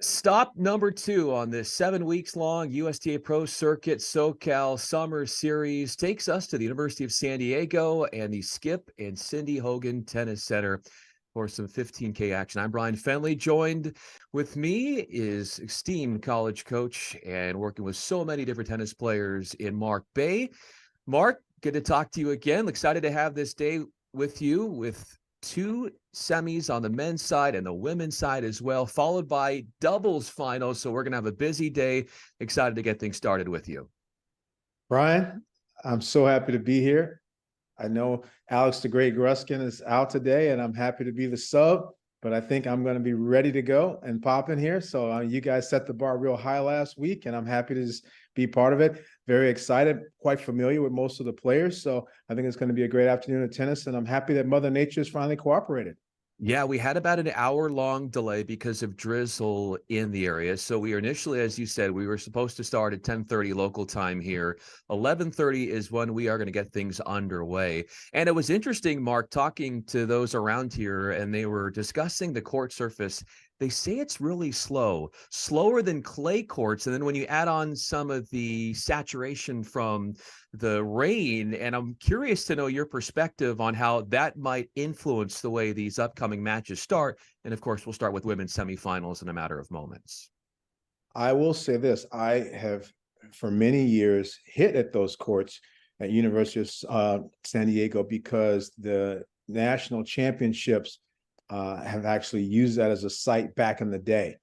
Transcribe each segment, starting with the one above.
Stop number 2 on this 7 weeks long USTA Pro Circuit SoCal Summer Series takes us to the University of San Diego and the Skip and Cindy Hogan Tennis Center for some 15K action. I'm Brian Fenley. Joined with me is esteemed college coach and working with so many different tennis players in Mark Bay. Mark, good to talk to you again. Excited to have this day with you with 2 semis on the men's side and the women's side as well, followed by doubles finals. So we're going to have a busy day. Excited to get things started with you. Brian, I'm so happy to be here. I know Alex the Great Gruskin is out today, and I'm happy to be the sub, but I think I'm going to be ready to go and pop in here. So you guys set the bar real high last week, and I'm happy to just be part of it. Very excited, quite familiar with most of the players. So I think it's going to be a great afternoon of tennis, and I'm happy that Mother Nature has finally cooperated. Yeah, we had about an hour-long delay because of drizzle in the area. So we initially, as you said, we were supposed to start at 10:30 local time here. 11:30 is when we are going to get things underway. And it was interesting, Mark, talking to those around here, and they were discussing the court surface. They say it's really slow, slower than clay courts. And then when you add on some of the saturation from the rain, and I'm curious to know your perspective on how that might influence the way these upcoming matches start. And of course, we'll start with women's semifinals in a matter of moments. I will say this. I have, for many years, hit at those courts at University of San Diego because the national championships have actually used that as a site back in the day.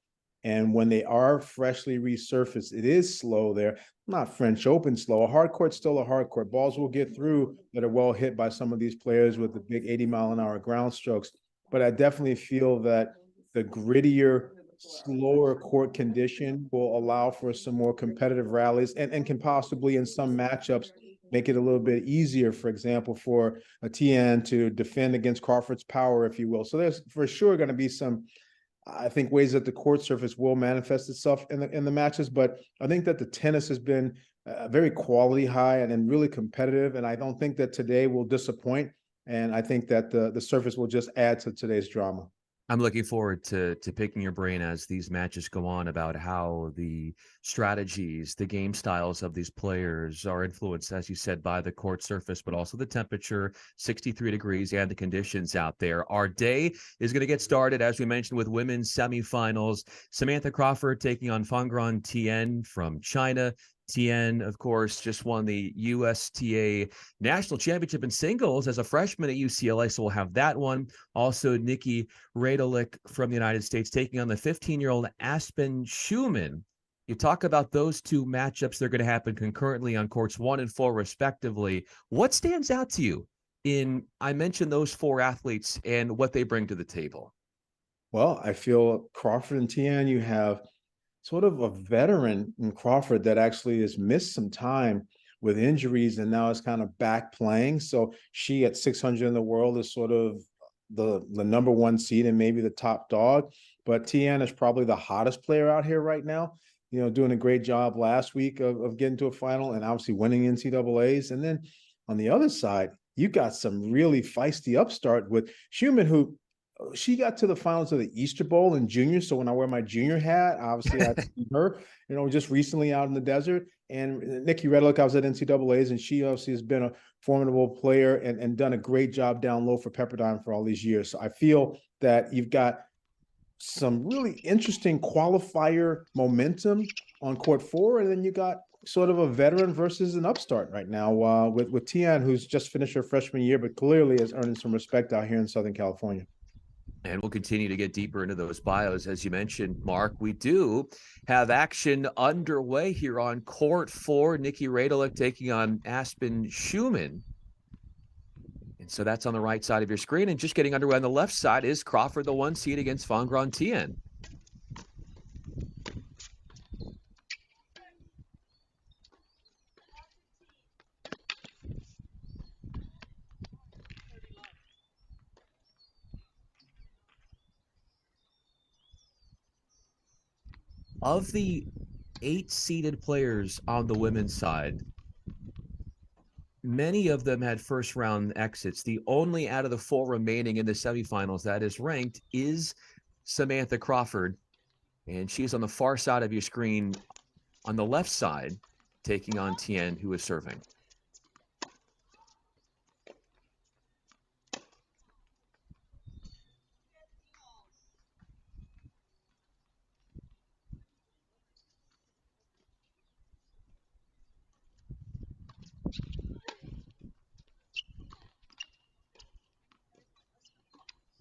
And when they are freshly resurfaced, it is slow there. Not French Open slow. A hard court's still a hard court. Balls will get through that are well hit by some of these players with the big 80-mile-an-hour ground strokes. But I definitely feel that the grittier, slower court condition will allow for some more competitive rallies and can possibly, in some matchups, make it a little bit easier, for example, for a TN to defend against Crawford's power, if you will. So there's for sure going to be some, I think, ways that the court surface will manifest itself in the matches. But I think that the tennis has been very quality high and really competitive. And I don't think that today will disappoint. And I think that the surface will just add to today's drama. I'm looking forward to picking your brain as these matches go on about how the strategies, the game styles of these players are influenced, as you said, by the court surface, but also the temperature, 63 degrees, and the conditions out there. Our day is going to get started, as we mentioned, with women's semifinals. Samantha Crawford taking on Fangran Tien from China. Tien, of course, just won the USTA National Championship in singles as a freshman at UCLA, so we'll have that one. Also, Nikki Radulek from the United States taking on the 15-year-old Aspen Schumann. You talk about those two matchups. They're going to happen concurrently on courts 1 and 4, respectively. What stands out to you I mentioned those 4 athletes and what they bring to the table? Well, I feel Crawford and Tien, you have sort of a veteran in Crawford that actually has missed some time with injuries and now is kind of back playing. So she at 600 in the world is sort of the number 1 seed and maybe the top dog. But Tien is probably the hottest player out here right now, doing a great job last week of getting to a final and obviously winning NCAAs. And then on the other side, you got some really feisty upstart with Schumann, who she got to the finals of the Easter Bowl in junior. So when I wear my junior hat, obviously I see her, just recently out in the desert. And Nikki Redlick, I was at NCAAs, and she obviously has been a formidable player and done a great job down low for Pepperdine for all these years. So I feel that you've got some really interesting qualifier momentum on court 4, and then you got sort of a veteran versus an upstart right now with Tien, who's just finished her freshman year, but clearly is earning some respect out here in Southern California. And we'll continue to get deeper into those bios. As you mentioned, Mark, we do have action underway here on court 4. Nikki Radulek taking on Aspen Schumann. And so that's on the right side of your screen. And just getting underway on the left side is Crawford, the 1 seed against Fangran Tien. Of the 8 seeded players on the women's side, many of them had first round exits. The only out of the 4 remaining in the semifinals that is ranked is Samantha Crawford. And she's on the far side of your screen on the left side, taking on Tien, who is serving.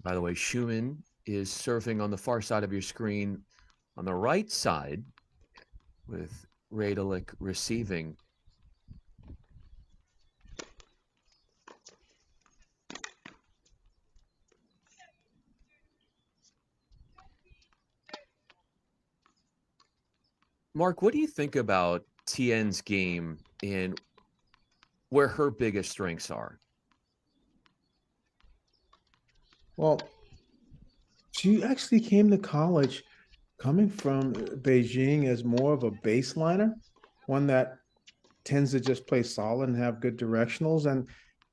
By the way, Schumann is serving on the far side of your screen on the right side, with Radelic receiving. Mark, what do you think about Tien's game and where her biggest strengths are? Well, she actually came to college coming from Beijing as more of a baseliner, one that tends to just play solid and have good directionals. And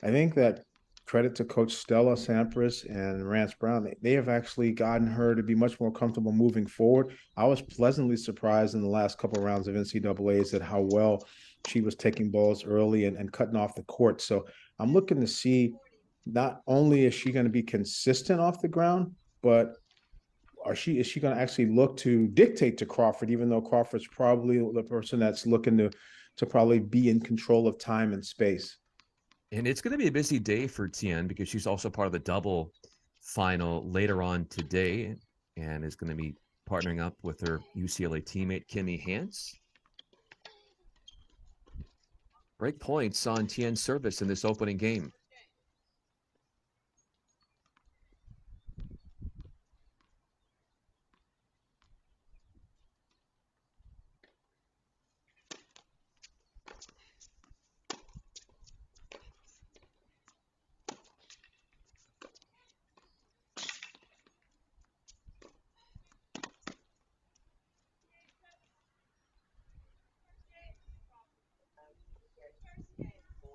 I think that credit to Coach Stella Sampras and Rance Brown, they have actually gotten her to be much more comfortable moving forward. I was pleasantly surprised in the last couple of rounds of NCAAs at how well she was taking balls early and cutting off the court. So I'm looking to see not only is she going to be consistent off the ground, but is she going to actually look to dictate to Crawford, even though Crawford's probably the person that's looking to probably be in control of time and space. And it's going to be a busy day for Tien because she's also part of the double final later on today and is going to be partnering up with her UCLA teammate, Kimmi Hance. Break points on Tien's service in this opening game.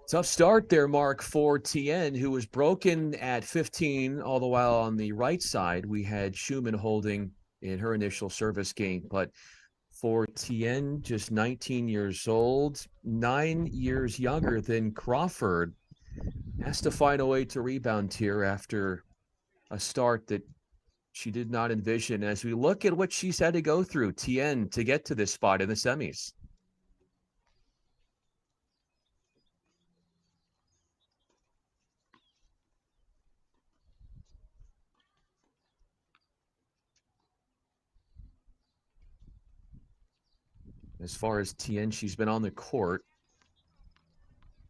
Tough start there, Mark, for Tien, who was broken at 15, all the while on the right side. We had Schumann holding in her initial service game. But for Tien, just 19 years old, 9 years younger than Crawford, has to find a way to rebound here after a start that she did not envision. As we look at what she's had to go through, Tien, to get to this spot in the semis. As far as Tien, she's been on the court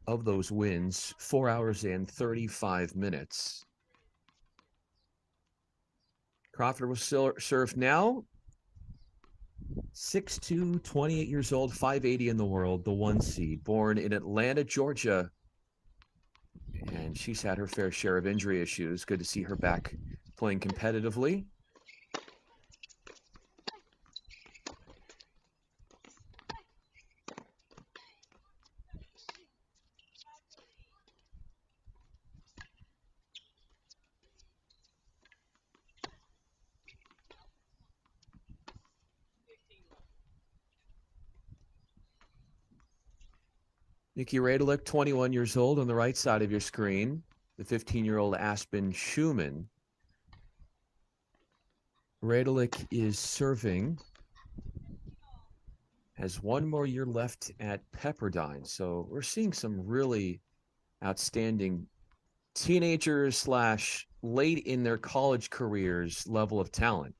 of those wins 4 hours and 35 minutes. Crawford will serve now. 6'2", 28 years old, 580 in the world, the 1 seed, born in Atlanta, Georgia. And she's had her fair share of injury issues. Good to see her back playing competitively. Nikki Radelic, 21 years old, on the right side of your screen. The 15-year-old Aspen Schumann. Radelic is serving. Has 1 more year left at Pepperdine. So we're seeing some really outstanding teenagers / late in their college careers level of talent.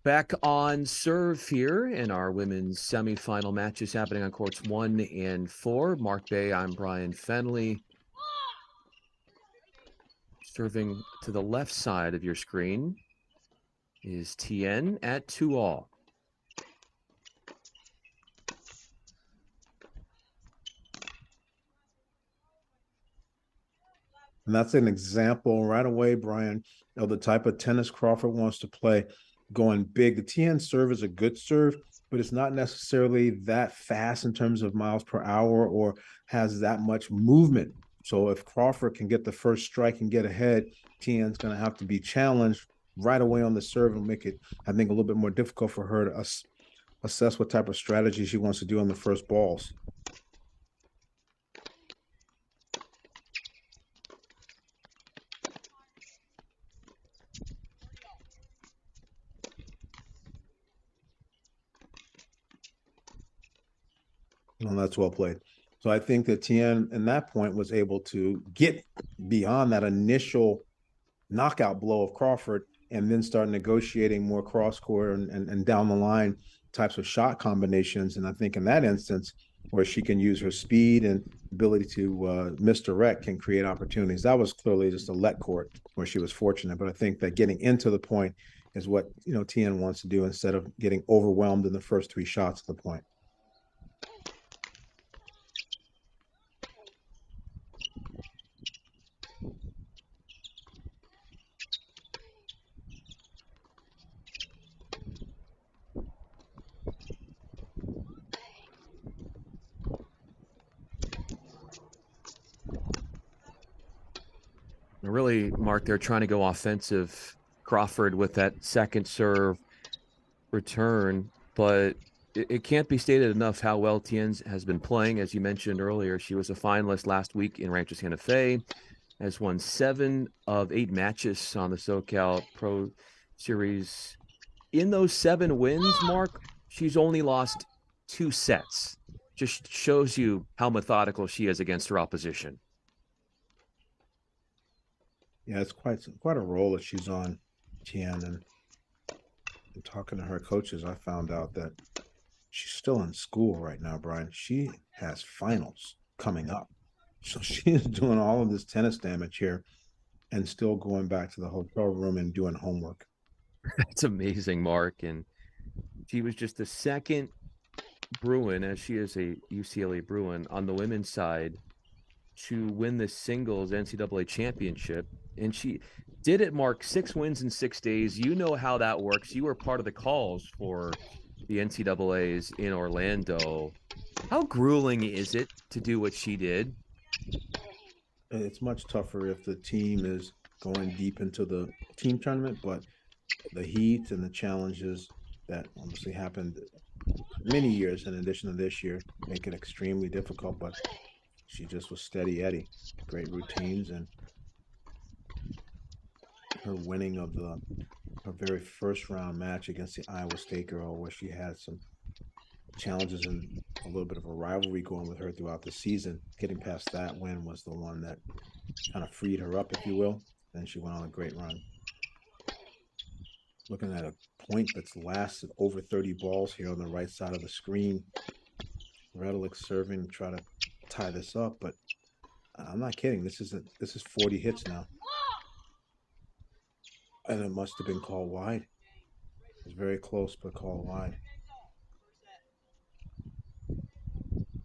Back on serve here in our women's semifinal matches happening on courts 1 and 4. Mark Bay, I'm Brian Fenley. Serving to the left side of your screen is Tien at 2-all. And that's an example right away, Brian, of the type of tennis Crawford wants to play, going big. The Tien serve is a good serve, but it's not necessarily that fast in terms of miles per hour or has that much movement. So if Crawford can get the first strike and get ahead, Tien's going to have to be challenged right away on the serve and make it, I think, a little bit more difficult for her to assess what type of strategy she wants to do on the first balls. And that's well played. So I think that Tien, in that point, was able to get beyond that initial knockout blow of Crawford and then start negotiating more cross court and down the line types of shot combinations. And I think in that instance, where she can use her speed and ability to misdirect, can create opportunities. That was clearly just a let court where she was fortunate. But I think that getting into the point is what Tien wants to do instead of getting overwhelmed in the first 3 shots of the point. Really, Mark, they're trying to go offensive. Crawford with that second serve return, but it can't be stated enough how well Tien has been playing. As you mentioned earlier, she was a finalist last week in Rancho Santa Fe, has won 7 of 8 matches on the SoCal Pro Series. In those 7 wins, Mark, she's only lost 2 sets. Just shows you how methodical she is against her opposition. Yeah, it's quite a role that she's on, Tien. And talking to her coaches, I found out that she's still in school right now, Brian. She has finals coming up. So she is doing all of this tennis damage here and still going back to the hotel room and doing homework. That's amazing, Mark. And she was just the second Bruin, as she is a UCLA Bruin, on the women's side to win the singles NCAA championship. And she did it, Mark, 6 wins in 6 days. You know how that works. You were part of the calls for the NCAAs in Orlando. How grueling is it to do what she did? It's much tougher if the team is going deep into the team tournament, but the heat and the challenges that obviously happened many years in addition to this year make it extremely difficult. But she just was steady Eddie, great routines, and her winning of her very first round match against the Iowa State girl, where she had some challenges and a little bit of a rivalry going with her throughout the season. Getting past that win was the one that kind of freed her up, if you will. Then she went on a great run. Looking at a point that's lasted over 30 balls here on the right side of the screen. Redelik serving to try to tie this up, but I'm not kidding. This is 40 hits now. And it must have been called wide. It was very close, but called wide.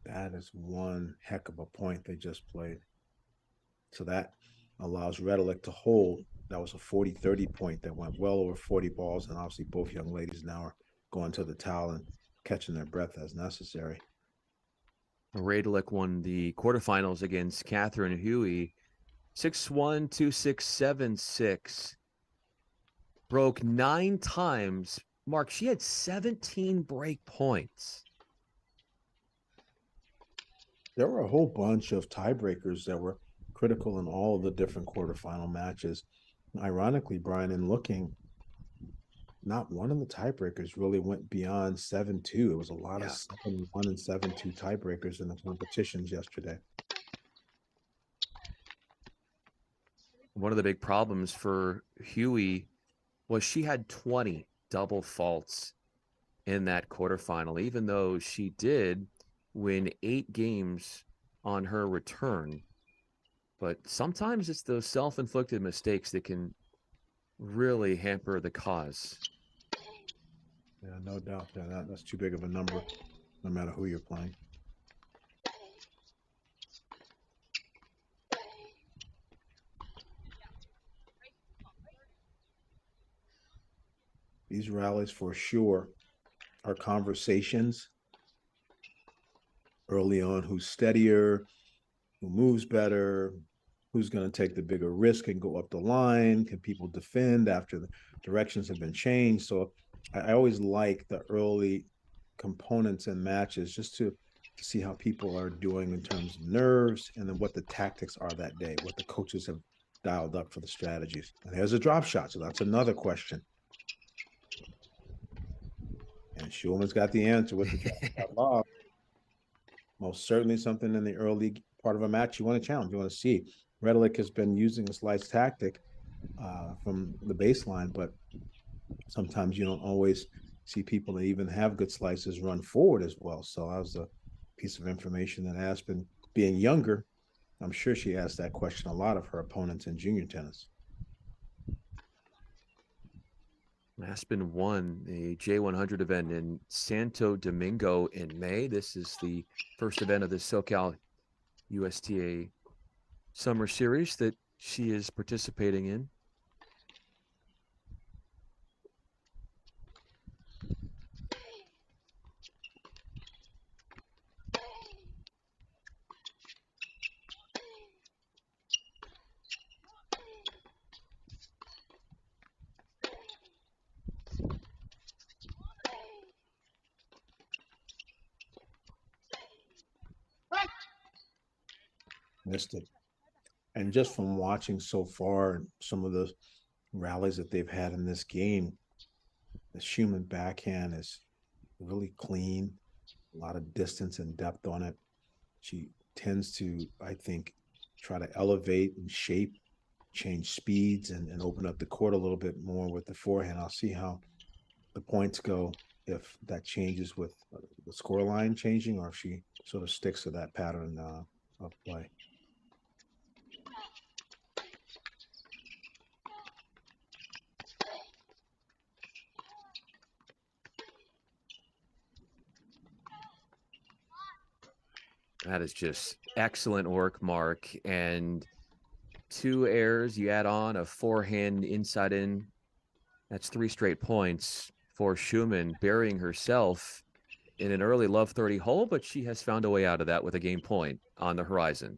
That is one heck of a point they just played. So that allows Redelik to hold. That was a 40-30 point that went well over 40 balls. And obviously both young ladies now are going to the towel and catching their breath as necessary. Redelik won the quarterfinals against Catherine Huey. 6-1, 2-6, 7-6. Broke 9 times. Mark, she had 17 break points. There were a whole bunch of tiebreakers that were critical in all of the different quarterfinal matches. Ironically, Brian, in looking, not one of the tiebreakers really went beyond 7-2. It was a lot of 7-1 and 7-2 tiebreakers in the competitions yesterday. One of the big problems for Huey was she had 20 double faults in that quarterfinal, even though she did win 8 games on her return. But sometimes it's those self-inflicted mistakes that can really hamper the cause. Yeah, no doubt that's too big of a number, no matter who you're playing. These rallies for sure are conversations early on: who's steadier, who moves better, who's going to take the bigger risk and go up the line, can people defend after the directions have been changed. So I always like the early components in matches, just to see how people are doing in terms of nerves, and then what the tactics are that day, what the coaches have dialed up for the strategies. And there's a drop shot, so that's another question. And Schulman's got the answer with the drop shot lob. Most certainly something in the early part of a match you want to challenge, you want to see. Redilik has been using a slice tactic from the baseline, but sometimes you don't always see people that even have good slices run forward as well. So that was a piece of information that Aspen, being younger, I'm sure she asked that question a lot of her opponents in junior tennis. Aspen won the J100 event in Santo Domingo in May. This is the first event of the SoCal USTA Summer Series that she is participating in. Missed it. And just from watching so far, some of the rallies that they've had in this game, the Schumann backhand is really clean, a lot of distance and depth on it. She tends to, I think, try to elevate and shape, change speeds, and open up the court a little bit more with the forehand. I'll see how the points go, if that changes with the score line changing, or if she sort of sticks to that pattern of play. That is just excellent work, Mark. And 2 errors, you add on a forehand inside in. That's 3 straight points for Schumann, burying herself in an early love 30 hole, but she has found a way out of that with a game point on the horizon.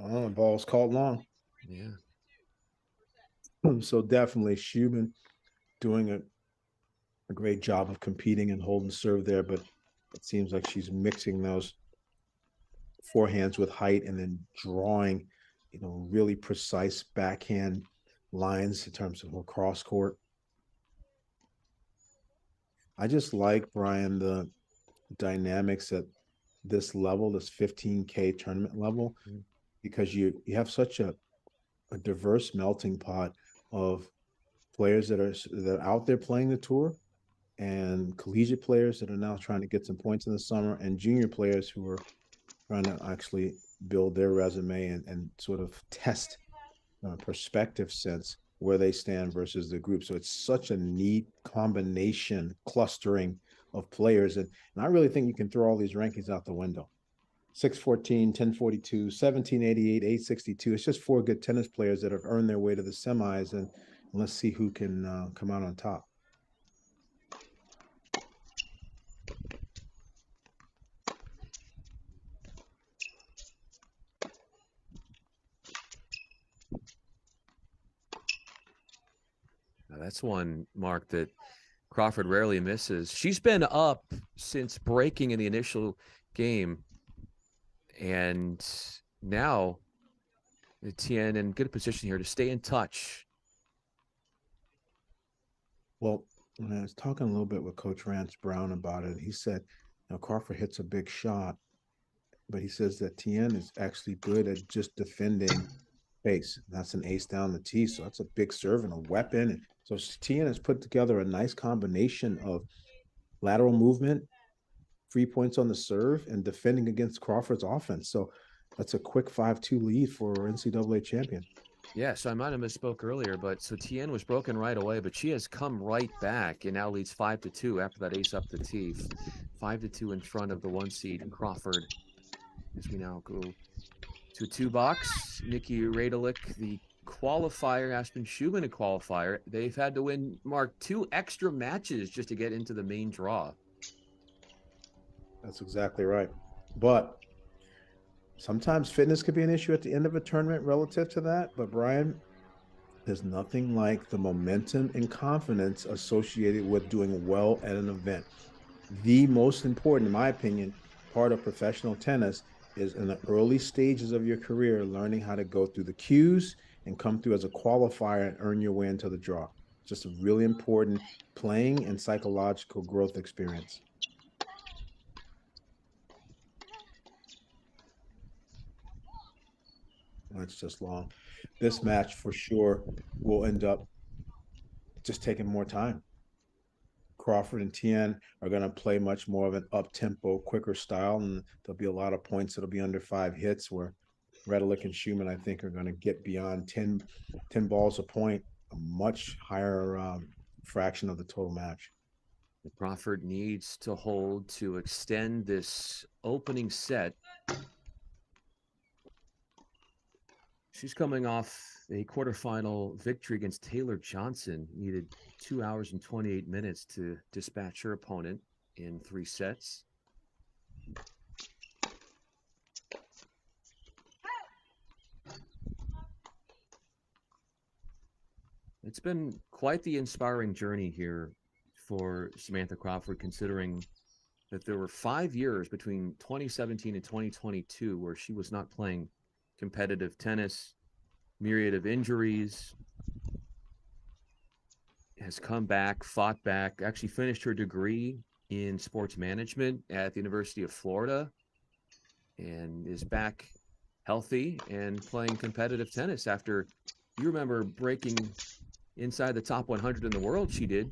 Oh, the ball's called long. Yeah. So definitely Schumann doing a great job of competing and holding serve there, but it seems like she's mixing those forehands with height and then drawing, really precise backhand lines in terms of her cross court. I just like, Brian, the dynamics at this level, this 15K tournament level, because you have such a diverse melting pot of players that are out there playing the tour, and collegiate players that are now trying to get some points in the summer, and junior players who are trying to actually build their resume and sort of test perspective sense where they stand versus the group. So it's such a neat combination, clustering of players. And I really think you can throw all these rankings out the window. 614, 1042, 1788, 862. It's just 4 good tennis players that have earned their way to the semis. And Let's see who can come out on top. Now, that's one, Mark, that Crawford rarely misses. She's been up since breaking in the initial game. And now Tien in good position here to stay in touch. Well, when I was talking a little bit with Coach Rance Brown about it, he said, Crawford hits a big shot, but he says that Tien is actually good at just defending base. That's an ace down the tee, so that's a big serve and a weapon. And so Tien has put together a nice combination of lateral movement, 3 points on the serve, and defending against Crawford's offense. So that's a quick 5-2 lead for NCAA champion. Yeah, so I might have misspoke earlier, but so Tien was broken right away, but she has come right back and now leads 5-2 after that ace up the tee. 5-2 in front of the 1 seed Crawford. As we now go to a 2-box, Nikki Radelick, the qualifier, Aspen Schumann, a qualifier. They've had to win, Mark, 2 extra matches just to get into the main draw. That's exactly right. But sometimes fitness could be an issue at the end of a tournament relative to that. But Brian, there's nothing like the momentum and confidence associated with doing well at an event. The most important, in my opinion, part of professional tennis is in the early stages of your career, learning how to go through the cues and come through as a qualifier and earn your way into the draw. It's just a really important playing and psychological growth experience. That's just long. This match for sure will end up just taking more time. Crawford and Tien are going to play much more of an up-tempo, quicker style, and there'll be a lot of points that'll be under 5 hits, where Radelick and Schumann, I think, are going to get beyond 10 balls a point, a much higher fraction of the total match. Crawford needs to hold to extend this opening set. She's coming off a quarterfinal victory against Taylor Johnson. Needed 2 hours and 28 minutes to dispatch her opponent in 3 sets. It's been quite the inspiring journey here for Samantha Crawford, considering that there were 5 years between 2017 and 2022 where she was not playing competitive tennis, myriad of injuries, has come back, fought back, actually finished her degree in sports management at the University of Florida, and is back healthy and playing competitive tennis after, you remember, breaking inside the top 100 in the world. She did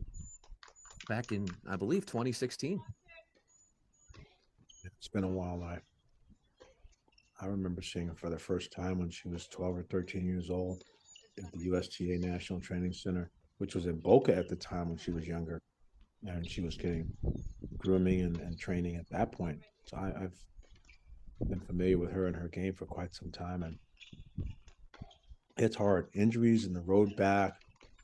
back in, I believe, 2016. It's been a while. I remember seeing her for the first time when she was 12 or 13 years old at the USTA National Training Center, which was in Boca at the time when she was younger. And she was getting grooming and training at that point. So I've been familiar with her and her game for quite some time. And it's hard. Injuries and the road back.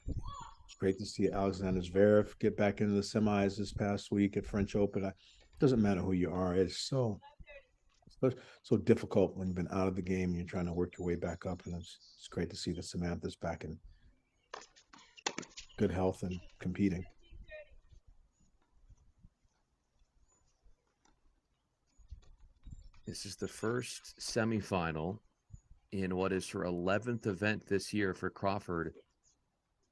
It's great to see Alexander Zverev get back into the semis this past week at French Open. It doesn't matter who you are. It's so difficult when you've been out of the game and you're trying to work your way back up. And it's great to see that Samantha's back in good health and competing. This is the first semifinal in what is her 11th event this year for Crawford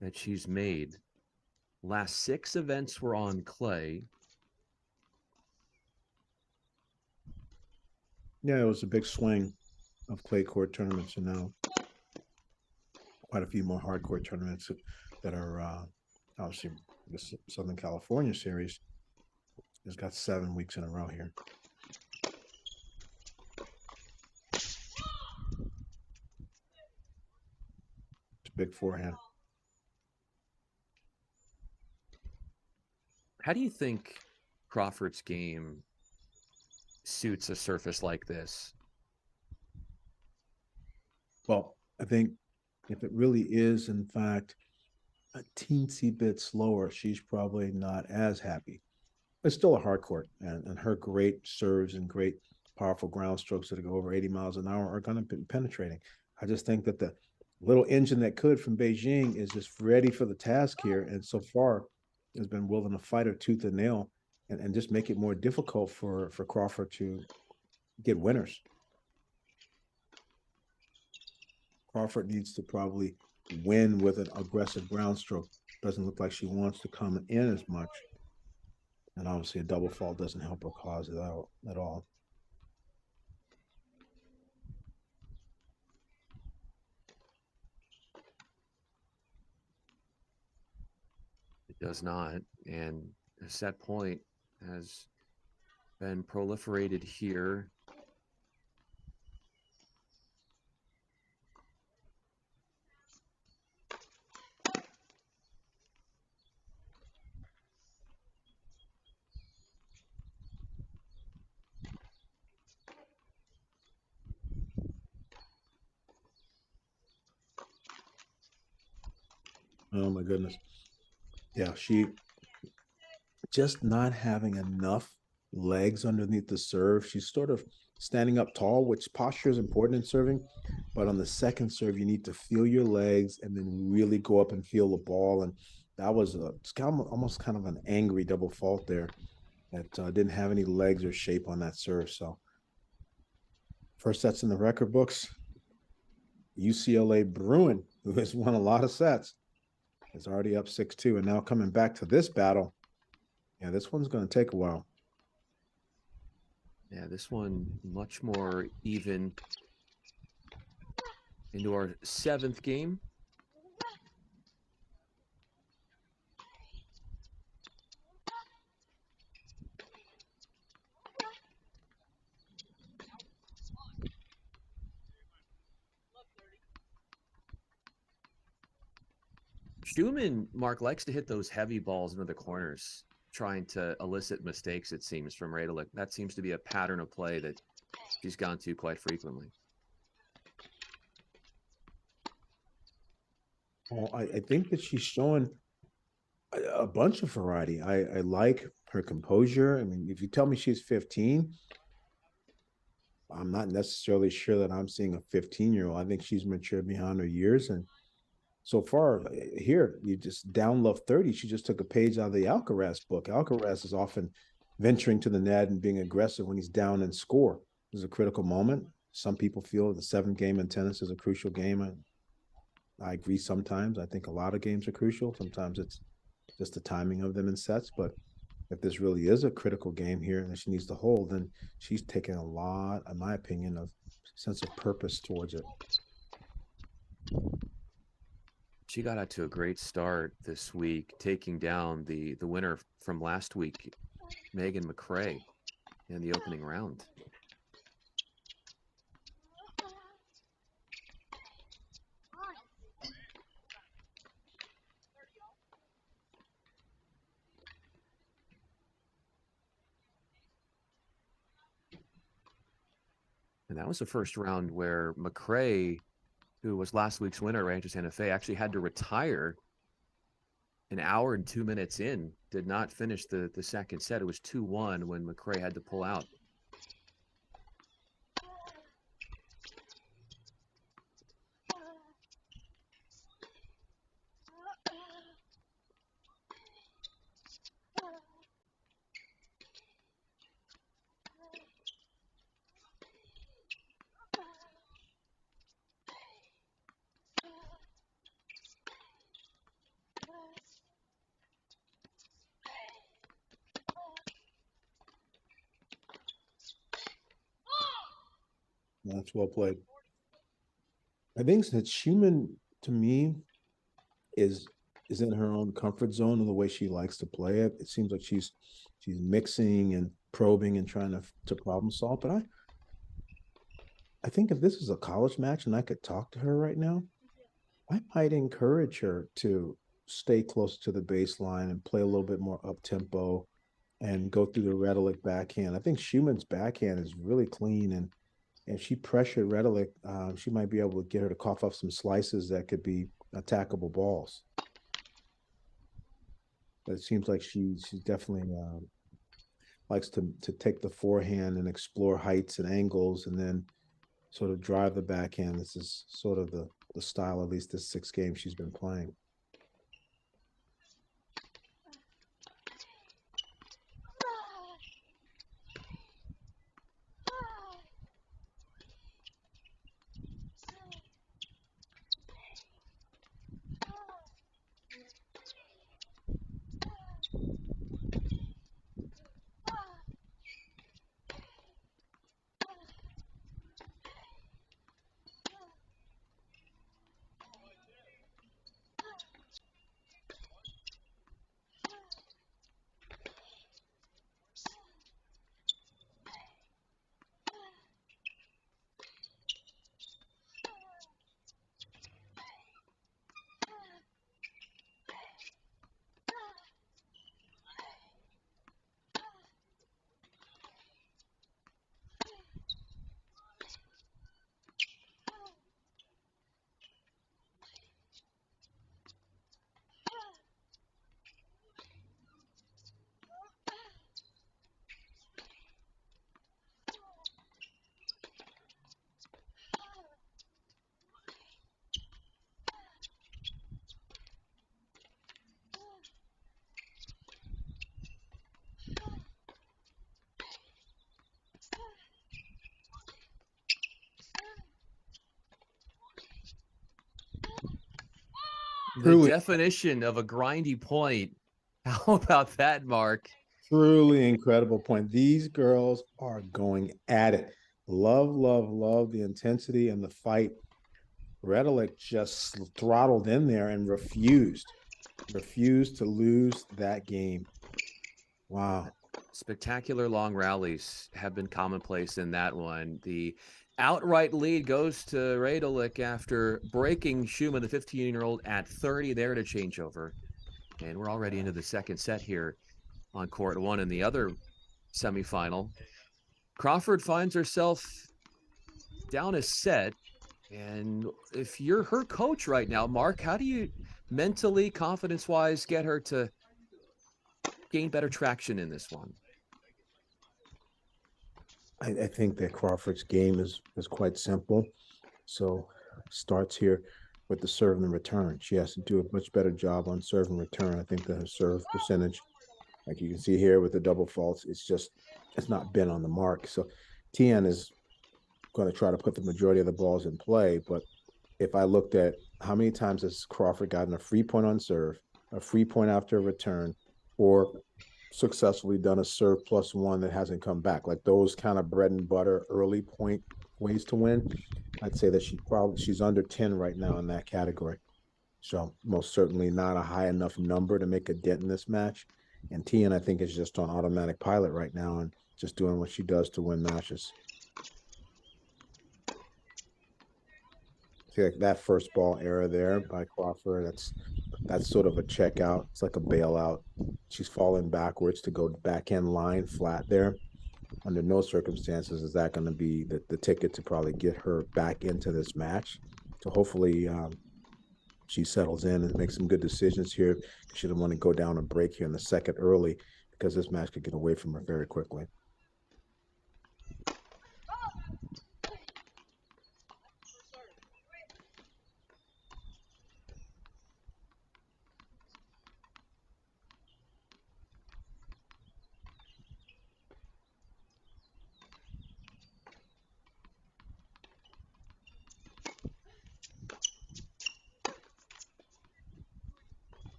that she's made. Last 6 events were on clay. Yeah, it was a big swing of clay court tournaments, and now quite a few more hardcore tournaments that are obviously the Southern California series has got 7 weeks in a row here. It's a big forehand. How do you think Crawford's game suits a surface like this? Well, I think if it really is, in fact, a teensy bit slower, she's probably not as happy. It's still a hard court, and her great serves and great powerful ground strokes that go over 80 miles an hour are going to be penetrating. I just think that the little engine that could from Beijing is just ready for the task here, and so far has been willing to fight her tooth and nail, and just make it more difficult for Crawford to get winners. Crawford needs to probably win with an aggressive ground stroke. Doesn't look like she wants to come in as much. And obviously, a double fault doesn't help her cause at all. It does not. And a set point has been proliferated here. Oh my goodness. Yeah, she just not having enough legs underneath the serve. She's sort of standing up tall, which posture is important in serving. But on the second serve, you need to feel your legs and then really go up and feel the ball. And that was it's kind of, almost kind of an angry double fault there that didn't have any legs or shape on that serve. So first sets in the record books. UCLA Bruin, who has won a lot of sets, is already up 6-2. And now coming back to this battle, yeah, this one's going to take a while. Yeah, this one much more even. Into our seventh game. Schumann, Mark, likes to hit those heavy balls into the corners, trying to elicit mistakes, it seems, from Radulek. That seems to be a pattern of play that she's gone to quite frequently. Well, I think that she's showing a bunch of variety. I like her composure. I mean, if you tell me she's 15, I'm not necessarily sure that I'm seeing a 15-year-old. I think she's matured beyond her years. And so far, here, you just down love 30. She just took a page out of the Alcaraz book. Alcaraz is often venturing to the net and being aggressive when he's down and score. This is a critical moment. Some people feel the seventh game in tennis is a crucial game. I agree sometimes. I think a lot of games are crucial. Sometimes it's just the timing of them in sets. But if this really is a critical game here and she needs to hold, then she's taking a lot, in my opinion, of sense of purpose towards it. She got out to a great start this week, taking down the winner from last week, Megan McRae, in the opening round. And that was the first round where McRae, who was last week's winner, Rancho Santa Fe, actually had to retire an hour and 2 minutes in, did not finish the second set. It was 2-1 when McRae had to pull out. That's well played. I think that Schumann, to me, is in her own comfort zone in the way she likes to play it. It seems like she's mixing and probing and trying to problem solve. But I think if this is a college match and I could talk to her right now, I might encourage her to stay close to the baseline and play a little bit more up tempo and go through the Radulek backhand. I think Schumann's backhand is really clean, and if she pressured Radulek, she might be able to get her to cough up some slices that could be attackable balls. But it seems like she's definitely likes to take the forehand and explore heights and angles, and then sort of drive the backhand. This is sort of the style, at least this 6 games she's been playing. The Truly, definition of a grindy point. How about that, Mark? truly incredible point. These girls are going at it. Love, love, love the intensity and the fight. Redelik just throttled in there and refused to lose that game. Wow. Spectacular long rallies have been commonplace in that one. The outright lead goes to Radelic after breaking Schumann, the 15-year-old, at 30 there to change over. And we're already into the second set here on court one in the other semifinal. Crawford finds herself down a set. And if you're her coach right now, Mark, how do you mentally, confidence-wise, get her to gain better traction in this one? I think that Crawford's game is quite simple. So starts here with the serve and the return. She has to do a much better job on serve and return. I think that her serve percentage, like you can see here with the double faults, it's not been on the mark. So Tien is going to try to put the majority of the balls in play. But if I looked at how many times has Crawford gotten a free point on serve, a free point after a return, or successfully done a serve +1 that hasn't come back, like those kind of bread and butter early point ways to win, I'd say that she's under 10 right now in that category. So most certainly not a high enough number to make a dent in this match. And Tien, I think, is just on automatic pilot right now and just doing what she does to win matches. See, like that first ball error there by Crawford, that's sort of a check out. It's like a bailout. She's falling backwards to go backhand line flat there. Under no circumstances is that going to be the ticket to probably get her back into this match. So hopefully she settles in and makes some good decisions here. She doesn't want to go down a break here in the second early because this match could get away from her very quickly.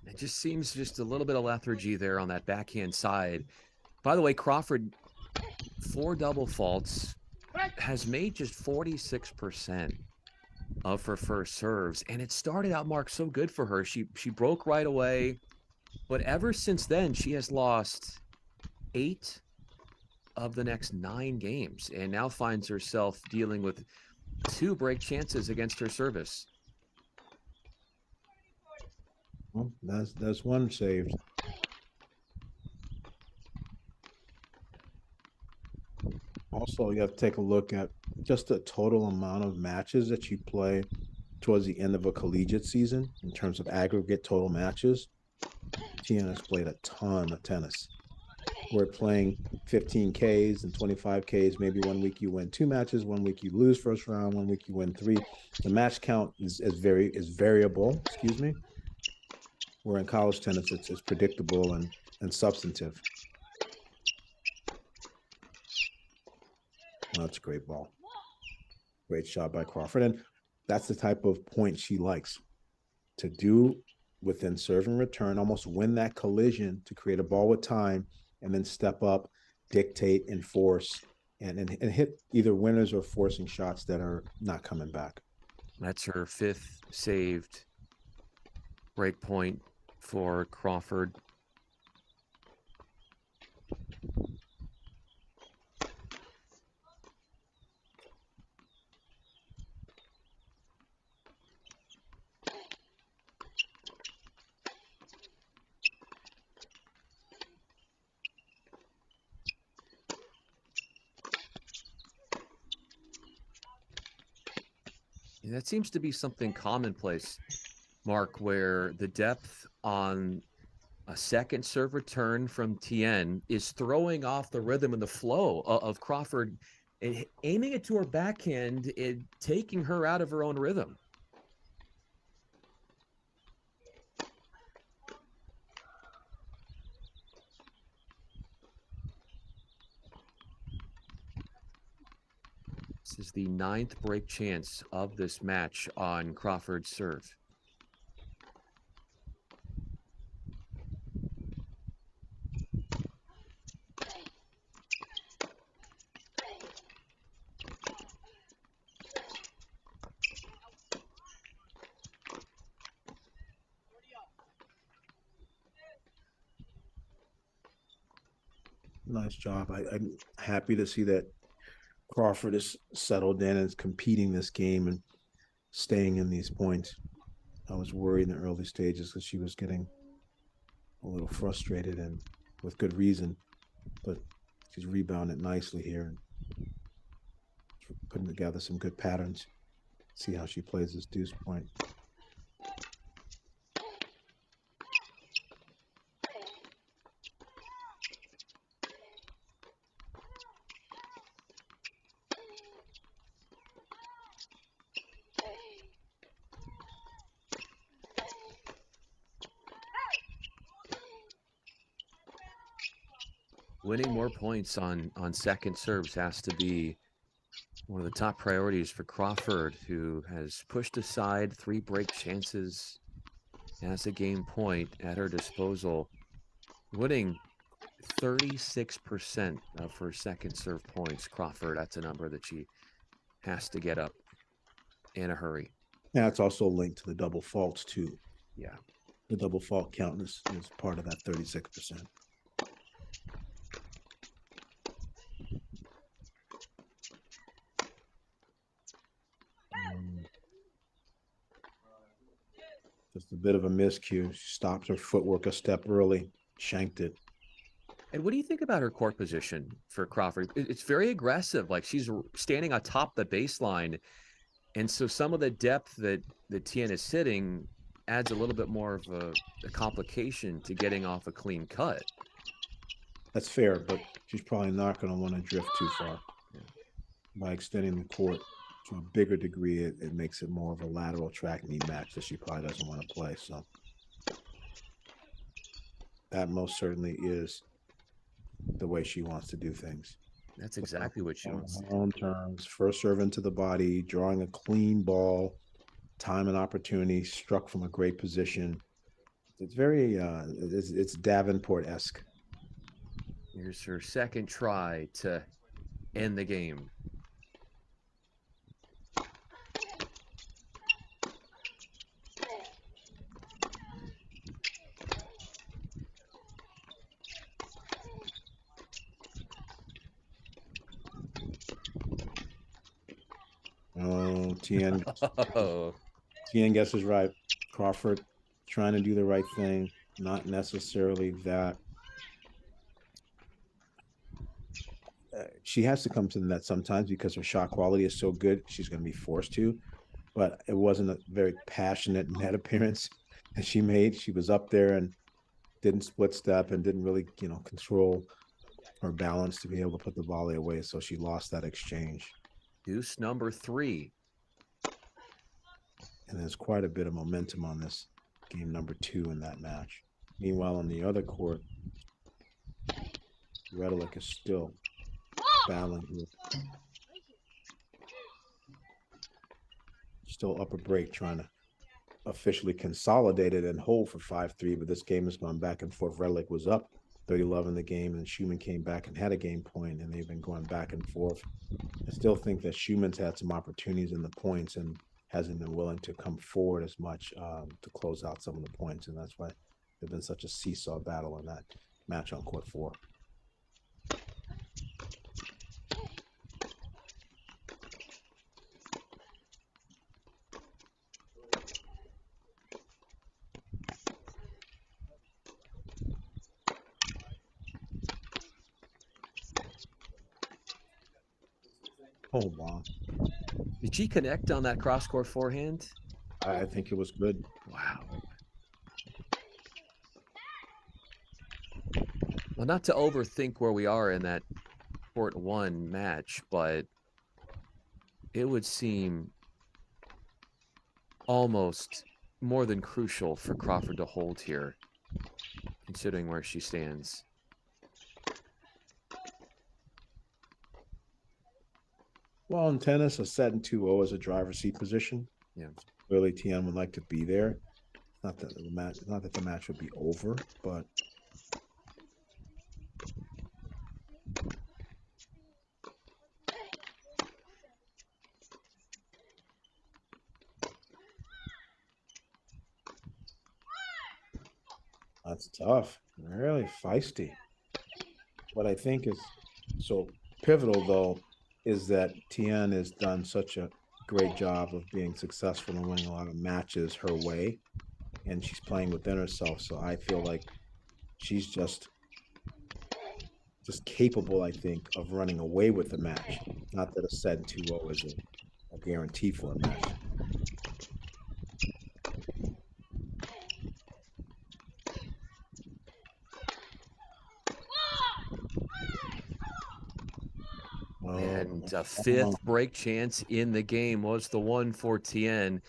It just seems just a little bit of lethargy there on that backhand side. By the way, Crawford, 4 double faults, has made just 46% of her first serves. And it started out, Mark, so good for her. She broke right away. But ever since then, she has lost 8 of the next 9 games and now finds herself dealing with 2 break chances against her service. Well, that's one saved. Also, you have to take a look at just the total amount of matches that you play towards the end of a collegiate season in terms of aggregate total matches. Tian has played a ton of tennis. We're playing 15 Ks and 25 Ks. Maybe 1 week you win 2 matches, 1 week you lose first round, 1 week you win 3. The match count is variable. Excuse me. Where in college tennis it's predictable and substantive. Oh, that's a great ball. Great shot by Crawford, and that's the type of point she likes to do within serve and return, almost win that collision to create a ball with time, and then step up, dictate, enforce, and hit either winners or forcing shots that are not coming back. That's her 5th saved break point for Crawford. And that seems to be something commonplace, Mark, where the depth on a second serve return from Tien is throwing off the rhythm and the flow of Crawford, aiming it to her backhand and taking her out of her own rhythm. This is the 9th break chance of this match on Crawford's serve. Nice job. I'm happy to see that Crawford is settled in and is competing this game and staying in these points. I was worried in the early stages because she was getting a little frustrated, and with good reason, but she's rebounded nicely here and putting together some good patterns. See how she plays this deuce point. Winning more points on second serves has to be one of the top priorities for Crawford, who has pushed aside 3 break chances as a game point at her disposal, winning 36% of her second serve points. Crawford, that's a number that she has to get up in a hurry. Yeah, it's also linked to the double faults too. Yeah. The double fault count is part of that 36%. Just a bit of a miscue. She stopped her footwork a step early, shanked it. And what do you think about her court position for Crawford? It's very aggressive. Like, she's standing atop the baseline. And so some of the depth that Tien is sitting adds a little bit more of a complication to getting off a clean cut. That's fair, but she's probably not going to want to drift too far. Yeah. By extending the court to a bigger degree, it makes it more of a lateral track meet match that she probably doesn't want to play. So that most certainly is the way she wants to do things. That's exactly what she wants. On her own terms, first serve into the body, drawing a clean ball, time and opportunity, struck from a great position. It's very, it's Davenport-esque. Here's her second try to end the game. Oh, Tien guesses right. Crawford trying to do the right thing, not necessarily that. She has to come to the net sometimes because her shot quality is so good. She's going to be forced to, but it wasn't a very passionate net appearance that she made. She was up there and didn't split step and didn't really, control her balance to be able to put the volley away. So she lost that exchange. Deuce number 3. And there's quite a bit of momentum on this game number 2 in that match. Meanwhile, on the other court, Redelik is still battling here. Still upper break, trying to officially consolidate it and hold for 5-3, but this game has gone back and forth. Redelik was up 30-love in the game, and Schumann came back and had a game point, and they've been going back and forth. I still think that Schumann's had some opportunities in the points and hasn't been willing to come forward as much to close out some of the points, and that's why there's been such a seesaw battle in that match on court 4. Oh, wow. Did she connect on that cross-court forehand? I think it was good. Wow. Well, not to overthink where we are in that court 1 match, but it would seem almost more than crucial for Crawford to hold here, considering where she stands. Well, in tennis, a set in 2-0 is a driver's seat position. Yeah. Clearly, Tian would like to be there. Not that the match would be over, but that's tough. Really feisty. What I think is so pivotal, though, is that Tian has done such a great job of being successful and winning a lot of matches her way, and she's playing within herself. So I feel like she's just capable, I think, of running away with the match. Not that a set 2-0 is a guarantee for a match. And a 5th break chance in the game was the one for Tien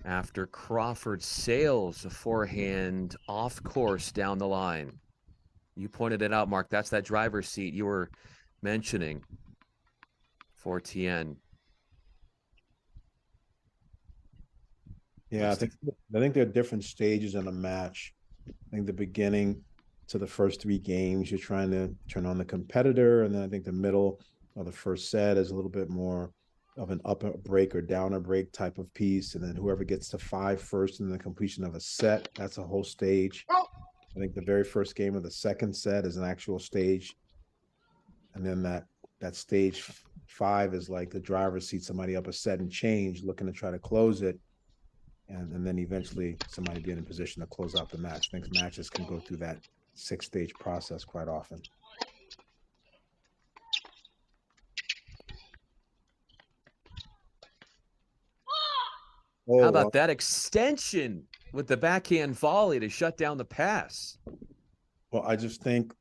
after Crawford sails a forehand off course down the line. You pointed it out, Mark. That's that driver's seat you were mentioning for Tien. Yeah, I think there are different stages in a match. I think the beginning to the first 3 games, you're trying to turn on the competitor, and then I think the middle of the first set is a little bit more of an upper break or downer break type of piece, and then whoever gets to 5 first in the completion of a set, that's a whole stage. I think the very first game of the second set is an actual stage, and then that stage 5 is like the driver's seat, somebody up a set and change, looking to try to close it, and then eventually somebody being in position to close out the match. I think matches can go through that 6-stage process quite often. How about that extension with the backhand volley to shut down the pass? Well, I just think,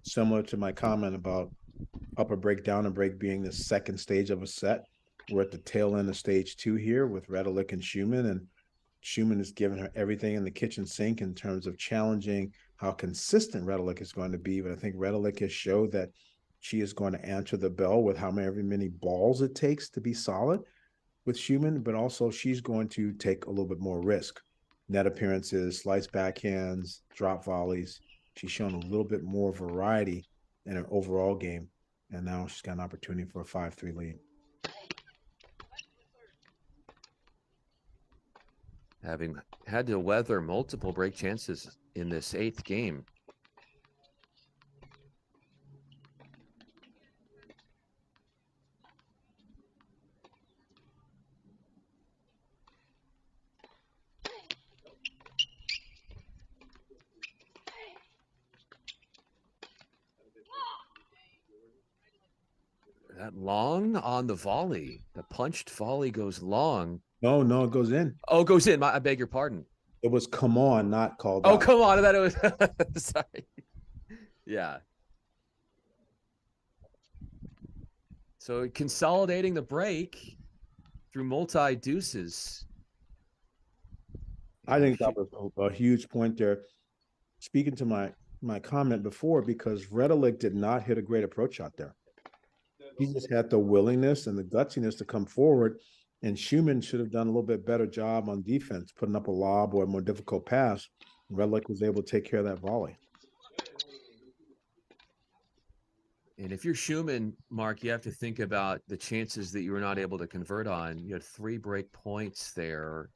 similar to my comment about upper break, downer break being the second stage of a set, we're at the tail end of stage 2 here with Redelik and Schumann, and Schumann has given her everything in the kitchen sink in terms of challenging how consistent Redelik is going to be. But I think Redelik has showed that she is going to answer the bell with however many balls it takes to be solid with Schumann, but also she's going to take a little bit more risk. Net appearances, slice backhands, drop volleys. She's shown a little bit more variety in her overall game, and now she's got an opportunity for a 5-3 lead. Having had to weather multiple break chances in this 8th game. That long on the volley. The punched volley goes long. No, it goes in. Oh, it goes in. I beg your pardon. It was come on, not called Oh, out. come on. I thought it was sorry. Yeah. So consolidating the break through multi deuces. I think that was a huge point there. Speaking to my comment before, because Redelik did not hit a great approach shot there. He just had the willingness and the gutsiness to come forward. And Schumann should have done a little bit better job on defense, putting up a lob or a more difficult pass. Redelik was able to take care of that volley. And if you're Schumann, Mark, you have to think about the chances that you were not able to convert on. You had 3 break points there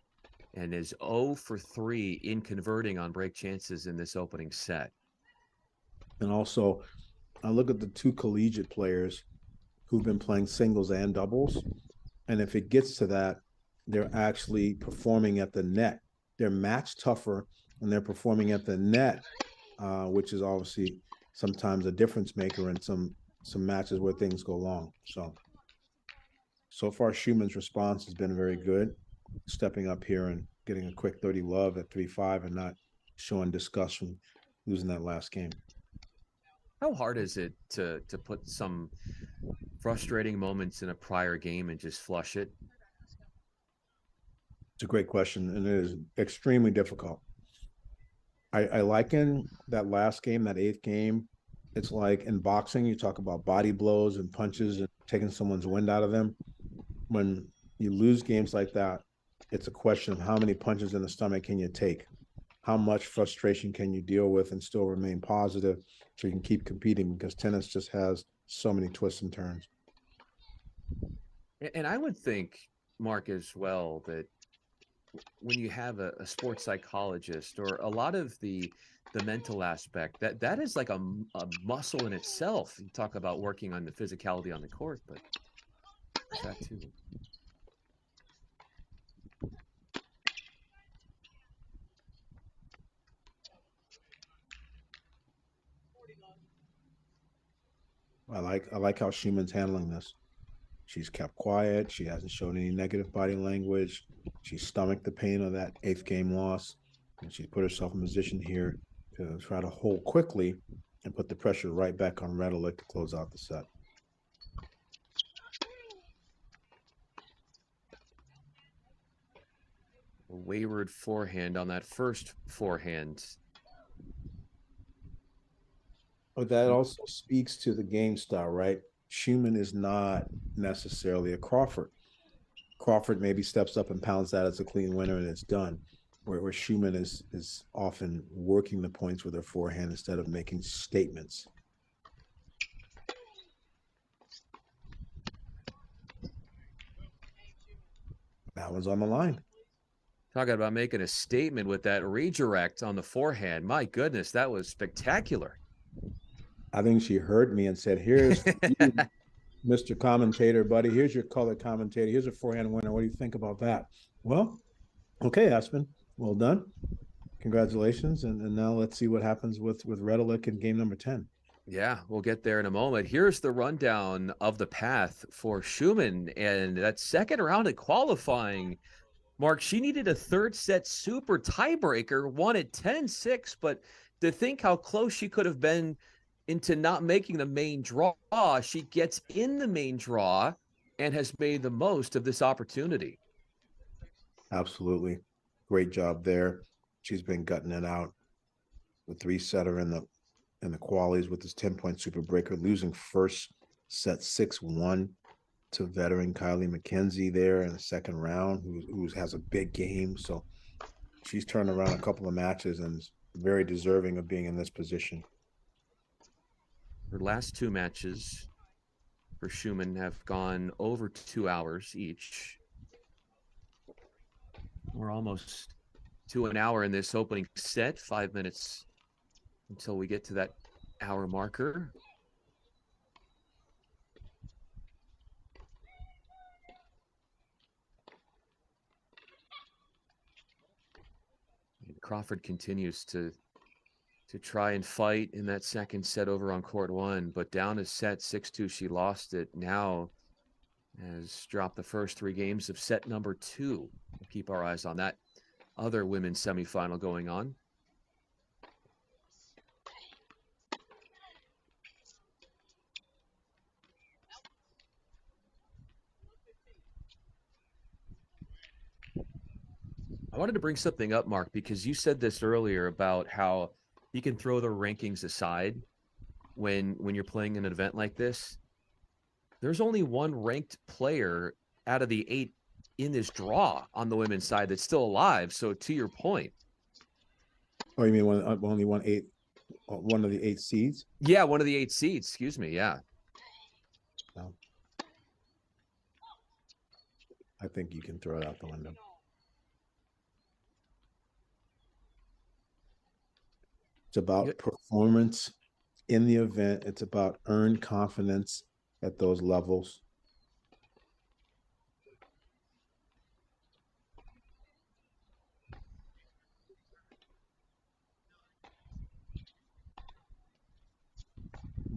and is 0 for 3 in converting on break chances in this opening set. And also, I look at the 2 collegiate players who've been playing singles and doubles. And if it gets to that, they're actually performing at the net. They're match tougher and they're performing at the net, which is obviously sometimes a difference maker in some matches where things go long. So far, Schumann's response has been very good, stepping up here and getting a quick 30 love at 3-5 and not showing disgust from losing that last game. How hard is it to put some frustrating moments in a prior game and just flush it? It's a great question, and it is extremely difficult. I liken that last game, that 8th game. It's like in boxing, you talk about body blows and punches and taking someone's wind out of them. When you lose games like that, it's a question of how many punches in the stomach can you take? How much frustration can you deal with and still remain positive so you can keep competing, because tennis just has so many twists and turns. And I would think, Mark, as well, that when you have a sports psychologist or a lot of the mental aspect, that is like a muscle in itself. You talk about working on the physicality on the court, but that too. I like how Schumann's handling this. She's kept quiet. She hasn't shown any negative body language. She stomached the pain of that 8th game loss, and she put herself in position here to try to hold quickly and put the pressure right back on Redelik to close out the set. A wayward forehand on that first forehand. But that also speaks to the game style, right? Schumann is not necessarily a Crawford. Crawford maybe steps up and pounds that as a clean winner and it's done. Where Schumann is often working the points with her forehand instead of making statements. That one's on the line. Talking about making a statement with that redirect on the forehand. My goodness, that was spectacular. I think she heard me and said, here's you, Mr. Commentator, buddy. Here's your color commentator. Here's a forehand winner. What do you think about that? Well, okay, Aspen. Well done. Congratulations. And now let's see what happens with Redelik in game number 10. Yeah, we'll get there in a moment. Here's the rundown of the path for Schumann and that second round of qualifying. Mark, she needed a 3rd set super tiebreaker, won at 10-6, but to think how close she could have been into not making the main draw, she gets in the main draw and has made the most of this opportunity. Absolutely. Great job there. She's been gutting it out. The 3-setter in the qualies with this 10-point super breaker, losing first set 6-1 to veteran Kylie McKenzie there in the second round, who has a big game. So she's turned around a couple of matches and is very deserving of being in this position. Her last 2 matches for Schumann have gone over 2 hours each. We're almost to an hour in this opening set, 5 minutes until we get to that hour marker. And Crawford continues to try and fight in that second set over on court 1, but down a set 6-2. She lost it. Now has dropped the first 3 games of set number 2. We'll keep our eyes on that other women's semifinal going on. I wanted to bring something up, Mark, because you said this earlier about how you can throw the rankings aside when you're playing an event like this. There's only one ranked player out of the 8 in this draw on the women's side that's still alive. So to your point. Oh, you mean only one of the 8 seeds? Yeah, one of the 8 seeds. Excuse me. Yeah. No. I think you can throw it out the window. It's about performance in the event. It's about earned confidence at those levels.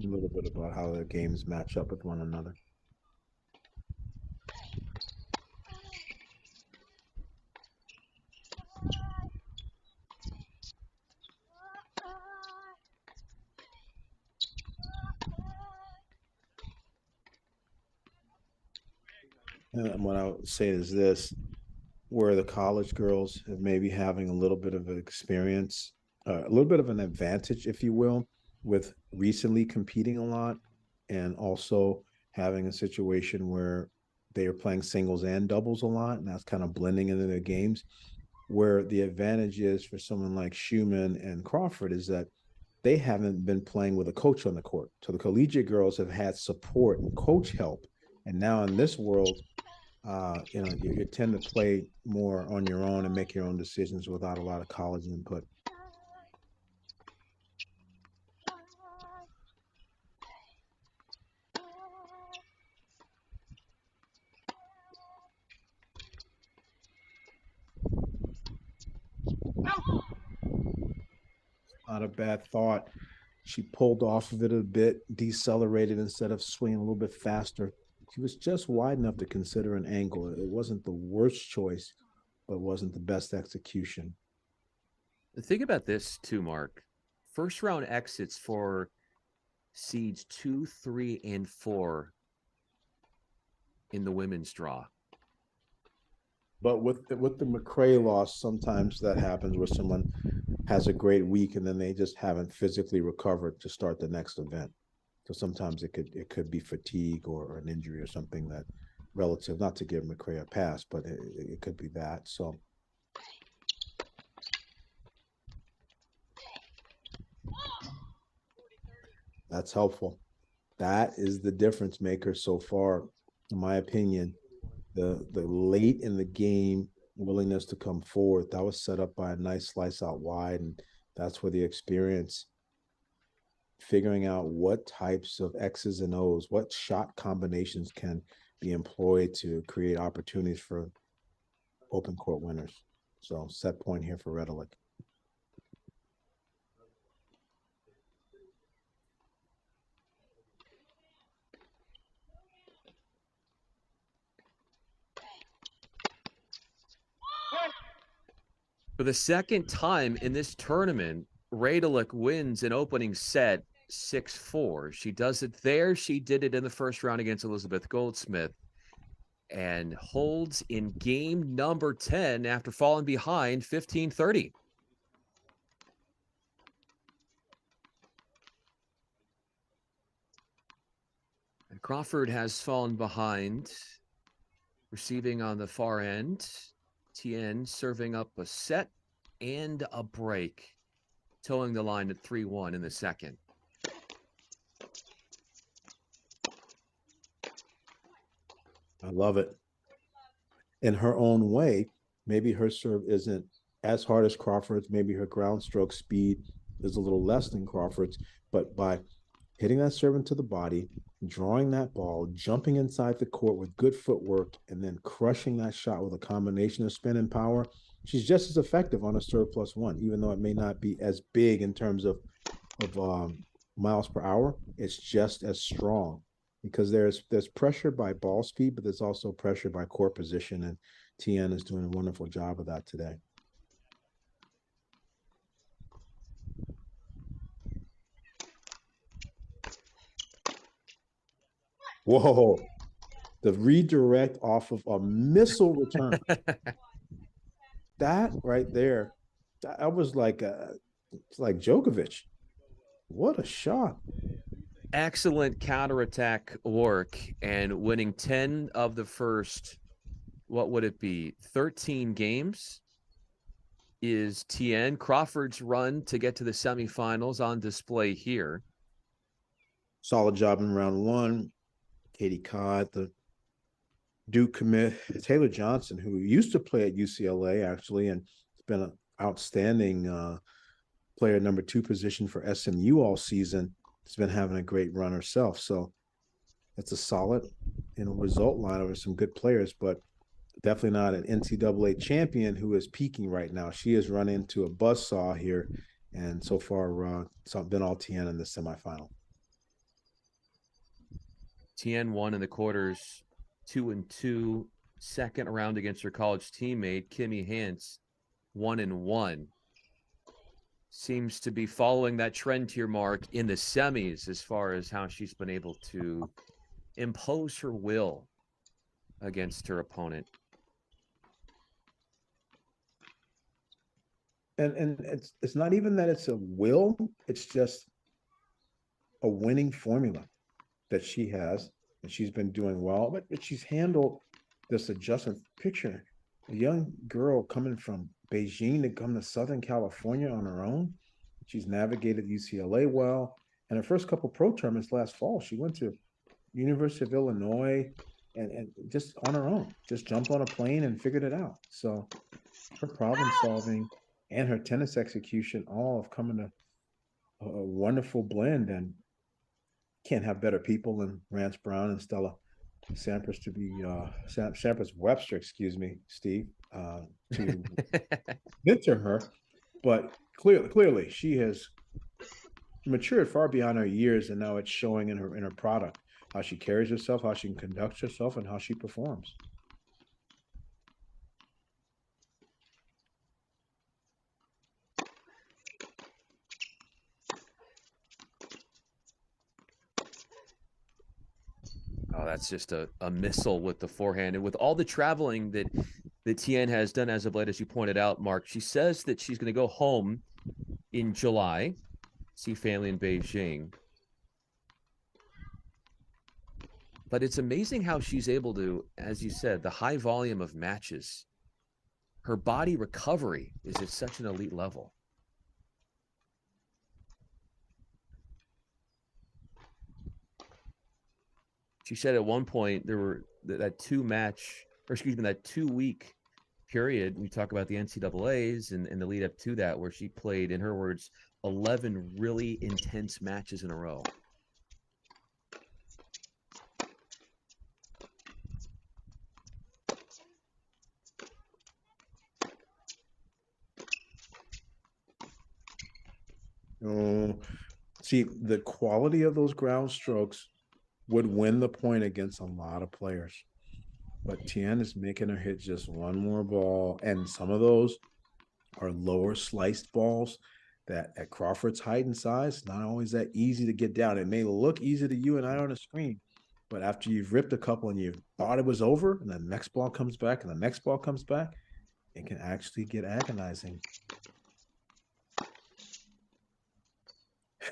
A little bit about how the games match up with one another. And what I would say is this, where the college girls have maybe having a little bit of an experience, a little bit of an advantage, if you will, with recently competing a lot and also having a situation where they are playing singles and doubles a lot, and that's kind of blending into their games. Where the advantage is for someone like Schumann and Crawford is that they haven't been playing with a coach on the court. So the collegiate girls have had support and coach help. And now in this world, you tend to play more on your own and make your own decisions without a lot of college input. Not a bad thought. She pulled off of it a bit, decelerated instead of swinging a little bit faster. She was just wide enough to consider an angle. It wasn't the worst choice, but wasn't the best execution. Think about this too, Mark. First round exits for seeds 2, 3, and 4 in the women's draw. But with the McRae loss, sometimes that happens where someone has a great week and then they just haven't physically recovered to start the next event. So sometimes it could be fatigue or an injury or something that relative, not to give McRae a pass, but it could be that. So that's helpful. That is the difference maker so far, in my opinion. The late in the game willingness to come forward, that was set up by a nice slice out wide, and that's where the experience, figuring out what types of X's and O's, what shot combinations can be employed to create opportunities for open court winners. So set point here for Redelik. For the second time in this tournament, Redelik wins an opening set 6-4. She does it there. She did it in the first round against Elizabeth Goldsmith and holds in game number 10 after falling behind 15-30. And Crawford has fallen behind, receiving on the far end. Tien serving up a set and a break, towing the line at 3-1 in the second. I love it. In her own way, maybe her serve isn't as hard as Crawford's. Maybe her ground stroke speed is a little less than Crawford's, but by hitting that serve into the body, drawing that ball, jumping inside the court with good footwork, and then crushing that shot with a combination of spin and power, she's just as effective on a serve plus one, even though it may not be as big in terms of miles per hour. It's just as strong because there's pressure by ball speed, but there's also pressure by court position, and Tien is doing a wonderful job of that today. Whoa. The redirect off of a missile return. That right there, that was like it's like Djokovic. What a shot. Excellent counterattack work and winning 10 of the first, what would it be, 13 games is Tien. Crawford's run to get to the semifinals on display here. Solid job in round one. Katie Codd, the Duke commit, Taylor Johnson, who used to play at UCLA actually, and has been an outstanding player number 2 position for SMU all season. Has been having a great run herself. So it's a solid, result line over some good players, but definitely not an NCAA champion who is peaking right now. She has run into a buzzsaw here, and so far, it's been all Tien in the semifinal. Tien won in the quarters 2-2. Second round against her college teammate Kimmi Hance, 1-1. Seems to be following that trend here, Mark, in the semis as far as how she's been able to impose her will against her opponent. And it's not even that it's a will, it's just a winning formula that she has, and she's been doing well, but she's handled this adjustment. Picture a young girl coming from Beijing to come to Southern California on her own. She's navigated UCLA well, and her first couple pro tournaments last fall, she went to University of Illinois and just on her own, just jumped on a plane and figured it out. So her problem solving and her tennis execution all have come in a wonderful blend, and can't have better people than Rance Brown and Stella Sampras to be Sampras Webster, excuse me, Steve, to mentor her. But clearly, she has matured far beyond her years, and now it's showing in her product, how she carries herself, how she can conduct herself, and how she performs. Oh, that's just a missile with the forehand. And with all the traveling that Tien has done as of late, as you pointed out, Mark, she says that she's going to go home in July, see family in Beijing. But it's amazing how she's able to, as you said, the high volume of matches. Her body recovery is at such an elite level. She said at one point there were that 2-week period. We talk about the NCAAs and the lead up to that, where she played, in her words, 11 really intense matches in a row. See, the quality of those ground strokes would win the point against a lot of players. But Tien is making her hit just one more ball, and some of those are lower sliced balls that at Crawford's height and size, not always that easy to get down. It may look easy to you and I on a screen, but after you've ripped a couple and you thought it was over, and the next ball comes back and the next ball comes back, it can actually get agonizing.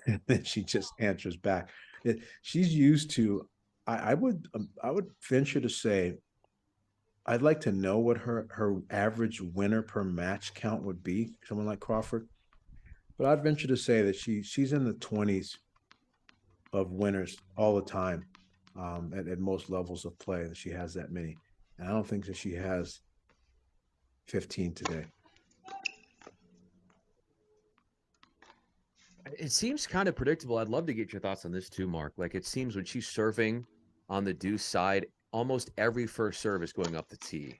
And then she just answers back. She's used to. I would venture to say, I'd like to know what her average winner per match count would be. Someone like Crawford, but I'd venture to say that she's in the 20s of winners all the time, at most levels of play. That she has that many, and I don't think that she has 15 today. It seems kind of predictable. I'd love to get your thoughts on this too, Mark. Like, it seems when she's serving on the deuce side, almost every first serve is going up the tee.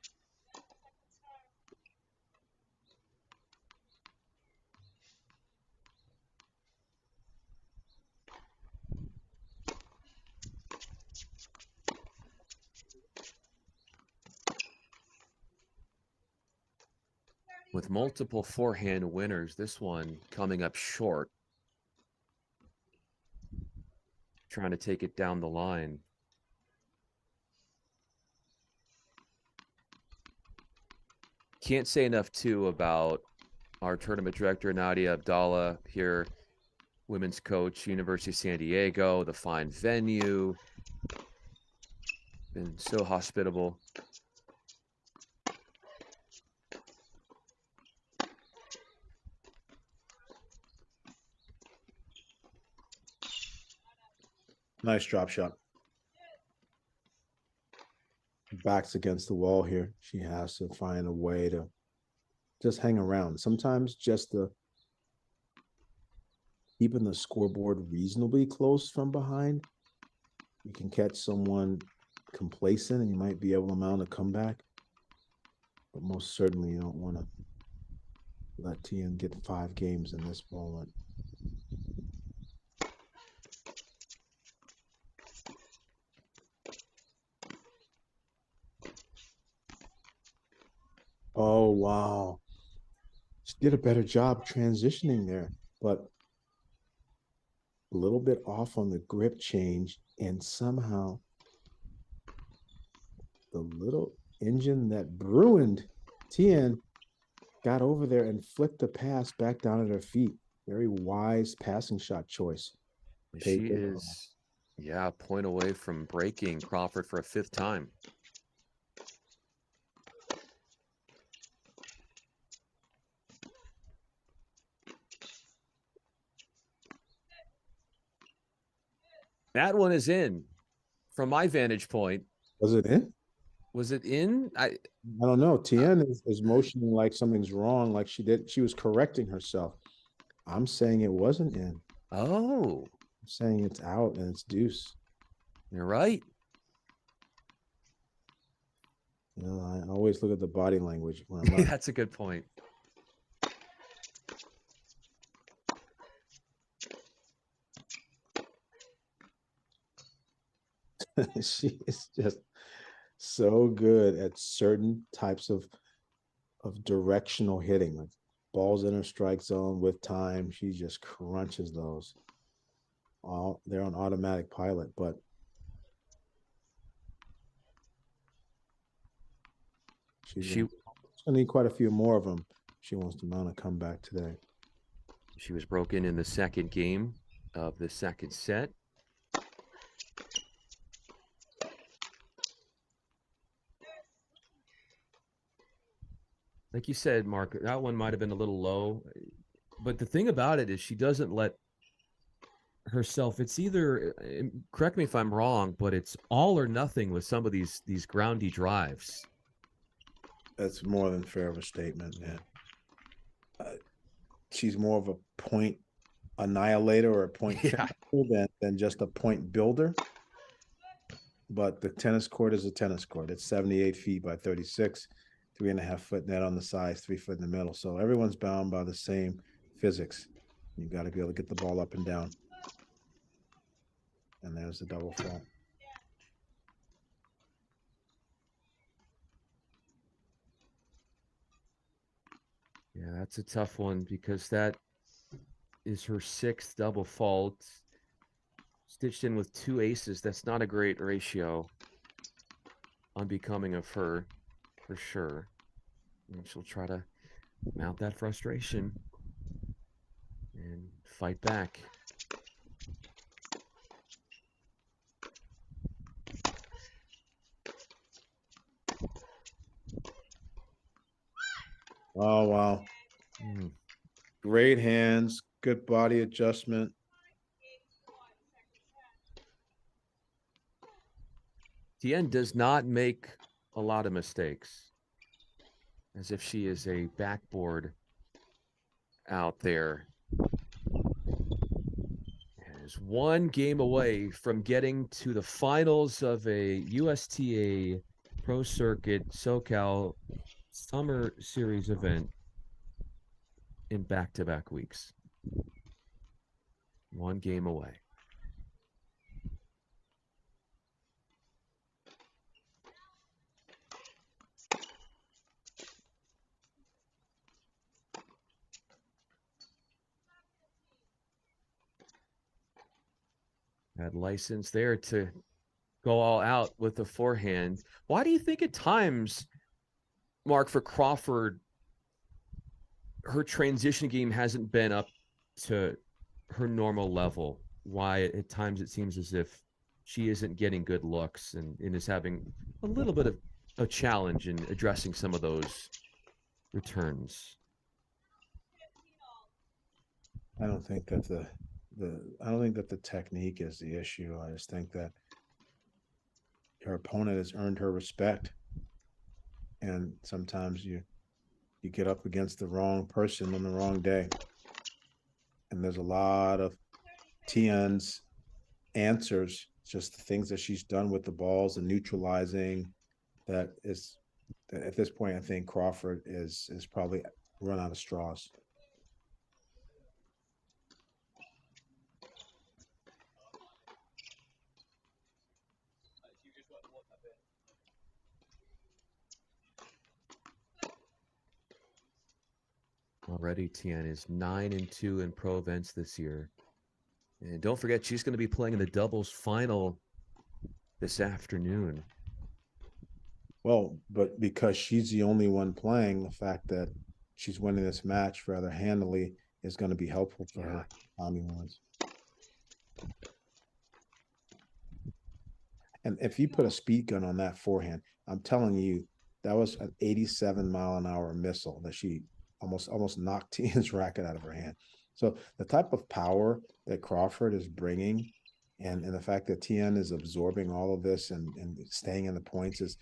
With multiple forehand winners, this one coming up short. Trying to take it down the line. can't say enough too about our tournament director, Nadia Abdallah here, women's coach, University of San Diego, the fine venue. Been so hospitable. Nice drop shot. Back's against the wall here. She has to find a way to just hang around. Sometimes just the keeping the scoreboard reasonably close from behind, you can catch someone complacent and you might be able to mount a comeback. But most certainly you don't want to let TN get 5 games in this moment. Oh, wow. She did a better job transitioning there, but a little bit off on the grip change, and somehow the little engine that ruined Tien got over there and flicked the pass back down at her feet. Very wise passing shot choice. She is, yeah, a point away from breaking Crawford for a 5th time. That one is in from my vantage point. Was it in? Was it in? I don't know. Tien is motioning like something's wrong, like she was correcting herself. I'm saying it wasn't in. Oh. I'm saying it's out and it's deuce. You're right. You know, I always look at the body language when I'm not. That's a good point. She is just so good at certain types of directional hitting, like balls in her strike zone with time. She just crunches those. All they're on automatic pilot, but she's gonna need quite a few more of them. She wants to mount a comeback today. She was broken in the second game of the second set. Like you said, Mark, that one might have been a little low. But the thing about it is she doesn't let herself, it's either, correct me if I'm wrong, but it's all or nothing with some of these groundy drives. That's more than fair of a statement, man. She's more of a point annihilator or a point than just a point builder. But the tennis court is a tennis court. It's 78 feet by 36, 3.5 foot net on the sides, 3 foot in the middle. So everyone's bound by the same physics. You got to be able to get the ball up and down. And there's the double fault. Yeah, that's a tough one because that is her 6th double fault. Stitched in with 2 aces. That's not a great ratio. Unbecoming of her, for sure. And she'll try to mount that frustration and fight back. Oh, wow. Great hands, good body adjustment. Tien does not make a lot of mistakes, as if she is a backboard out there. And is 1 game away from getting to the finals of a USTA Pro Circuit SoCal Summer Series event in back-to-back weeks. 1 game away. Had license there to go all out with the forehand. Why do you think at times Mark, for Crawford, her transition game hasn't been up to her normal level. Why at times it seems as if she isn't getting good looks and is having a little bit of a challenge in addressing some of those returns. I don't think that the technique is the issue. I just think that her opponent has earned her respect, and sometimes you get up against the wrong person on the wrong day, and there's a lot of Tien's answers, just the things that she's done with the balls and neutralizing. That is, at this point, I think Crawford is probably run out of straws. Already, Tien is 9-2 in pro events this year. And don't forget, she's going to be playing in the doubles final this afternoon. Well, but because she's the only one playing, the fact that she's winning this match rather handily is going to be helpful for her. Timing-wise. And if you put a speed gun on that forehand, I'm telling you, that was an 87-mile-an-hour missile that she almost knocked Tien's racket out of her hand. So the type of power that Crawford is bringing, and the fact that Tien is absorbing all of this and staying in the points is,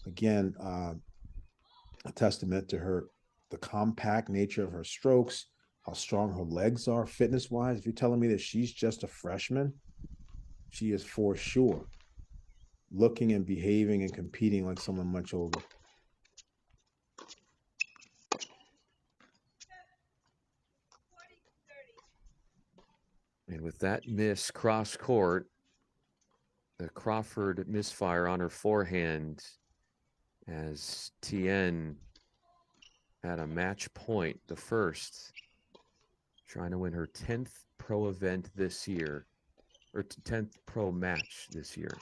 again, a testament to her, the compact nature of her strokes, how strong her legs are fitness-wise. If you're telling me that she's just a freshman, she is for sure looking and behaving and competing like someone much older. And with that miss cross court, the Crawford misfire on her forehand, as Tien at a match point, the first, trying to win her 10th pro event this year, or 10th pro match this year.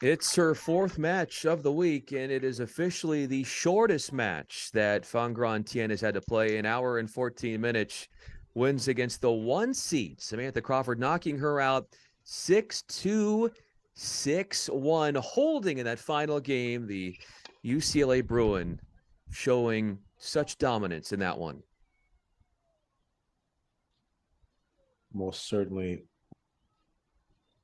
It's her 4th match of the week, and it is officially the shortest match that Fangran Tien has had to play, an hour and 14 minutes. Wins against the 1 seed, Samantha Crawford, knocking her out 6-2, 6-1, holding in that final game. The UCLA Bruin showing such dominance in that one. Most certainly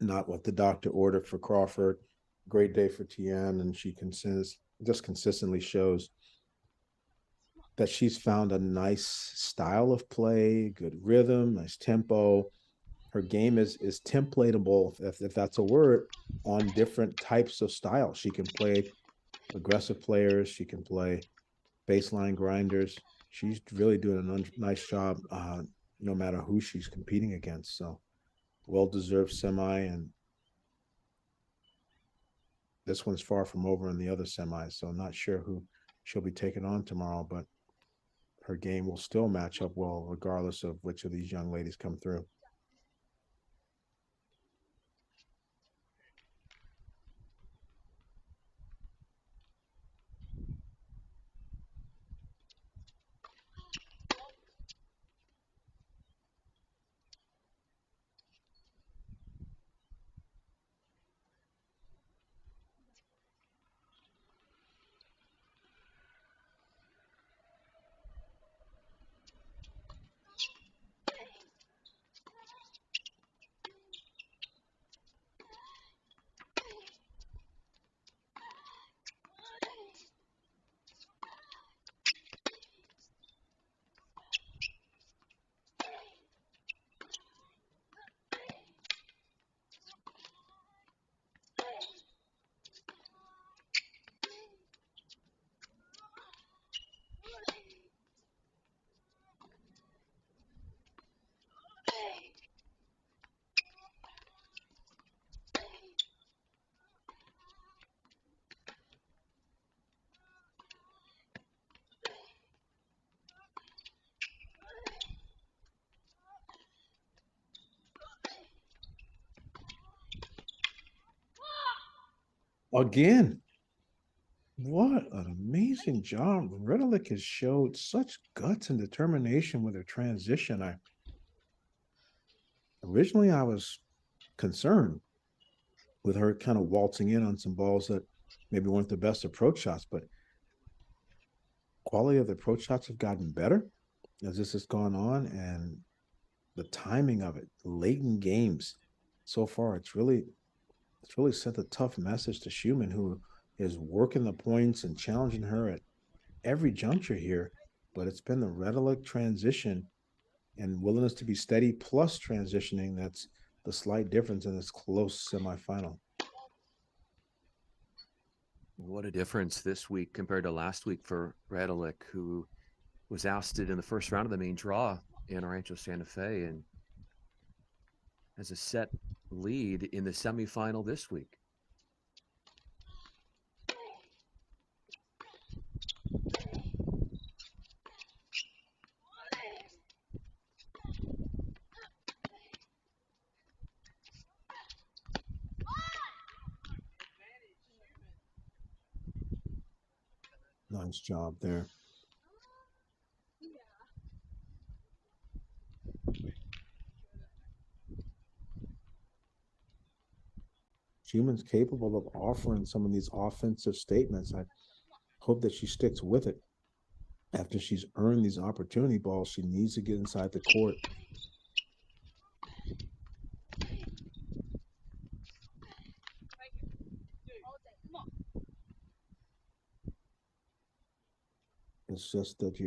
not what the doctor ordered for Crawford. Great day for Tien, and she consistently shows that she's found a nice style of play, good rhythm, nice tempo. Her game is templatable, if that's a word, on different types of styles. She can play aggressive players. She can play baseline grinders. She's really doing a nice job, no matter who she's competing against. So, well-deserved semi, and this one's far from over in the other semis. So, I'm not sure who she'll be taking on tomorrow, but her game will still match up well, regardless of which of these young ladies come through. Again, what an amazing job. Reddick has showed such guts and determination with her transition. Originally I was concerned with her kind of waltzing in on some balls that maybe weren't the best approach shots, but quality of the approach shots have gotten better as this has gone on, and the timing of it, late in games so far, it's really sent a tough message to Schumann, who is working the points and challenging her at every juncture here. But it's been the Reddick transition and willingness to be steady plus transitioning that's the slight difference in this close semifinal. What a difference this week compared to last week for Paroulek, who was ousted in the first round of the main draw in Rancho Santa Fe and has a set lead in the semifinal this week. Nice job there. Schumann's capable of offering some of these offensive statements. I hope that she sticks with it. After she's earned these opportunity balls, she needs to get inside the court. It's just that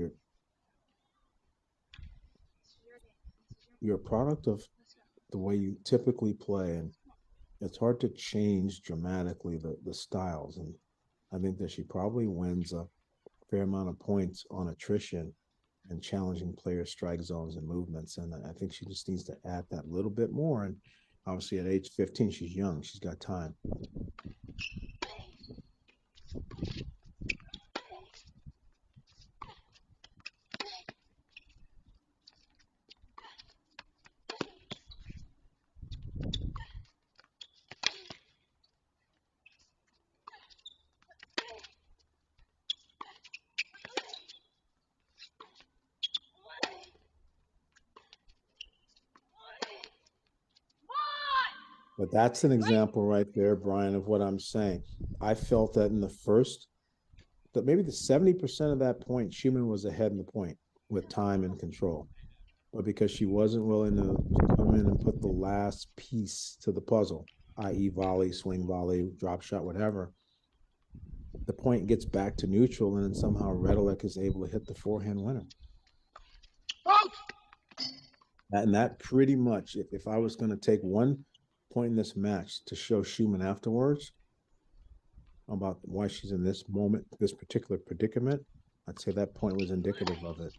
you're a product of the way you typically play, and it's hard to change dramatically the styles. And I think that she probably wins a fair amount of points on attrition and challenging players' strike zones and movements. And I think she just needs to add that little bit more. And obviously, at age 15, she's young. She's got time. But that's an example right there, Brian, of what I'm saying. I felt that in the first, that maybe the 70% of that point, Schumann was ahead in the point with time and control. But because she wasn't willing to come in and put the last piece to the puzzle, i.e., volley, swing volley, drop shot, whatever, the point gets back to neutral, and then somehow Reddick is able to hit the forehand winner. And that pretty much, if I was going to take one point in this match to show Schumann afterwards about why she's in this moment, this particular predicament, I'd say that point was indicative of it.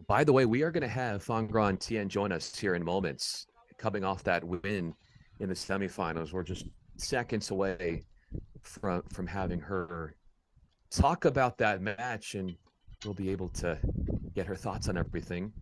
By the way, we are going to have Fangran Tien join us here in moments, coming off that win in the semifinals. We're just seconds away from having her talk about that match, and we'll be able to get her thoughts on everything.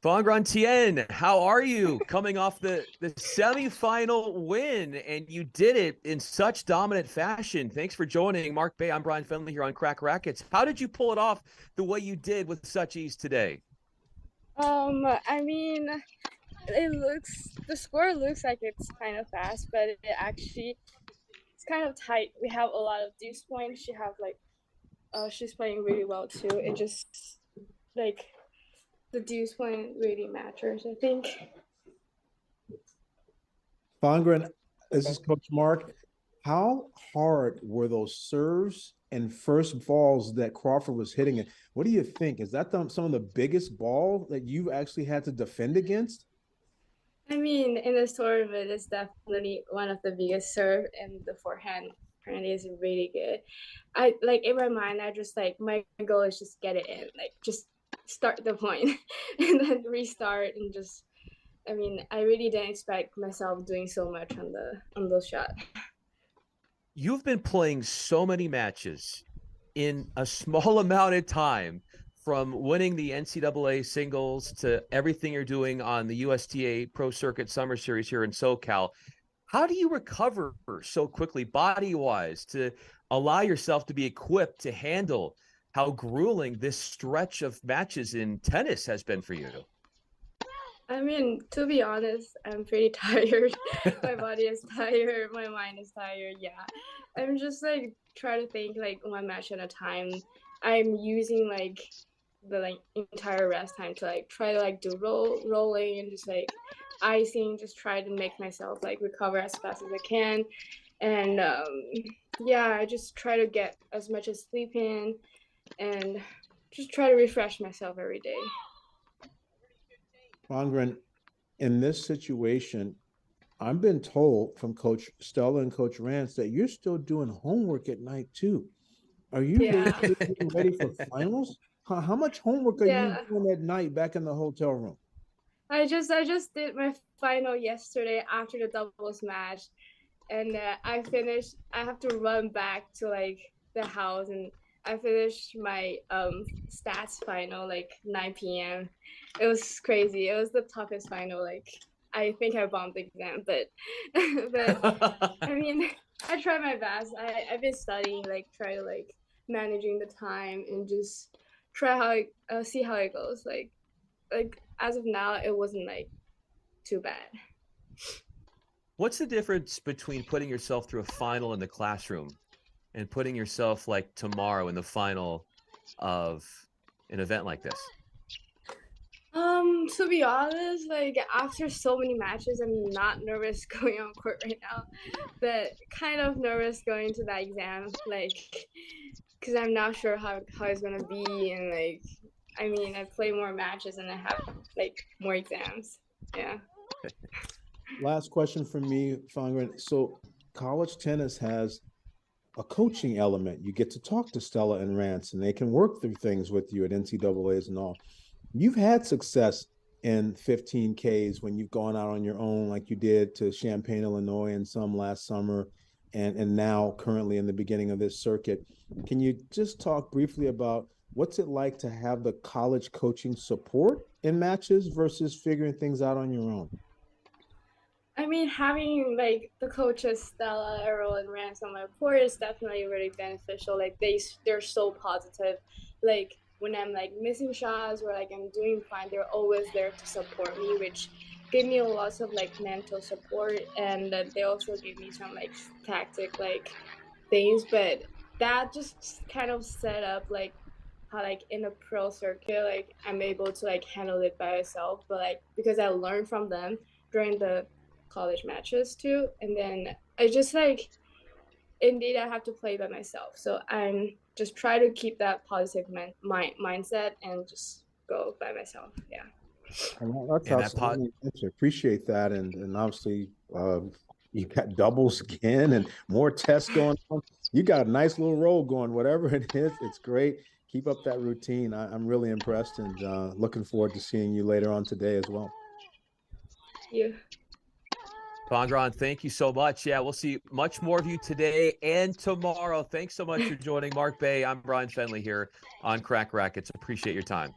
Fangran Tien, how are you coming off the semifinal win? And you did it in such dominant fashion. Thanks for joining. Mark Bay, I'm Brian Finley here on Crack Rackets. How did you pull it off the way you did with such ease today? I mean, the score looks like it's kind of fast, but it's kind of tight. We have a lot of deuce points. She's playing really well too. It just, like, the deuce point really matters, I think. Fangren, this is Coach Mark. How hard were those serves and first balls that Crawford was hitting it? What do you think? Is that some of the biggest ball that you actually had to defend against? I mean, in this tournament, it's definitely one of the biggest serve, and the forehand apparently is really good. I like in my mind, I just like my goal is just get it in, like just start the point and then restart and just. I mean, I really didn't expect myself doing so much on those shots. You've been playing so many matches in a small amount of time, from winning the NCAA singles to everything you're doing on the USTA Pro Circuit Summer Series here in SoCal. How do you recover so quickly, body-wise, to allow yourself to be equipped to handle how grueling this stretch of matches in tennis has been for you? I mean, to be honest, I'm pretty tired. My body is tired. My mind is tired. Yeah. I'm just like trying to think like one match at a time. I'm using like the like entire rest time to like try to like do rolling and just like icing, just try to make myself like recover as fast as I can. And yeah, I just try to get as much as sleep in and just try to refresh myself every day. Fangren, in this situation, I've been told from Coach Stella and Coach Rance that you're still doing homework at night too. Are you basically getting ready for finals? How much homework are you doing at night back in the hotel room? I just did my final yesterday after the doubles match, and I finished. I have to run back to like the house, and I finished my stats final like 9 p.m. It was crazy. It was the toughest final. Like I think I bombed the exam, but I mean I tried my best. I've been studying, like try to like managing the time and just try how see how it goes. Like as of now, it wasn't like too bad. What's the difference between putting yourself through a final in the classroom and putting yourself like tomorrow in the final of an event like this? To be honest, like after so many matches, I'm not nervous going on court right now, but kind of nervous going to that exam, like, because I'm not sure how it's gonna be, and like, I mean, I play more matches and I have like more exams. Yeah. Last question from me, Fangren. So college tennis has a coaching element. You get to talk to Stella and Rance, and they can work through things with you at NCAAs and all. You've had success in 15Ks when you've gone out on your own, like you did to Champaign, Illinois, and some last summer, and now currently in the beginning of this circuit. Can you just talk briefly about what's it like to have the college coaching support in matches versus figuring things out on your own? I mean, having like the coaches Stella, Errol, and Rance on my court is definitely really beneficial. Like they're so positive. Like when I'm like missing shots or like I'm doing fine, they're always there to support me, which gave me a lot of like mental support, and they also gave me some like tactic like things. But that just kind of set up like how like in a pro circuit, like I'm able to like handle it by myself. But like because I learned from them during the college matches too, and then I just like indeed I have to play by myself, so I'm just try to keep that positive mindset and just go by myself. Yeah. That's outstanding. I appreciate that, and obviously you got doubles again and more tests going on. You got a nice little roll going. Whatever it is, it's great. Keep up that routine. I'm really impressed, and looking forward to seeing you later on today as well. Thank you. Fangran, thank you so much. Yeah, we'll see much more of you today and tomorrow. Thanks so much for joining. Mark Bay, I'm Brian Fenley here on Crack Rackets. Appreciate your time.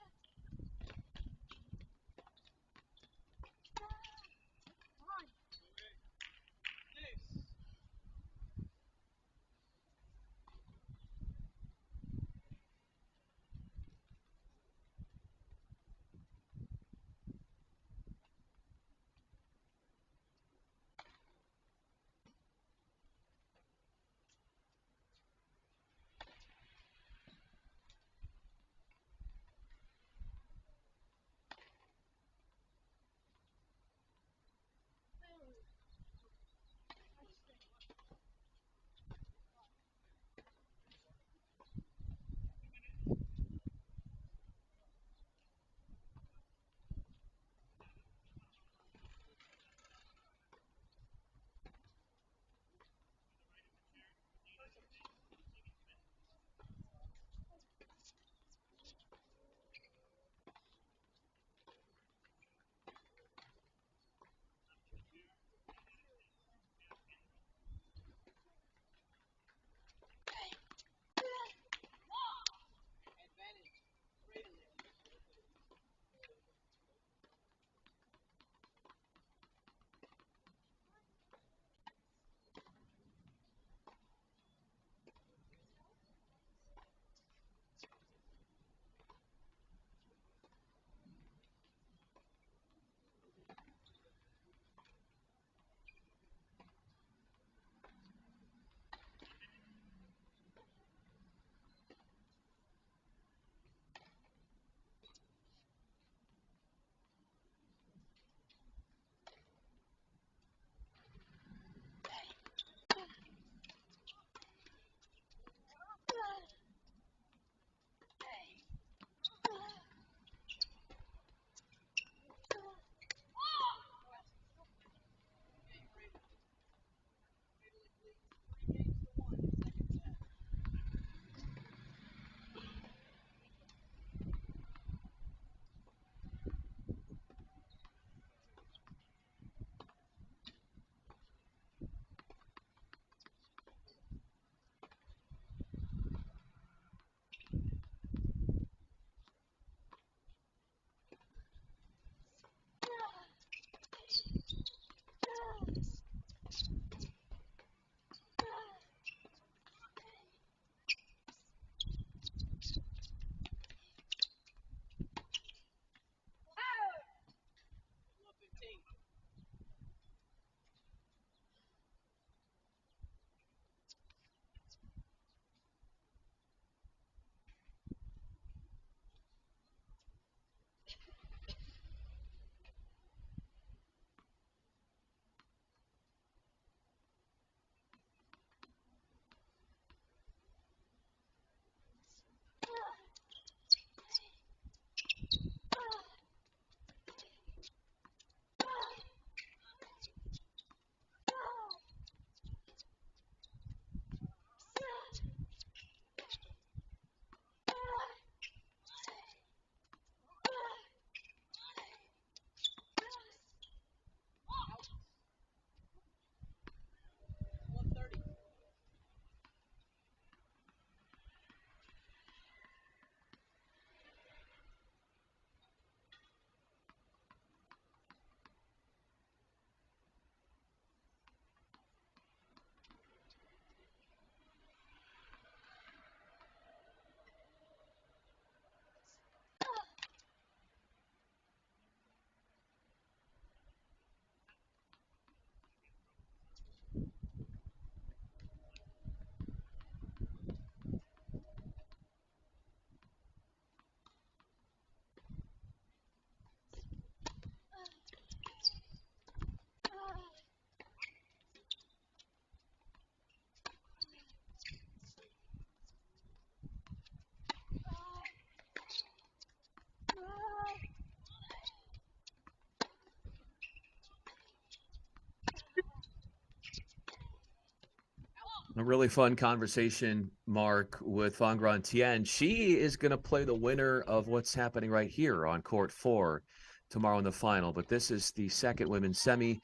A really fun conversation, Mark, with Fangran Tien. She is going to play the winner of what's happening right here on court 4 tomorrow in the final. But this is the second women's semi.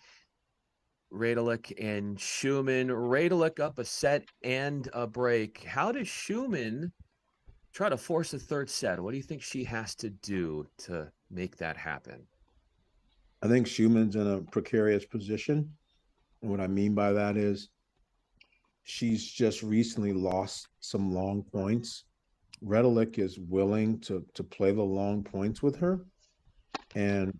Radulek and Schumann. Radulek up a set and a break. How does Schumann try to force a third set? What do you think she has to do to make that happen? I think Schumann's in a precarious position. And what I mean by that is she's just recently lost some long points. Radulek is willing to play the long points with her, and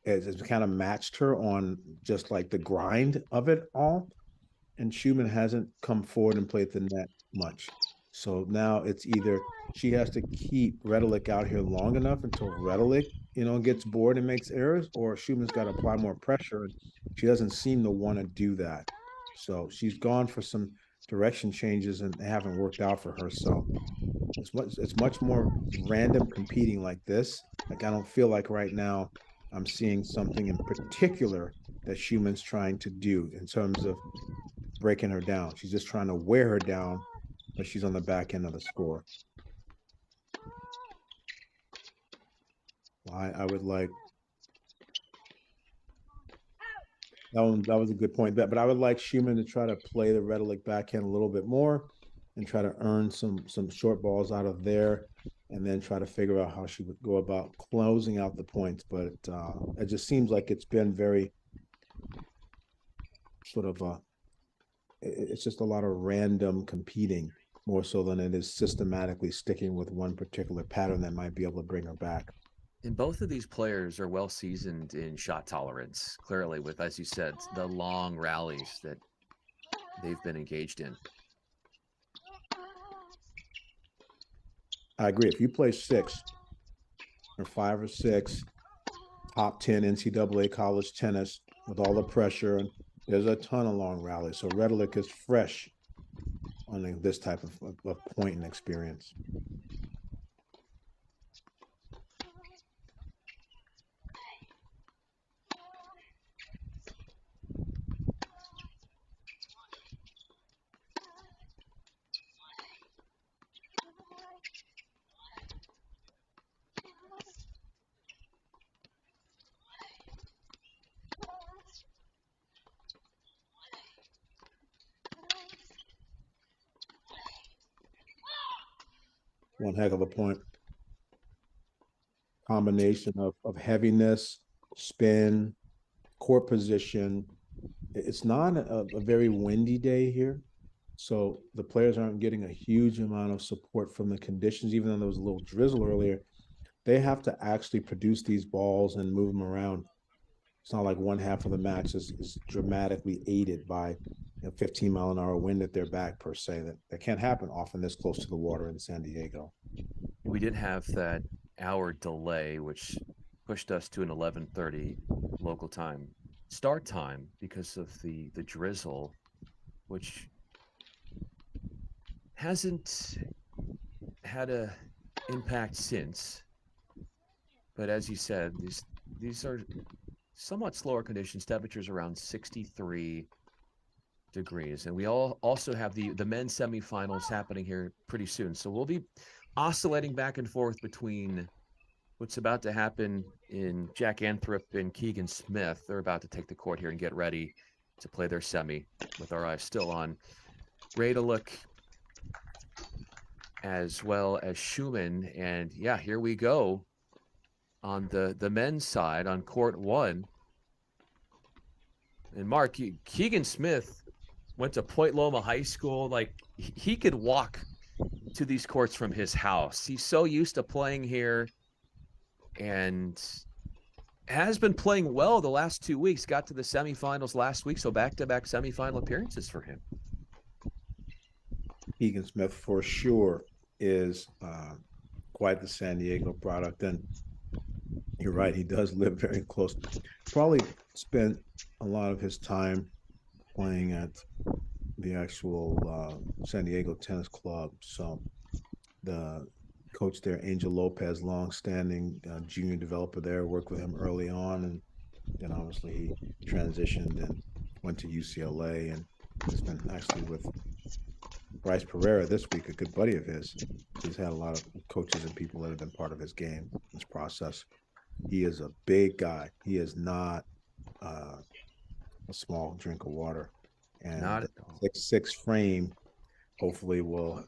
it's kind of matched her on just like the grind of it all. And Schumann hasn't come forward and played the net much. So now it's either she has to keep Radulek out here long enough until Radulek, gets bored and makes errors, or Schumann's got to apply more pressure, and she doesn't seem to want to do that. So she's gone for some direction changes and they haven't worked out for her. So it's much more random competing like this. Like I don't feel like right now I'm seeing something in particular that Schumann's trying to do in terms of breaking her down. She's just trying to wear her down, but she's on the back end of the score. I would like that was a good point, but I would like Schumann to try to play the Radulek backhand a little bit more and try to earn some short balls out of there, and then try to figure out how she would go about closing out the points. But it just seems like it's been very sort of it's just a lot of random competing more so than it is systematically sticking with one particular pattern that might be able to bring her back. And both of these players are well seasoned in shot tolerance, clearly, with, as you said, the long rallies that they've been engaged in. I agree. If you play 6 or 5 or 6, top 10 NCAA college tennis with all the pressure, and there's a ton of long rallies. So Radulek is fresh on this type of point and experience. One heck of a point. Combination of heaviness, spin, court position. It's not a very windy day here, so the players aren't getting a huge amount of support from the conditions. Even though there was a little drizzle earlier, they have to actually produce these balls and move them around. It's not like one half of the match is dramatically aided by 15-mile-an-hour wind at their back, per se. That can't happen often this close to the water in San Diego. We did have that hour delay, which pushed us to an 11:30 local time start time because of the drizzle, which hasn't had a impact since. But as you said, these are somewhat slower conditions, temperatures around 63 degrees. And we also have the men's semifinals happening here pretty soon. So we'll be oscillating back and forth between what's about to happen in Jack Anthrop and Keegan Smith. They're about to take the court here and get ready to play their semi, with our eyes still on Radulek as well as Schumann. And yeah, here we go on the men's side on court 1. And Mark, Keegan Smith went to Point Loma High School. Like, he could walk to these courts from his house. He's so used to playing here and has been playing well the last 2 weeks. Got to the semifinals last week, so back-to-back semifinal appearances for him. Keegan Smith, for sure, is quite the San Diego product. And you're right, he does live very close. Probably spent a lot of his time playing at the actual San Diego Tennis Club. So the coach there, Angel Lopez, long-standing junior developer there, worked with him early on, and then obviously he transitioned and went to UCLA, and has been actually with Bryce Pereira this week, a good buddy of his. He's had a lot of coaches and people that have been part of his game, his process. He is a big guy. He is not a small drink of water. And Not the at all. 6'6" frame hopefully will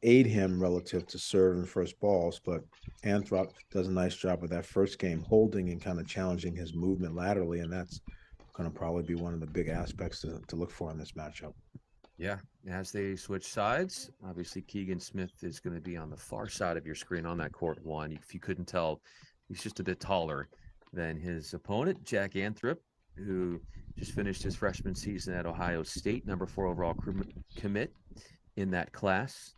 aid him relative to serving first balls. But Anthrop does a nice job with that first game, holding and kind of challenging his movement laterally. And that's going to probably be one of the big aspects to look for in this matchup. Yeah, as they switch sides, obviously Keegan Smith is going to be on the far side of your screen on that court one. If you couldn't tell, he's just a bit taller than his opponent, Jack Anthrop, who just finished his freshman season at Ohio State, number 4 overall commit in that class.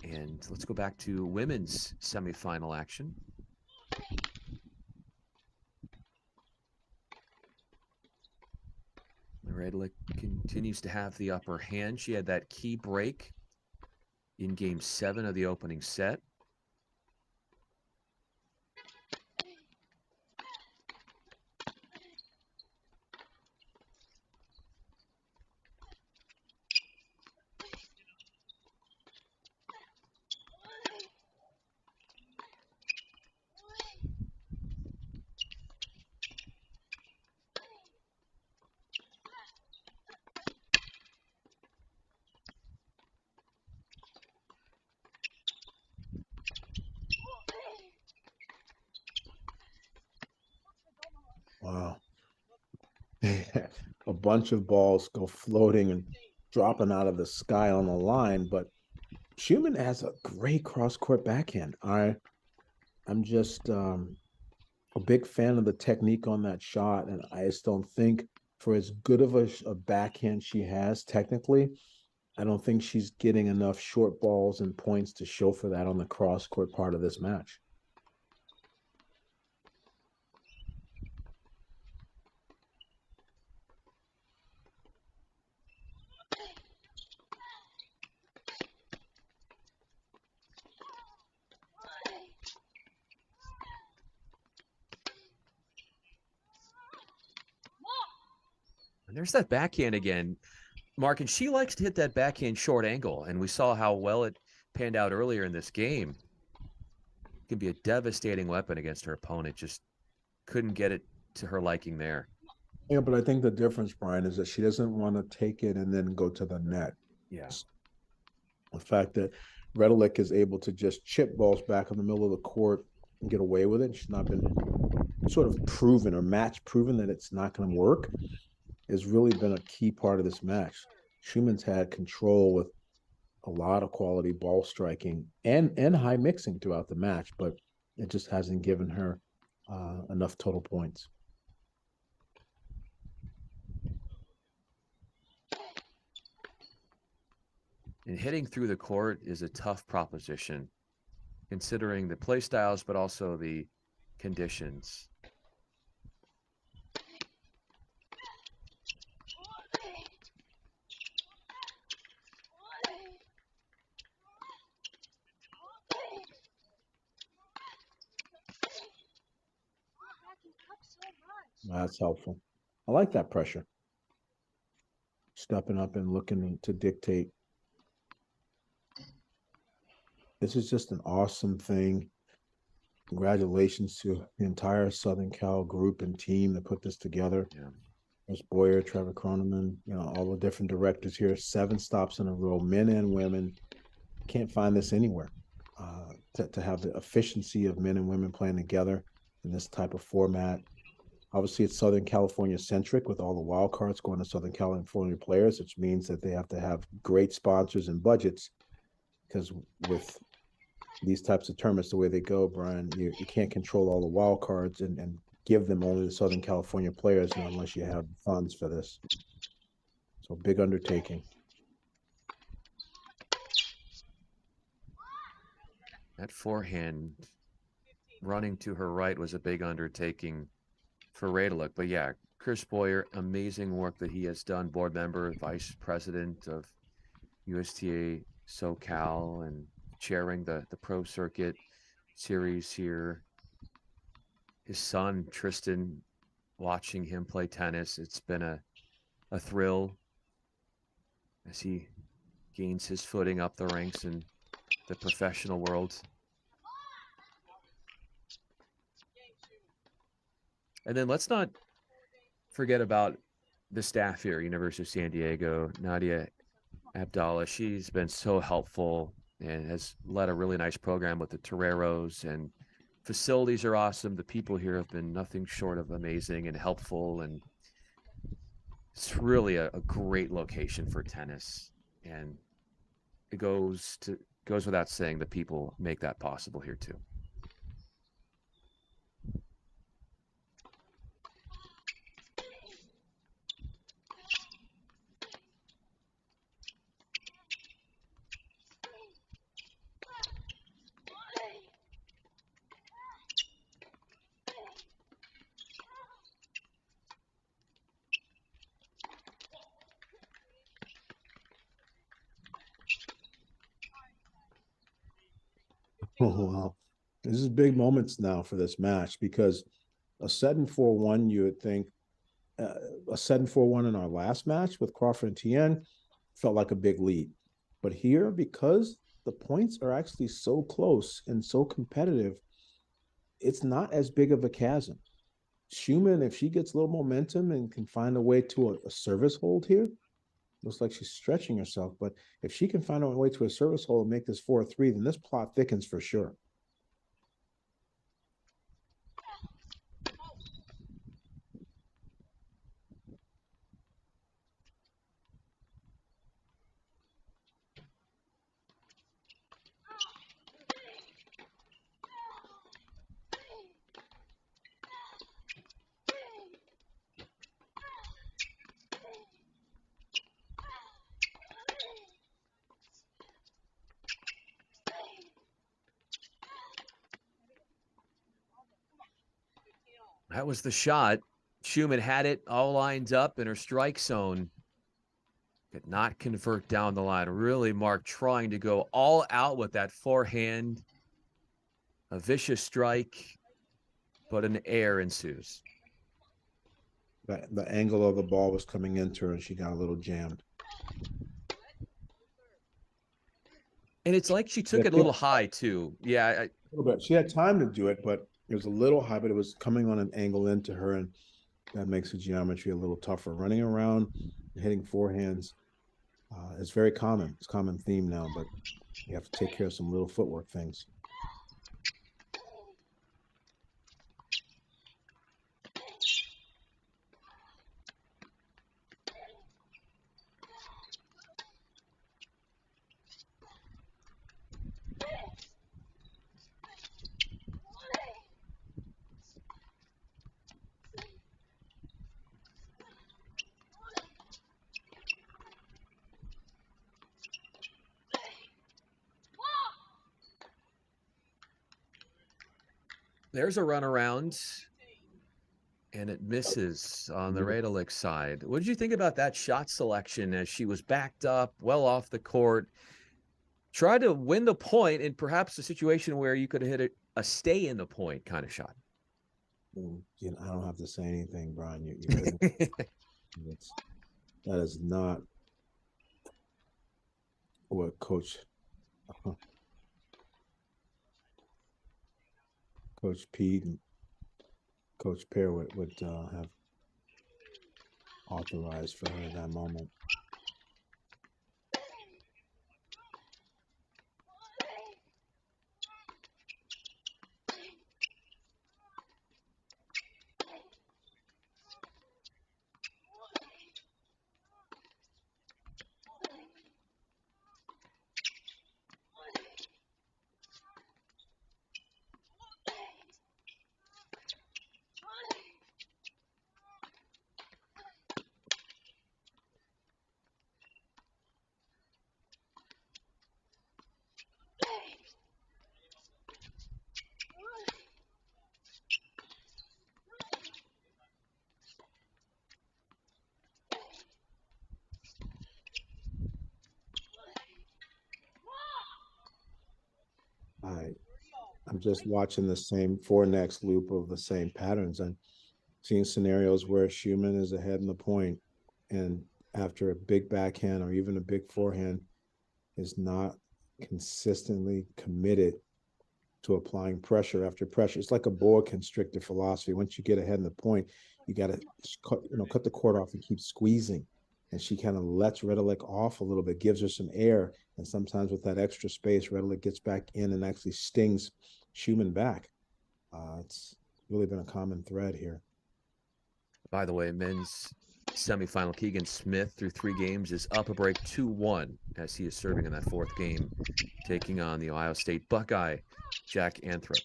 And let's go back to women's semifinal action. Paroulek continues to have the upper hand. She had that key break in game 7 of the opening set. Wow. A bunch of balls go floating and dropping out of the sky on the line, but Schumann has a great cross-court backhand. I'm just a big fan of the technique on that shot, and I just don't think for as good of a backhand she has technically, I don't think she's getting enough short balls and points to show for that on the cross-court part of this match. And there's that backhand again, Mark, and she likes to hit that backhand short angle, and we saw how well it panned out earlier in this game. It can be a devastating weapon against her opponent. Just couldn't get it to her liking there. Yeah, but I think the difference, Brian, is that she doesn't want to take it and then go to the net. Yeah. The fact that Redelick is able to just chip balls back in the middle of the court and get away with it. She's not been sort of proven or match proven that it's not going to work. Has really been a key part of this match. Schumann's had control with a lot of quality ball striking and high mixing throughout the match, but it just hasn't given her enough total points. And hitting through the court is a tough proposition, considering the play styles, but also the conditions. That's helpful. I like that pressure. Stepping up and looking to dictate. This is just an awesome thing. Congratulations to the entire Southern Cal group and team that put this together. Yeah. There's Boyer, Trevor Croneman, all the different directors here. 7 stops in a row, men and women. Can't find this anywhere. To have the efficiency of men and women playing together in this type of format. Obviously, it's Southern California centric with all the wild cards going to Southern California players, which means that they have to have great sponsors and budgets. Because with these types of tournaments, the way they go, Brian, you can't control all the wild cards and give them only the Southern California players unless you have funds for this. So big undertaking. That forehand running to her right was a big undertaking for Redelick. But yeah, Chris Boyer, amazing work that he has done, board member, vice president of USTA SoCal, and chairing the pro circuit series here. His son, Tristan, watching him play tennis, it's been a thrill as he gains his footing up the ranks in the professional world. And then let's not forget about the staff here, University of San Diego, Nadia Abdallah. She's been so helpful and has led a really nice program with the Toreros, and facilities are awesome. The people here have been nothing short of amazing and helpful, and it's really a great location for tennis. And it goes without saying the people make that possible here too. Oh, wow. This is big moments now for this match, because a set in 4-1, you would think a set in 4-1 in our last match with Crawford and Tien felt like a big lead. But here, because the points are actually so close and so competitive, it's not as big of a chasm. Schumann, if she gets a little momentum and can find a way to a service hold here, looks like she's stretching herself. But if she can find a way to a service hold and make this 4-3, then this plot thickens for sure. That was the shot. Schumann had it all lined up in her strike zone. Could not convert down the line. Really, Mark trying to go all out with that forehand. A vicious strike, but an error ensues. The angle of the ball was coming into her, and she got a little jammed. And it's like she took it a little high, too. Yeah. A little bit. She had time to do it, but it was a little high, but it was coming on an angle into her, and that makes the geometry a little tougher. Running around, hitting forehands is very common. It's a common theme now, but you have to take care of some little footwork things. There's a run around, and it misses on the Paroulek side. What did you think about that shot selection as she was backed up, well off the court, tried to win the point in perhaps a situation where you could have hit a stay in the point kind of shot? I don't have to say anything, Brian. That is not what Coach Pete and Coach Pear would have authorized for her in that moment. I'm just watching the same four next loop of the same patterns. I'm seeing scenarios where Schumann is ahead in the point, and after a big backhand or even a big forehand is not consistently committed to applying pressure after pressure. It's like a boa constrictor philosophy. Once you get ahead in the point, you got to cut the cord off and keep squeezing. And she kind of lets Redelijk off a little bit, gives her some air. And sometimes with that extra space, Redelijk gets back in and actually stings Schumann back. It's really been a common thread here. By the way, men's semifinal, Keegan Smith through 3 games is up a break 2-1 as he is serving in that 4th game, taking on the Ohio State Buckeye, Jack Anthrop.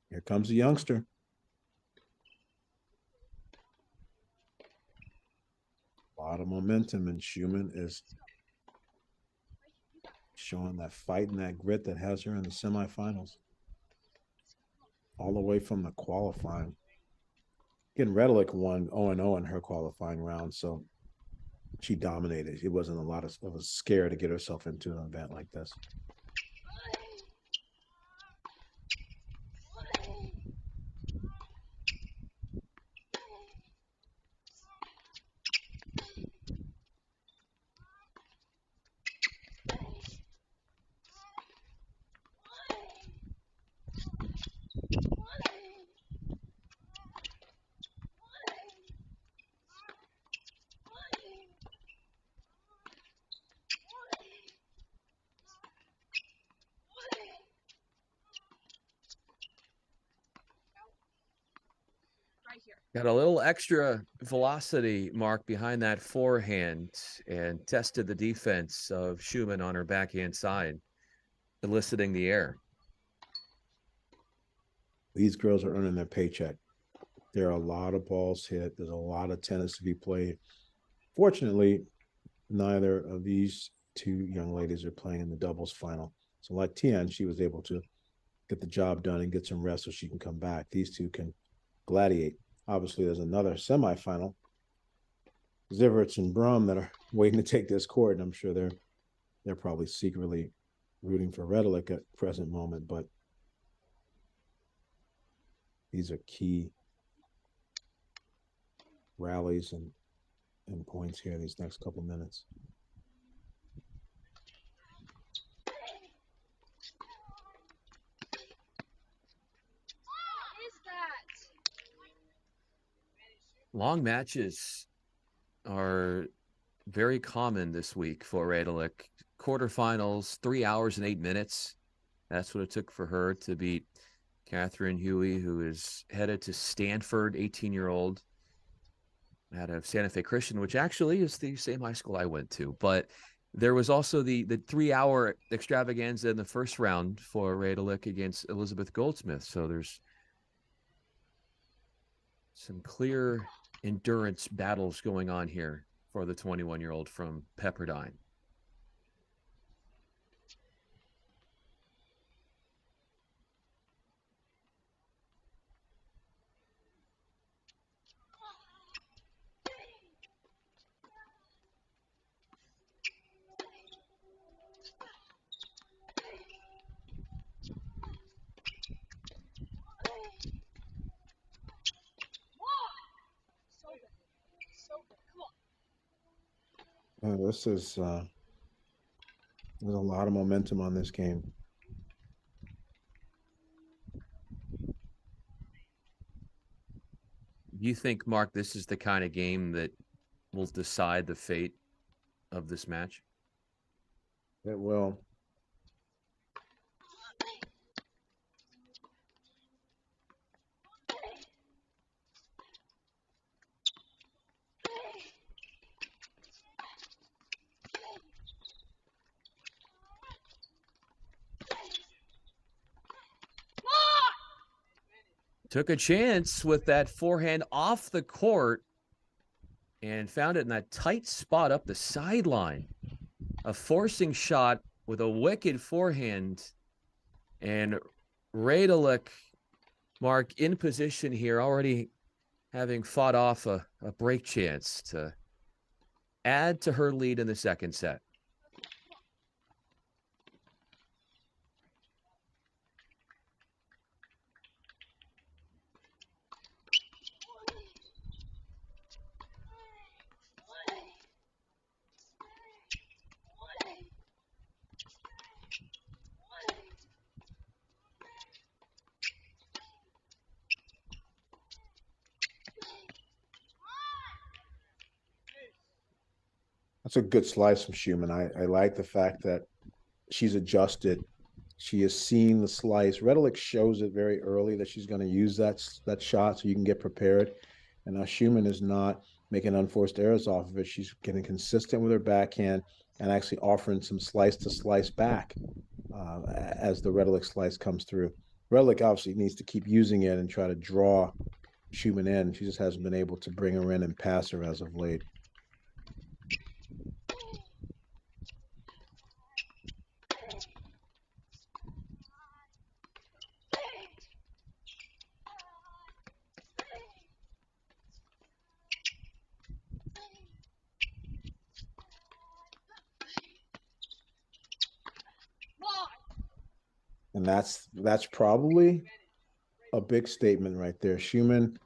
Here comes the youngster. A lot of momentum, and Schumann is showing that fight and that grit that has her in the semifinals. All the way from the qualifying. Again, Redelijk won 0-0 in her qualifying round, so she dominated. It wasn't a lot of a scare to get herself into an event like this. Got a little extra velocity, Mark, behind that forehand and tested the defense of Schumann on her backhand side, eliciting the air. These girls are earning their paycheck. There are a lot of balls hit. There's a lot of tennis to be played. Fortunately, neither of these 2 young ladies are playing in the doubles final. So like Tian, she was able to get the job done and get some rest so she can come back. These 2 can gladiate. Obviously, there's another semifinal. Ziverts and Brumm that are waiting to take this court, and I'm sure they're probably secretly rooting for Redelijk at the present moment, but these are key rallies and points here these next couple minutes. Long matches are very common this week for Redelijk. Quarterfinals, 3 hours and 8 minutes. That's what it took for her to beat Catherine Huey, who is headed to Stanford, 18-year-old out of Santa Fe Christian, which actually is the same high school I went to. But there was also the 3-hour extravaganza in the first round for Redelijk against Elizabeth Goldsmith. So there's some clear endurance battles going on here for the 21-year-old from Pepperdine. There's a lot of momentum on this game. Do you think, Mark, this is the kind of game that will decide the fate of this match? It will. Took a chance with that forehand off the court and found it in that tight spot up the sideline. A forcing shot with a wicked forehand. And Redelijk, Mark, in position here, already having fought off a break chance to add to her lead in the second set. That's a good slice from Schumann. I like the fact that she's adjusted. She has seen the slice. Reddick shows it very early that she's going to use that shot so you can get prepared. And now Schumann is not making unforced errors off of it. She's getting consistent with her backhand and actually offering some slice to slice back as the Reddick slice comes through. Reddick obviously needs to keep using it and try to draw Schumann in. She just hasn't been able to bring her in and pass her as of late. And that's probably a big statement right there. Schumann,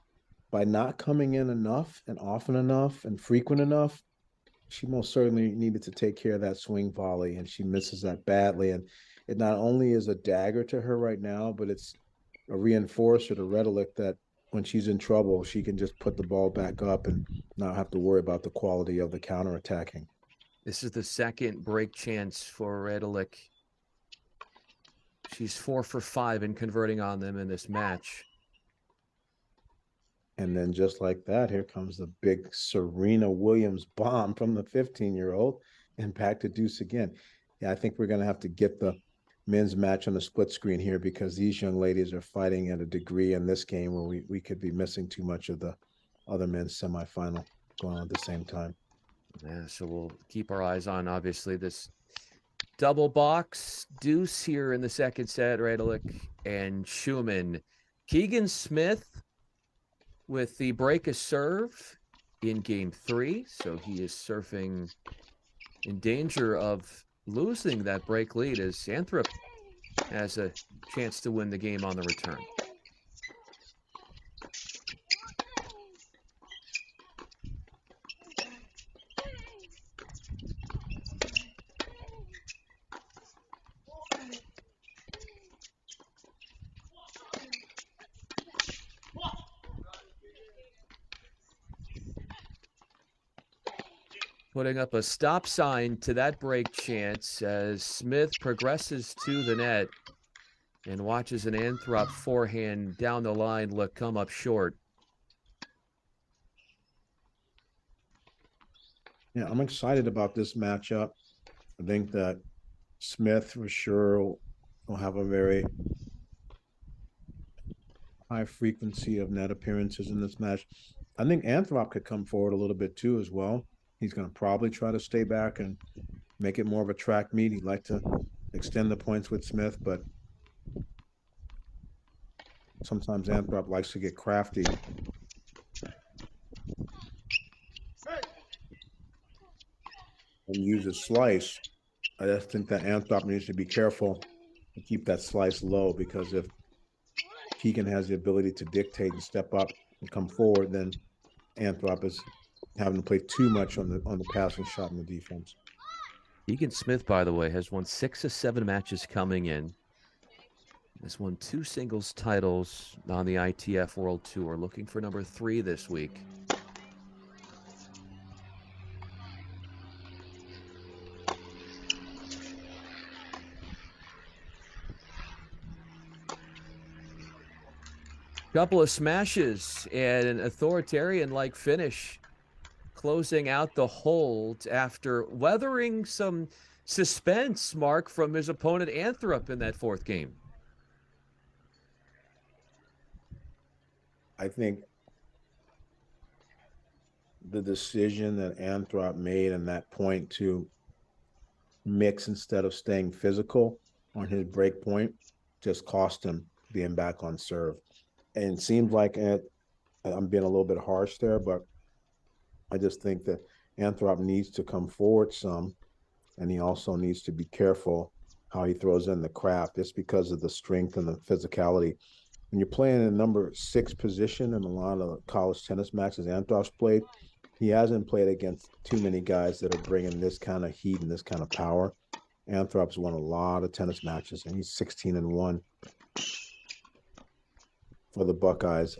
by not coming in enough and often enough and frequent enough, she most certainly needed to take care of that swing volley, and she misses that badly. And it not only is a dagger to her right now, but it's a reinforcer to Reddick that when she's in trouble, she can just put the ball back up and not have to worry about the quality of the counterattacking. This is the second break chance for Reddick. She's 4 for 5 in converting on them in this match. And then just like that, here comes the big Serena Williams bomb from the 15-year-old and back to deuce again. Yeah, I think we're going to have to get the men's match on the split screen here because these young ladies are fighting at a degree in this game where we could be missing too much of the other men's semifinal going on at the same time. Yeah, so we'll keep our eyes on, obviously, this double box deuce here in the second set. Reddick and Schumann. Keegan Smith with the break a serve in game 3. So he is surfing in danger of losing that break lead as Anthrop has a chance to win the game on the return. Putting up a stop sign to that break chance as Smith progresses to the net and watches an Anthrop forehand down the line come up short. Yeah, I'm excited about this matchup. I think that Smith for sure will have a very high frequency of net appearances in this match. I think Anthrop could come forward a little bit too as well. He's going to probably try to stay back and make it more of a track meet. He'd like to extend the points with Smith, but sometimes Anthrop likes to get crafty. And use a slice. I just think that Anthrop needs to be careful and keep that slice low because if Keegan has the ability to dictate and step up and come forward, then Anthrop is having to play too much on the passing shot and the defense. Keegan Smith, by the way, has won 6 of 7 matches coming in. Has won 2 singles titles on the ITF World Tour. Looking for number 3 this week. Couple of smashes and an authoritarian-like finish, closing out the hold after weathering some suspense, Mark, from his opponent Anthrop in that 4th game. I think the decision that Anthrop made in that point to mix instead of staying physical on his break point just cost him being back on serve. And it seems like I'm being a little bit harsh there, but I just think that Anthrop needs to come forward some, and he also needs to be careful how he throws in the craft just because of the strength and the physicality. When you're playing in number 6 position in a lot of college tennis matches Anthrop's played, he hasn't played against too many guys that are bringing this kind of heat and this kind of power. Anthrop's won a lot of tennis matches, and he's 16-1 for the Buckeyes,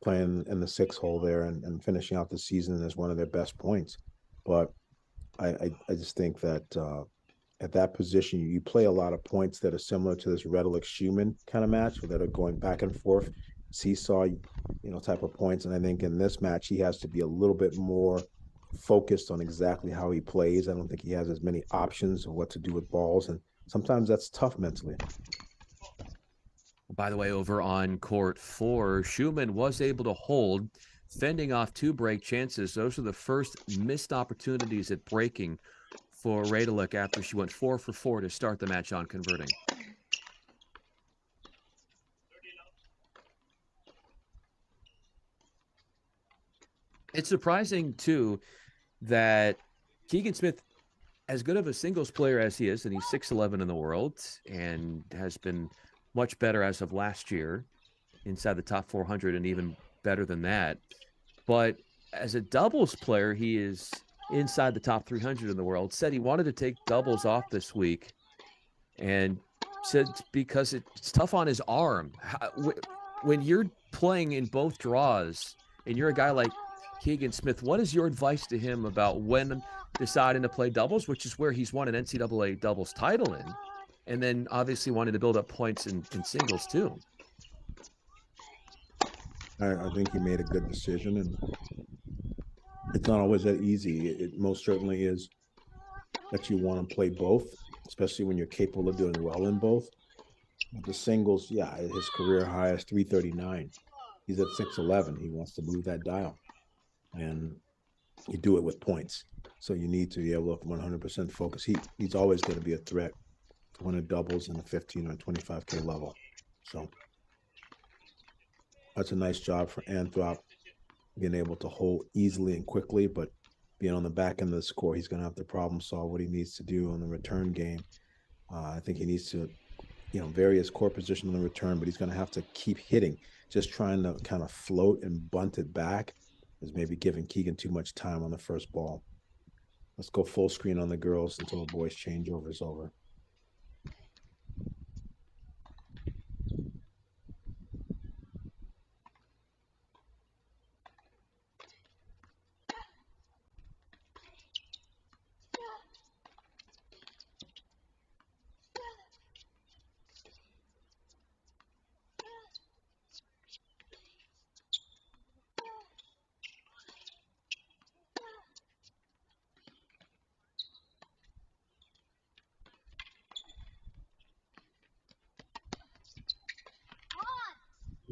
playing in the 6th hole there and finishing out the season as one of their best points. But I just think that at that position, you play a lot of points that are similar to this Redlich Schumann kind of match, that are going back and forth, seesaw, type of points. And I think in this match, he has to be a little bit more focused on exactly how he plays. I don't think he has as many options of what to do with balls, and sometimes that's tough mentally. By the way, over on court 4, Schumann was able to hold, fending off 2 break chances. Those are the first missed opportunities at breaking for Radulek after she went 4 for 4 to start the match on converting. It's surprising, too, that Keegan Smith, as good of a singles player as he is, and he's 6'11" in the world and has been much better as of last year inside the top 400 and even better than that. But as a doubles player, he is inside the top 300 in the world. Said he wanted to take doubles off this week and said because it's tough on his arm. When you're playing in both draws and you're a guy like Keegan Smith, what is your advice to him about when deciding to play doubles, which is where he's won an NCAA doubles title in, and then obviously wanting to build up points in singles too? I think he made a good decision, and it's not always that easy. It most certainly is that you want to play both, especially when you're capable of doing well in both. But the singles, yeah, his career high is 339. He's at 6'11". He wants to move that dial, and you do it with points. So you need to be able to 100% focus. He's always going to be a threat to win a doubles in the 15 or 25K level. So that's a nice job for Anthrop, being able to hold easily and quickly, but being on the back end of the score, he's going to have to problem solve what he needs to do on the return game. I think he needs to, vary his core position on the return, but he's going to have to keep hitting. Just trying to kind of float and bunt it back is maybe giving Keegan too much time on the first ball. Let's go full screen on the girls until the boys' changeover is over.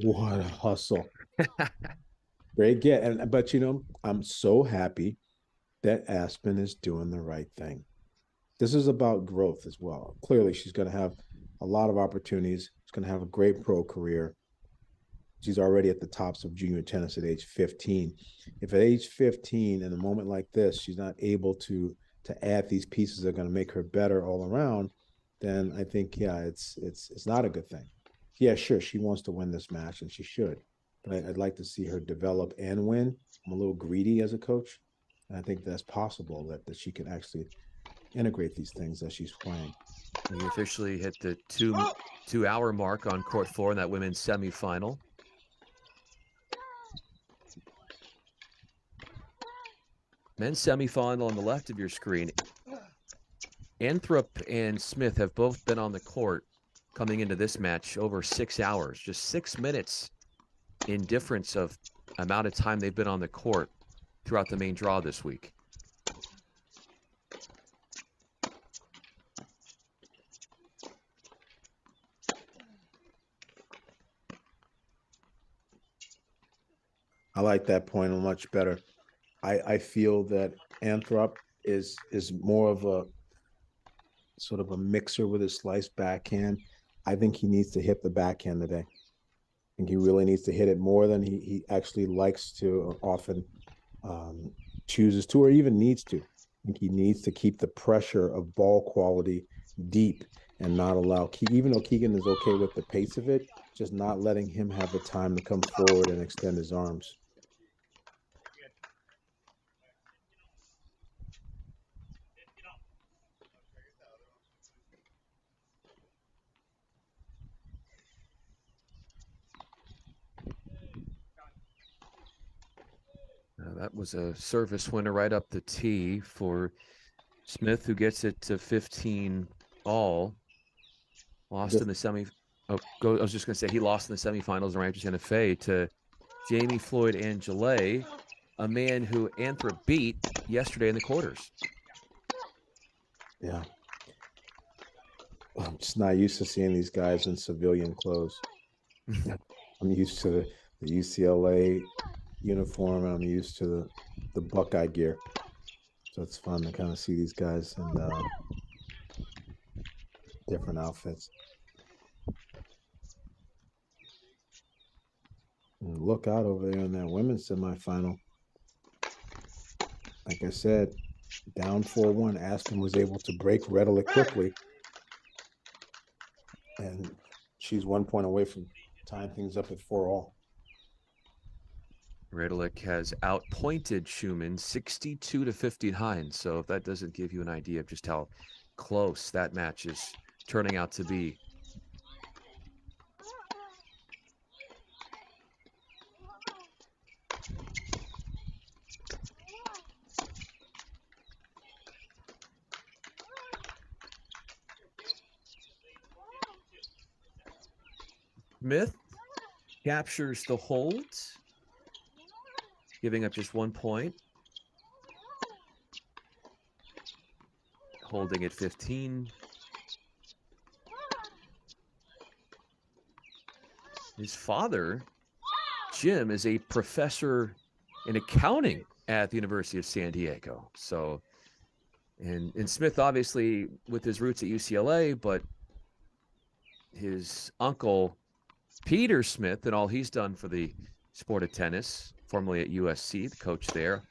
What a hustle. Great get. But I'm so happy that Aspen is doing the right thing. This is about growth as well. Clearly, she's going to have a lot of opportunities. She's going to have a great pro career. She's already at the tops of junior tennis at age 15. If at age 15, in a moment like this, she's not able to add these pieces that are going to make her better all around, then I think, it's not a good thing. Yeah, sure, she wants to win this match, and she should. But I'd like to see her develop and win. I'm a little greedy as a coach, and I think that's possible, that she can actually integrate these things as she's playing. We officially hit the two-hour mark on court 4 in that women's semifinal. Men's semifinal on the left of your screen. Anthrop and Smith have both been on the court coming into this match over 6 hours, just 6 minutes in difference of amount of time they've been on the court throughout the main draw this week. I like that point much better. I feel that Anthrop is more of a sort of a mixer with his slice backhand. I think he needs to hit the backhand today. I think he really needs to hit it more than he actually likes to, or often chooses to, or even needs to. I think he needs to keep the pressure of ball quality deep and not allow, even though Keegan is okay with the pace of it, just not letting him have the time to come forward and extend his arms. That was a service winner right up the tee for Smith, who gets it to 15 all, lost in the semi. I was just going to say he lost in the semifinals in Rancho Santa Fe to Jamie Floyd Angele, a man who Anthrop beat yesterday in the quarters. Yeah. I'm just not used to seeing these guys in civilian clothes. I'm used to the UCLA uniform, and I'm used to the Buckeye gear. So it's fun to kind of see these guys in different outfits. And look out over there in that women's semifinal. Like I said, down 4-1. Aspen was able to break Readily quickly. And she's 1 point away from tying things up at 4-all. Readily has outpointed Schumann 62-50 Hance. So if that doesn't give you an idea of just how close that match is turning out to be. Smith captures the hold, giving up just 1 point. Holding at 15. His father, Jim, is a professor in accounting at the University of San Diego. So, and Smith, obviously, with his roots at UCLA, but his uncle, Peter Smith, and all he's done for the sport of tennis, formerly at USC, the coach there.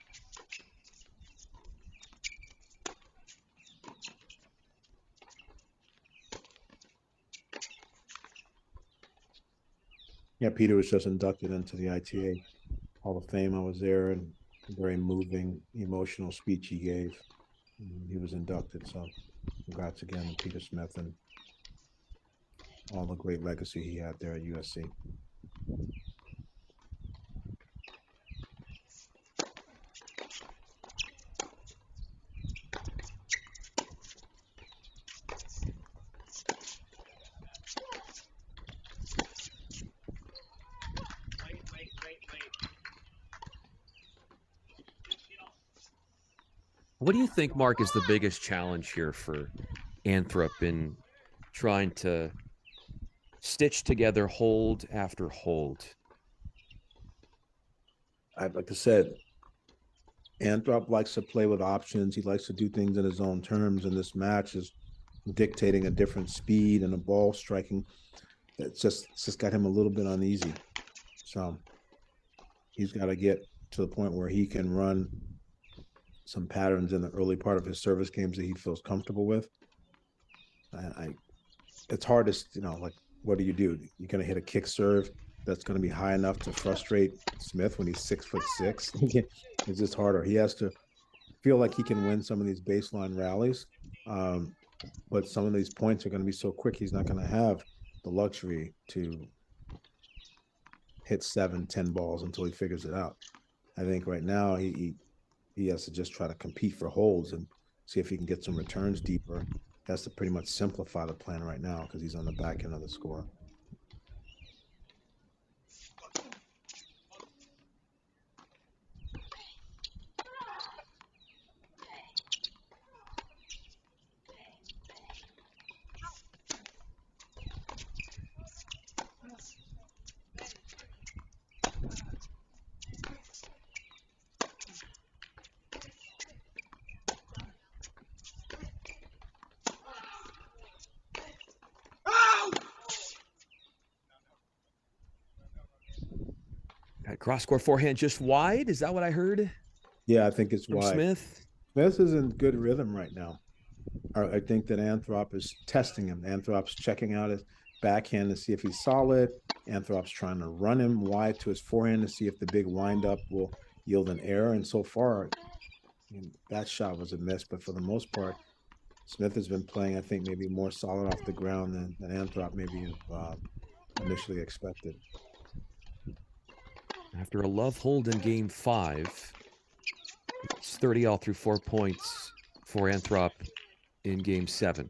Yeah, Peter was just inducted into the ITA Hall of Fame. I was there, and a very moving, emotional speech he gave. He was inducted, so congrats again to Peter Smith and all the great legacy he had there at USC. What do you think, Mark, is the biggest challenge here for Anthrop in trying to stitch together hold after hold? Like I said, Anthrop likes to play with options. He likes to do things in his own terms, and this match is dictating a different speed and a ball striking. It's just got him a little bit uneasy. So he's got to get to the point where he can run some patterns in the early part of his service games that he feels comfortable with. It's hard to, like, what do? You're going to hit a kick serve that's going to be high enough to frustrate Smith when he's 6'6". It's just harder. He has to feel like he can win some of these baseline rallies. But some of these points are going to be so quick, he's not going to have the luxury to hit 7-10 balls until he figures it out. I think right now he has to just try to compete for holds and see if he can get some returns deeper. That's to pretty much simplify the plan right now because he's on the back end of the score. Cross court forehand just wide. Is that what I heard? Yeah, I think it's from wide. Smith. Smith is in good rhythm right now. I think that Anthrop is testing him. Anthrop's checking out his backhand to see if he's solid. Anthrop's trying to run him wide to his forehand to see if the big windup will yield an error. And so far, that shot was a miss. But for the most part, Smith has been playing, I think, maybe more solid off the ground than Anthrop maybe initially expected. After a love hold in game 5, it's 30 all through 4 points for Anthrop in Game 7.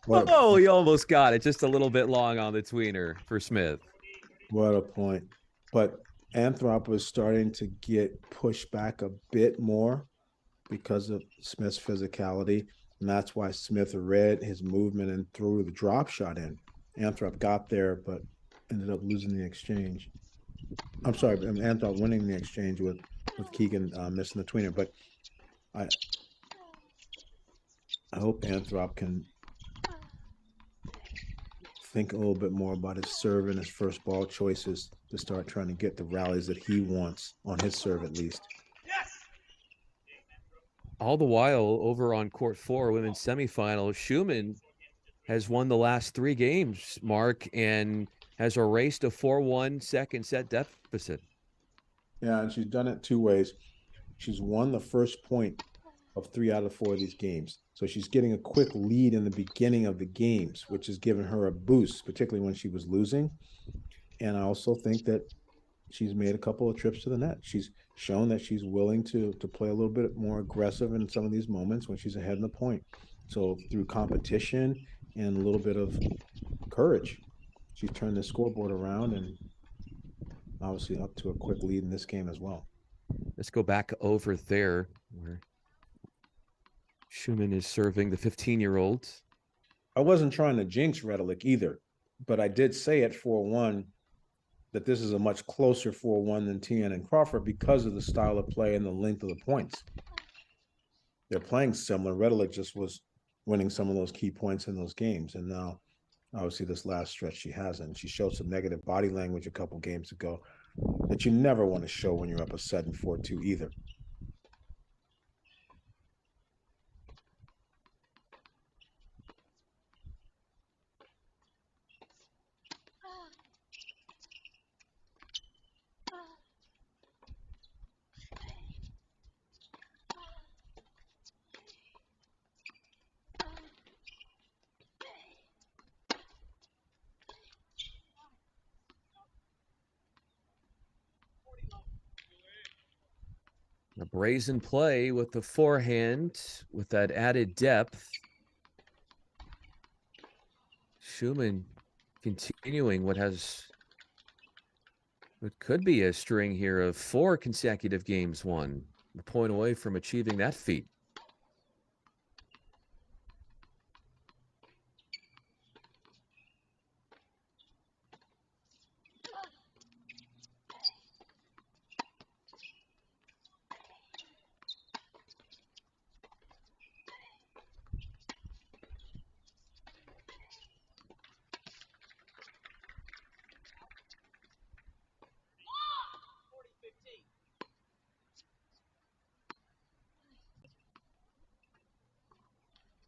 Oh, he almost got it. Just a little bit long on the tweener for Smith. What a point. But Anthrop was starting to get pushed back a bit more because of Smith's physicality. And that's why Smith read his movement and threw the drop shot in. Anthrop got there, but ended up losing the exchange. I'm sorry, Anthrop winning the exchange with Keegan missing the tweener. But I hope Anthrop can think a little bit more about his serve and his first ball choices to start trying to get the rallies that he wants on his serve at least. All the while, over on court 4, women's semifinal, Schumann has won the last 3 games, Mark, and has erased a 4-1 second set deficit. Yeah, and she's done it 2 ways. She's won the first point of 3 out of 4 of these games. So she's getting a quick lead in the beginning of the games, which has given her a boost, particularly when she was losing. And I also think that she's made a couple of trips to the net. She's shown that she's willing to play a little bit more aggressive in some of these moments when she's ahead in the point. So through competition and a little bit of courage, she's turned the scoreboard around and obviously up to a quick lead in this game as well. Let's go back over there where Schumann is serving the 15-year-old. I wasn't trying to jinx Redelik either, but I did say at 4-1 that this is a much closer 4-1 than Tien and Crawford because of the style of play and the length of the points. They're playing similar. Redelik just was winning some of those key points in those games, and now obviously this last stretch she hasn't. She showed some negative body language a couple games ago that you never want to show when you're up a set in 4-2 either. A brazen play with the forehand with that added depth. Schumann continuing what could be a string here of 4 consecutive games won. A point away from achieving that feat.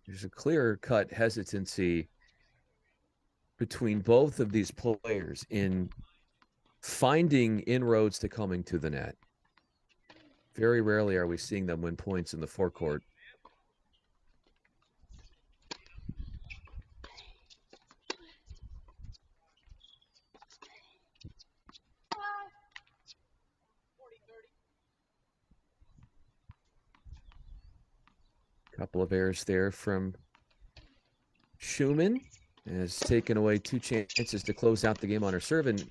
There's a clear-cut hesitancy between both of these players in finding inroads to coming to the net. Very rarely are we seeing them win points in the forecourt. Couple of errors there from Schumann. Has taken away 2 chances to close out the game on her serve. And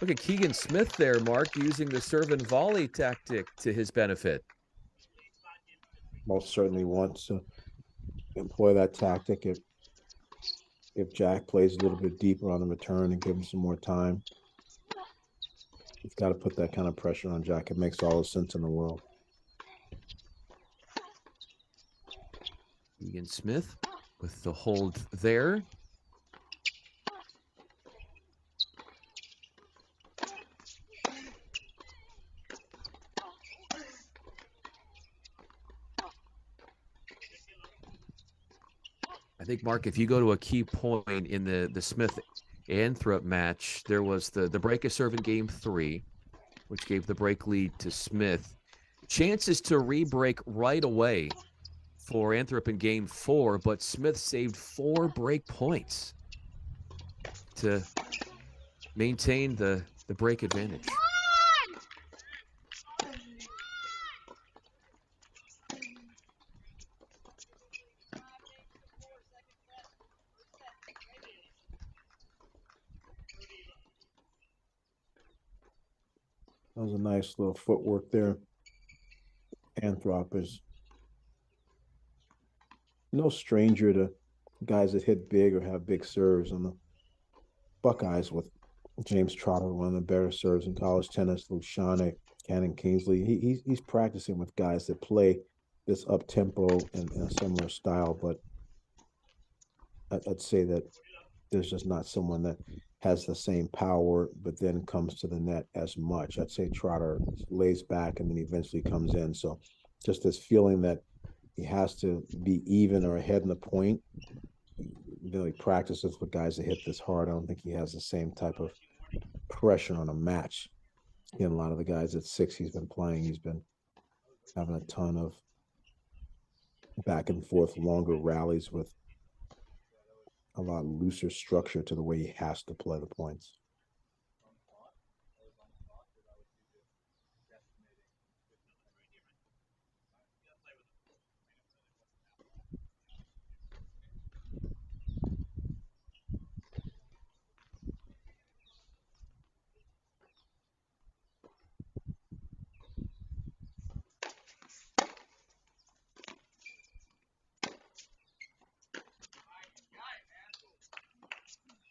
look at Keegan Smith there, Mark, using the serve and volley tactic to his benefit. Most certainly wants to employ that tactic if Jack plays a little bit deeper on the return and give him some more time. You've got to put that kind of pressure on Jack. It makes all the sense in the world. Keegan Smith with the hold there. I think, Mark, if you go to a key point in the Smith Anthrop match, there was the break of serve in game 3, which gave the break lead to Smith. Chances to re-break right away for Anthrop in game 4, but Smith saved 4 break points to maintain the break advantage. That was a nice little footwork there. Anthrop is no stranger to guys that hit big or have big serves. On the Buckeyes with James Trotter, one of the better serves in college tennis, Luciane, Cannon Kingsley. He's practicing with guys that play this up tempo and in a similar style, but I'd say that there's just not someone that has the same power, but then comes to the net as much. I'd say Trotter lays back and then eventually comes in. So just this feeling that he has to be even or ahead in the point. He practices with guys that hit this hard. I don't think he has the same type of pressure on a match. Again, a lot of the guys at 6 he's been playing, he's been having a ton of back and forth, longer rallies with a lot looser structure to the way he has to play the points.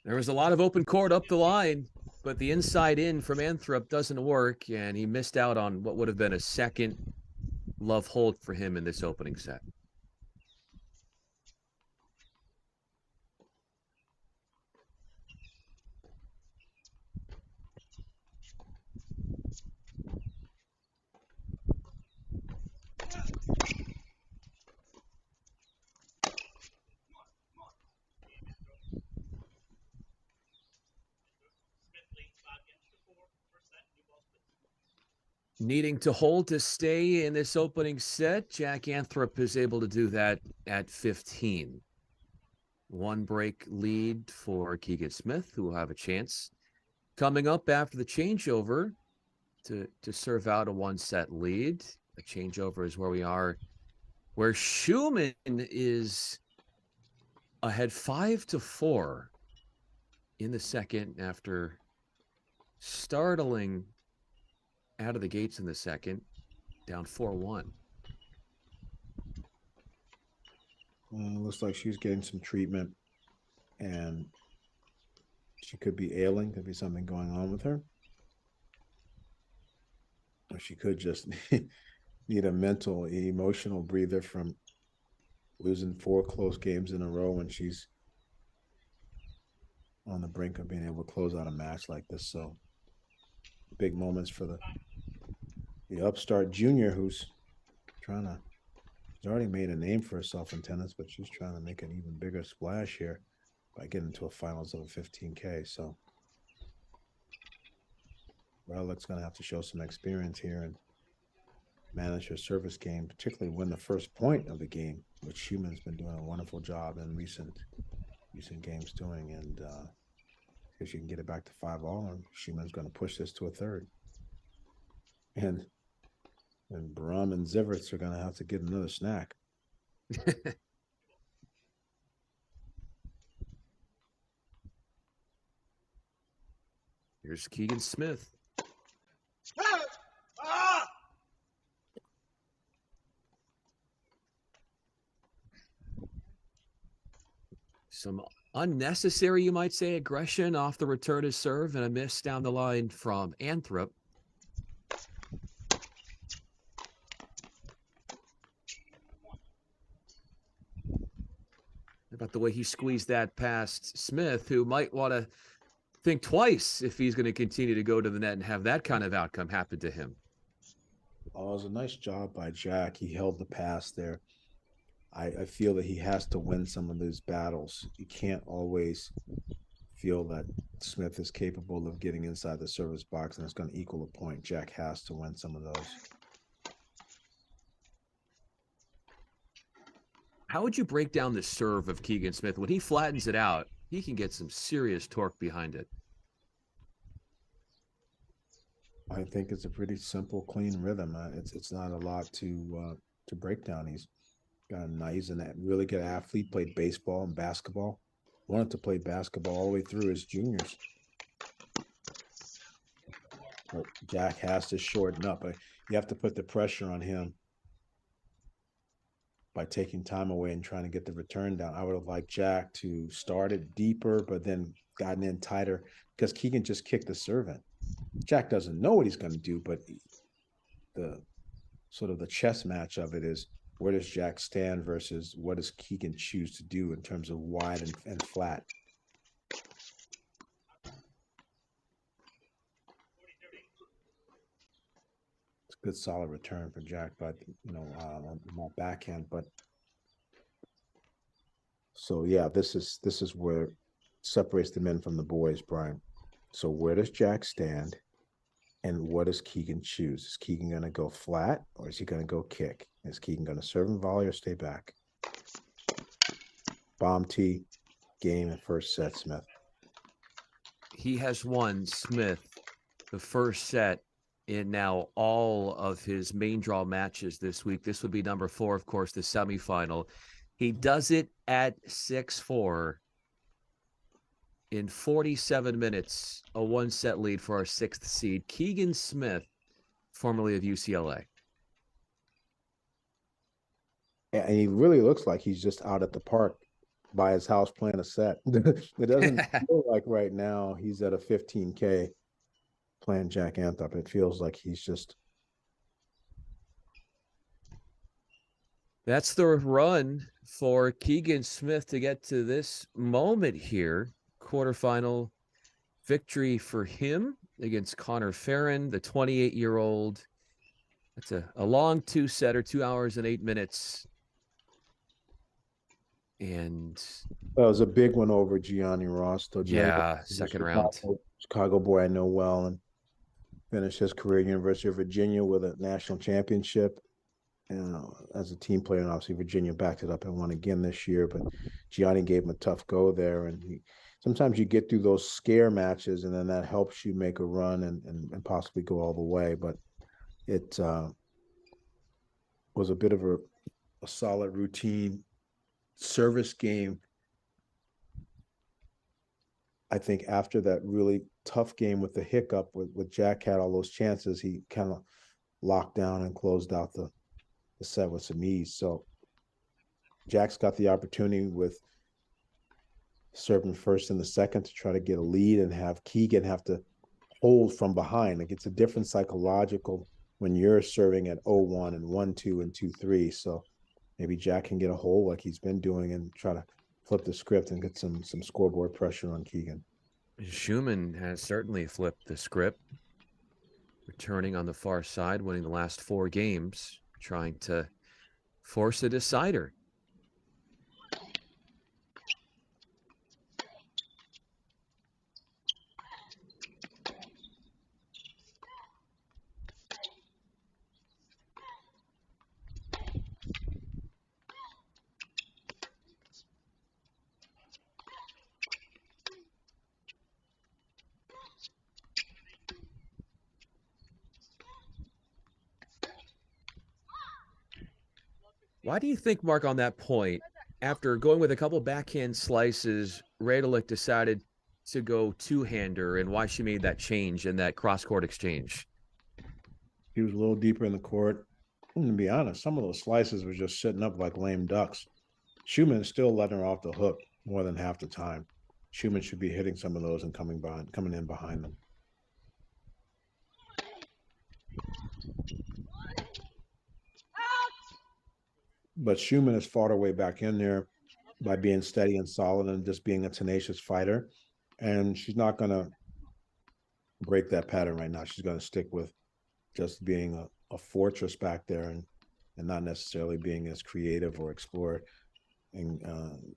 There was a lot of open court up the line, but the inside in from Anthrop doesn't work, and he missed out on what would have been a second love hold for him in this opening set. Needing to hold to stay in this opening set, Jack Anthrop is able to do that at 15. 1 break lead for Keegan Smith, who will have a chance coming up after the changeover to serve out a 1-set lead. The changeover is where we are, where Schumann is ahead 5-4 in the second after startling out of the gates in the second, down 4-1. Looks like she's getting some treatment, and she could be ailing. Could be something going on with her. Or she could just need a mental, emotional breather from losing 4 close games in a row when she's on the brink of being able to close out a match like this. So big moments for the upstart junior who's she's already made a name for herself in tennis, but she's trying to make an even bigger splash here by getting to a finals of a 15K. So Paroulek's going to have to show some experience here and manage her service game, particularly win the first point of the game, which Schumann's been doing a wonderful job in recent games doing. And if she can get it back to 5-all, and Schumann's going to push this to a third. And Brumm and Ziverts are going to have to get another snack. Here's Keegan Smith. Some unnecessary, you might say, aggression off the return of serve and a miss down the line from Anthrop. About the way he squeezed that past Smith, who might want to think twice if he's going to continue to go to the net and have that kind of outcome happen to him. Oh, it was a nice job by Jack. He held the pass there. I feel that he has to win some of those battles. You can't always feel that Smith is capable of getting inside the service box, and it's going to equal a point. Jack has to win some of those. How would you break down the serve of Keegan Smith? When he flattens it out, he can get some serious torque behind it. I think it's a pretty simple, clean rhythm. It's not a lot to break down. He's a really good athlete. Played baseball and basketball. Wanted to play basketball all the way through his juniors. But Jack has to shorten up. You have to put the pressure on him by taking time away and trying to get the return down. I would have liked Jack to start it deeper, but then gotten in tighter because Keegan just kicked the serve in. Jack doesn't know what he's going to do, but the sort of the chess match of it is, where does Jack stand versus what does Keegan choose to do in terms of wide and flat? It's a good solid return for Jack, but on my backhand. But so yeah, this is where separates the men from the boys, Brian. So where does Jack stand? And what does Keegan choose? Is Keegan going to go flat, or is he going to go kick? Is Keegan going to serve and volley or stay back? Bomb tee, game and first set, Smith. He has won, Smith, the first set in now all of his main draw matches this week. This would be number 4, of course, the semifinal. He does it at 6-4. In 47 minutes, a 1-set lead for our 6th seed, Keegan Smith, formerly of UCLA. And he really looks like he's just out at the park by his house playing a set. It doesn't feel like right now he's at a 15K playing Jack Anthrop. It feels like he's just... That's the run for Keegan Smith to get to this moment here. Quarterfinal victory for him against Connor Farron, the 28-year-old. That's a long 2-setter, 2 hours and 8 minutes. And that was a big one over Gianni Ross. Yeah, second round. Chicago boy I know well, and finished his career at University of Virginia with a national championship. As a team player, and obviously Virginia backed it up and won again this year. But Gianni gave him a tough go there, and sometimes you get through those scare matches, and then that helps you make a run and possibly go all the way. But it was a bit of a solid routine service game. I think after that really tough game with the hiccup, with Jack had all those chances, he kind of locked down and closed out the set with some ease. So Jack's got the opportunity with serving first in the second to try to get a lead and have Keegan have to hold from behind. Like, it's a different psychological when you're serving at 0-1 and 1-2 and 2-3. So maybe Jack can get a hold like he's been doing and try to flip the script and get some scoreboard pressure on Keegan. Schumann has certainly flipped the script, returning on the far side, winning the last 4 games, trying to force a decider. Why do you think, Mark, on that point, after going with a couple backhand slices, Radulek decided to go two-hander, and why she made that change in that cross-court exchange? He was a little deeper in the court. And to be honest, some of those slices were just sitting up like lame ducks. Schumann still letting her off the hook more than half the time. Schumann should be hitting some of those and coming in behind them. But Schumann has fought her way back in there by being steady and solid and just being a tenacious fighter. And she's not going to break that pattern right now. She's going to stick with just being a fortress back there and not necessarily being as creative or explore in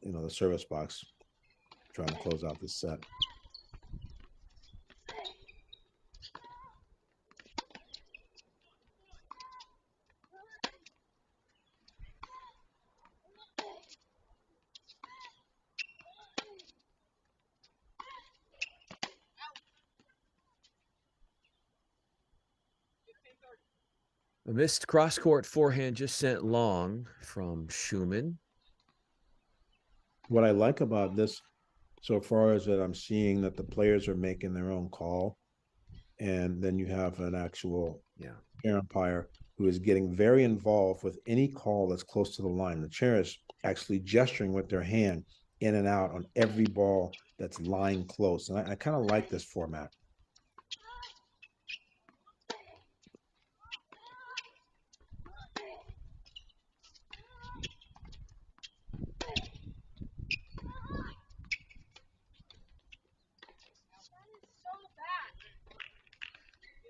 the service box, trying to close out this set. A missed cross-court forehand just sent long from Schumann. What I like about this so far is that I'm seeing that the players are making their own call. And then you have an actual chair umpire who is getting very involved with any call that's close to the line. The chair is actually gesturing with their hand in and out on every ball that's lying close. And I kind of like this format.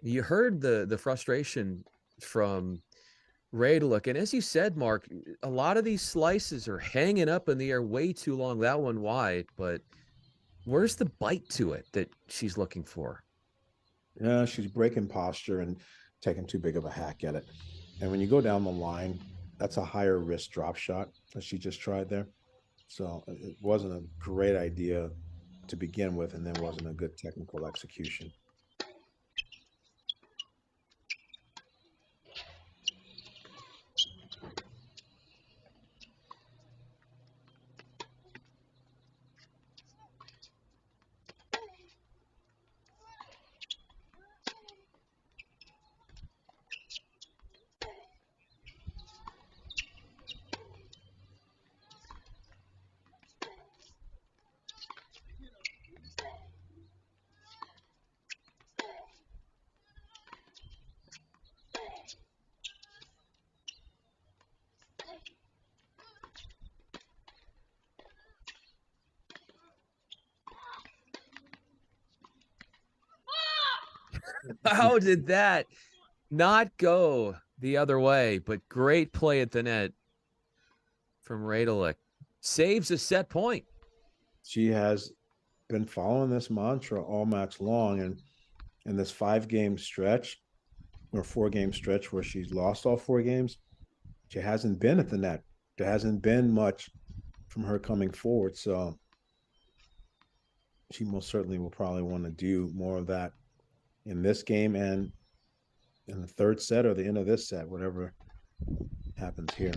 You heard the frustration from Paroulek, and as you said, Mark, a lot of these slices are hanging up in the air way too long. That one wide, but where's the bite to it that she's looking for? Yeah, she's breaking posture and taking too big of a hack at it. And when you go down the line, that's a higher risk drop shot that she just tried there. So it wasn't a great idea to begin with, and then wasn't a good technical execution. How did that not go the other way? But great play at the net from Paroulek. Saves a set point. She has been following this mantra all match long, and in this 5-game stretch or 4-game stretch where she's lost all 4 games, she hasn't been at the net. There hasn't been much from her coming forward. So she most certainly will probably want to do more of that in this game and in the third set or the end of this set, whatever happens here.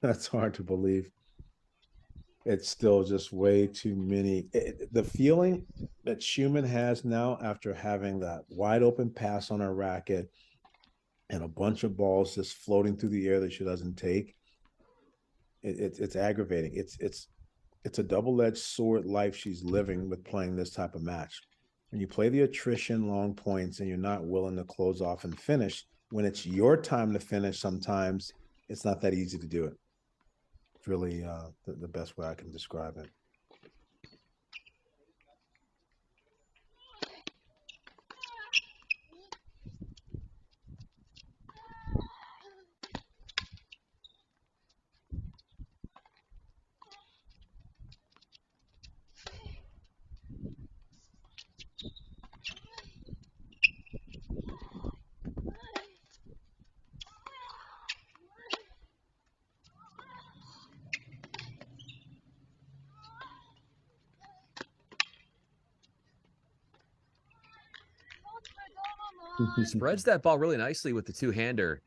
That's hard to believe. It's still just way too many. The feeling that Schumann has now after having that wide open pass on her racket and a bunch of balls just floating through the air that she doesn't take, it's aggravating. It's a double-edged sword life she's living with playing this type of match. When you play the attrition long points and you're not willing to close off and finish, when it's your time to finish, sometimes it's not that easy to do it. It's really the best way I can describe it. Spreads that ball really nicely with the two-hander.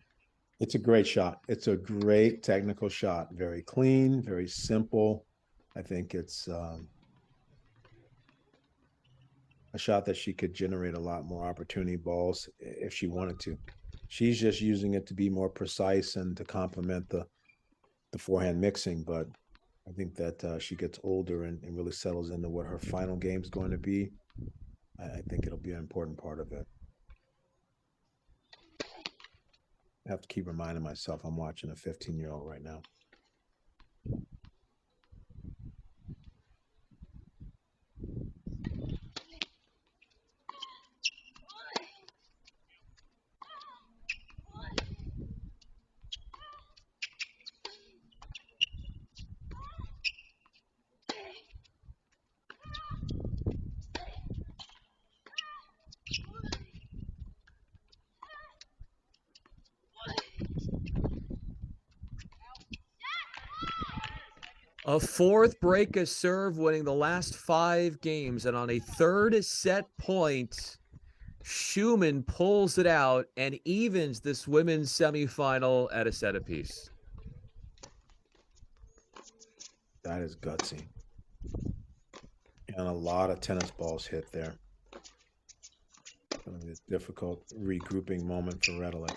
It's a great shot. It's a great technical shot. Very clean, very simple. I think it's a shot that she could generate a lot more opportunity balls if she wanted to. She's just using it to be more precise and to complement the the forehand mixing, but I think that she gets older and really settles into what her final game is going to be. I think it'll be an important part of it. I have to keep reminding myself I'm watching a 15-year-old right now. A fourth break of serve, winning the last 5 games. And on a third set point, Schumann pulls it out and evens this women's semifinal at a set apiece. That is gutsy. And a lot of tennis balls hit there. Going to be a difficult regrouping moment for Redelik.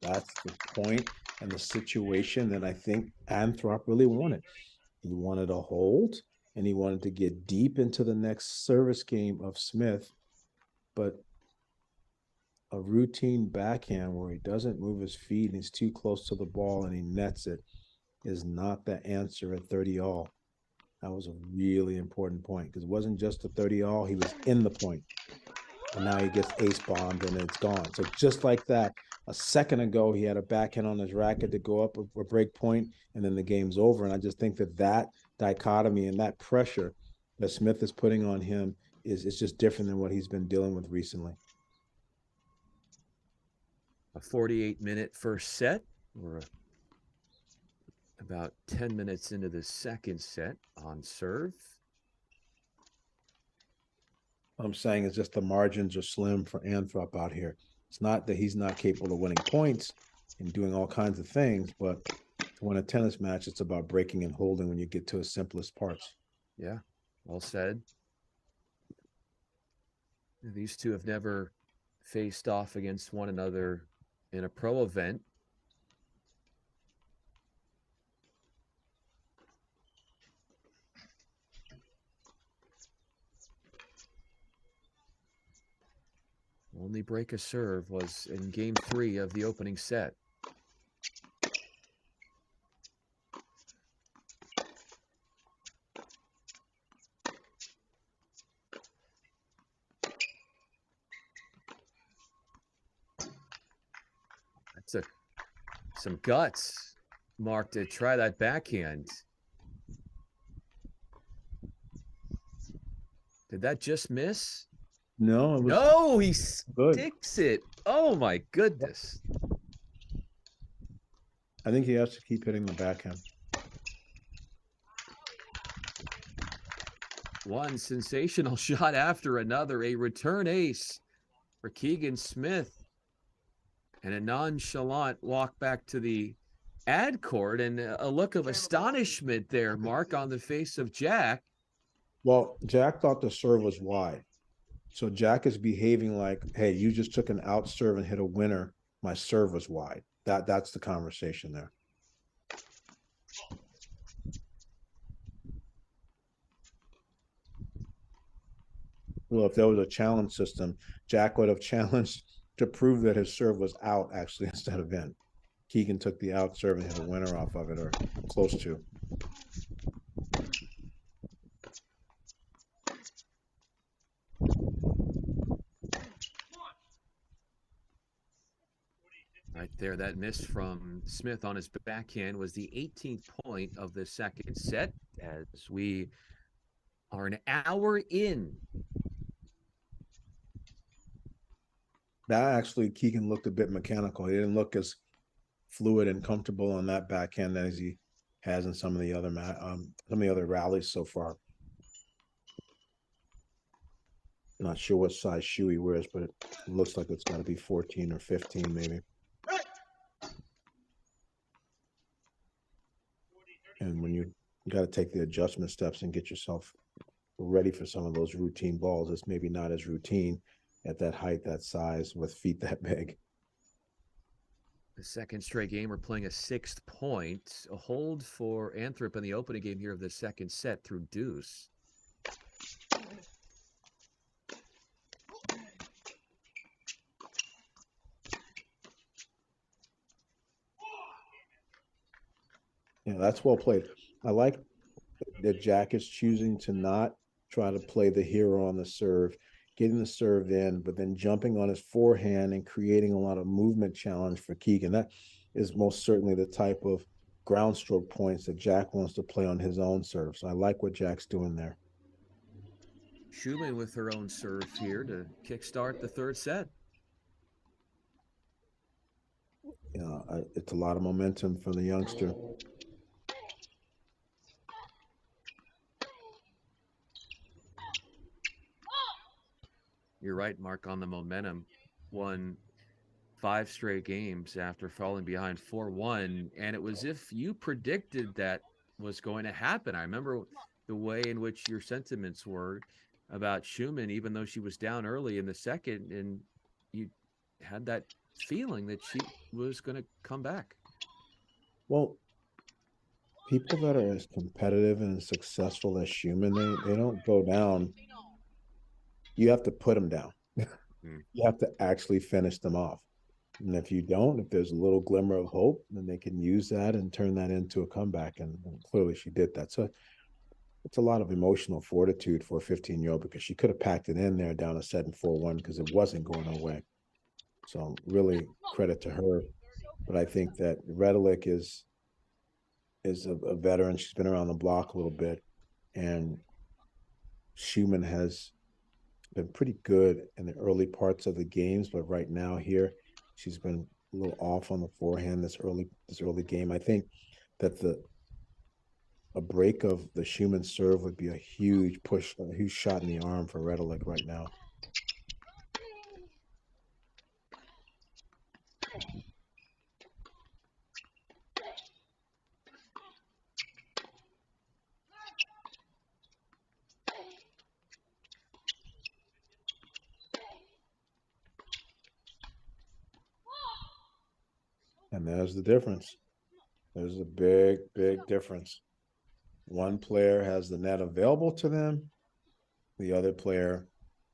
That's the point and the situation that I think Anthrop really wanted. He wanted a hold, and he wanted to get deep into the next service game of Smith, but a routine backhand where he doesn't move his feet and he's too close to the ball and he nets it is not the answer at 30 all. That was a really important point because it wasn't just a 30 all, he was in the point. And now he gets ace bombed and it's gone. So just like that, a second ago, he had a backhand on his racket to go up a break point, and then the game's over. And I just think that dichotomy and that pressure that Smith is putting on him is just different than what he's been dealing with recently. A 48-minute first set. We're about 10 minutes into the second set on serve. What I'm saying is just the margins are slim for Anthrop out here. It's not that he's not capable of winning points and doing all kinds of things, but to win a tennis match, it's about breaking and holding when you get to its simplest parts. Yeah, well said. These two have never faced off against one another in a pro event. Only break of serve was in game 3 of the opening set. That's some guts, Mark, to try that backhand. Did that just miss? No, it was No, he good. sticks it. Oh my goodness. I think he has to keep hitting the backhand. One sensational shot after another. A return ace for Keegan Smith. And a nonchalant walk back to the ad court, and a look of astonishment there, Mark, on the face of Jack. Well, Jack thought the serve was wide. So Jack is behaving like, hey, you just took an out serve and hit a winner. My serve was wide. That's the conversation there. Well, if there was a challenge system, Jack would have challenged to prove that his serve was out actually instead of in. Keegan took the out serve and hit a winner off of it, or close to. Right there, that miss from Smith on his backhand was the 18th point of the second set, as we are an hour in. That actually, Keegan looked a bit mechanical. He didn't look as fluid and comfortable on that backhand as he has in some of the other rallies so far. Not sure what size shoe he wears, but it looks like it's got to be 14 or 15 maybe. And when you got to take the adjustment steps and get yourself ready for some of those routine balls. It's maybe not as routine at that height, that size, with feet that big. The second straight game, we're playing a 6th point. A hold for Anthrop in the opening game here of the second set through deuce. Yeah, that's well played. I like that Jack is choosing to not try to play the hero on the serve, getting the serve in, but then jumping on his forehand and creating a lot of movement challenge for Keegan. That is most certainly the type of ground stroke points that Jack wants to play on his own serve. So I like what Jack's doing there. Schumann with her own serve here to kickstart the third set. Yeah, it's a lot of momentum for the youngster. You're right, Mark, on the momentum. Won 5 straight games after falling behind 4-1, and it was if you predicted that was going to happen. I remember the way in which your sentiments were about Schumann, even though she was down early in the second, and you had that feeling that she was going to come back. Well, people that are as competitive and as successful as Schumann, they don't go down. You have to put them down. You have to actually finish them off. And if you don't, if there's a little glimmer of hope, then they can use that and turn that into a comeback. And clearly she did that. So it's a lot of emotional fortitude for a 15-year-old, because she could have packed it in there down a set and 4-1 because it wasn't going away. So really credit to her. But I think that Redelik is a veteran. She's been around the block a little bit. And Schumann has been pretty good in the early parts of the games, but right now here, she's been a little off on the forehand this early game. I think that a break of the Schumann serve would be a huge push, a huge shot in the arm for Redelik right now. And there's the difference. There's a big, big difference. One player has the net available to them. The other player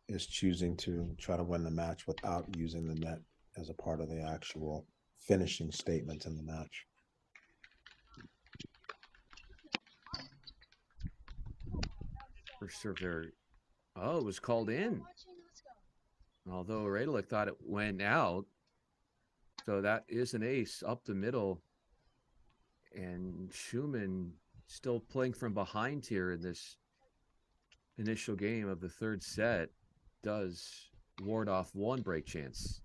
is choosing to try to win the match without using the net as a part of the actual finishing statement in the match. First serve there. Oh, it was called in. Although Redelik thought it went out. So that is an ace up the middle. And Schumann still playing from behind here in this initial game of the third set does ward off one break chance.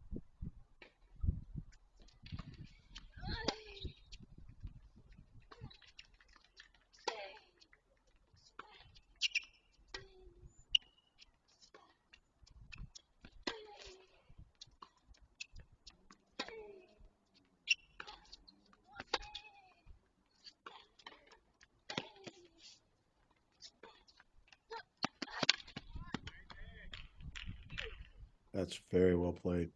That's very well played.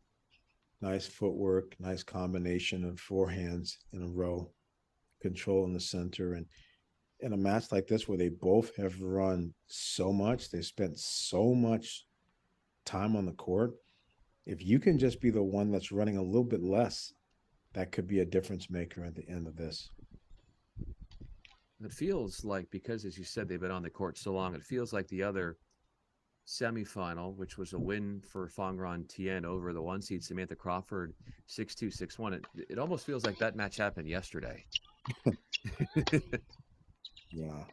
Nice footwork, nice combination of forehands in a row, control in the center. And in a match like this where they both have run so much, they spent so much time on the court, if you can just be the one that's running a little bit less, that could be a difference maker at the end of this. It feels like, because as you said, they've been on the court so long, it feels like the other semifinal, which was a win for Fangran Tien over the 1 seed Samantha Crawford, 6-2, 6-1. It almost feels like that match happened yesterday. Yeah.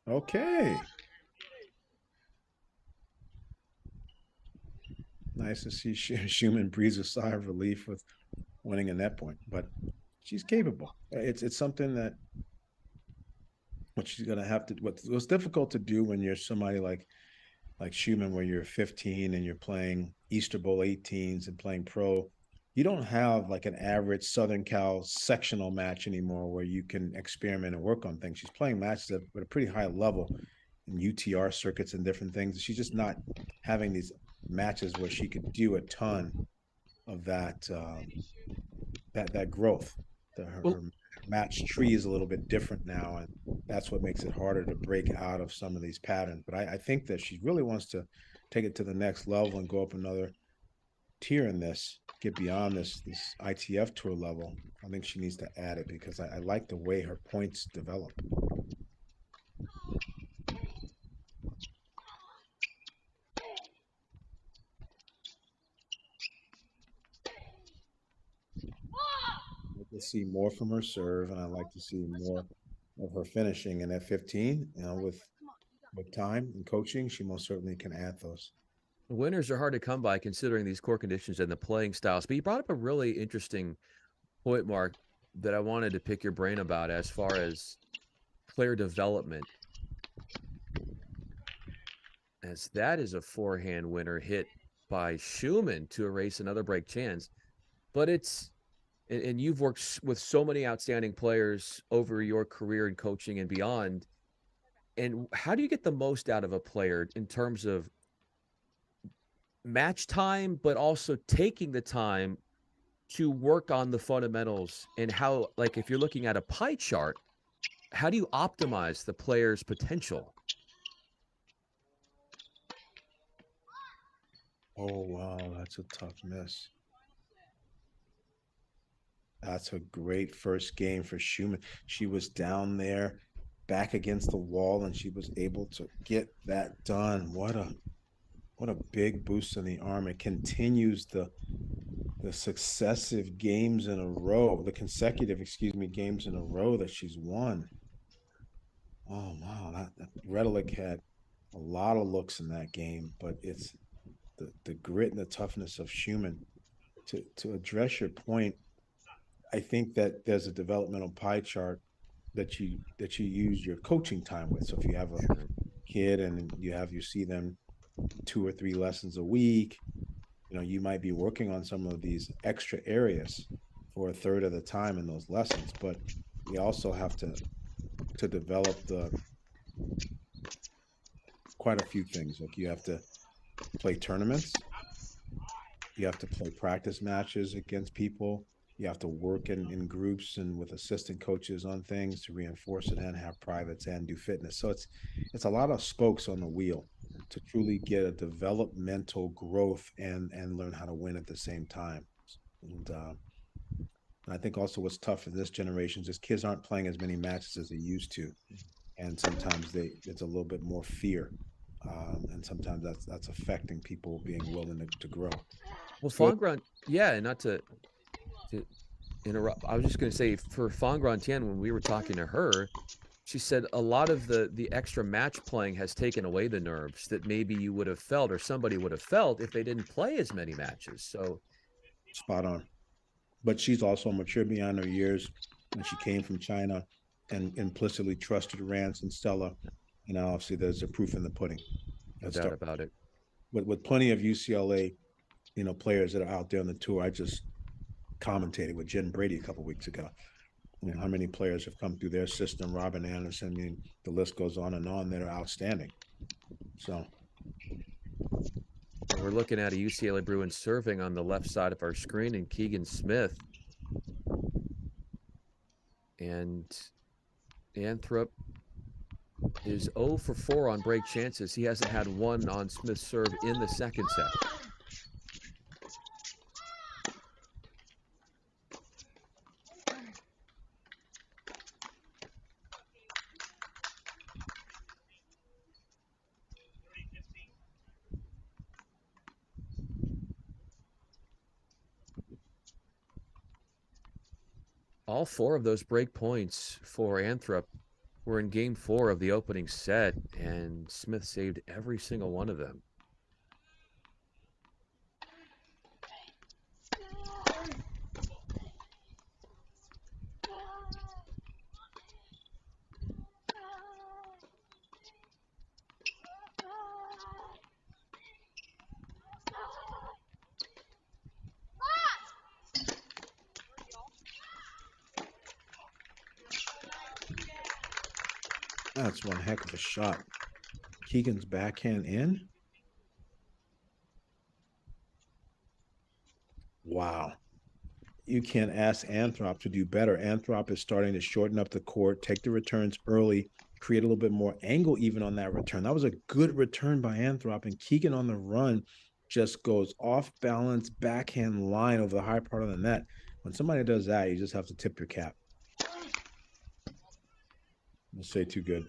Okay. Nice to see Schumann breathe a sigh of relief with winning a net point, but she's capable. It's something that what she's gonna have to. What's difficult to do when you're somebody like Schumann, where you're 15 and you're playing Easter Bowl 18s and playing pro. You don't have like an average Southern Cal sectional match anymore where you can experiment and work on things. She's playing matches at a pretty high level in UTR circuits and different things. She's just not having these matches where she could do a ton of that growth. Her match tree is a little bit different now, and that's what makes it harder to break out of some of these patterns. But I think that she really wants to take it to the next level and go up another tier in this, get beyond this ITF tour level. I think she needs to add it because I like the way her points develop. I like to see more from her serve, and I like to see more of her finishing. And at 15, with time and coaching, she most certainly can add those. Winners are hard to come by considering these core conditions and the playing styles. But you brought up a really interesting point, Mark, that I wanted to pick your brain about as far as player development. As that is a forehand winner hit by Schumann to erase another break chance. But and you've worked with so many outstanding players over your career in coaching and beyond. And how do you get the most out of a player in terms of match time, but also taking the time to work on the fundamentals and how, like, if you're looking at a pie chart, how do you optimize the player's potential? Oh, wow, that's a tough miss. That's a great first game for Schumann. She was down there back against the wall and she was able to get that done. What a big boost in the arm. It continues the successive games in a row, the consecutive, excuse me, games in a row that she's won. Oh wow, that Redelic had a lot of looks in that game, but it's the grit and the toughness of Schumann. To address your point, I think that there's a developmental pie chart that you use your coaching time with. So if you have a kid and you see them 2 or 3 lessons a week, you might be working on some of these extra areas for a third of the time in those lessons. But we also have to develop the quite a few things. Like you have to play tournaments, you have to play practice matches against people. You have to work in groups and with assistant coaches on things to reinforce it and have privates and do fitness. So it's a lot of spokes on the wheel to truly get a developmental growth and learn how to win at the same time. And I think also what's tough in this generation is kids aren't playing as many matches as they used to, and sometimes it's a little bit more fear, and sometimes that's affecting people being willing to grow. Well, Fangran, yeah, not to interrupt. I was just going to say for Fangran Tian, when we were talking to her, she said a lot of the extra match playing has taken away the nerves that maybe you would have felt or somebody would have felt if they didn't play as many matches. So spot on. But she's also mature beyond her years, and she came from China and implicitly trusted Rance and Stella. And obviously, there's a proof in the pudding. no doubt about it. With plenty of UCLA, players that are out there on the tour. I just commentated with Jen Brady a couple weeks ago. How many players have come through their system? Robin Anderson. I mean, the list goes on and on that are outstanding. So we're looking at a UCLA Bruins serving on the left side of our screen, and Keegan Smith and Anthrop is 0 for 4 on break chances. He hasn't had one on Smith's serve in the second set. All 4 of those break points for Anthrop We're in game 4 of the opening set, and Smith saved every single one of them. That's one heck of a shot. Keegan's backhand in. Wow. You can't ask Anthrop to do better. Anthrop is starting to shorten up the court, take the returns early, create a little bit more angle even on that return. That was a good return by Anthrop, and Keegan on the run just goes off balance, backhand line over the high part of the net. When somebody does that, you just have to tip your cap. Let's say too good.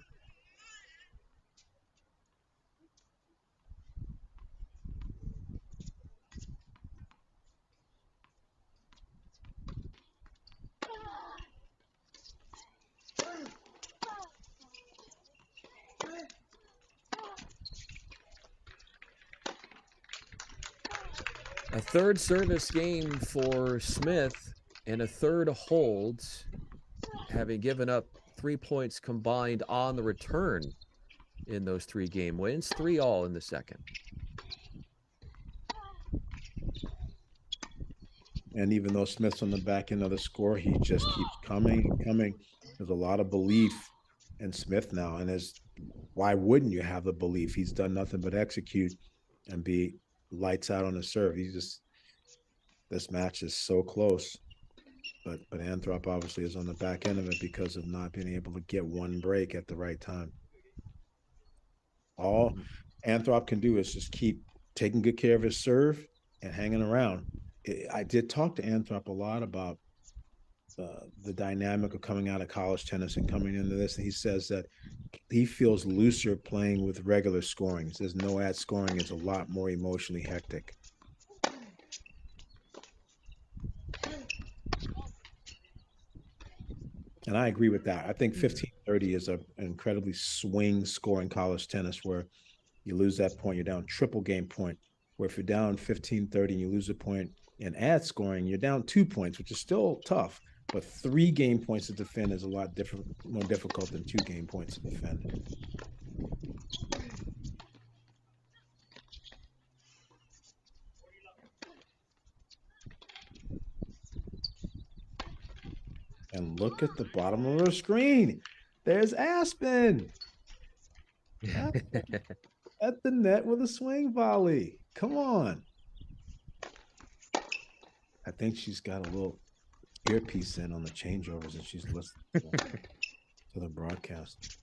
A third service game for Smith and a third hold, having given up 3 points combined on the return in those 3 game wins, 3-all in the second. And even though Smith's on the back end of the score, he just keeps coming and coming. There's a lot of belief in Smith now. And why wouldn't you have the belief? He's done nothing but execute and be lights out on the serve. This match is so close. But Anthrop obviously is on the back end of it because of not being able to get one break at the right time. All Anthrop can do is just keep taking good care of his serve and hanging around. I did talk to Anthrop a lot about the dynamic of coming out of college tennis and coming into this. And he says that he feels looser playing with regular scoring. He says no ad scoring is a lot more emotionally hectic. And I agree with that. I think 15-30 is an incredibly swing score in college tennis where you lose that point, you're down triple game point. Where if you're down 15-30 and you lose a point in ad scoring, you're down 2 points, which is still tough. But 3 game points to defend is a lot more difficult than 2 game points to defend. And look at the bottom of the screen. There's Aspen at the net with a swing volley. Come on. I think she's got a little earpiece in on the changeovers and she's listening to the broadcast.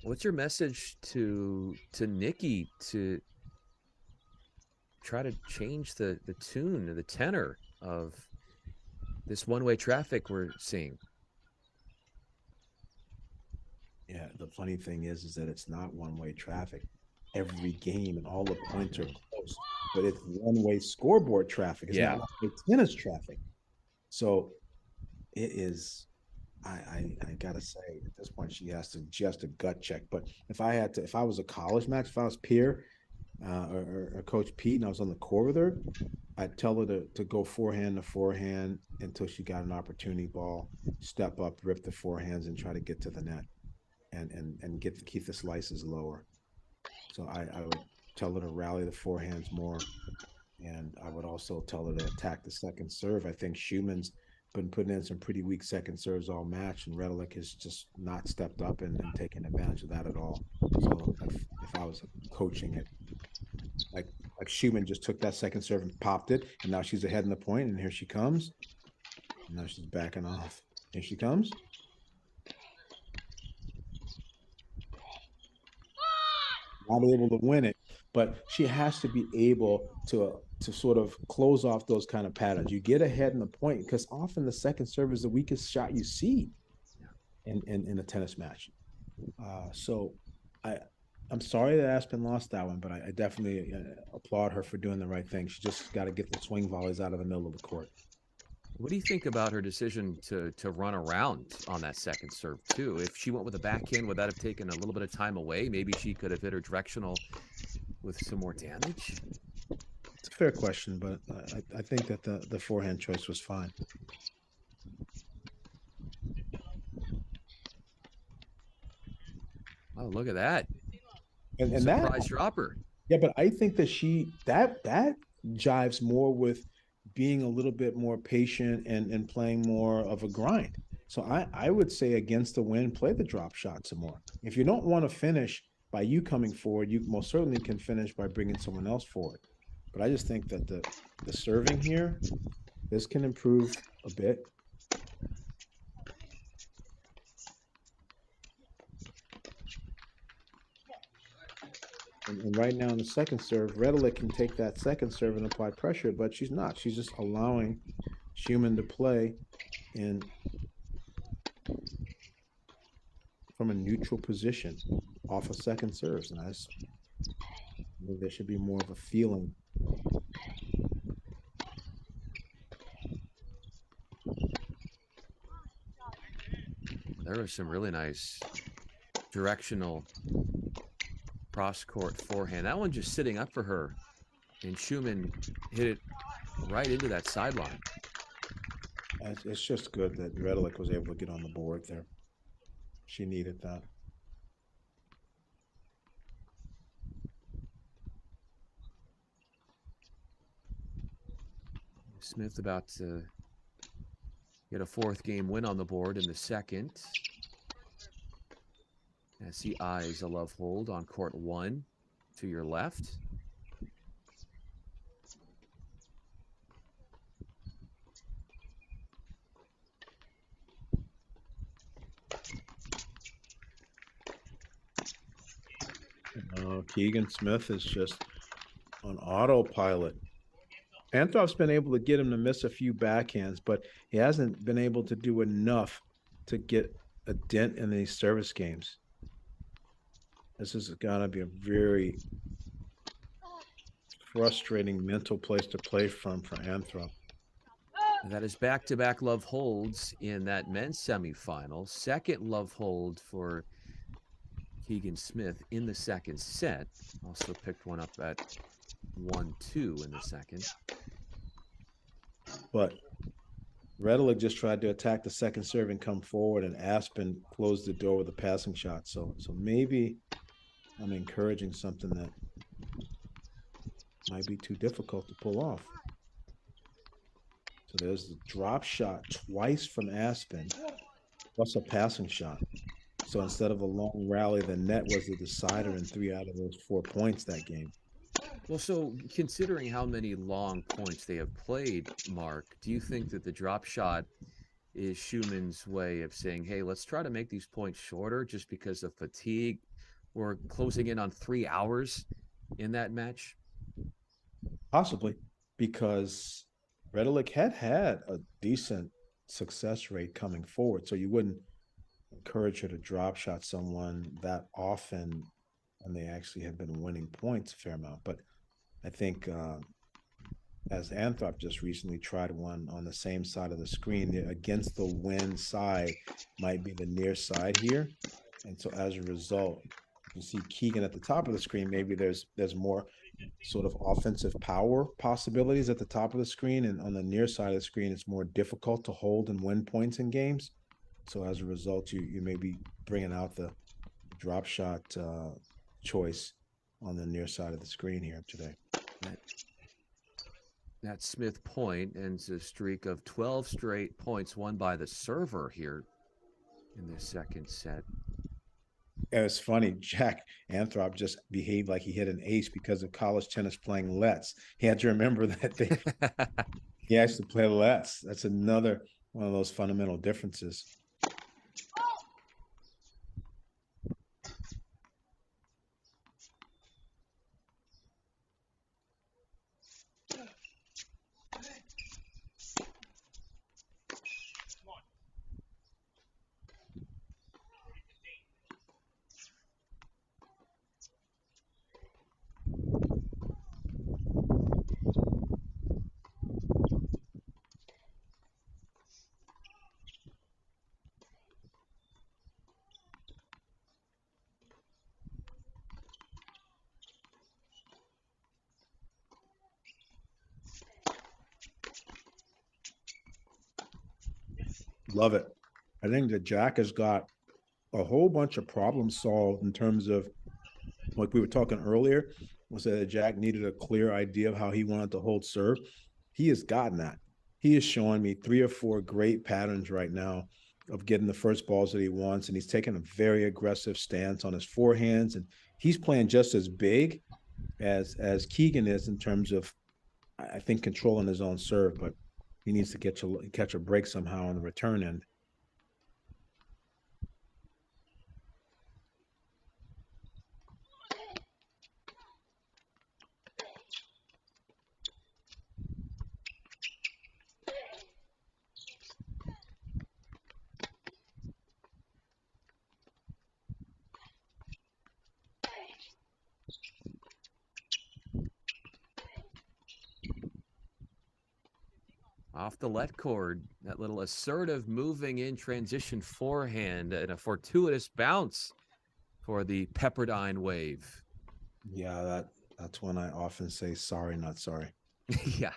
What's your message to Nikki to try to change the tune or the tenor of this one-way traffic we're seeing? Yeah, the funny thing is that it's not one-way traffic. Every game and all the points are close, but it's one-way scoreboard traffic. It's not one-way tennis traffic. So it is. I gotta say, at this point, she has to just a gut check. But if I was a college match, if I was Pierre or Coach Pete, and I was on the court with her, I'd tell her to go forehand to forehand until she got an opportunity ball, step up, rip the forehands, and try to get to the net, and keep the slices lower. So I would tell her to rally the forehands more, and I would also tell her to attack the second serve. I think Schumann's been putting in some pretty weak second serves all match, and Redelik has just not stepped up and taken advantage of that at all. So if I was coaching it, like Schumann just took that second serve and popped it, and now she's ahead in the point, and here she comes. And now she's backing off. Here she comes. Not able to win it, but she has to be able to sort of close off those kind of patterns. You get ahead in the point because often the second serve is the weakest shot you see in a tennis match. So I'm sorry that Aspen lost that one, but I definitely applaud her for doing the right thing. She just got to get the swing volleys out of the middle of the court. What do you think about her decision to run around on that second serve too? If she went with a backhand, would that have taken a little bit of time away? Maybe she could have hit her directional with some more damage. It's a fair question, but I think that the forehand choice was fine. Oh, look at that. And Surprise dropper. Yeah, but I think that that jives more with being a little bit more patient and playing more of a grind. So I would say against the wind, play the drop shot some more. If you don't want to finish by you coming forward, you most certainly can finish by bringing someone else forward. But I just think that the serving here, this can improve a bit. And right now in the second serve, Redelik can take that second serve and apply pressure, but she's not. She's just allowing Schumann to play in from a neutral position off of second serves. And maybe there should be more of a feeling. There was some really nice directional cross-court forehand. That one just sitting up for her, and Schumann hit it right into that sideline. It's just good that Redelik was able to get on the board there. She needed that. Smith about to get a fourth game win on the board in the second, as he eyes a love hold on court 1 to your left. Keegan Smith is just on autopilot. Anthrop's been able to get him to miss a few backhands, but he hasn't been able to do enough to get a dent in these service games. This is gonna be a very frustrating mental place to play from for Anthrop. That is back-to-back love holds in that men's semifinal. Second love hold for Keegan Smith in the second set. Also picked one up at 1-2 in the second. But Redelik just tried to attack the second serve and come forward, and Aspen closed the door with a passing shot. So maybe I'm encouraging something that might be too difficult to pull off. So there's the drop shot twice from Aspen, plus a passing shot. So instead of a long rally, the net was the decider in 3 out of those 4 points that game. Well, so considering how many long points they have played, Mark, do you think that the drop shot is Schumann's way of saying, hey, let's try to make these points shorter just because of fatigue? We're closing in on 3 hours in that match? Possibly, because Redelik had a decent success rate coming forward, so you wouldn't encourage her to drop shot someone that often when they actually have been winning points a fair amount. But I think as Anthrop just recently tried one on the same side of the screen, against the wind side might be the near side here. And so as a result, you see Keegan at the top of the screen, maybe there's more sort of offensive power possibilities at the top of the screen, and on the near side of the screen it's more difficult to hold and win points in games. So as a result, you may be bringing out the drop shot choice on the near side of the screen here today. That Smith point ends a streak of 12 straight points won by the server here in the second set. It was funny. Jack Anthrop just behaved like he hit an ace because of college tennis playing Let's. He had to remember that he has to play Let's. That's another one of those fundamental differences. Love it. I think that Jack has got a whole bunch of problems solved in terms of, like we were talking earlier, was that Jack needed a clear idea of how he wanted to hold serve. He has gotten that. He is showing me 3 or 4 great patterns right now of getting the first balls that he wants, and he's taking a very aggressive stance on his forehands, and he's playing just as big as Keegan is in terms of, I think, controlling his own serve, but he needs to catch a break somehow on the return end. Off the let cord, that little assertive moving in transition forehand and a fortuitous bounce for the Pepperdine wave. Yeah, that's when I often say sorry, not sorry. Yeah.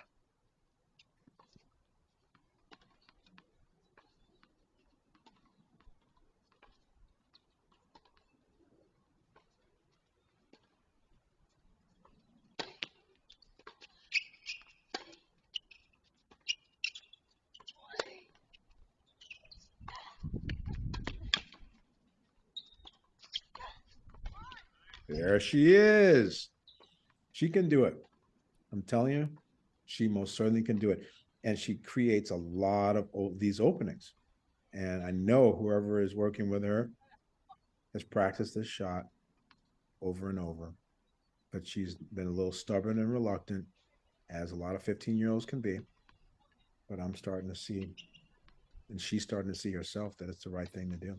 There she is. She can do it. I'm telling you, she most certainly can do it. And she creates a lot of these openings. And I know whoever is working with her has practiced this shot over and over. But she's been a little stubborn and reluctant, as a lot of 15-year-olds can be. But I'm starting to see, and she's starting to see herself, that it's the right thing to do.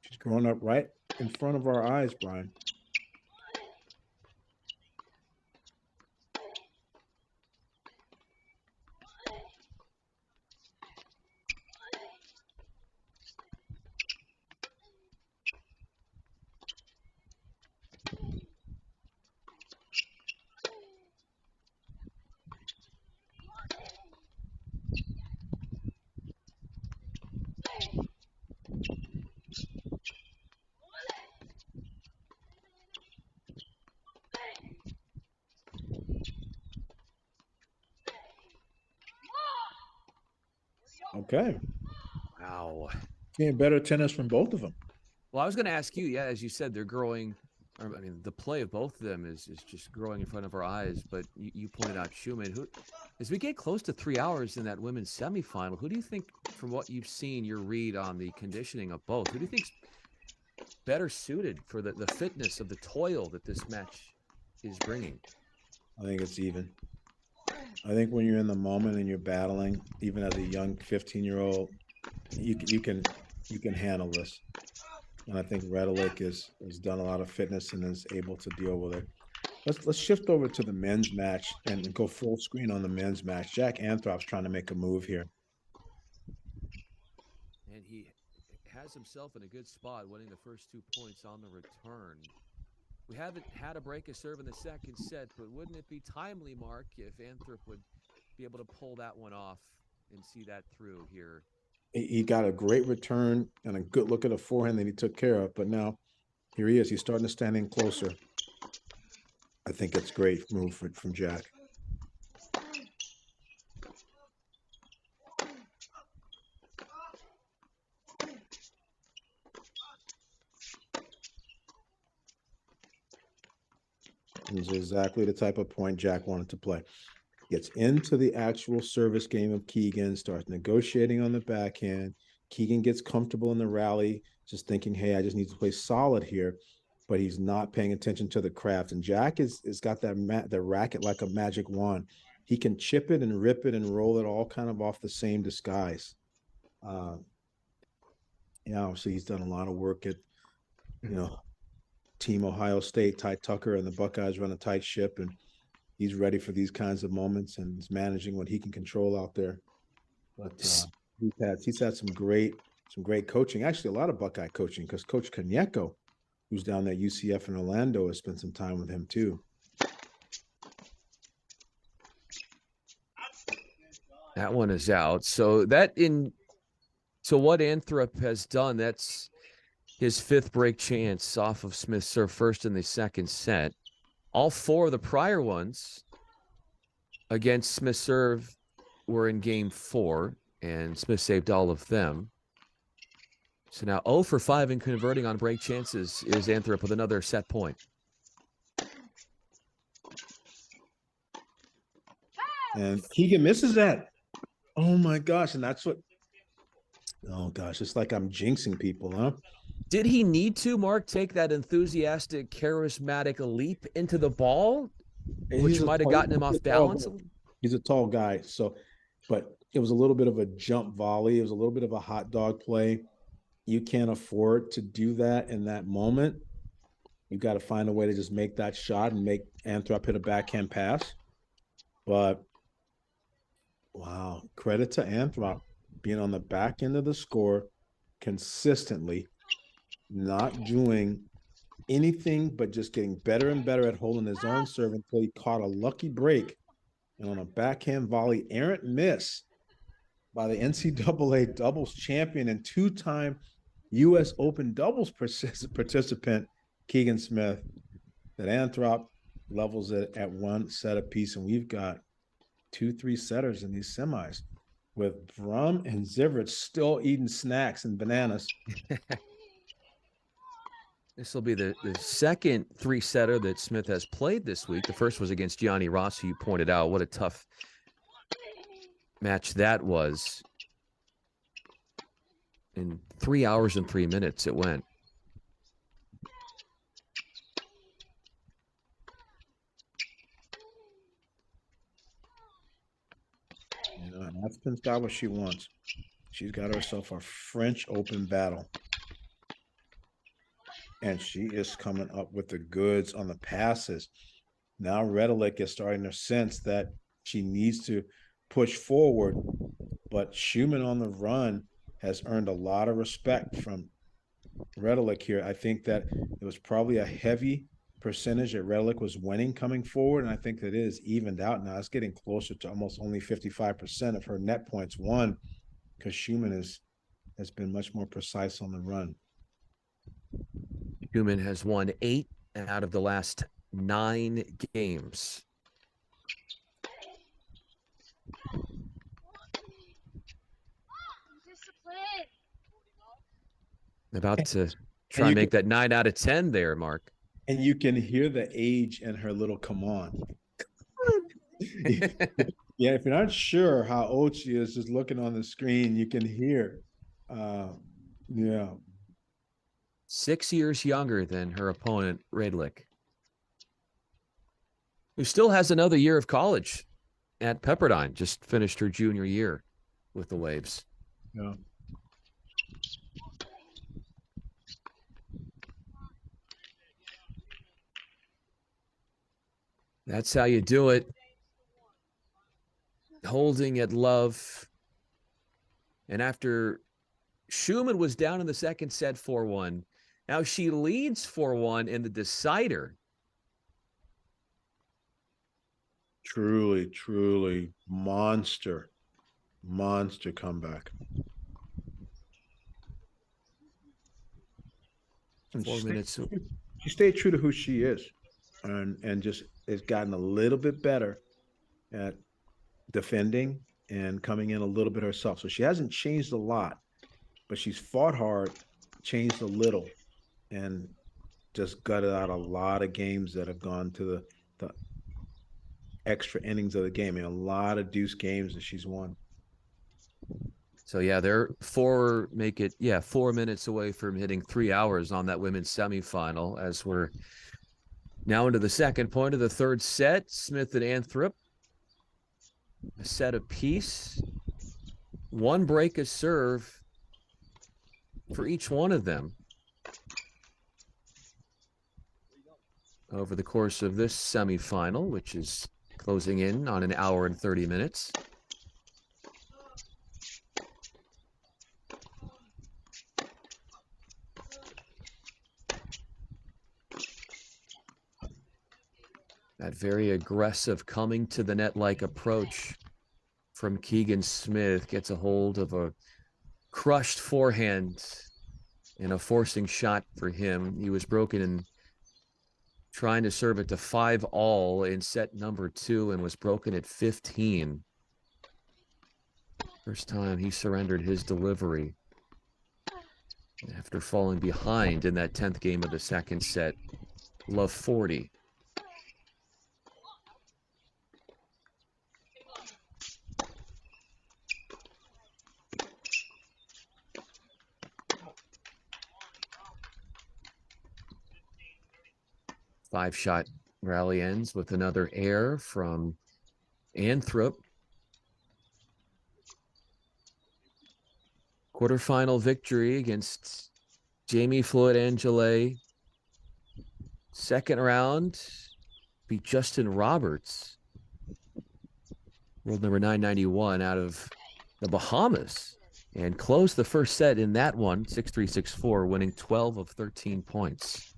She's growing up right in front of our eyes, Brian. Okay. Wow. Seeing better tennis from both of them. Well, I was going to ask you, as you said, they're growing. I mean, the play of both of them is just growing in front of our eyes. But you pointed out Schumann. Who, as we get close to 3 hours in that women's semifinal, who do you think, from what you've seen, your read on the conditioning of both, who do you think's better suited for the fitness of the toil that this match is bringing? I think it's even. I think when you're in the moment and you're battling, even as a young 15-year-old, you can handle this. And I think Radulek has done a lot of fitness and is able to deal with it. Let's shift over to the men's match and go full screen on the men's match. Jack Anthrop's trying to make a move here. And he has himself in a good spot, winning the first 2 points on the return. We haven't had a break of serve in the second set, but wouldn't it be timely, Mark, if Anthrop would be able to pull that one off and see that through here? He got a great return and a good look at a forehand that he took care of, but now here he is. He's starting to stand in closer. I think it's great move from Jack. This is exactly the type of point Jack wanted to play. Gets into the actual service game of Keegan, starts negotiating on the backhand. Keegan gets comfortable in the rally, just thinking, hey, I just need to play solid here. But he's not paying attention to the craft. And Jack is got the racket like a magic wand. He can chip it and rip it and roll it all kind of off the same disguise. Obviously he's done a lot of work at, Team Ohio State. Ty Tucker and the Buckeyes run a tight ship, and he's ready for these kinds of moments and is managing what he can control out there. But he's had some great coaching. Actually, a lot of Buckeye coaching, because Coach Kanyeko, who's down there at UCF in Orlando, has spent some time with him too. That one is out. So what Anthrop has done, that's his 5th break chance off of Smith's serve first in the second set. All 4 of the prior ones against Smith's serve were in game 4, and Smith saved all of them. So now 0 for 5 in converting on break chances is Anthrop with another set point. And Keegan misses that. Oh my gosh. And that's what, oh gosh, it's like I'm jinxing people, huh? Did he need to, Mark, take that enthusiastic, charismatic leap into the ball, which might have gotten him off balance? He's a tall guy. So, but it was a little bit of a jump volley. It was a little bit of a hot dog play. You can't afford to do that in that moment. You got to find a way to just make that shot and make Anthrop hit a backhand pass. But wow, credit to Anthrop being on the back end of the score consistently, not doing anything but just getting better and better at holding his own serve until he caught a lucky break. And on a backhand volley, errant miss by the NCAA doubles champion and 2-time U.S. Open doubles participant, Keegan Smith, that Anthrop levels it at 1 set apiece. And we've got 2 3-setters in these semis with Brumm and Zivert still eating snacks and bananas. This will be the second 3-setter that Smith has played this week. The first was against Gianni Ross, who you pointed out. What a tough match that was. In 3 hours and 3 minutes, it went. You know, and Aspen's got what she wants. She's got herself a French Open battle. And she is coming up with the goods on the passes. Now Redelik is starting to sense that she needs to push forward. But Schumann on the run has earned a lot of respect from Redelik here. I think that it was probably a heavy percentage that Redelik was winning coming forward, and I think that it is evened out now. It's getting closer to almost only 55% of her net points won because Schumann has been much more precise on the run. Schumann has won 8 out of the last 9 games. About to try and make that 9 out of 10 there, Mark. And you can hear the age in her little come on. Yeah, if you're not sure how old she is, just looking on the screen, you can hear. Yeah. 6 years younger than her opponent, Redelik, who still has another year of college at Pepperdine. Just finished her junior year with the Waves. Yeah. That's how you do it. Holding at love. And after Schumann was down in the second set 4-1, now she leads 4-1 in the decider. Truly, truly monster comeback. And 4 minutes. She stayed true to who she is, and just has gotten a little bit better at defending and coming in a little bit herself. So she hasn't changed a lot, but she's fought hard, changed a little, and just gutted out a lot of games that have gone to the extra innings of the game. I mean, a lot of deuce games that she's won. So yeah, they're 4 minutes away from hitting 3 hours on that women's semifinal, as we're now into the second point of the third set. Smith and Anthrop, a set apiece. 1 break a serve for each one of them over the course of this semifinal, which is closing in on 1 hour and 30 minutes. That very aggressive coming to the net-like approach from Keegan Smith. Gets a hold of a crushed forehand and a forcing shot for him. He was broken in trying to serve it to 5-all in set number 2 and was broken at 15. First time he surrendered his delivery after falling behind in that 10th game of the second set. Love 40. Five-shot rally ends with another air from Anthrop. Quarterfinal victory against Jamie Floyd Angele. Second round, beat Justin Roberts, world number 991 out of the Bahamas, and closed the first set in that one, 6-3, 6-4, winning 12 of 13 points.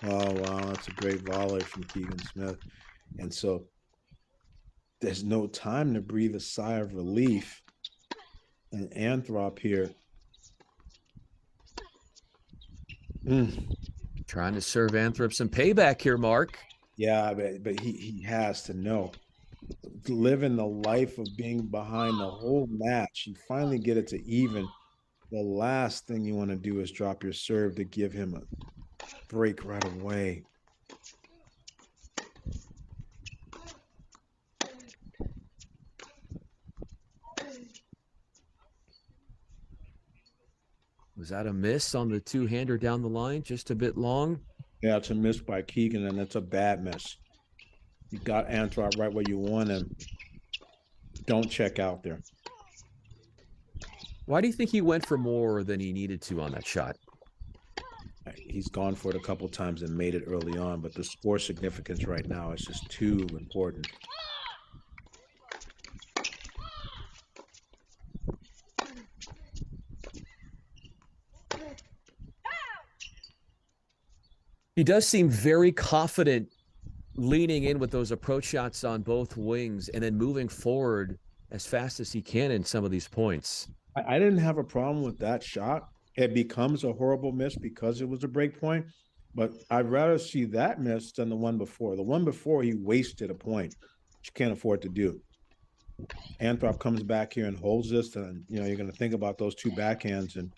Oh, wow. That's a great volley from Keegan Smith. And so there's no time to breathe a sigh of relief. And Anthrop here. Trying to serve Anthrop some payback here, Mark. Yeah, but he has to know. Living the life of being behind the whole match, you finally get it to even. The last thing you want to do is drop your serve to give him a break right away. Was that a miss on the two-hander down the line? Just a bit long? Yeah, it's a miss by Keegan, and it's a bad miss. You got Anthrop right where you want him. Don't check out there. Why do you think he went for more than he needed to on that shot? He's gone for it a couple times and made it early on, but the score significance right now is just too important. He does seem very confident leaning in with those approach shots on both wings and then moving forward as fast as he can in some of these points. I didn't have a problem with that shot. It becomes a horrible miss because it was a break point, but I'd rather see that miss than the one before. The one before, he wasted a point, which you can't afford to do. Anthrop comes back here and holds this, and you're going to think about those two backhands and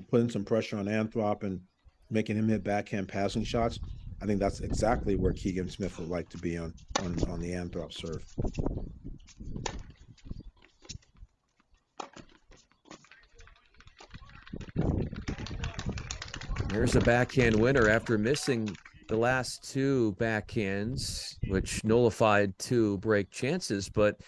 putting some pressure on Anthrop and making him hit backhand passing shots. I think that's exactly where Keegan Smith would like to be on the Anthrop serve. There's a backhand winner after missing the last two backhands, which nullified two break chances. But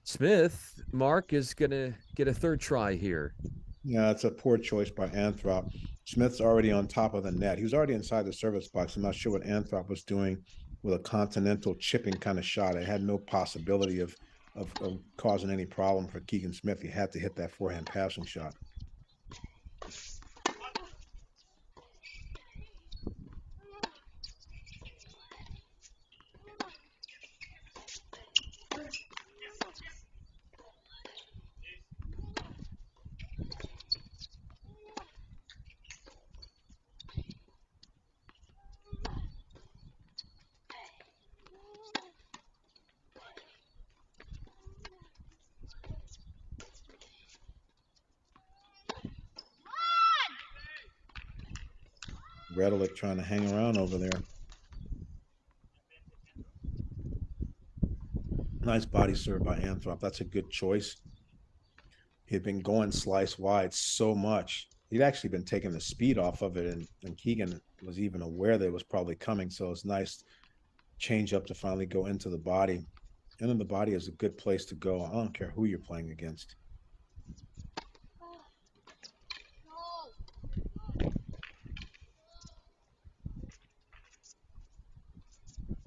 Smith, Mark, is going to get a third try here. Yeah, it's a poor choice by Anthrop. Smith's already on top of the net. He was already inside the service box. I'm not sure what Anthrop was doing with a continental chipping kind of shot. It had no possibility of causing any problem for Keegan Smith. He had to hit that forehand passing shot. Paroulek trying to hang around over there. Nice body serve by Anthrop. That's a good choice. He'd been going slice wide so much. He'd actually been taking the speed off of it, and Keegan was even aware that it was probably coming. So it's nice change up to finally go into the body. And then the body is a good place to go. I don't care who you're playing against.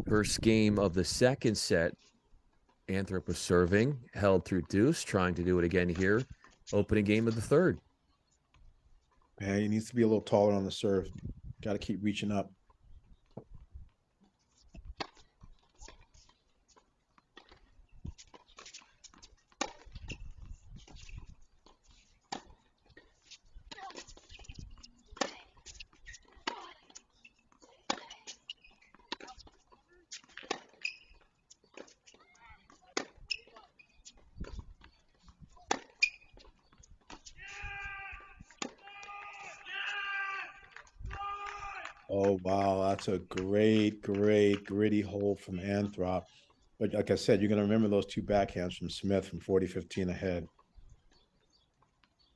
First game of the second set Anthrop was serving, held through deuce, trying to do it again here. Opening game of the third. Yeah, he needs to be a little taller on the serve. Got to keep reaching up. Oh, wow. That's a great, great, gritty hold from Anthrop. But like I said, you're going to remember those two backhands from Smith from 40-15 ahead.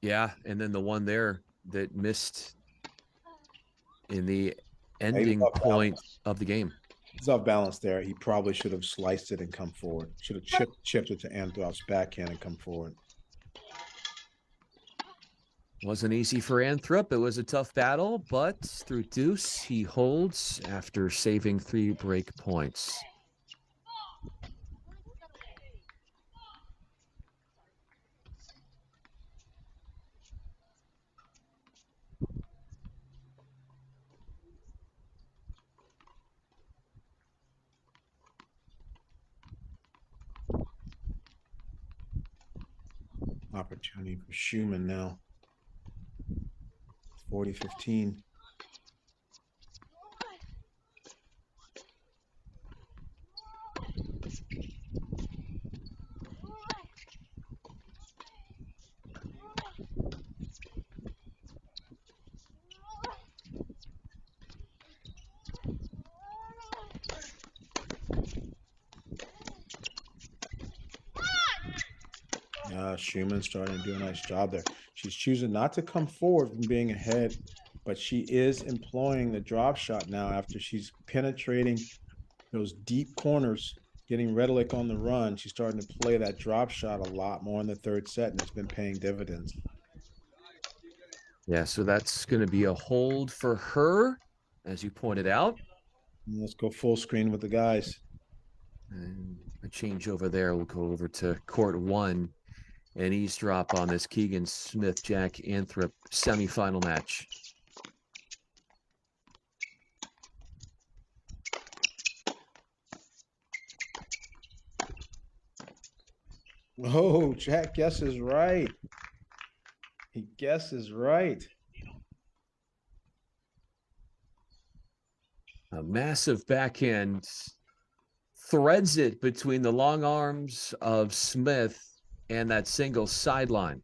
Yeah, and then the one there that missed in the ending point of the game. He's off balance there. He probably should have sliced it and come forward. Should have chipped it to Anthrop's backhand and come forward. Wasn't easy for Anthrop. It was a tough battle, but through deuce, he holds after saving 3 break points. Opportunity for Schumann now. 40-15. Schumann's starting to do a nice job there. She's choosing not to come forward from being ahead, but she is employing the drop shot now after she's penetrating those deep corners, getting Redelik on the run. She's starting to play that drop shot a lot more in the third set, and it's been paying dividends. Yeah, so that's going to be a hold for her, as you pointed out. And let's go full screen with the guys. And a change over there. We'll go over to court 1 and eavesdrop on this Keegan Smith Jack Anthrop semifinal match. Oh, Jack guesses right. He guesses right. A massive backhand threads it between the long arms of Smith and that single sideline.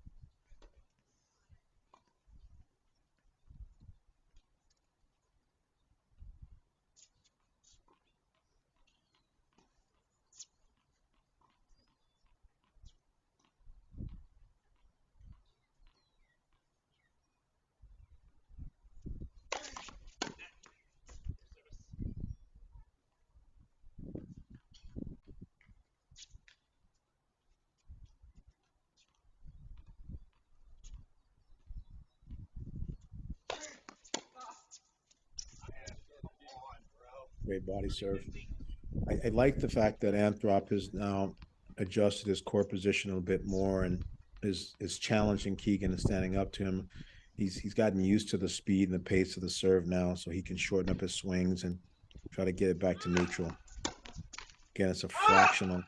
Great body serve. I like the fact that Anthrop has now adjusted his core position a little bit more and is challenging Keegan and standing up to him. He's gotten used to the speed and the pace of the serve now, so he can shorten up his swings and try to get it back to neutral. Again, it's a fractional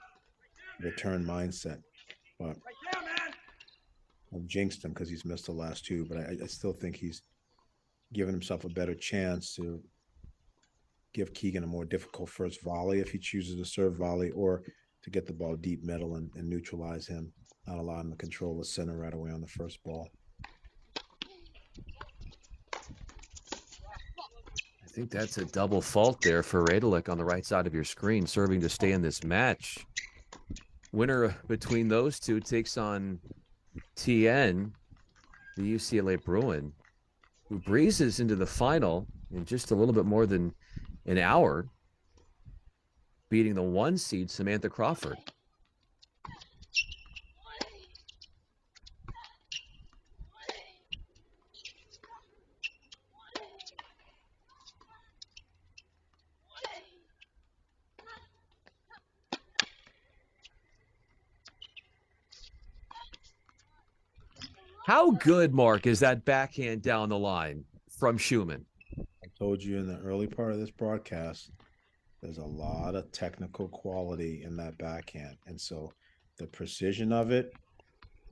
return mindset, but I've jinxed him because he's missed the last 2, but I still think he's given himself a better chance to give Keegan a more difficult first volley if he chooses to serve volley, or to get the ball deep middle and neutralize him, not allow him to control the center right away on the first ball. I think that's a double fault there for Redelik on the right side of your screen, serving to stay in this match. Winner between those two takes on TN, the UCLA Bruin, who breezes into the final in just a little bit more than an hour, beating the 1 seed Samantha Crawford. How good, Mark, is that backhand down the line from Schumann? I told you in the early part of this broadcast, there's a lot of technical quality in that backhand. And so the precision of it,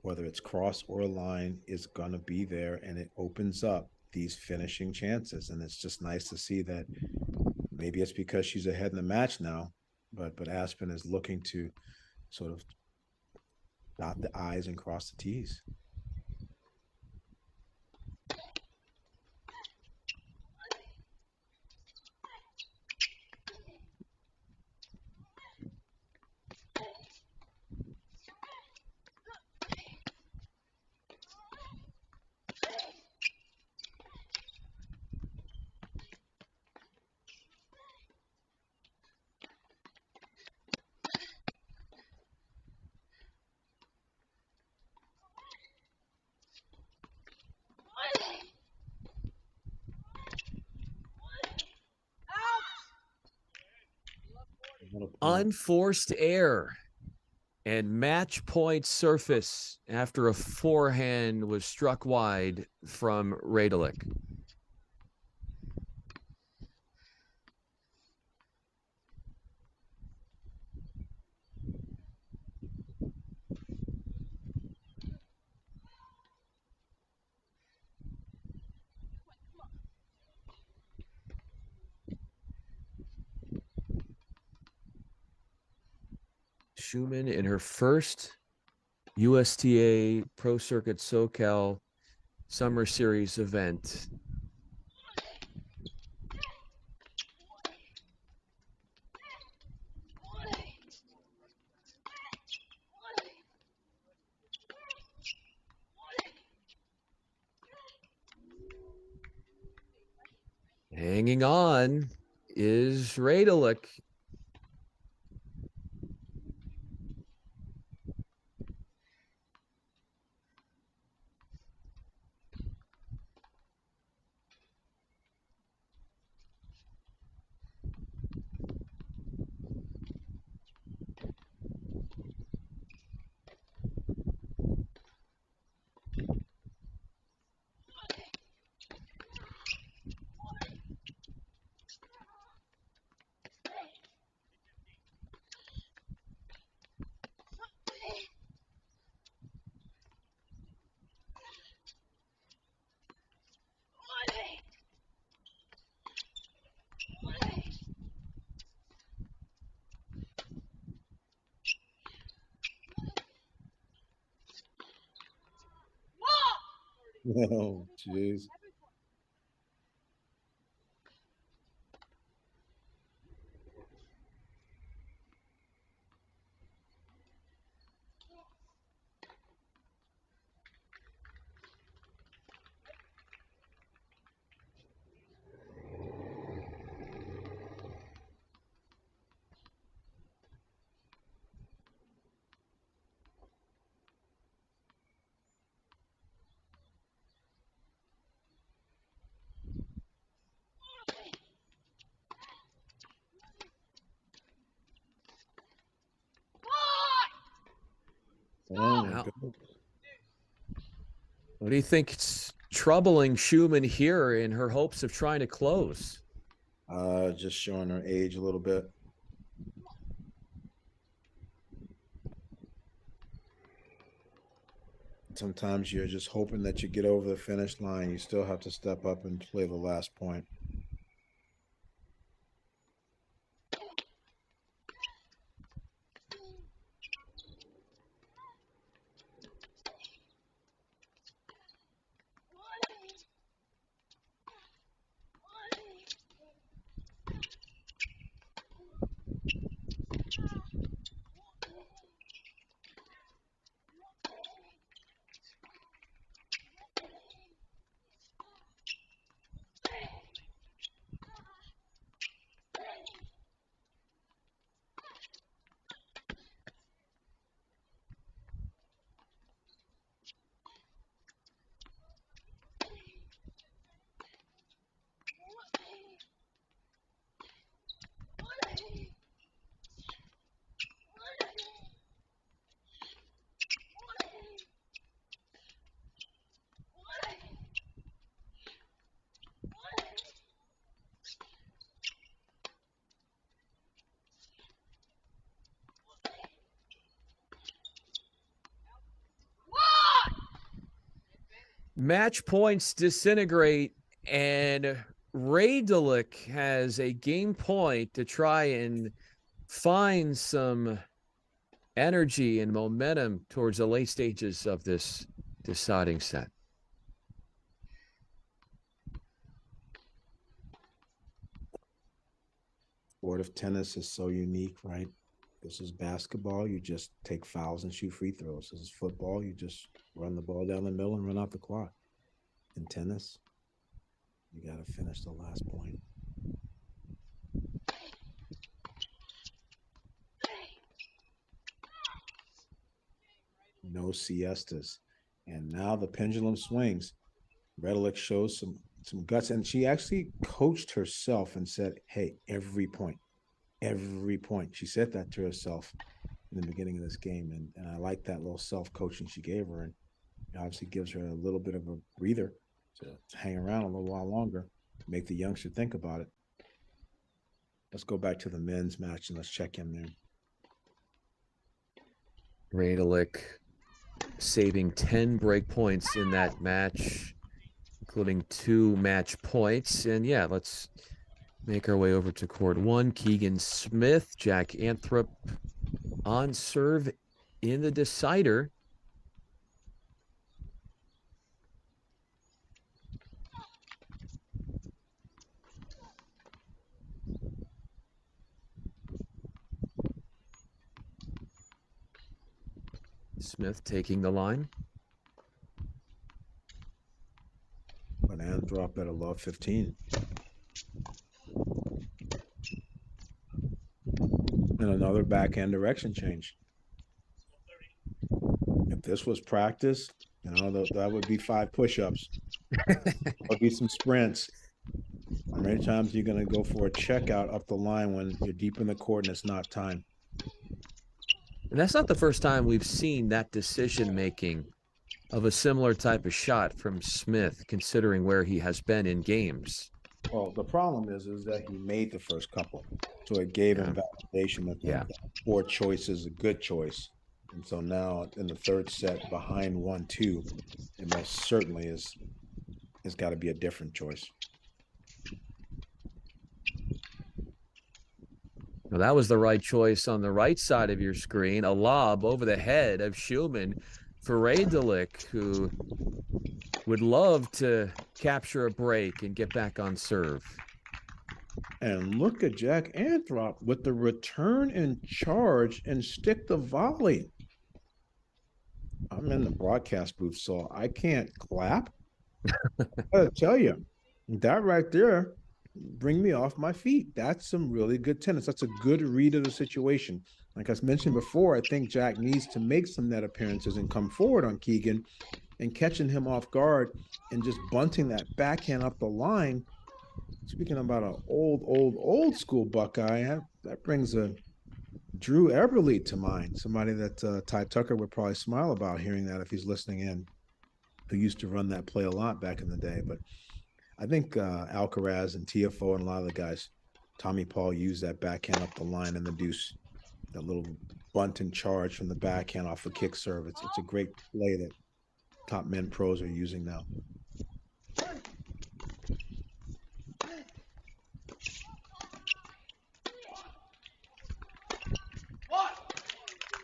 whether it's cross or line, is going to be there, and it opens up these finishing chances. And it's just nice to see that. Maybe it's because she's ahead in the match now, but Aspen is looking to sort of dot the I's and cross the T's. Unforced error and match point surface after a forehand was struck wide from Radelic. Schumann in her first USTA Pro Circuit SoCal Summer Series event. Hanging on is Radelic. Oh, jeez. Oh, Wow. good. What do you think it's troubling Schumann here in her hopes of trying to close? Just showing her age a little bit. Sometimes you're just hoping that you get over the finish line. You still have to step up and play the last point. Match points disintegrate, and Radelic has a game point to try and find some energy and momentum towards the late stages of this deciding set. Sport of tennis is so unique, right? This is basketball. You just take fouls and shoot free throws. This is football. You just run the ball down the middle and run out the clock. In tennis, you got to finish the last point. No siestas. And now the pendulum swings. Redelic shows some guts, and she actually coached herself and said, hey, every point. She said that to herself in the beginning of this game, and I like that little self-coaching she gave her, and it obviously gives her a little bit of a breather to hang around a little while longer, make the youngster think about it. Let's go back to the men's match and let's check in there. Radelic saving 10 break points in that match, including 2 match points. And yeah, let's make our way over to court 1. Keegan Smith, Jack Anthrop on serve in the decider. Smith taking the line. An Anthrop at a love 15. And another backhand direction change. If this was practice, you know, that would be 5 push-ups. Or be some sprints. How many times are you going to go for a checkout up the line when you're deep in the court and it's not time? And that's not the first time we've seen that decision-making of a similar type of shot from Smith, considering where he has been in games. Well, the problem is that he made the first couple. So it gave him validation that the 4 choice is a good choice. And so now in the third set, behind 1-2, it most certainly is got to be a different choice. Well, that was the right choice on the right side of your screen. A lob over the head of Schumann for Radelic, who would love to capture a break and get back on serve. And look at Jack Anthrop with the return and charge and stick the volley. I'm in the broadcast booth, so I can't clap. I gotta tell you, that right there, bring me off my feet. That's some really good tennis. That's a good read of the situation. Like I mentioned before, I think Jack needs to make some net appearances and come forward on Keegan, and catching him off guard and just bunting that backhand up the line. Speaking about an old school Buckeye, that brings a Drew Eberle to mind, somebody that Ty Tucker would probably smile about hearing that if he's listening in, who used to run that play a lot back in the day. But I think Alcaraz and TFO and a lot of the guys, Tommy Paul, used that backhand up the line in the deuce, that little bunt and charge from the backhand off a kick serve. It's a great play that top men pros are using now.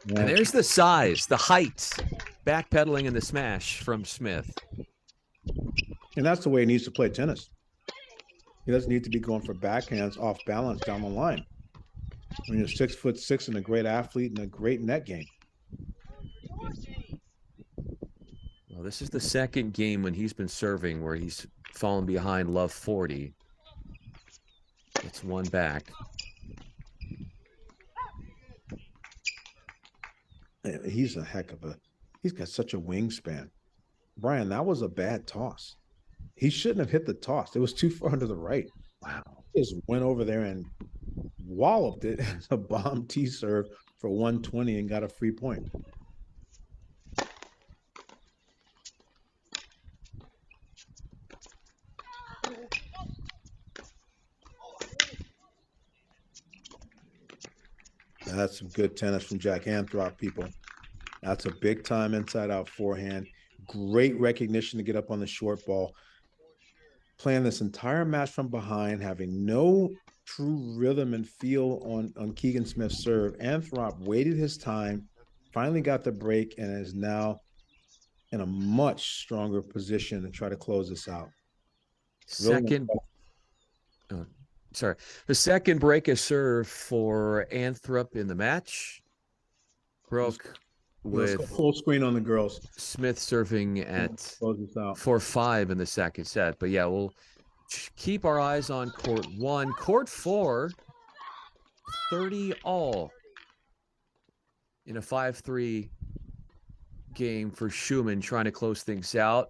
And there's the size, the height, backpedaling in the smash from Smith. And that's the way he needs to play tennis. He doesn't need to be going for backhands off balance down the line. When you're 6'6" and a great athlete and a great net game. Well, this is the second game when he's been serving where he's fallen behind love 40. It's one back. He's a heck of he's got such a wingspan. Brian, that was a bad toss. He shouldn't have hit the toss. It was too far to the right. Wow. He just went over there and walloped it as a bomb tee serve for 120 and got a free point. That's some good tennis from Jack Anthrop, people. That's a big time inside out forehand. great recognition to get up on the short ball, playing this entire match from behind, having no true rhythm and feel on Keegan Smith's serve. Anthrop waited his time, finally got the break, and is now in a much stronger position to try to close this out. Second, the second break is served for Anthrop in the match. Broke with full screen on the girls. Smith serving at 4-5 in the second set. But yeah, we'll keep our eyes on court 1. Court 4, 30-all in a 5-3 game for Schumann, trying to close things out.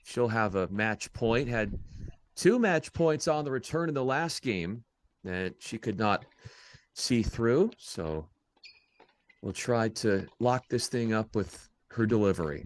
She'll have a match point. Had 2 match points on the return in the last game that she could not see through. So we'll try to lock this thing up with her delivery.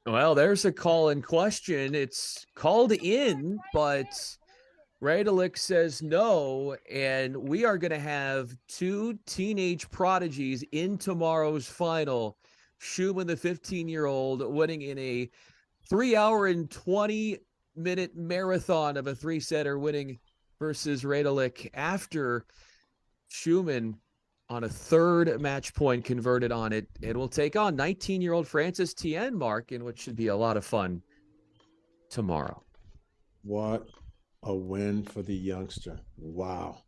Well, there's a call in question. It's called in, but Radelic says no, and we are going to have 2 teenage prodigies in tomorrow's final. Schumann, the 15-year-old, winning in a 3-hour and 20-minute marathon of a 3-setter, winning versus Radelic after Schumann on a 3rd match point converted on it. And will take on 19-year-old Frances Tien, Mark, in which should be a lot of fun tomorrow. What a win for the youngster. Wow.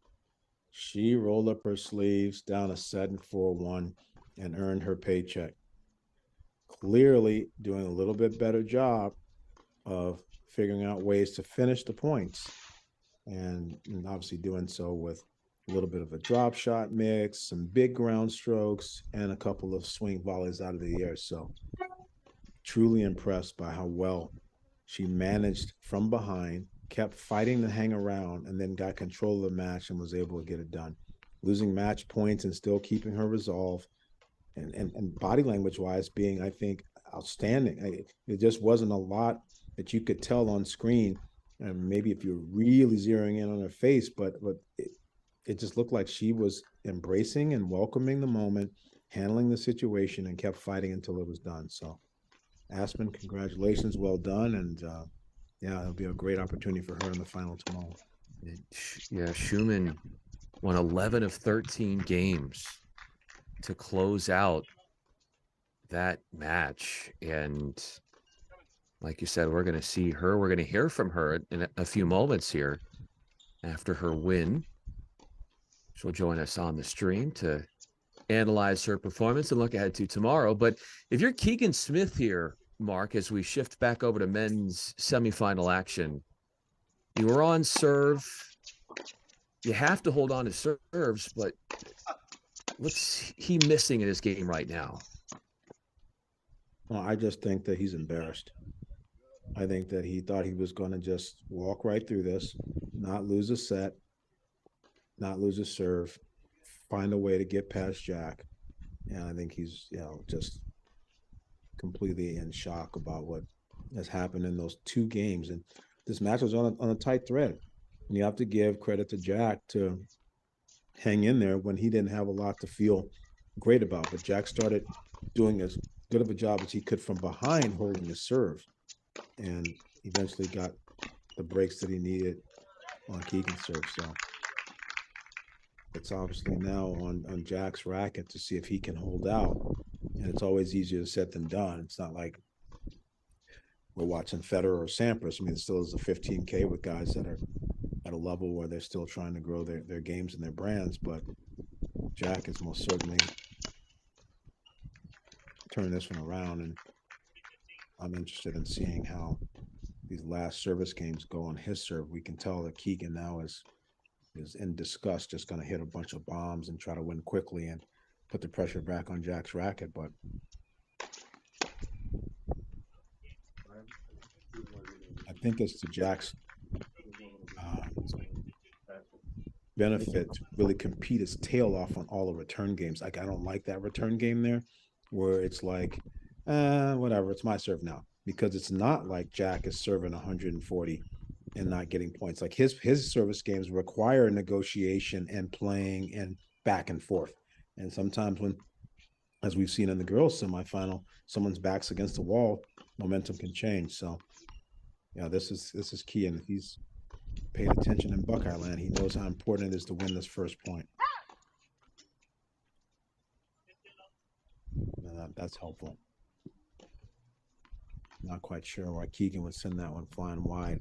She rolled up her sleeves, down a set and 4-1, and earned her paycheck. Clearly doing a little bit better job of figuring out ways to finish the points, and obviously doing so with a little bit of a drop shot mix, some big ground strokes, and a couple of swing volleys out of the air. So truly impressed by how well she managed from behind, kept fighting to hang around, and then got control of the match and was able to get it done. Losing match points and still keeping her resolve, and body language wise being, I think, outstanding. It just wasn't a lot that you could tell on screen, and maybe if you're really zeroing in on her face, but it just looked like she was embracing and welcoming the moment, handling the situation, and kept fighting until it was done. So Aspen, congratulations, well done. And yeah, it'll be a great opportunity for her in the final tomorrow. Yeah, Schumann won 11 of 13 games to close out that match. And like you said, we're going to see her, we're going to hear from her in a few moments here after her win. She'll join us on the stream to analyze her performance and look ahead to tomorrow. But if you're Keegan Smith here, Mark, as we shift back over to men's semifinal action, you were on serve. You have to hold on to serves, but what's he missing in his game right now? Well, I just think that he's embarrassed. I think that he thought he was going to just walk right through this, not lose a set, not lose a serve, find a way to get past Jack. And I think he's, just completely in shock about what has happened in those 2 games. And this match was on a tight thread. And you have to give credit to Jack to hang in there when he didn't have a lot to feel great about. But Jack started doing as good of a job as he could from behind holding his serve, and eventually got the breaks that he needed on Keegan's serve. So it's obviously now on Jack's racket to see if he can hold out. And it's always easier said than done. It's not like we're watching Federer or Sampras. I mean, it still is a 15K with guys that are at a level where they're still trying to grow their games and their brands. But Jack is most certainly turning this one around. And I'm interested in seeing how these last service games go on his serve. We can tell that Keegan now is in disgust, just going to hit a bunch of bombs and try to win quickly and put the pressure back on Jack's racket. But I think it's to Jack's benefit to really compete his tail off on all the return games. Like, I don't like that return game there where it's like, whatever, it's my serve now. Because it's not like Jack is serving 140 and not getting points. Like his service games require negotiation and playing and back and forth. And sometimes when, as we've seen in the girls semifinal, someone's back's against the wall, momentum can change. So yeah, this is key. And if he's paid attention in Buckeye Land, he knows how important it is to win this first point. That's helpful. Not quite sure why Keegan would send that one flying wide.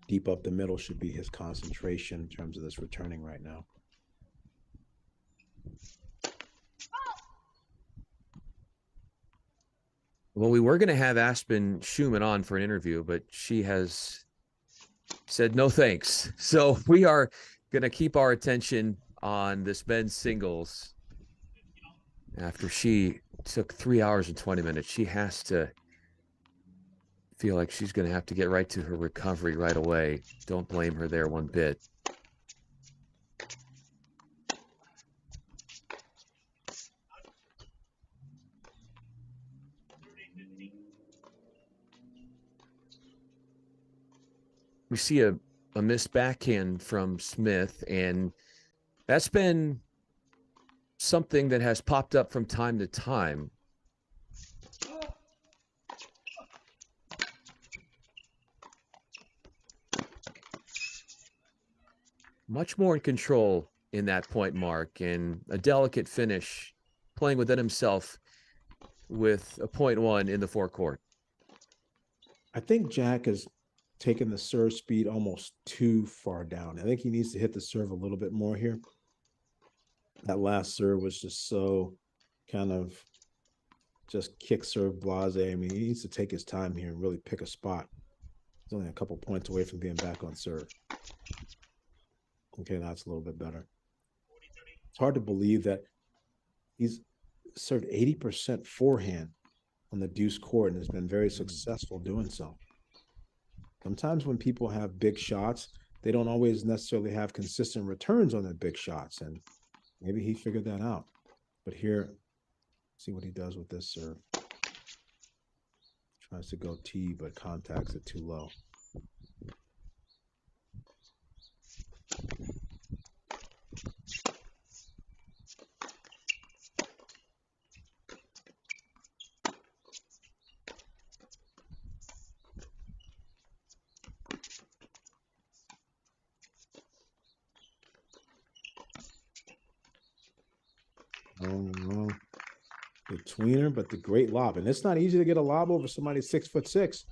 Deep up the middle should be his concentration in terms of this returning right now. Well, we were going to have Aspen Schumann on for an interview, but she has said no thanks. So we are going to keep our attention on this men's singles. After she took 3 hours and 20 minutes, she has to feel like she's going to have to get right to her recovery right away. Don't blame her there one bit. We see a missed backhand from Smith, and that's been something that has popped up from time to time. Much more in control in that point mark, and a delicate finish, playing within himself with a 0.1 in the forecourt. I think Jack has taken the serve speed almost too far down. I think he needs to hit the serve a little bit more here. That last serve was just so kind of just kick serve blase. I mean, he needs to take his time here and really pick a spot. He's only a couple points away from being back on serve. Okay, that's a little bit better. It's hard to believe that he's served 80% forehand on the deuce court and has been very successful doing so. Sometimes when people have big shots, they don't always necessarily have consistent returns on their big shots, and maybe he figured that out. But here, see what he does with this serve. Tries to go T, but contacts it too low. Oh, the tweener, but the great lob. And it's not easy to get a lob over somebody 6'6",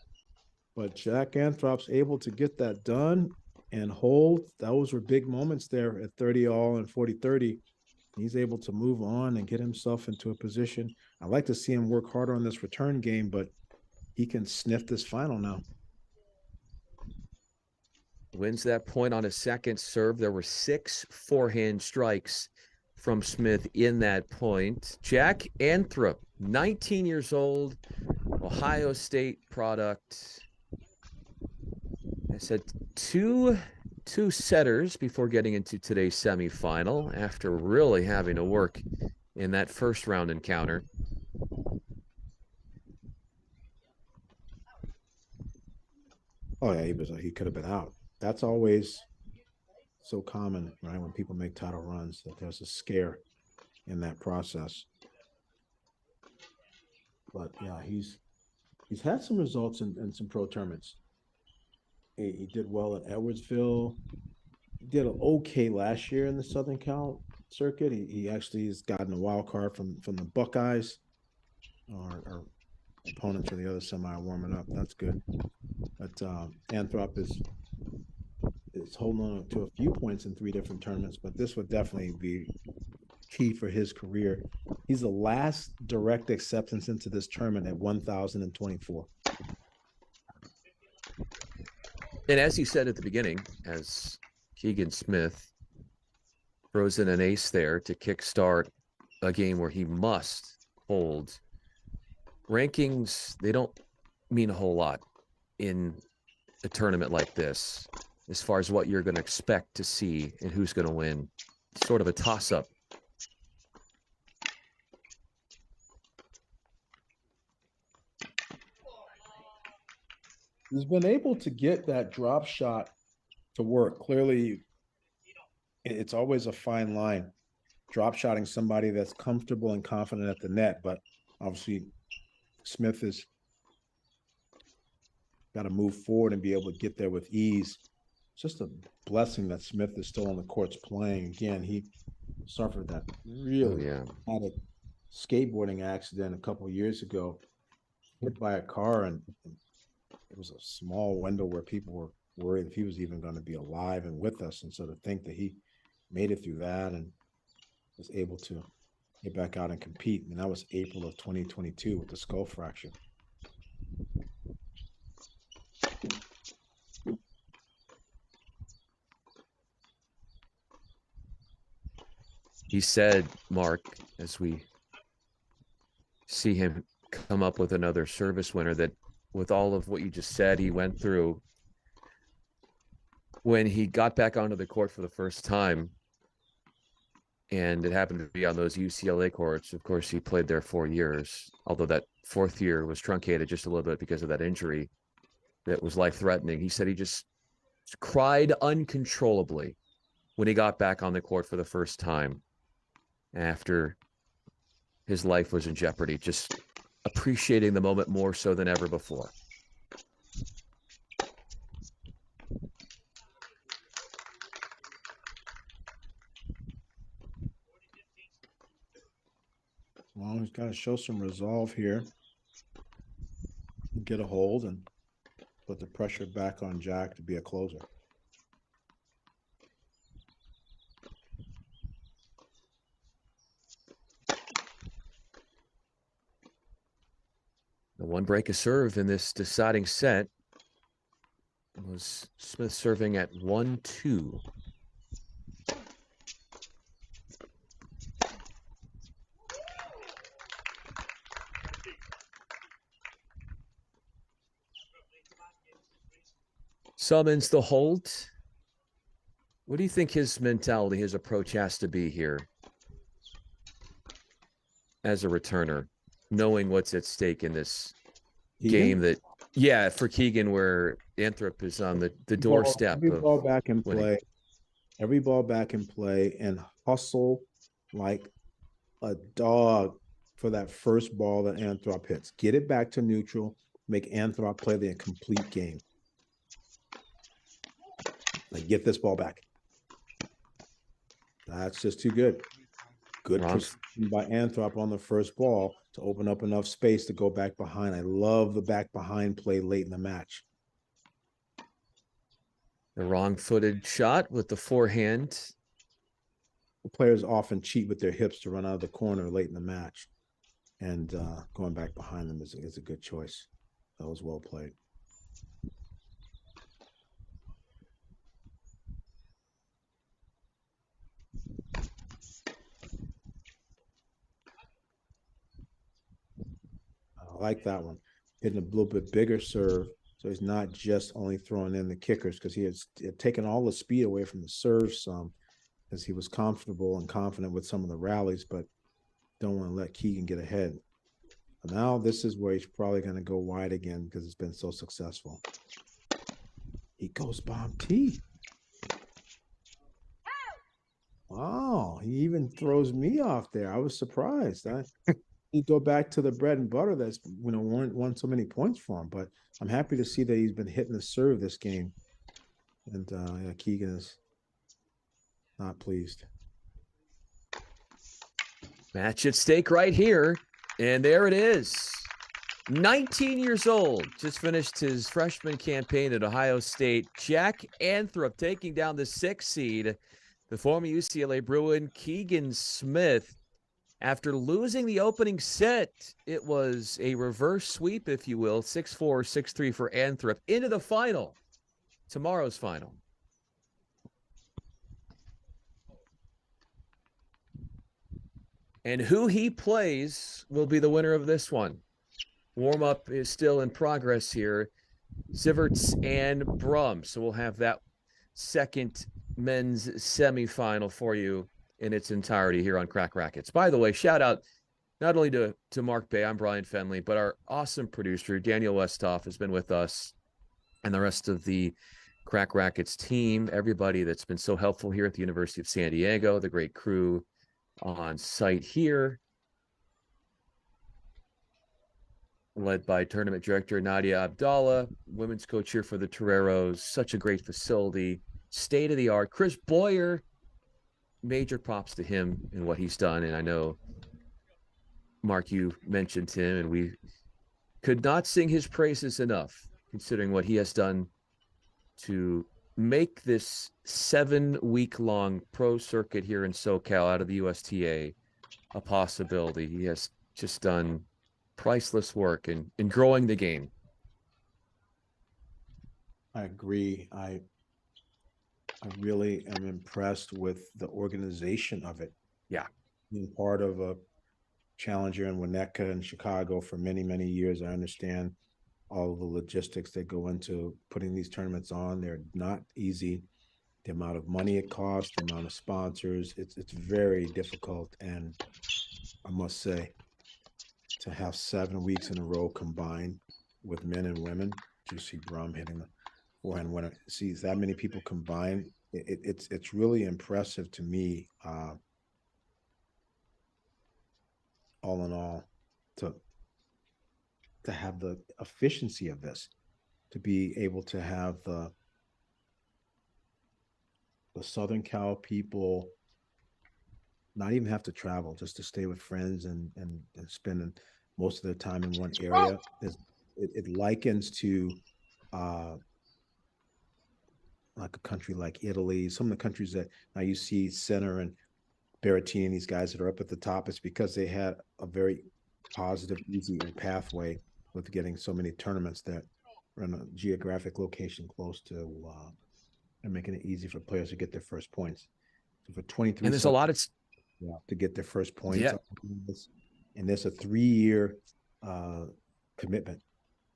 but Jack Anthrop's able to get that done and hold. Those were big moments there at 30-all and 40-30. He's able to move on and get himself into a position. I'd like to see him work harder on this return game, but he can sniff this final now. Wins that point on a second serve. There were 6 forehand strikes from Smith in that point. Jack Anthrop, 19 years old, Ohio State product. I said two setters before getting into today's semifinal after really having to work in that first round encounter. Oh yeah, he could have been out. That's always so common, right? When people make title runs, that there's a scare in that process. But yeah, he's had some results in some pro tournaments. He did well at Edwardsville. He did okay last year in the Southern Cal circuit. He actually has gotten a wild card from the Buckeyes. Our opponents for the other semi are warming up. That's good. But Anthrop is holding on to a few points in 3 different tournaments, but this would definitely be key for his career. He's the last direct acceptance into this tournament at 1,024. And as you said at the beginning, as Keegan Smith throws in an ace there to kickstart a game where he must hold, rankings, they don't mean a whole lot in a tournament like this as far as what you're going to expect to see and who's going to win. It's sort of a toss-up. He's been able to get that drop shot to work. Clearly, it's always a fine line, drop shotting somebody that's comfortable and confident at the net. But obviously, Smith has got to move forward and be able to get there with ease. It's just a blessing that Smith is still on the courts playing. Again, he suffered that really traumatic skateboarding accident a couple of years ago, hit by a car, and it was a small window where people were worried if he was even going to be alive and with us. And so to think that he made it through that and was able to get back out and compete. And that was April of 2022 with the skull fracture. He said, Mark, as we see him come up with another service winner, that with all of what you just said he went through, when he got back onto the court for the first time, and it happened to be on those UCLA courts, of course, he played there 4 years, although that 4th year was truncated just a little bit because of that injury that was life-threatening. He said he just cried uncontrollably when he got back on the court for the first time after his life was in jeopardy, just appreciating the moment more so than ever before. Well, he's got to show some resolve here, get a hold, and put the pressure back on Jack to be a closer. The one break of serve in this deciding set was Smith serving at 1-2. Summons the hold. What do you think his mentality, his approach has to be here as a returner, knowing what's at stake in this game that, for Keegan, where Anthrop is on the doorstep. Every ball back in play. Every ball back in play and hustle like a dog for that first ball that Anthrop hits. Get it back to neutral, make Anthrop play the complete game. Like, get this ball back. That's just too good. Good precision by Anthrop on the first ball to open up enough space to go back behind. I love the back behind play late in the match. The wrong-footed shot with the forehand. Players often cheat with their hips to run out of the corner late in the match. And going back behind them is a good choice. That was well played. I like that one. Hitting a little bit bigger serve, so he's not just only throwing in the kickers, because he had taken all the speed away from the serve some, as he was comfortable and confident with some of the rallies, but don't want to let Keegan get ahead. But now this is where he's probably going to go wide again because it's been so successful. He goes bomb T. Wow, he even throws me off there. I was surprised. He go back to the bread and butter that's won so many points for him. But I'm happy to see that he's been hitting the serve this game. And yeah, Keegan is not pleased. Match at stake right here. And there it is. 19 years old, just finished his freshman campaign at Ohio State. Jack Anthrop taking down the 6th seed, the former UCLA Bruin, Keegan Smith. After losing the opening set, it was a reverse sweep, if you will, 6-4, 6-3 for Anthrop into the final, tomorrow's final. And who he plays will be the winner of this one. Warm-up is still in progress here. Zivert and Brumm. So we'll have that second men's semifinal for you in its entirety here on Crack Rackets. By the way, shout out not only to Mark Bay, I'm Brian Fenley, but our awesome producer, Daniel Westhoff, has been with us, and the rest of the Crack Rackets team, everybody that's been so helpful here at the University of San Diego, the great crew on site here, led by tournament director Nadia Abdallah, women's coach here for the Toreros. Such a great facility, state of the art. Chris Boyer, major props to him and what he's done. And I know, Mark, you mentioned him, and we could not sing his praises enough, considering what he has done to make this 7-week-long pro circuit here in SoCal out of the USTA a possibility. He has just done priceless work in growing the game. I agree. I really am impressed with the organization of it. Yeah. Being part of a challenger in Winnetka in Chicago for many, many years, I understand all the logistics that go into putting these tournaments on. They're not easy. The amount of money it costs, the amount of sponsors, it's very difficult. And I must say, to have 7 weeks in a row combined with men and women, you see Brumm hitting the forehand winner, sees that many people combined, it's really impressive to me, all in all, to have the efficiency of this, to be able to have the Southern Cal people not even have to travel, just to stay with friends and spending most of their time in one area. It likens to like a country like Italy, some of the countries that now you see Sinner and Berrettini, these guys that are up at the top. It's because they had a very positive, easy pathway with getting so many tournaments that are in a geographic location close to and making it easy for players to get their first points. So for 23, and there's a lot of to get their first points. Yeah. And there's a 3-year commitment.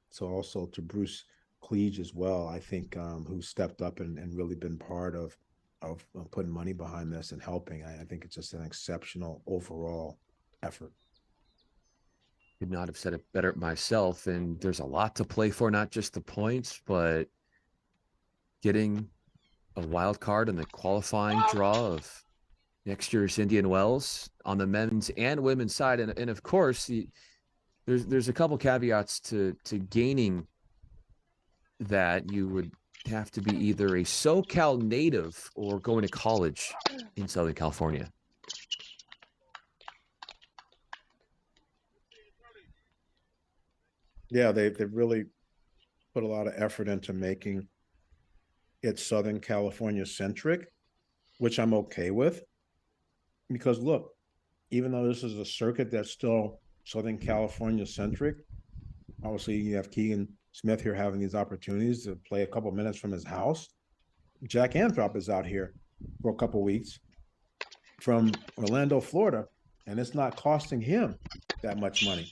So also to Bruce Cleage as well, I think, who stepped up and really been part of putting money behind this and helping. I think it's just an exceptional overall effort. Could not have said it better myself. And there's a lot to play for, not just the points, but getting a wild card in the qualifying draw of next year's Indian Wells on the men's and women's side. And of course, there's a couple caveats to gaining that. You would have to be either a SoCal native or going to college in Southern California. Yeah, they've really put a lot of effort into making it Southern California centric, which I'm okay with. Because look, even though this is a circuit that's still Southern California centric, obviously you have Keegan Smith here having these opportunities to play a couple minutes from his house. Jack Anthrop is out here for a couple weeks from Orlando, Florida, and it's not costing him that much money.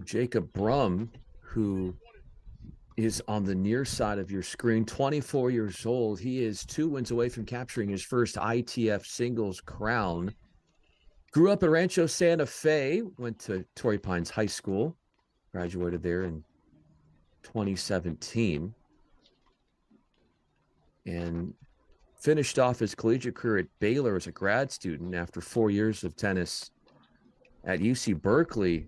Jacob Brumm, who is on the near side of your screen, 24 years old. He is 2 wins away from capturing his first ITF singles crown. Grew up in Rancho Santa Fe, went to Torrey Pines High School, graduated there in 2017, and finished off his collegiate career at Baylor as a grad student after 4 years of tennis at UC Berkeley,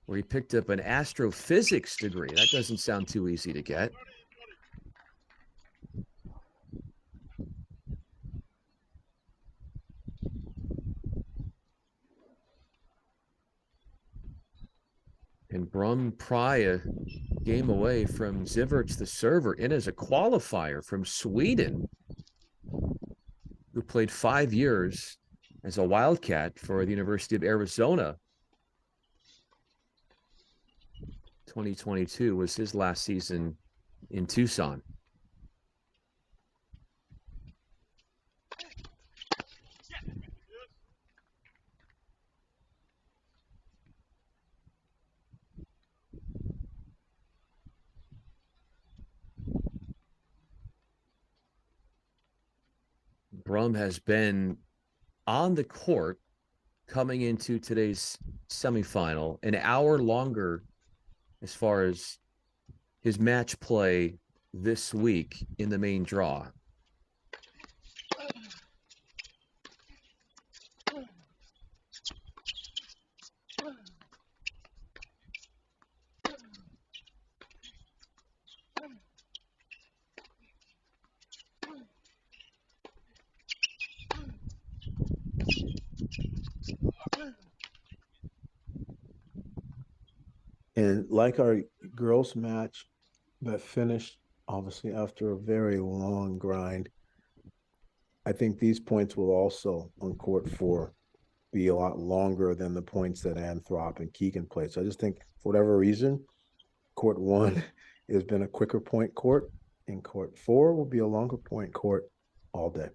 where he picked up an astrophysics degree. That doesn't sound too easy to get. And Brumm pry a game away from Ziverts, the server, in as a qualifier from Sweden, who played 5 years as a Wildcat for the University of Arizona. 2022 was his last season in Tucson. Brumm has been on the court coming into today's semifinal an hour longer as far as his match play this week in the main draw. And like our girls match that finished obviously after a very long grind, I think these points will also on court 4 be a lot longer than the points that Anthrop and Keegan played. So I just think for whatever reason, court 1 has been a quicker point court, and court 4 will be a longer point court all day.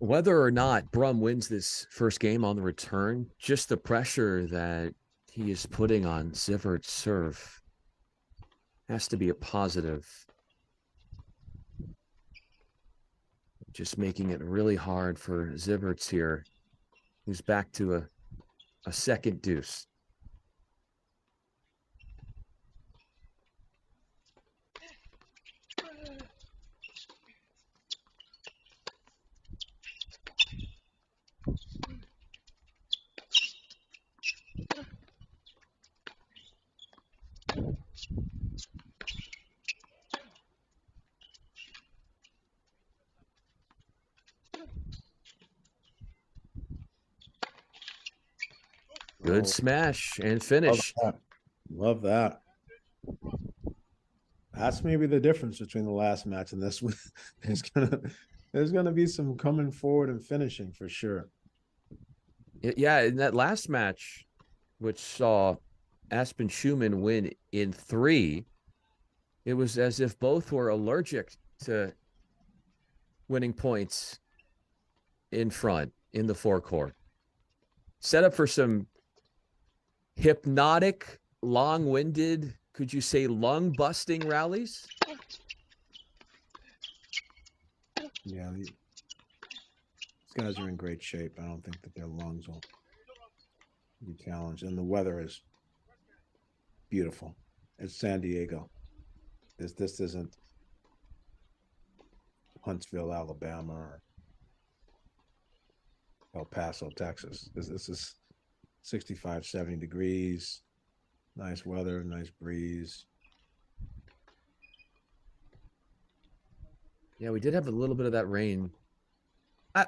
Whether or not Brumm wins this first game on the return, just the pressure that he is putting on Zivert's serve has to be a positive. Just making it really hard for Zivert's here, who's back to a second deuce. Good smash and finish. Love that. That's maybe the difference between the last match and this one. There's gonna be some coming forward and finishing for sure. Yeah, in that last match, which saw Aspen Schumann win in 3, it was as if both were allergic to winning points in front in the forecourt. Set up for some hypnotic, long-winded, could you say lung-busting rallies? Yeah, these guys are in great shape. I don't think that their lungs will be challenged. And the weather is beautiful. It's San Diego. This isn't Huntsville, Alabama, or El Paso, Texas. This is 65, 70 degrees. Nice weather, nice breeze. Yeah, we did have a little bit of that rain.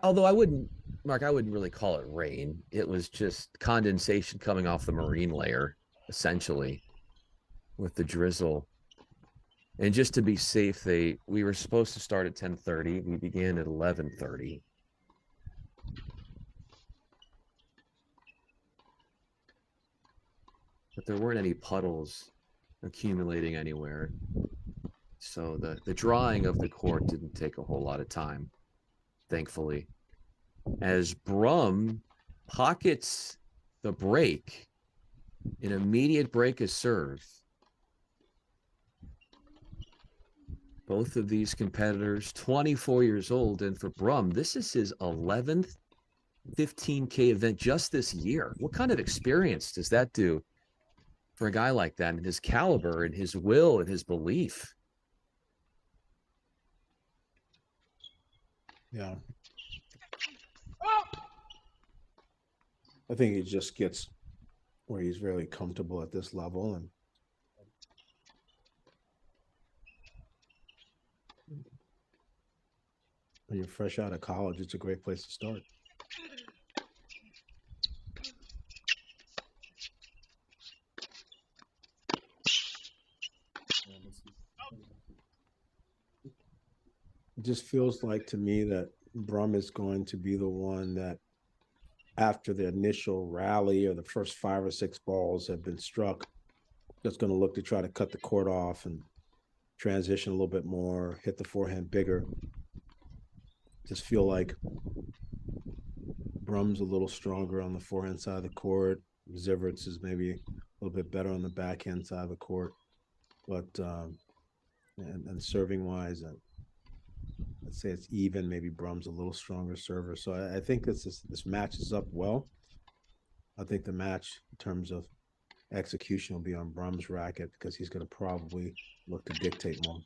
Although I wouldn't really call it rain. It was just condensation coming off the marine layer, essentially, with the drizzle. And just to be safe, we were supposed to start at 10:30. We began at 11:30. but there weren't any puddles accumulating anywhere. So the drying of the court didn't take a whole lot of time, thankfully. As Brumm pockets the break, an immediate break is served. Both of these competitors, 24 years old, and for Brumm, this is his 11th 15K event just this year. What kind of experience does that do for a guy like that, and his caliber and his will and his belief? Yeah. I think he just gets where he's really comfortable at this level. And when you're fresh out of college, it's a great place to start. It just feels like to me that Brumm is going to be the one that, after the initial rally or the first 5 or 6 balls have been struck, just going to look to try to cut the court off and transition a little bit more, hit the forehand bigger. Just feel like Brumm's a little stronger on the forehand side of the court. Zivert is maybe a little bit better on the backhand side of the court. But and serving wise, I'd say it's even. Maybe Brumm's a little stronger server. So I think this matches up well. I think the match in terms of execution will be on Brumm's racket because he's going to probably look to dictate more.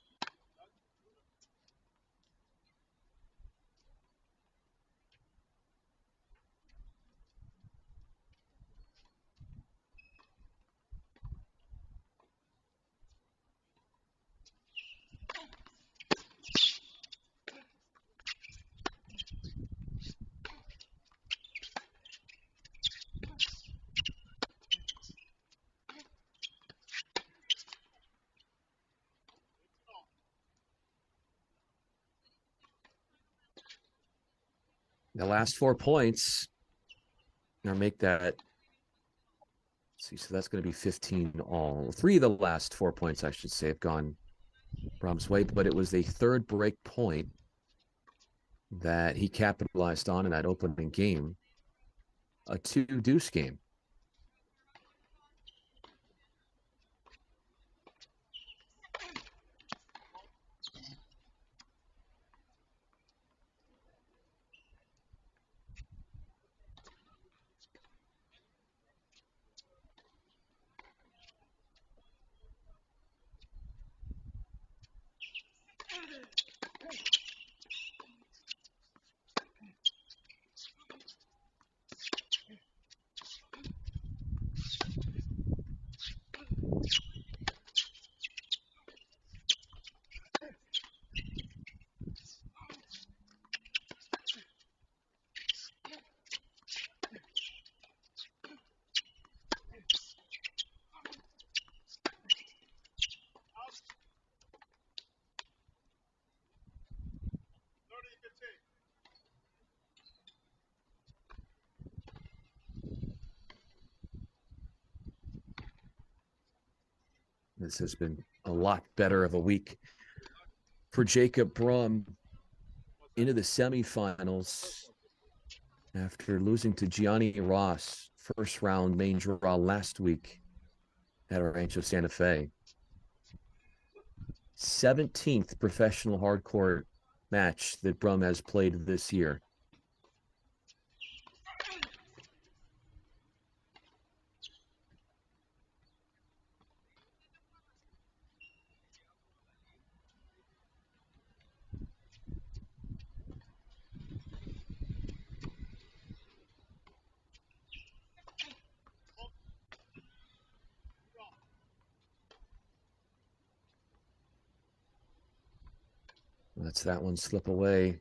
The last 4 points. Now make that. See, so that's going to be 15 all. 3 of the last 4 points, I should say, have gone Brumm's way, but it was the third break point that he capitalized on in that opening game, a 2-deuce game. This has been a lot better of a week for Jacob Brumm into the semifinals after losing to Gianni Ross first round main draw last week at Rancho Santa Fe. 17th professional hardcourt match that Brumm has played this year. That's that one slip away.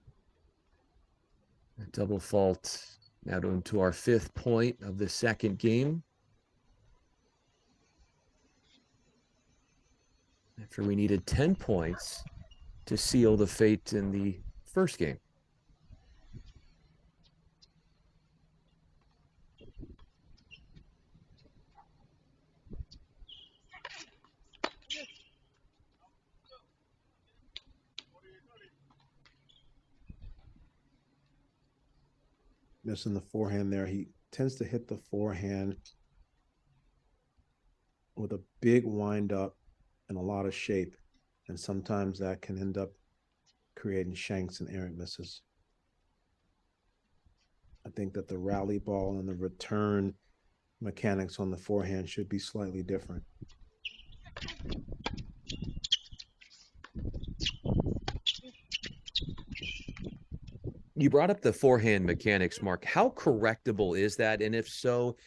A double fault now to our 5th point of the second game. After we needed 10 points to seal the fate in the first game. missing the forehand there. He tends to hit the forehand with a big wind up and a lot of shape. And sometimes that can end up creating shanks and errant misses. I think that the rally ball and the return mechanics on the forehand should be slightly different. You brought up the forehand mechanics, Mark. How correctable is that? And if so,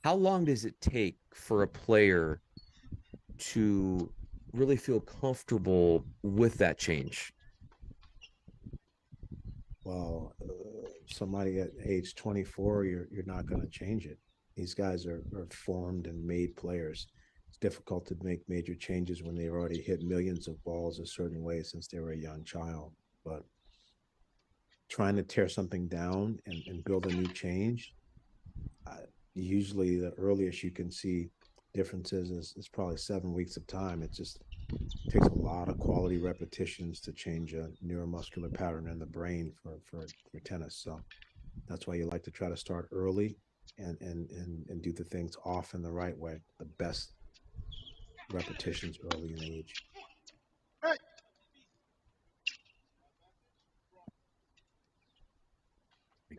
how long does it take for a player to really feel comfortable with that change? Well, somebody at age 24, you're not going to change it. These guys are formed and made players. It's difficult to make major changes when they've already hit millions of balls a certain way since they were a young child. But trying to tear something down and build a new change, usually the earliest you can see differences is probably 7 weeks of time. It just takes a lot of quality repetitions to change a neuromuscular pattern in the brain for tennis. So that's why you like to try to start early and do the things often the right way, the best repetitions early in age.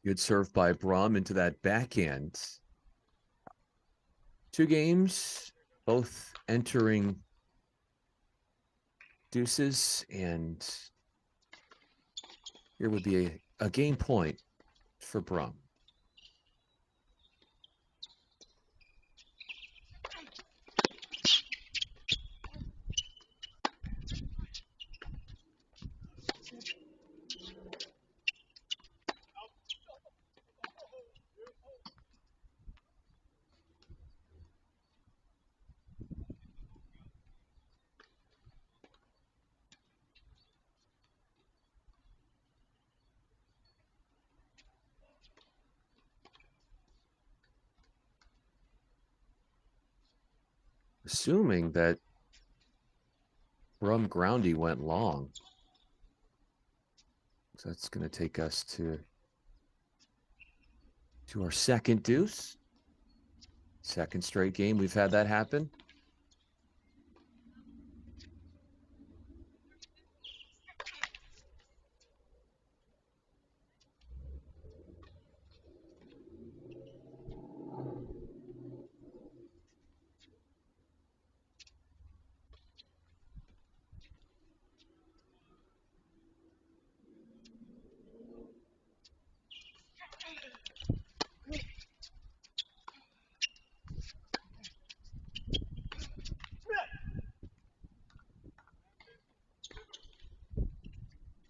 Good serve by Brumm into that backhand. 2 games, both entering deuces, and here would be a game point for Brumm. Assuming that Brumm groundy went long. So that's going to take us to our second deuce. Second straight game we've had that happen.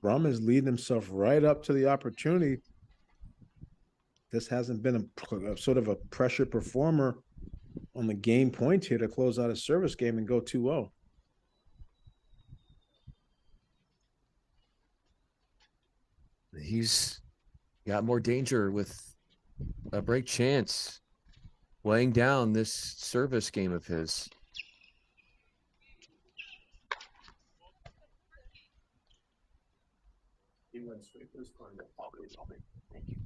Brumm is leading himself right up to the opportunity. This hasn't been a sort of a pressure performer on the game point here to close out a service game and go 2-0. He's got more danger with a break chance, weighing down this service game of his. He went straight this corner. Thank you.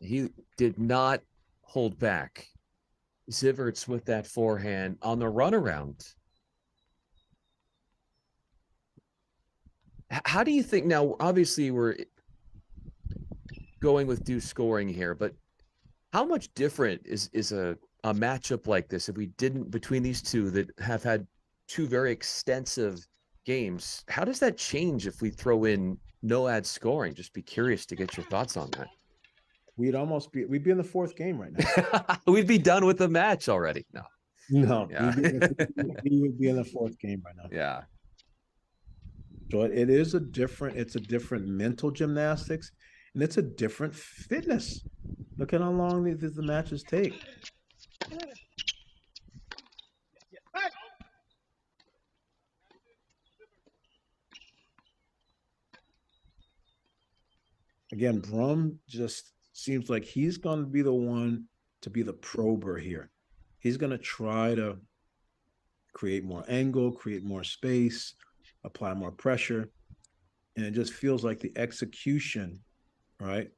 He did not hold back. Zivert's with that forehand on the runaround. How do you think now? Obviously, we're going with deuce scoring here, but how much different is a matchup like this if we didn't, between these two that have had 2 very extensive games? How does that change if we throw in no ad scoring? Just be curious to get your thoughts on that. We'd be in the 4th game right now. We'd be done with the match already. No, Yeah. we would be in the 4th game right now. Yeah. So it's a different mental gymnastics, and it's a different fitness. Look at how long the matches take. Again, Brumm just seems like he's going to be the one to be the prober here. He's going to try to create more angle, create more space, apply more pressure. And it just feels like the execution, right,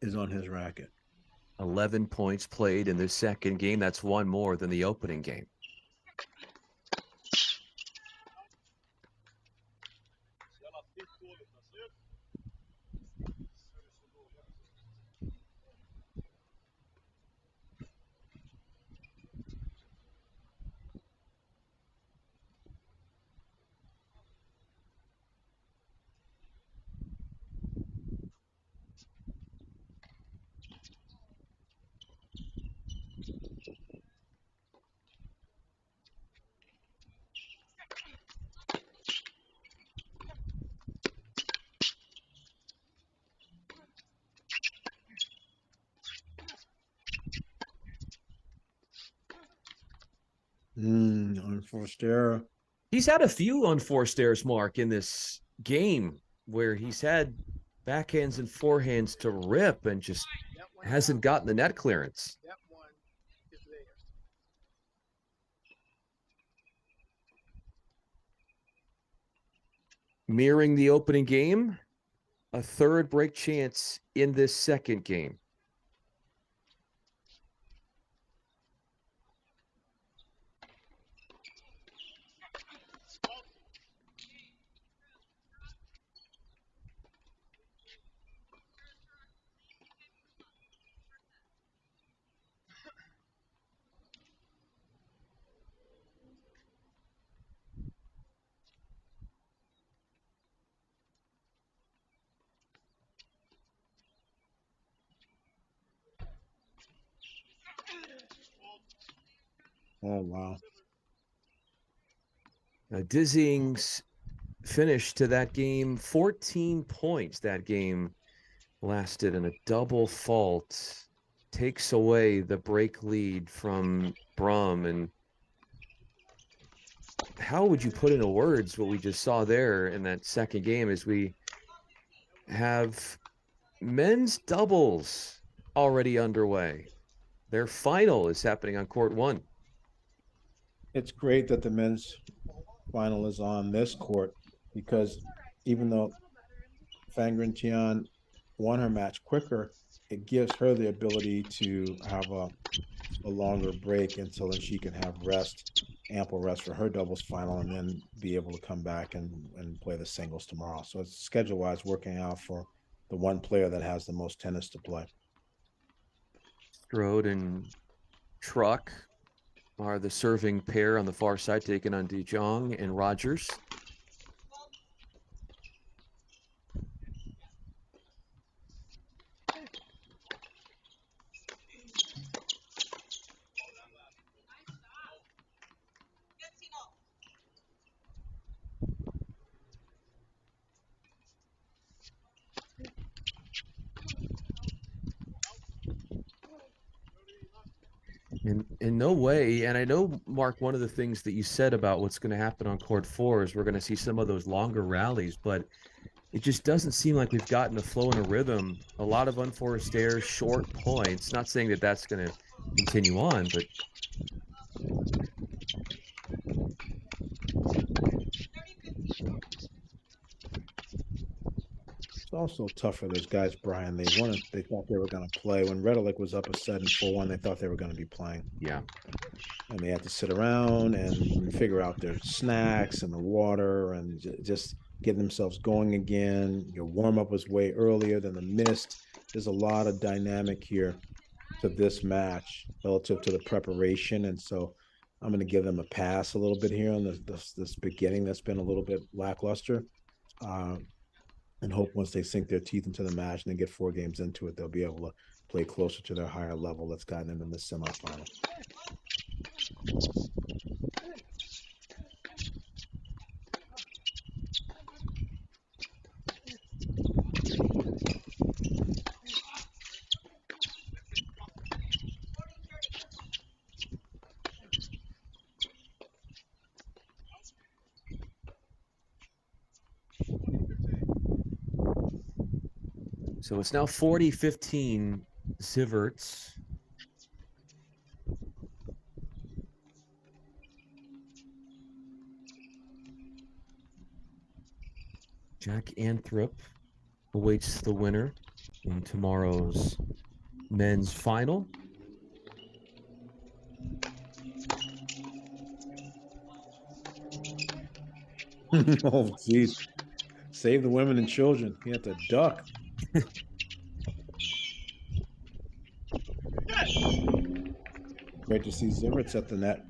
is on his racket. 11 points played in the second game. That's one more than the opening game. Unforced error. He's had a few unforced errors, Mark, in this game where he's had backhands and forehands to rip and just hasn't gotten the net clearance. That one is there. Mirroring the opening game, a third break chance in this second game. Oh, wow. A dizzying finish to that game. 14 points that game lasted, and a double fault takes away the break lead from Brumm. And how would you put into words what we just saw there in that second game as we have men's doubles already underway? Their final is happening on court 1. It's great that the men's final is on this court, because even though Fangren Tian won her match quicker, it gives her the ability to have a longer break until then she can have ample rest for her doubles final, and then be able to come back and play the singles tomorrow. So it's schedule-wise working out for the one player that has the most tennis to play. Strode and Truck are the serving pair on the far side, taking on De Jong and Rogers. In no way, and I know, Mark, one of the things that you said about what's going to happen on court 4 is we're going to see some of those longer rallies, but it just doesn't seem like we've gotten a flow and a rhythm. A lot of unforced errors, short points. Not saying that that's going to continue on, but It's also tough for those guys, Brian. They thought they were going to play. When Redelik was up a set and 4-1, they thought they were going to be playing. yeah. And they had to sit around and figure out their snacks and the water and just get themselves going again. Your warm-up was way earlier than the mist. There's a lot of dynamic here to this match relative to the preparation. And so I'm going to give them a pass a little bit here on this beginning that's been a little bit lackluster. And hope once they sink their teeth into the match and they get 4 games into it, they'll be able to play closer to their higher level that's gotten them in this semifinal. So it's now 40-15 Zivert. Jack Anthrop awaits the winner in tomorrow's men's final. Oh, geez. Save the women and children. He had to duck. Great to see Zivert at the net.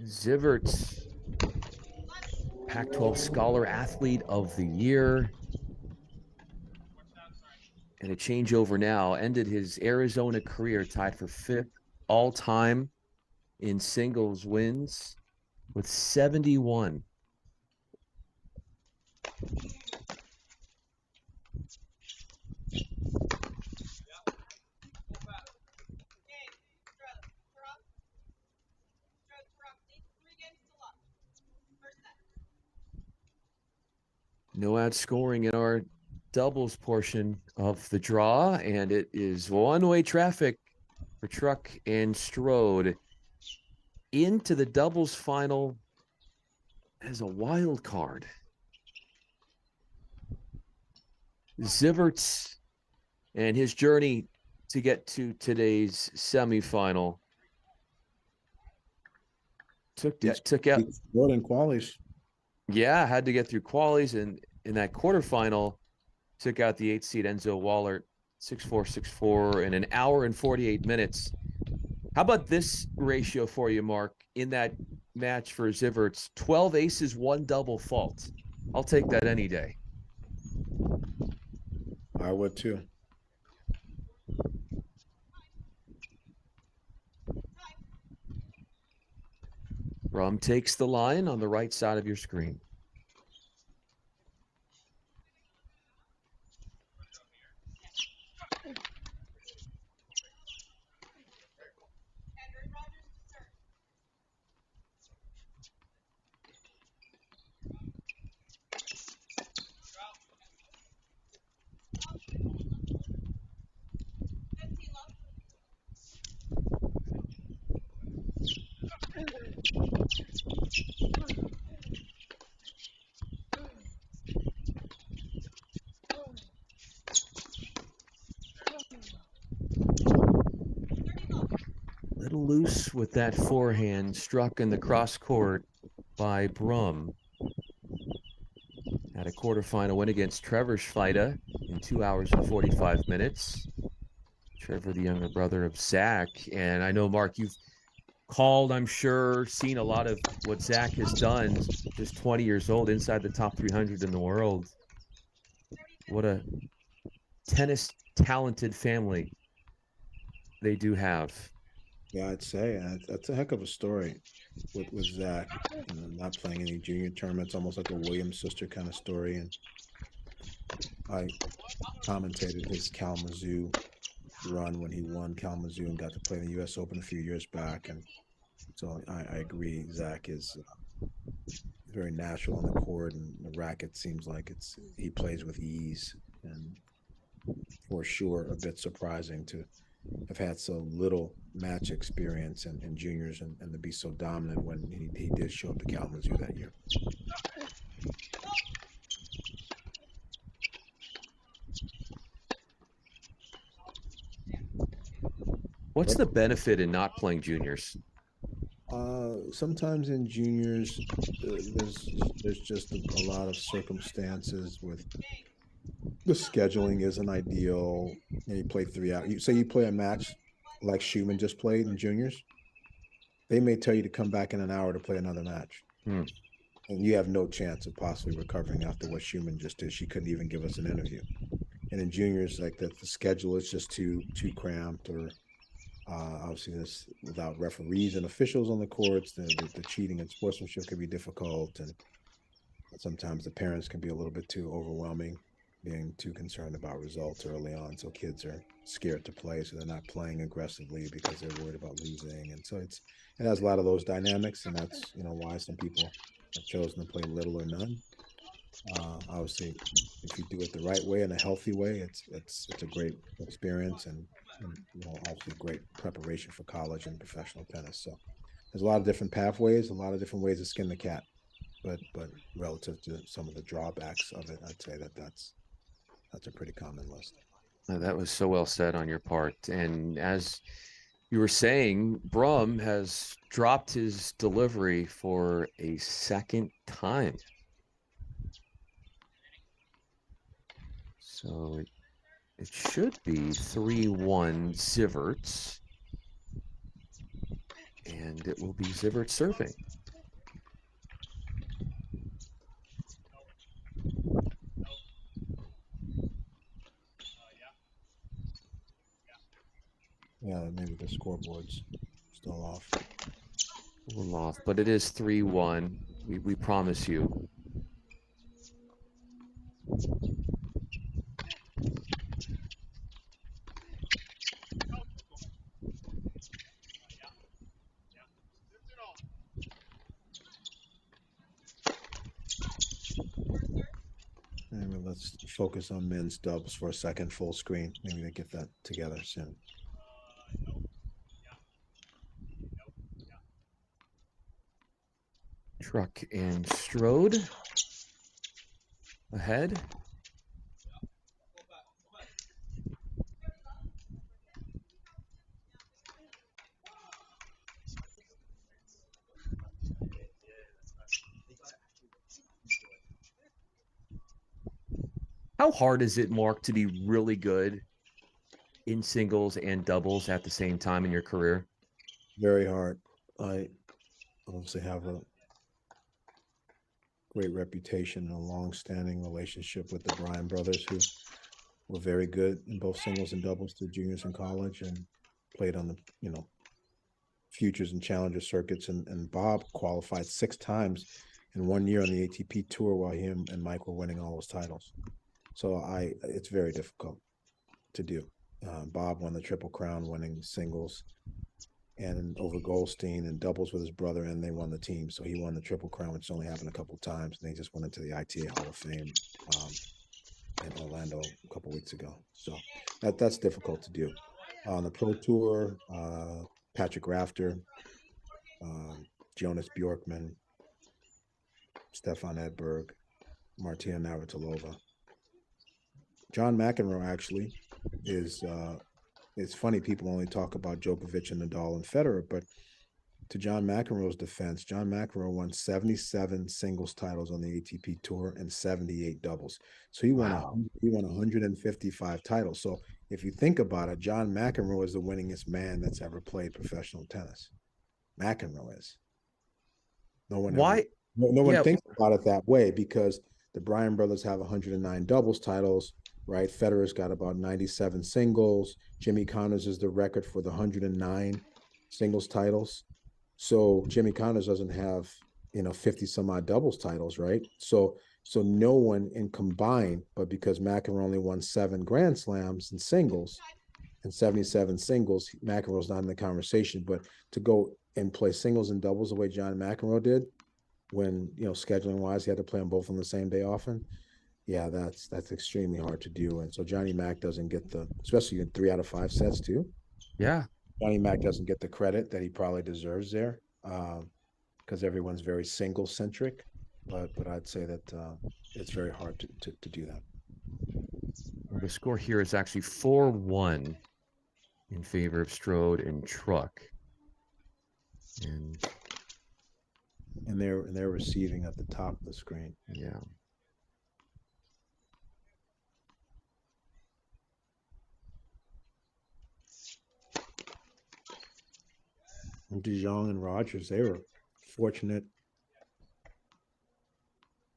Zivert, Pac-12 Scholar Athlete of the Year. And a changeover now. Ended his Arizona career tied for 5th all-time in singles wins with 71. No ad scoring in our doubles portion of the draw, and it is one-way traffic for Truck and Strode into the doubles final as a wild card. Zivert and his journey to get to today's semifinal took out in qualies. Yeah, had to get through qualies, and in that quarterfinal, took out the 8th seed Enzo Wallert 6-4, 6-4 in an hour and 48 minutes. How about this ratio for you, Mark? In that match for Zivert's, 12 aces, 1 double fault. I'll take that any day. I would too. Brumm takes the line on the right side of your screen. Little loose with that forehand, struck in the cross court by Brumm. Had a quarterfinal win against Trevor Schweida in 2 hours and 45 minutes. Trevor, the younger brother of Zach. And I know, Mark, you've called, I'm sure, seen a lot of what Zach has done, just 20 years old, inside the top 300 in the world. What a tennis talented family they do have. Yeah, I'd say that's a heck of a story with Zach. Not playing any junior tournaments, almost like a Williams sister kind of story. And I commentated his Kalamazoo run when he won Kalamazoo and got to play in the U.S. Open a few years back. And so I agree, Zach is very natural on the court, and the racket seems like he plays with ease, and for sure a bit surprising to have had so little match experience in juniors and to be so dominant when he did show up to Kalamazoo that year. What's the benefit in not playing juniors? Sometimes in juniors, there's just a lot of circumstances with the scheduling isn't ideal. And you play 3 hours. You play a match like Schumann just played in juniors. They may tell you to come back in an hour to play another match. And you have no chance of possibly recovering after what Schumann just did. She couldn't even give us an interview. And in juniors, like the schedule is just too cramped, or obviously this without referees and officials on the courts, the cheating and sportsmanship can be difficult, and sometimes the parents can be a little bit too overwhelming, being too concerned about results early on. So kids are scared to play, so they're not playing aggressively because they're worried about losing. And so it has a lot of those dynamics, and that's why some people have chosen to play little or none. Obviously, if you do it the right way, in a healthy way, it's a great experience, and and obviously great preparation for college and professional tennis. So there's a lot of different pathways, a lot of different ways to skin the cat. But relative to some of the drawbacks of it, I'd say that's a pretty common list. That was so well said on your part. And as you were saying, Brumm has dropped his delivery for a second time. So it should be 3-1 Zivert. And it will be Zivert serving. Yeah, maybe the scoreboard's still off. A little off, but it is 3-1. We promise you. Maybe let's focus on men's dubs for a second, full screen. Maybe they get that together soon. Truck and Strode ahead. How hard is it, Mark, to be really good in singles and doubles at the same time in your career? Very hard. I obviously have a great reputation and a long-standing relationship with the Bryan brothers, who were very good in both singles and doubles through juniors in college and played on the futures and challenger circuits. And Bob qualified 6 times in 1 year on the ATP tour while him and Mike were winning all those titles. So it's very difficult to do. Bob won the Triple Crown, winning singles and over Goldstein, and doubles with his brother, and they won the team. So he won the Triple Crown, which only happened a couple of times. And they just went into the ITA Hall of Fame in Orlando a couple of weeks ago. So that's difficult to do. On the Pro Tour, Patrick Rafter, Jonas Bjorkman, Stefan Edberg, Martina Navratilova. John McEnroe actually is it's funny, people only talk about Djokovic and Nadal and Federer, but to John McEnroe's defense, John McEnroe won 77 singles titles on the ATP tour and 78 doubles. So he won 155 titles. So if you think about it, John McEnroe is the winningest man that's ever played professional tennis. McEnroe is. No one thinks about it that way, because the Bryan brothers have 109 doubles titles, right? Federer's got about 97 singles. Jimmy Connors is the record for the 109 singles titles. So Jimmy Connors doesn't have, 50 some odd doubles titles, right? So no one in combined, but because McEnroe only won 7 Grand Slams in singles and 77 singles, McEnroe's not in the conversation. But to go and play singles and doubles the way John McEnroe did, when, scheduling wise, he had to play them both on the same day often. Yeah, that's extremely hard to do. And so Johnny Mac doesn't get especially in 3 out of 5 sets too. Yeah. Johnny Mac doesn't get the credit that he probably deserves there, because everyone's very single centric. But I'd say that it's very hard to do that. Well, the score here is actually 4-1 in favor of Strode and Truck. And they're receiving at the top of the screen. Yeah. And De Jong and Rogers, they were fortunate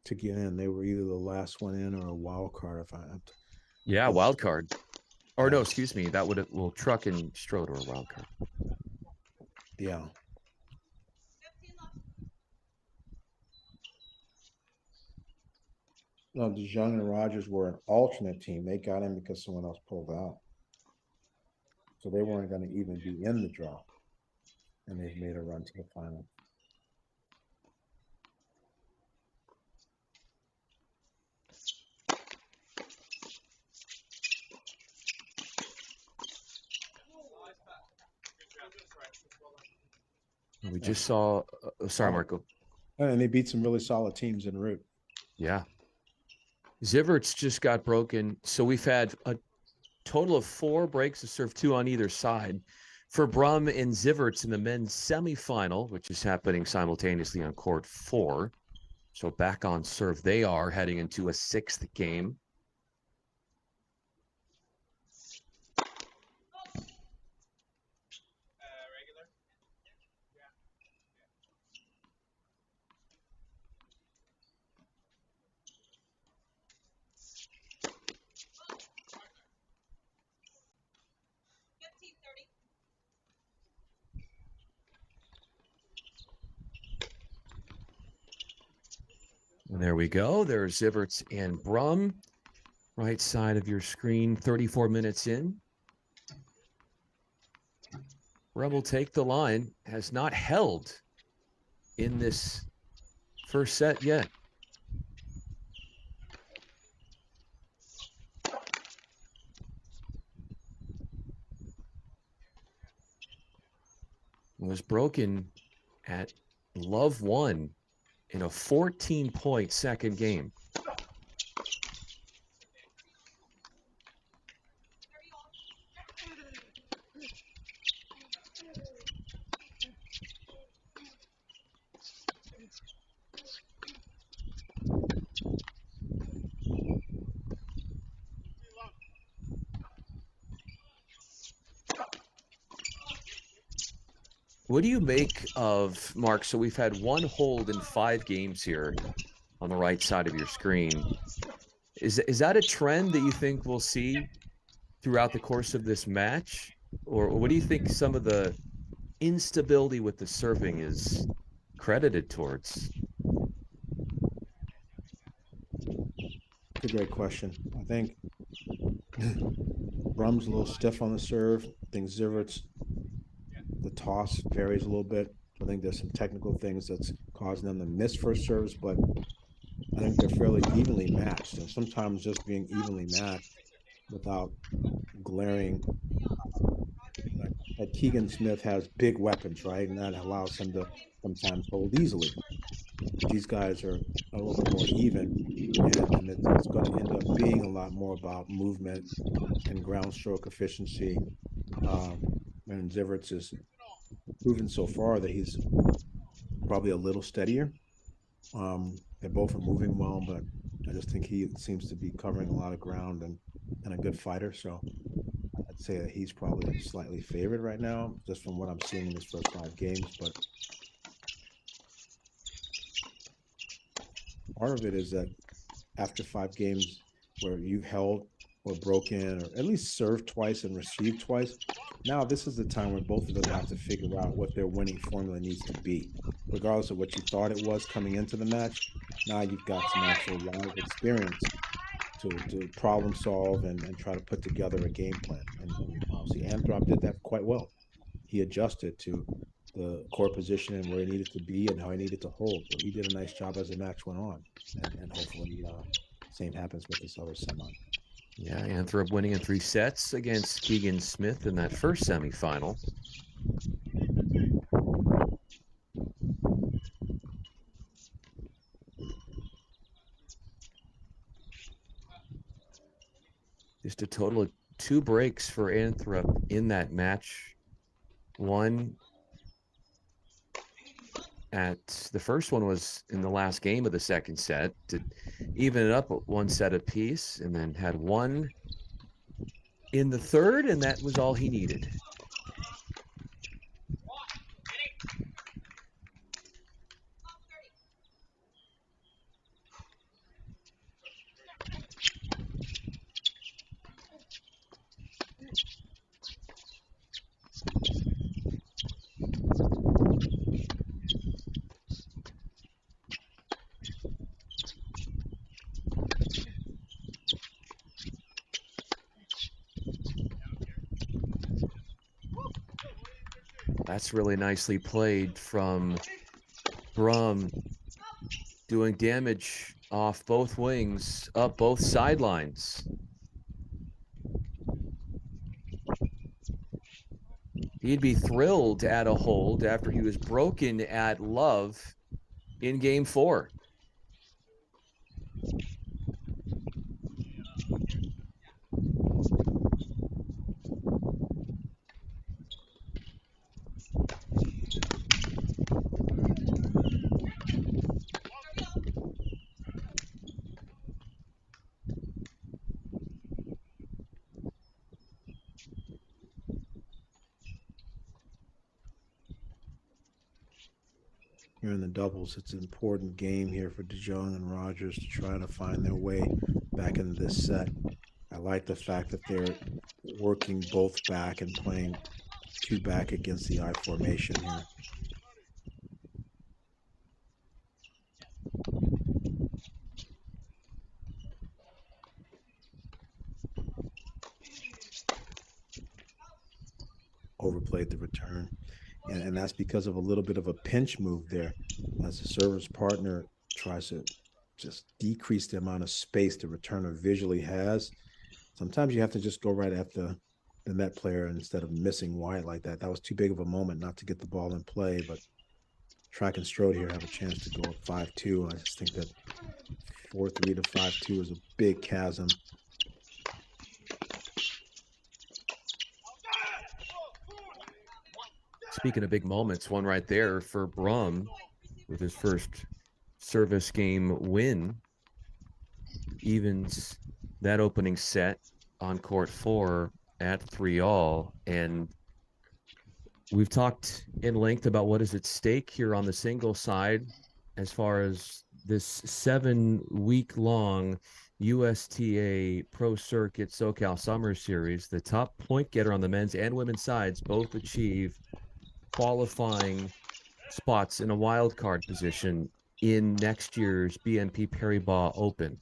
to get in. They were either the last one in or a wild card. Wild card. Or no, excuse me. That would Truck and Strode were a wild card. Yeah. No, De Jong and Rogers were an alternate team. They got in because someone else pulled out. So they weren't going to even be in the draw. And they've made a run to the final. We just saw. Sorry, Marco. And they beat some really solid teams en route. Yeah. Zivert's just got broken. So we've had a total of 4 breaks to serve, 2 on either side. For Brumm and Zivert's in the men's semifinal, which is happening simultaneously on court 4. So back on serve they are, heading into a 6th game. And there we go. There's Zivert's and Brumm. Right side of your screen, 34 minutes in. Brumm will take the line. Has not held in this first set yet. Was broken at love 1 in a 14-point second game. What do you make of, Mark? So we've had 1 hold in 5 games here on the right side of your screen. Is that a trend that you think we'll see throughout the course of this match? Or what do you think some of the instability with the serving is credited towards? It's a great question. I think Brumm's a little stiff on the serve. I think Zivert's, the toss varies a little bit. I think there's some technical things that's causing them to miss first serves, but I think they're fairly evenly matched. And sometimes just being evenly matched without glaring, like Keegan Smith has big weapons, right? And that allows him to sometimes hold easily. These guys are a little bit more even, and it's going to end up being a lot more about movement and ground stroke efficiency. And Zivert's is proven so far that he's probably a little steadier. They both are moving well, but I just think he seems to be covering a lot of ground and a good fighter. So I'd say that he's probably slightly favored right now, just from what I'm seeing in his first 5 games. But part of it is that after 5 games where you've held or broken or at least served twice and received twice, now this is the time where both of them have to figure out what their winning formula needs to be. Regardless of what you thought it was coming into the match, now you've got some actual live experience to problem solve and try to put together a game plan. And obviously Anthrop did that quite well. He adjusted to the court position and where he needed to be and how he needed to hold. So he did a nice job as the match went on. And hopefully same happens with this other semi. Yeah, Anthrop winning in 3 sets against Keegan Smith in that first semifinal. Just a total of 2 breaks for Anthrop in that match. One at the first one was in the last game of the second set to even it up at 1 set apiece, and then had one in the third, and that was all he needed. That's really nicely played from Brumm, doing damage off both wings, up both sidelines. He'd be thrilled to add a hold after he was broken at love in game 4. Here in the doubles, it's an important game here for DeJong and Rogers to try to find their way back into this set. I like the fact that they're working both back and playing 2 back against the I formation here. Overplayed the return. And that's because of a little bit of a pinch move there as the server's partner tries to just decrease the amount of space the returner visually has. Sometimes you have to just go right at the net player instead of missing wide like that. That was too big of a moment not to get the ball in play, but Track and Strode here have a chance to go up 5-2. I just think that 4-3 to 5-2 is a big chasm. Speaking of big moments, one right there for Brumm with his first service game win. Evens that opening set on court 4 at 3-all. And we've talked in length about what is at stake here on the single side as far as this 7-week-long USTA Pro Circuit SoCal Summer Series. The top point getter on the men's and women's sides both achieve qualifying spots in a wild card position in next year's BNP Paribas Open.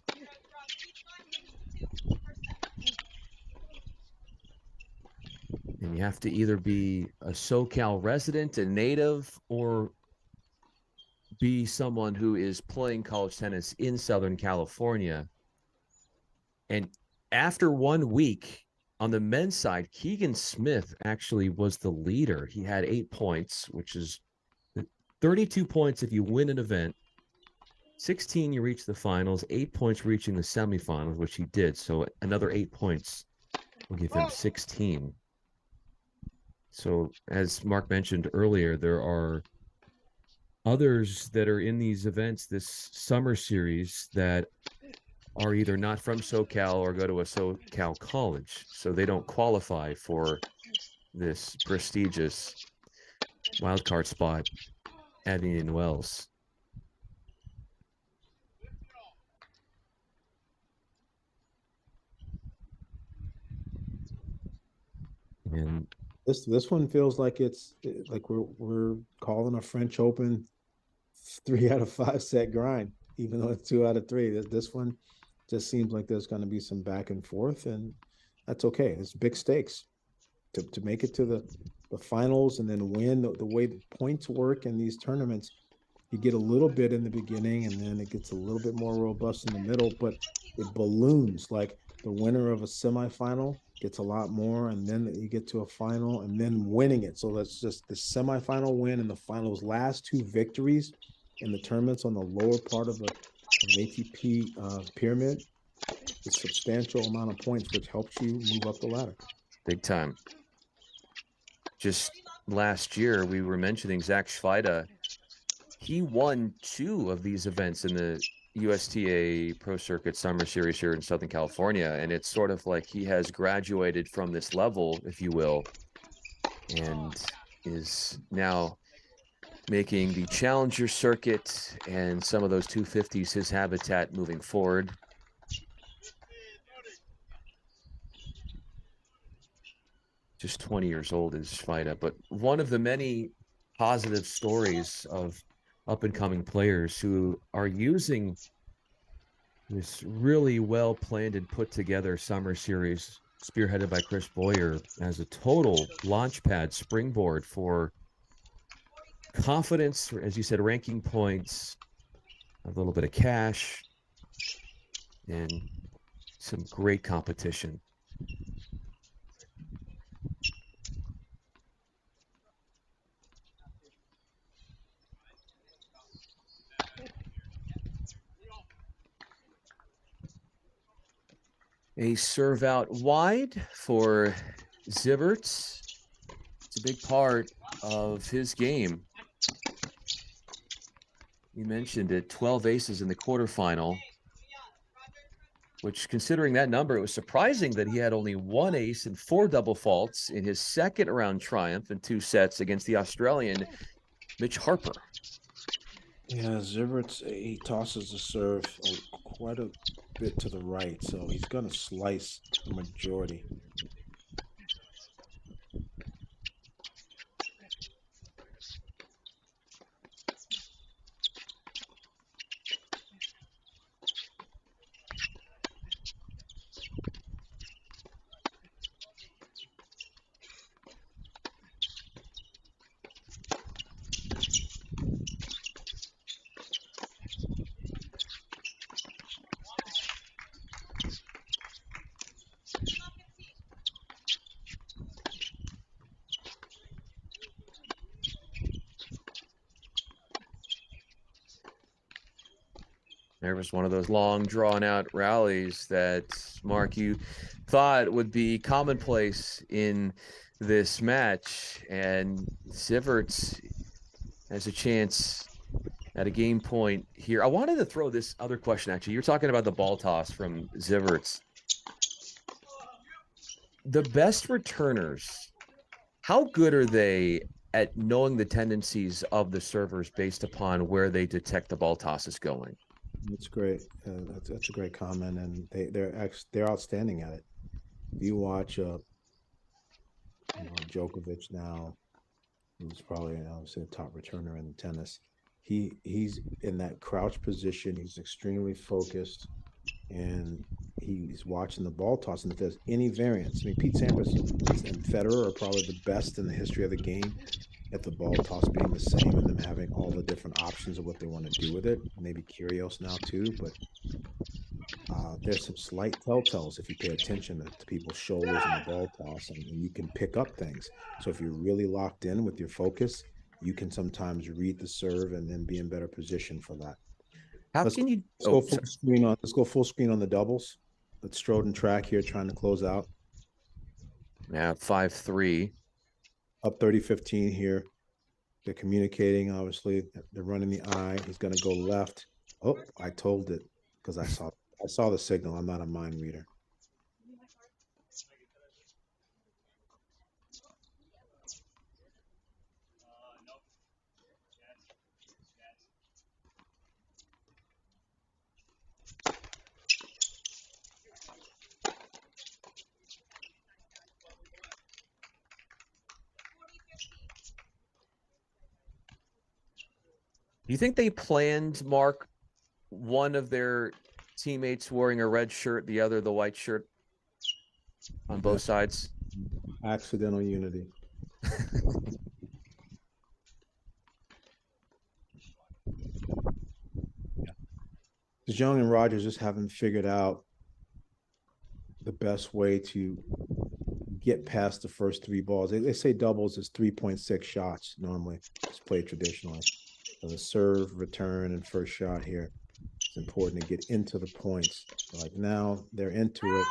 And you have to either be a SoCal resident, a native, or be someone who is playing college tennis in Southern California. And after 1 week, on the men's side, Keegan Smith actually was the leader. He had 8 points, which is 32 points if you win an event. 16, you reach the finals. 8 points reaching the semifinals, which he did. So another 8 points will give him 16. So as Mark mentioned earlier, there are others that are in these events this summer series that are either not from SoCal or go to a SoCal college, so they don't qualify for this prestigious wildcard spot at Indian Wells. And this one feels like it's like we're calling a French Open 3 out of 5 set grind, even though it's 2 out of 3. This one just seems like there's going to be some back and forth, and that's okay. It's big stakes to make it to the finals and then win. The way the points work in these tournaments, you get a little bit in the beginning, and then it gets a little bit more robust in the middle, but it balloons. Like the winner of a semifinal gets a lot more, and then you get to a final, and then winning it. So that's just the semifinal win and the finals. Last 2 victories in the tournaments on the lower part of an ATP pyramid, a substantial amount of points, which helps you move up the ladder. Big time. Just last year, we were mentioning Zach Schweida. He won 2 of these events in the USTA Pro Circuit Summer Series here in Southern California, and it's sort of like he has graduated from this level, if you will, and is now making the Challenger Circuit and some of those 250s his habitat moving forward. Just 20 years old is Schweida, but one of the many positive stories of up-and-coming players who are using this really well-planned and put-together summer series spearheaded by Chris Boyer as a total launchpad springboard for confidence, as you said, ranking points, a little bit of cash, and some great competition. A serve out wide for Zivert. It's a big part of his game. You mentioned it, 12 aces in the quarterfinal, which, considering that number, it was surprising that he had only 1 ace and 4 double faults in his second round triumph in 2 sets against the Australian Mitch Harper. Yeah, Zivert, he tosses the serve quite a bit to the right, so he's going to slice the majority. There was one of those long, drawn-out rallies that, Mark, you thought would be commonplace in this match, and Zivert has a chance at a game point here. I wanted to throw this other question, actually. You're talking about the ball toss from Zivert. The best returners, how good are they at knowing the tendencies of the servers based upon where they detect the ball tosses going? That's great. That's a great comment, and they're outstanding at it. If you watch Djokovic now, who's probably obviously the top returner in tennis, he's in that crouch position. He's extremely focused, and he's watching the ball toss. And if there's any variance, I mean, Pete Sampras and Federer are probably the best in the history of the game at the ball toss being the same and them having all the different options of what they want to do with it. Maybe Kyrgios now too, but there's some slight telltales if you pay attention to people's shoulders in the ball toss, and you can pick up things. So if you're really locked in with your focus, you can sometimes read the serve and then be in better position for that. Let's go full screen on the doubles. Let's Strode and Track here trying to close out. Now 5-3. Up 30-15 here. They're communicating, obviously. They're running the eye. He's going to go left. Oh, I told it because I saw the signal. I'm not a mind reader. Do you think they planned, Mark, one of their teammates wearing a red shirt, the other the white shirt on both sides? Accidental unity. Young and Rogers just haven't figured out the best way to get past the first 3 balls. They say doubles is 3.6 shots normally. It's played traditionally. So the serve, return, and first shot here. It's important to get into the points. Like now, they're into it,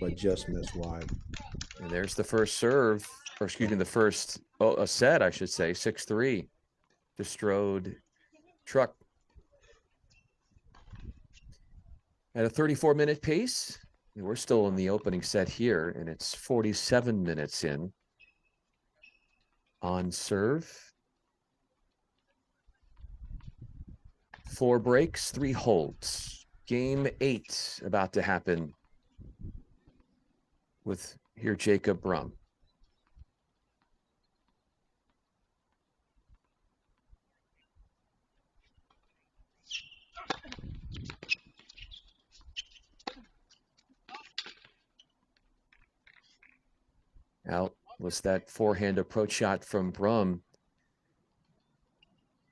but just miss wide. And there's the first serve, or excuse me, the first a set, I should say, 6-3. The Strode truck. At a 34-minute pace, we're still in the opening set here, and it's 47 minutes in. On serve. 4 breaks, 3 holds. Game 8 about to happen with here Jacob Brumm. Out was that forehand approach shot from Brumm.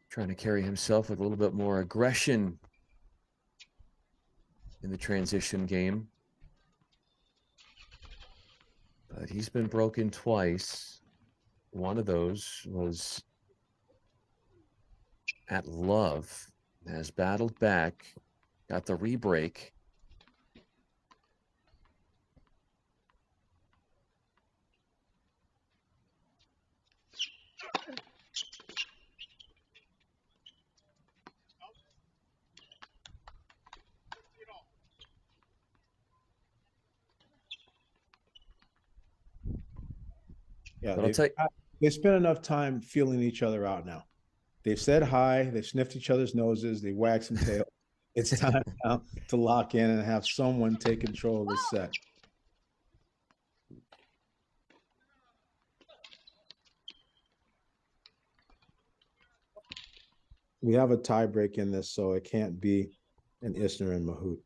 Trying to carry himself with a little bit more aggression in the transition game. But he's been broken twice. One of those was at Love. Has battled back, got the rebreak. Yeah, But I'll tell you, they spent enough time feeling each other out now. They've said hi, they've sniffed each other's noses, they wagged some tail. It's time now to lock in and have someone take control of this set. We have a tie break in this, so it can't be an Isner and Mahout.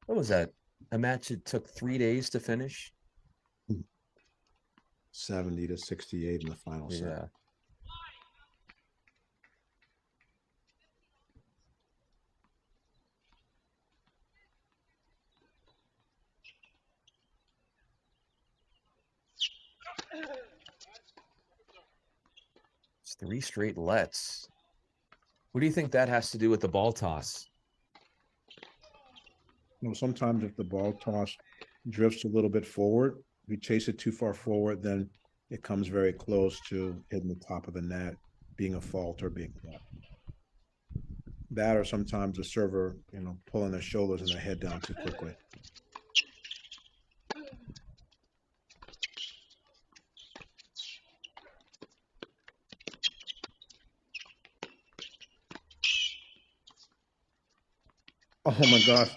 What was that? A match that took 3 days to finish? 70 to 68 in the final set. Yeah. It's 3 straight lets. What do you think that has to do with the ball toss? Sometimes if the ball toss drifts a little bit forward, if you chase it too far forward, then it comes very close to hitting the top of the net, being a fault or being a net. That or sometimes the server, pulling their shoulders and their head down too quickly. Oh my gosh.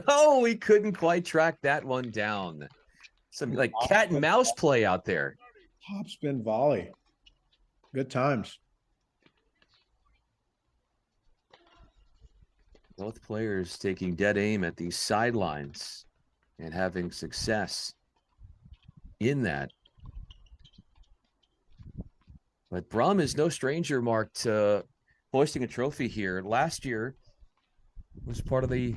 Oh, we couldn't quite track that one down. Some like cat and mouse play out there. Top spin volley. Good times. Both players taking dead aim at these sidelines and having success in that. But Brumm is no stranger, Mark, to hoisting a trophy here. Last year was part of the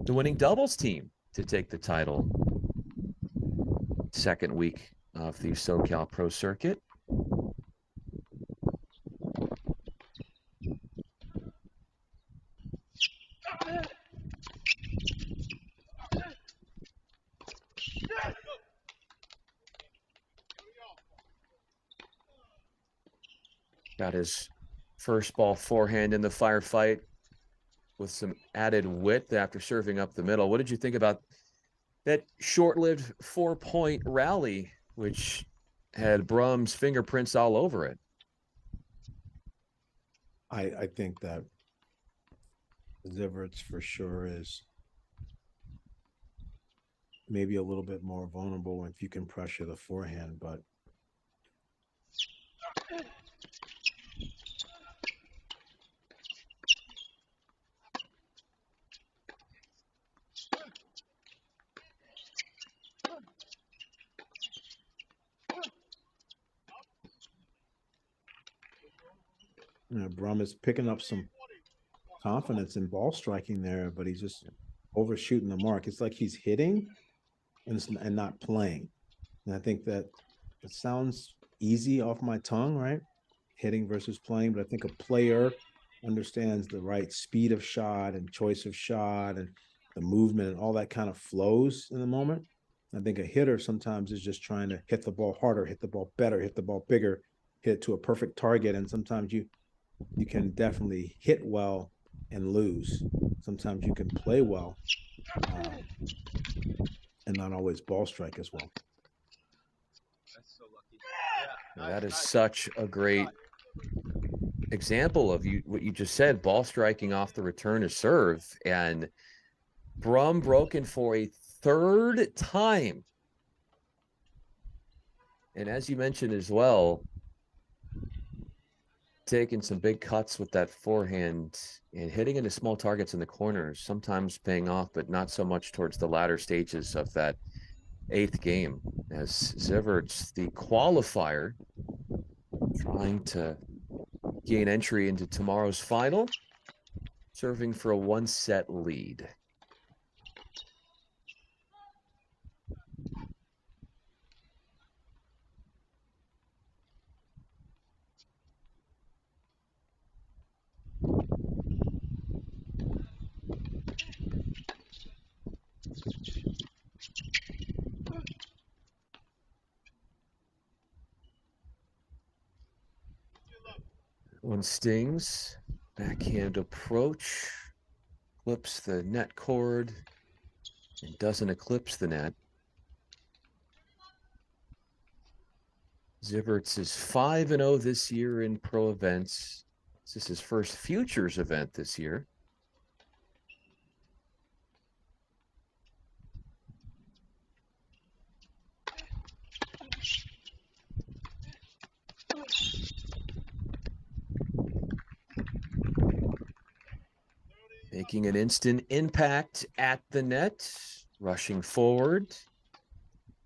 winning doubles team to take the title. Second week of the SoCal Pro Circuit. Got his first ball forehand in the firefight with some added width after serving up the middle. What did you think about that short-lived 4-point rally, which had Brumm's fingerprints all over it? I think that Zivert's for sure is maybe a little bit more vulnerable if you can pressure the forehand, but Brumm is picking up some confidence in ball striking there, but he's just overshooting the mark. It's like he's hitting and not playing. And I think that it sounds easy off my tongue, right? Hitting versus playing, but I think a player understands the right speed of shot and choice of shot and the movement and all that kind of flows in the moment. I think a hitter sometimes is just trying to hit the ball harder, hit the ball better, hit the ball bigger, hit it to a perfect target. And sometimes you can definitely hit well and lose. Sometimes you can play well and not always ball strike as well. That's so lucky. That is such a great example of what you just said, ball striking off the return to serve. And Brumm broken for a third time. And as you mentioned as well, taking some big cuts with that forehand and hitting into small targets in the corners, sometimes paying off, but not so much towards the latter stages of that 8th game, as Zivert's the qualifier trying to gain entry into tomorrow's final, serving for a 1-set lead. One stings. Backhand approach. Clips the net cord and doesn't eclipse the net. Zivert is 5-0 this year in pro events. This is his first futures event this year. Making an instant impact at the net, rushing forward,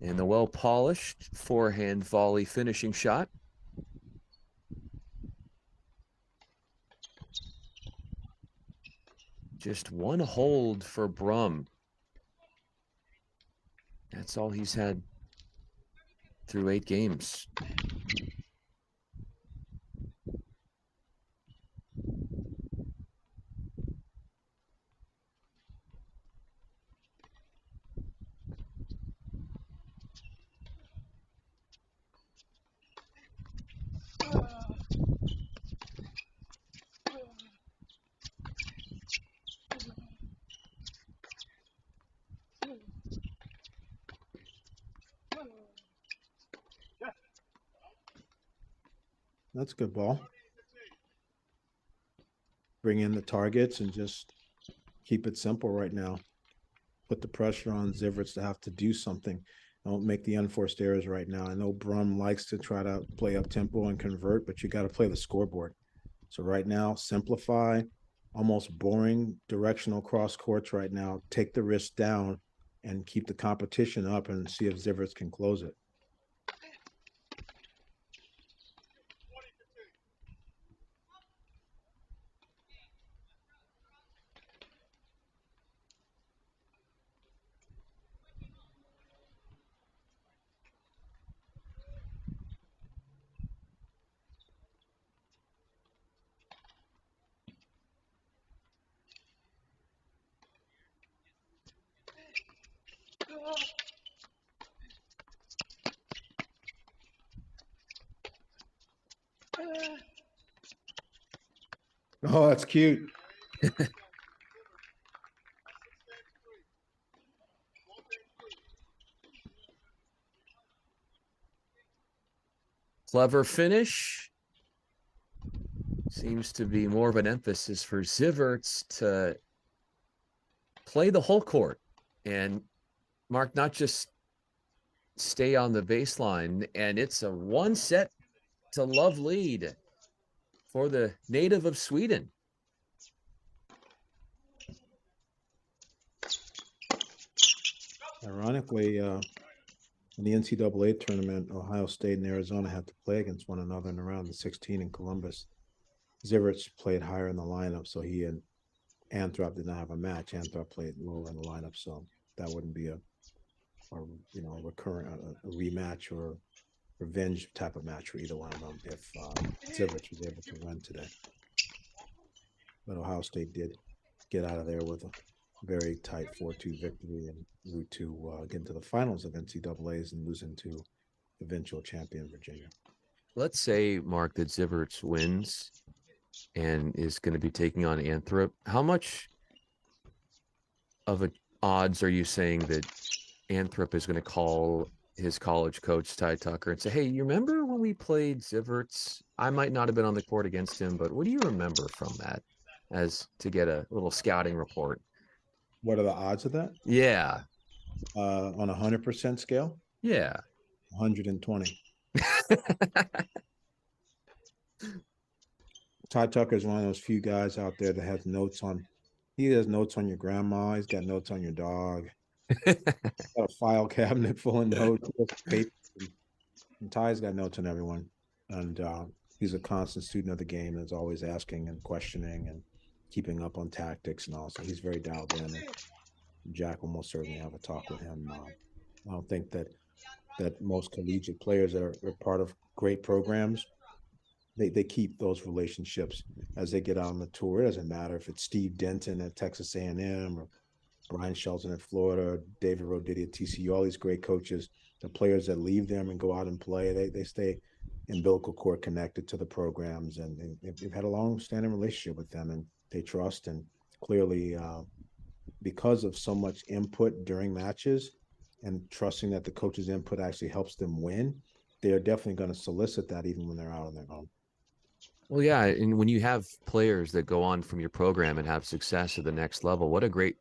and the well-polished forehand volley finishing shot. Just one hold for Brumm. That's all he's had through 8 games. That's a good ball. Bring in the targets and just keep it simple right now. Put the pressure on Zivert to have to do something. Don't make the unforced errors right now. I know Brumm likes to try to play up tempo and convert, but you got to play the scoreboard. So right now, simplify, almost boring directional cross courts right now. Take the risk down and keep the competition up and see if Zivert can close it. Oh, that's cute. Clever finish. Seems to be more of an emphasis for Zivert to play the whole court and, Mark, not just stay on the baseline. And it's a 1-set-to-love lead for the native of Sweden. Ironically, in the NCAA tournament, Ohio State and Arizona had to play against one another in around the 16 in Columbus. Zivert played higher in the lineup, so he and Anthrop did not have a match. Anthrop played lower in the lineup, so that wouldn't be a recurrent a rematch or revenge type of match for either one of them if Zivert was able to win today. But Ohio State did get out of there with a very tight 4-2 victory and route to get into the finals of NCAAs and losing to eventual champion Virginia. Let's say, Mark, that Zivert wins and is going to be taking on Anthrop. How much of a odds are you saying that Anthrop is going to call his college coach, Ty Tucker, and say, hey, you remember when we played Zivert? I might not have been on the court against him, but what do you remember from that, as to get a little scouting report? What are the odds of that? Yeah. On a 100% scale? Yeah. 120. Ty Tucker is one of those few guys out there that has notes on. He has notes on your grandma. He's got notes on your dog. Got a file cabinet full of notes. And Ty's got notes on everyone. And he's a constant student of the game and is always asking and questioning and keeping up on tactics and all. So he's very dialed in. And Jack will most certainly have a talk with him. I don't think that most collegiate players are part of great programs. They keep those relationships as they get out on the tour. It doesn't matter if it's Steve Denton at Texas A&M or Brian Shelton at Florida, David Roditi at TCU, all these great coaches, the players that leave them and go out and play, they stay umbilical cord connected to the programs, and they've had a long-standing relationship with them, and they trust. And clearly, because of so much input during matches and trusting that the coach's input actually helps them win, they are definitely going to solicit that even when they're out on their own. Well, yeah, and when you have players that go on from your program and have success at the next level, what a great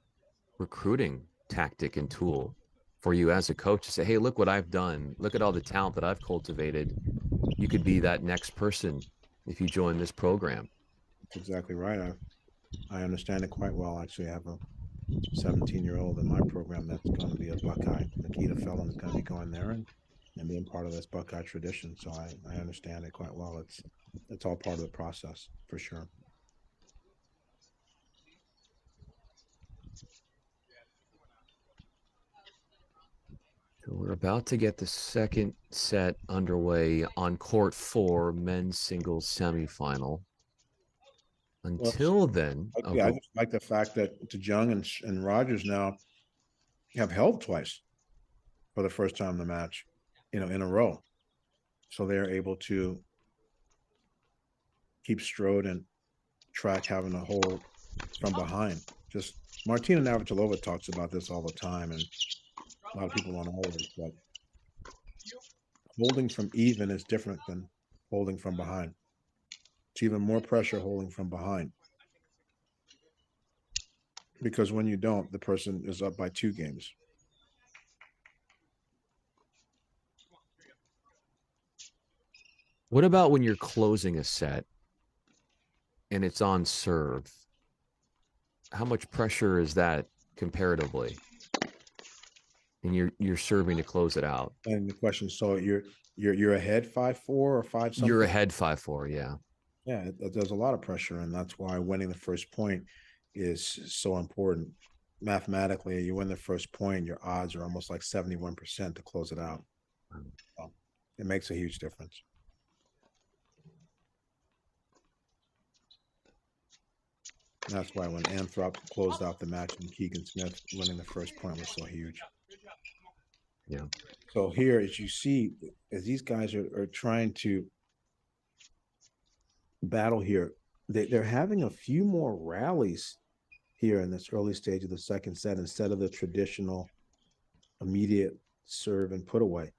recruiting tactic and tool for you as a coach to say, hey, look what I've done. Look at all the talent that I've cultivated. You could be that next person if you join this program. That's exactly right. I understand it quite well. Actually, I have a 17-year-old in my program that's going to be a Buckeye. Nikita Felon's going to be going there and being part of this Buckeye tradition. So I understand it quite well. It's all part of the process for sure. So we're about to get the second set underway on court 4, men's singles semifinal. Until then, yeah, I just like the fact that DeJong and Rogers now have held twice for the first time in the match, in a row. So they're able to keep Strode and Track having a hold from behind. Just Martina Navratilova talks about this all the time, and a lot of people don't know this, but holding from even is different than holding from behind. It's even more pressure holding from behind. Because when you don't, the person is up by 2 games. what about when you're closing a set and it's on serve? How much pressure is that comparatively? And you're serving to close it out. And the question, so you're ahead 5-4 or 5 something? You're ahead 5-4, yeah. Yeah, there's a lot of pressure, and that's why winning the first point is so important. Mathematically, you win the first point, your odds are almost like 71% to close it out. So it makes a huge difference. And that's why when Anthrop closed out the match and Keegan Smith winning the first point was so huge. Yeah. So here, as you see, as these guys are trying to battle here, they're having a few more rallies here in this early stage of the second set instead of the traditional immediate serve and put away.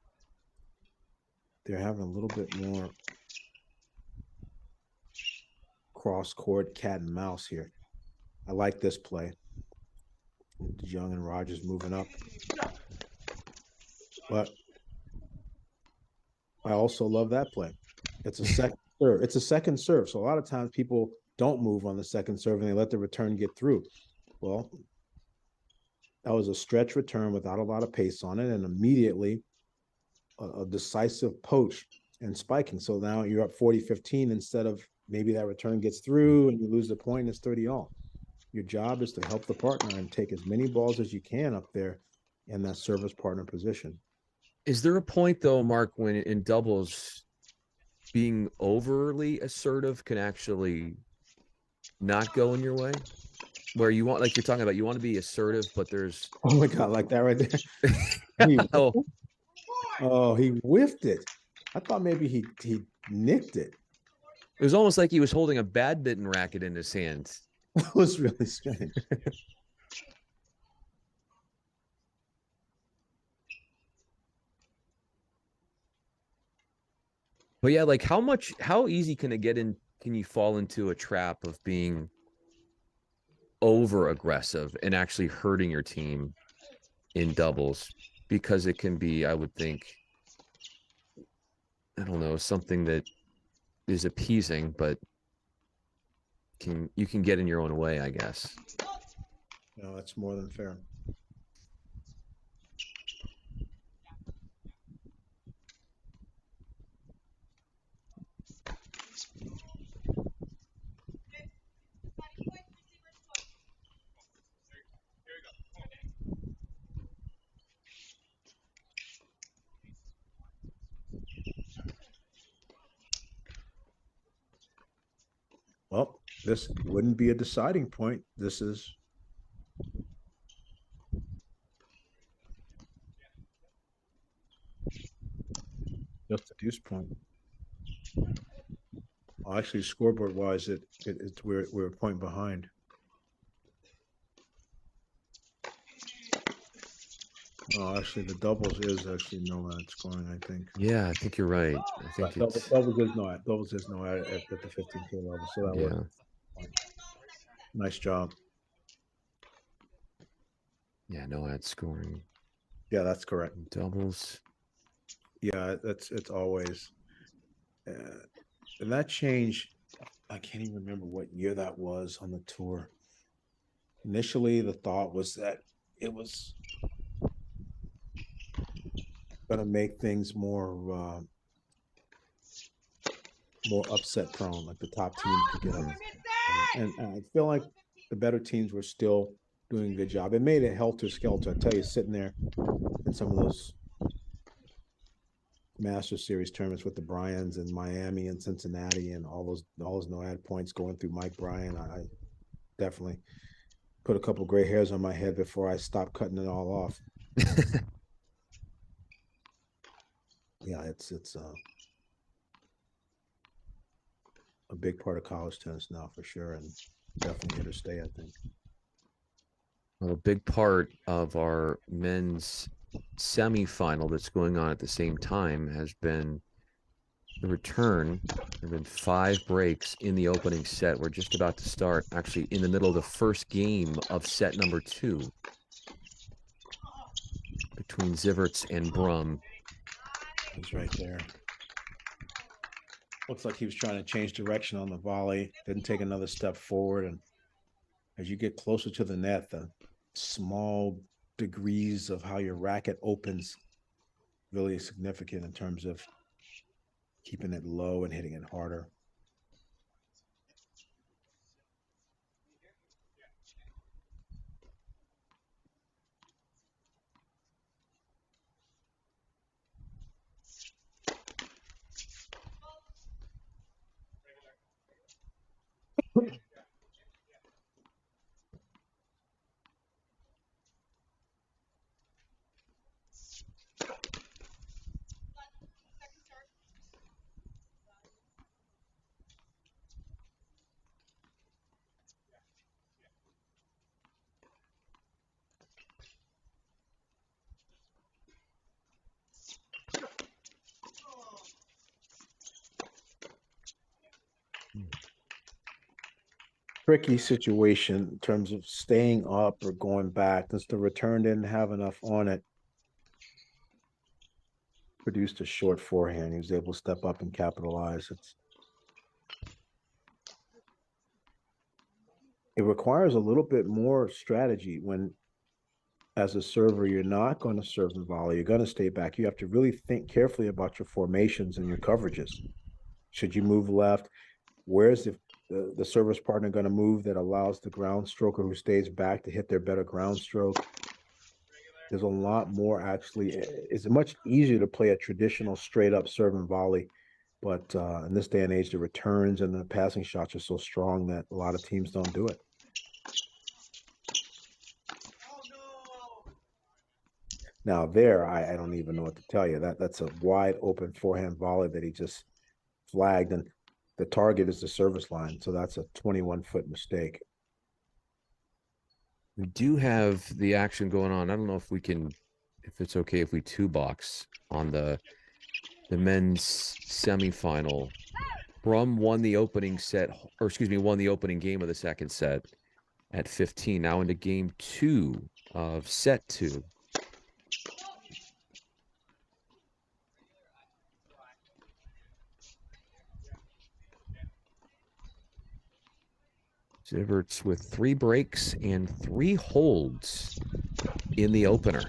They're having a little bit more cross-court cat and mouse here. I like this play. Young and Rogers moving up. But I also love that play. It's a second serve. It's a second serve. So a lot of times people don't move on the second serve and they let the return get through. Well, that was a stretch return without a lot of pace on it, and immediately a decisive poach and spiking. So now you're up 40-15 instead of maybe that return gets through and you lose the point and it's 30-all. Your job is to help the partner and take as many balls as you can up there in that service partner position. Is there a point, though, Mark, when in doubles being overly assertive can actually not go in your way? Where you want, like you're talking about, you want to be assertive, but there's... Oh, my God, like that right there. He whiffed it. I thought maybe he nicked it. It was almost like he was holding a badminton racket in his hands. That was really strange. But yeah, like how easy can you fall into a trap of being over aggressive and actually hurting your team in doubles? Because it can be, I would think, I don't know, something that is appeasing, but you can get in your own way, I guess. No, that's more than fair. Well, this wouldn't be a deciding point. This is just a deuce point. Oh, actually, scoreboard wise, we're a point behind. Oh, actually, the doubles is actually Nomad scoring, I think. Yeah, I think you're right. I think But it's doubles is no at the 15K level, so that was nice job. Yeah, no ad scoring. Yeah, that's correct. Doubles. Yeah, it's always. And that change, I can't even remember what year that was on the tour. Initially, the thought was that it was going to make things more upset prone, like the top teams could get up. And I feel like the better teams were still doing a good job. It made it helter-skelter. I tell you, sitting there in some of those Master Series tournaments with the Bryans and Miami and Cincinnati and all those no ad points going through Mike Bryan, I definitely put a couple gray hairs on my head before I stopped cutting it all off. Yeah, it's a big part of college tennis now for sure, and definitely here to stay, I think. Well, a big part of our men's semifinal that's going on at the same time has been the return. There have been 5 breaks in the opening set. We're just about to start, actually, in the middle of the first game of set number 2 between Zivert and Brumm. He's right there. Looks like he was trying to change direction on the volley, didn't take another step forward. And as you get closer to the net, the small degrees of how your racket opens really is significant in terms of keeping it low and hitting it harder. Tricky situation in terms of staying up or going back, since the return didn't have enough on it. Produced a short forehand. He was able to step up and capitalize. It requires a little bit more strategy when, as a server, you're not going to serve the volley. You're going to stay back. You have to really think carefully about your formations and your coverages. Should you move left? Where's the service partner going to move that allows the ground stroker who stays back to hit their better ground stroke? There's a lot more, actually. It's much easier to play a traditional straight up serve and volley. But in this day and age, the returns and the passing shots are so strong that a lot of teams don't do it. Now there, I don't even know what to tell you. That's a wide open forehand volley that he just flagged, and the target is the service line. So that's a 21-foot mistake. We do have the action going on. I don't know if it's okay if we 2-box on the men's semifinal. Brumm won the opening game of the second set at 15. Now into game 2 of set 2. Zivert's with 3 breaks and 3 holds in the opener.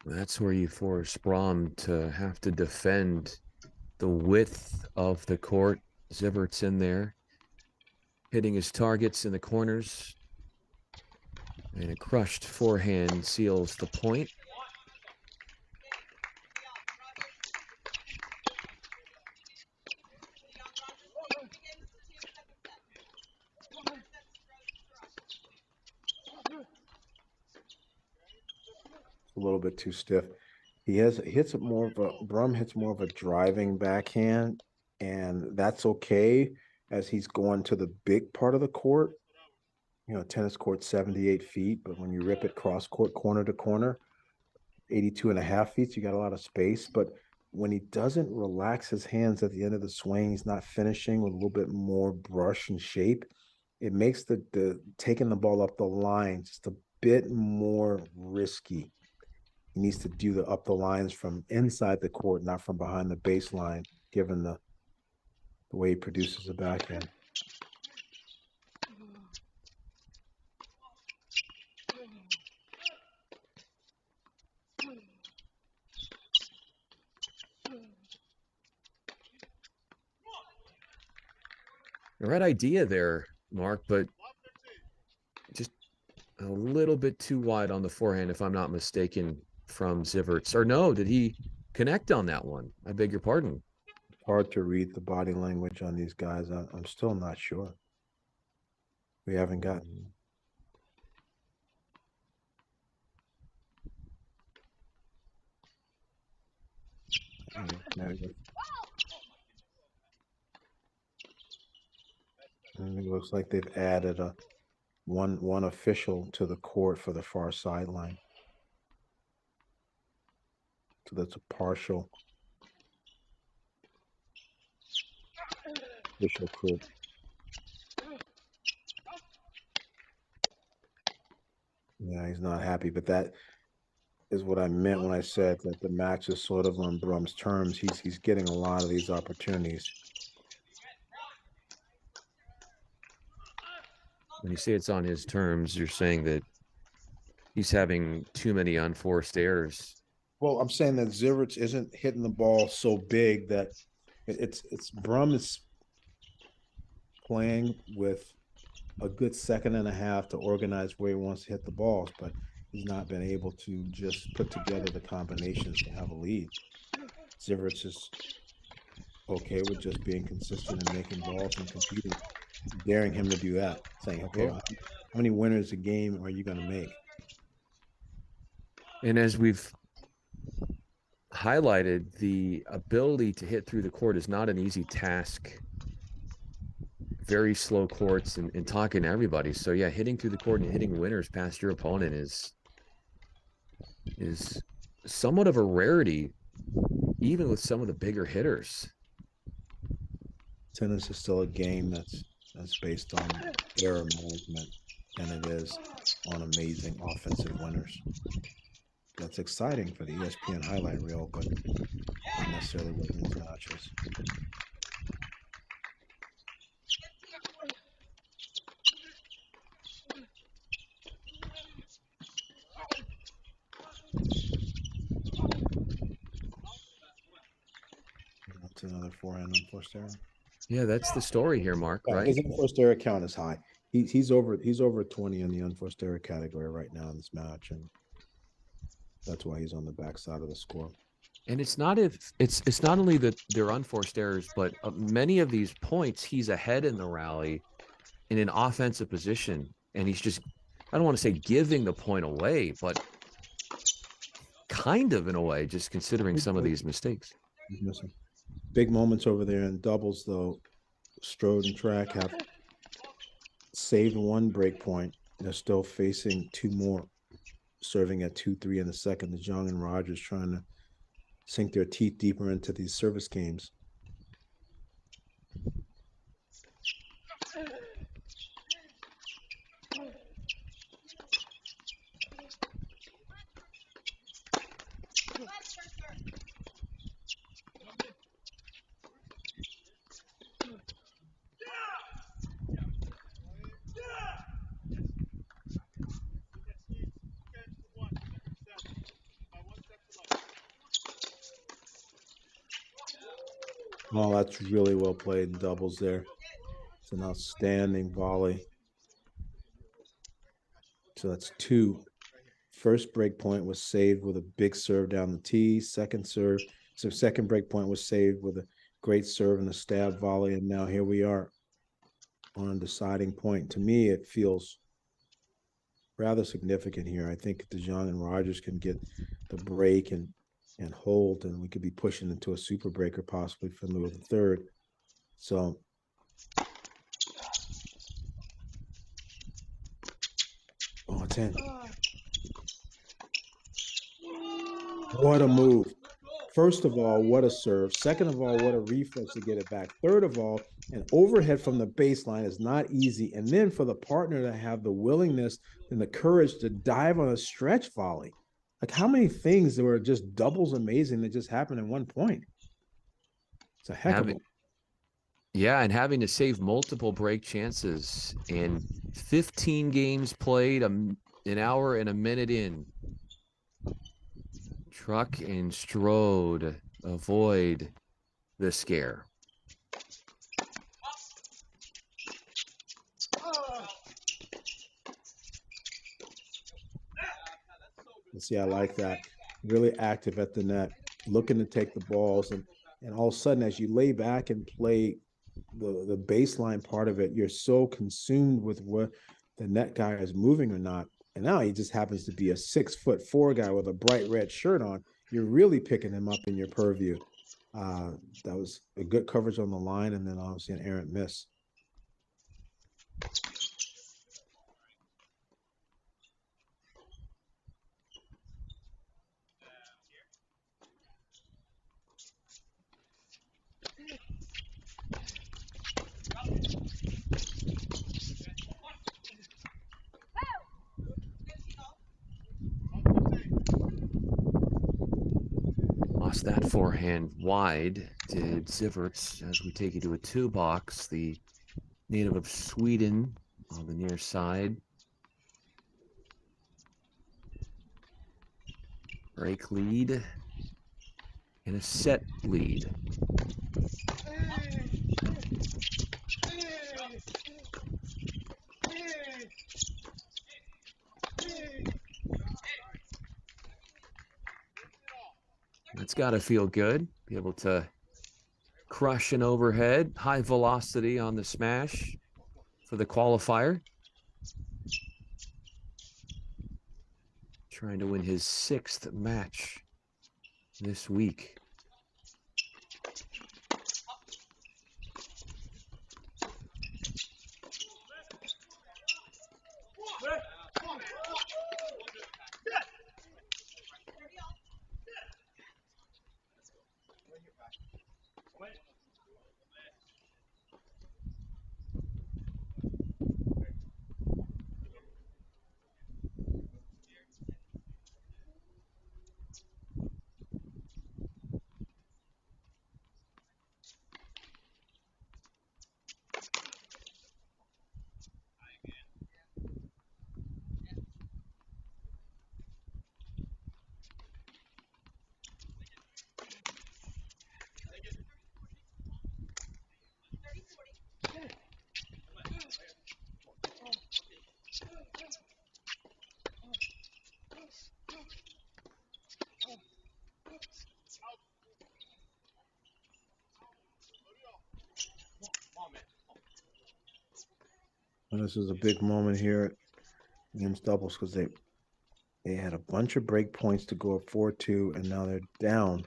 That's where you force Brumm to have to defend the width of the court. Zivert's in there, hitting his targets in the corners. And a crushed forehand seals the point. A little bit too stiff. Brumm hits more of a driving backhand, and that's okay as he's going to the big part of the court. You know, tennis court 78 feet, but when you rip it cross court corner to corner, 82.5 feet, so you got a lot of space. But when he doesn't relax his hands at the end of the swing, he's not finishing with a little bit more brush and shape. It makes the taking the ball up the line just a bit more risky. He needs to do the up the lines from inside the court, not from behind the baseline, given the way he produces the backhand. The right idea there, Mark, but just a little bit too wide on the forehand, if I'm not mistaken, from Zivert's. Or no, did he connect on that one? I beg your pardon. Hard to read the body language on these guys. I'm still not sure. We haven't gotten. And it looks like they've added a one official to the court for the far sideline. So that's a partial official crew. Yeah, he's not happy, but that is what I meant when I said that the match is sort of on Brumm's terms. He's getting a lot of these opportunities. When you say it's on his terms, you're saying that he's having too many unforced errors. Well, I'm saying that Zivert's isn't hitting the ball so big that it's Brumm is playing with a good second and a half to organize where he wants to hit the balls, but he's not been able to just put together the combinations to have a lead. Zivert's is okay with just being consistent and making balls and competing, daring him to do that, saying, okay, how many winners a game are you going to make? And as we've highlighted, the ability to hit through the court is not an easy task. Very slow courts and talking to everybody. So yeah, hitting through the court and hitting winners past your opponent is somewhat of a rarity, even with some of the bigger hitters. Tennis is still a game that's based on error management than it is on amazing offensive winners. That's exciting for the ESPN highlight reel, but not necessarily what wins matches. That's another forehand unforced error. Yeah, that's the story here, Mark, right? His unforced error count is high. He's over 20 in the unforced error category right now in this match, and that's why he's on the backside of the score. And it's not only that they're unforced errors, but many of these points he's ahead in the rally in an offensive position, and he's just, I don't want to say giving the point away, but kind of in a way, just considering some of these mistakes. He's missing big moments over there in doubles, though. Strode and Track have saved one break point. They're still facing two more, serving at 2-3 in the second. The Jong and Rogers trying to sink their teeth deeper into these service games. Oh, that's really well played in doubles there. It's an outstanding volley. So that's 2. First break point was saved with a big serve down the tee. Second break point was saved with a great serve and a stab volley. And now here we are on a deciding point. To me, it feels rather significant here. I think DeJong and Rogers can get the break and hold, and we could be pushing into a super breaker possibly for the third. So it's in. What a move. First of all, what a serve. Second of all, what a reflex to get it back. Third of all, an overhead from the baseline is not easy. And then for the partner to have the willingness and the courage to dive on a stretch volley. Like, how many things that were just doubles amazing that just happened in one point? It's a heck of a. Yeah, and having to save multiple break chances and 15 games played, an hour and a minute in. Truck and Strode avoid the scare. See, I like that. Really active at the net, looking to take the balls, and all of a sudden, as you lay back and play the baseline part of it, you're so consumed with what the net guy is moving or not. And now he just happens to be a 6'4" guy with a bright red shirt on. You're really picking him up in your purview. That was a good coverage on the line, and then obviously an errant miss. Lost that forehand wide, did Zivert, as we take you to a 2-box. The native of Sweden on the near side. Break lead and a set lead. That's got to feel good. Be able to crush an overhead, high velocity on the smash for the qualifier. Trying to win his 6th match this week. And this is a big moment here against doubles because they had a bunch of break points to go up 4-2, and now they're down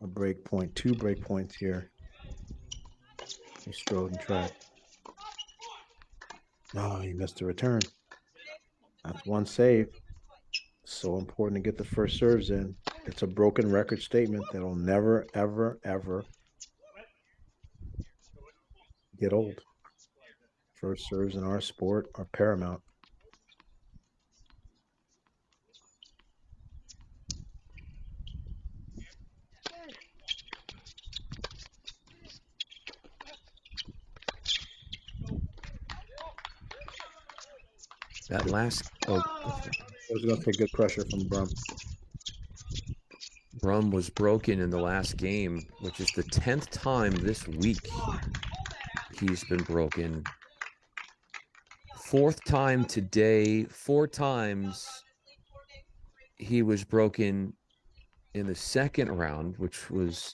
a break point, 2 break points here. He strode and tried. Oh, he missed a return. That's one save. So important to get the first serves in. It's a broken record statement that'll never, ever, ever get old. First serves in our sport are paramount. That last, I was going to take good pressure from Brumm. Brumm was broken in the last game, which is the 10th time this week he's been broken. 4th time today, 4 times he was broken in the second round, which was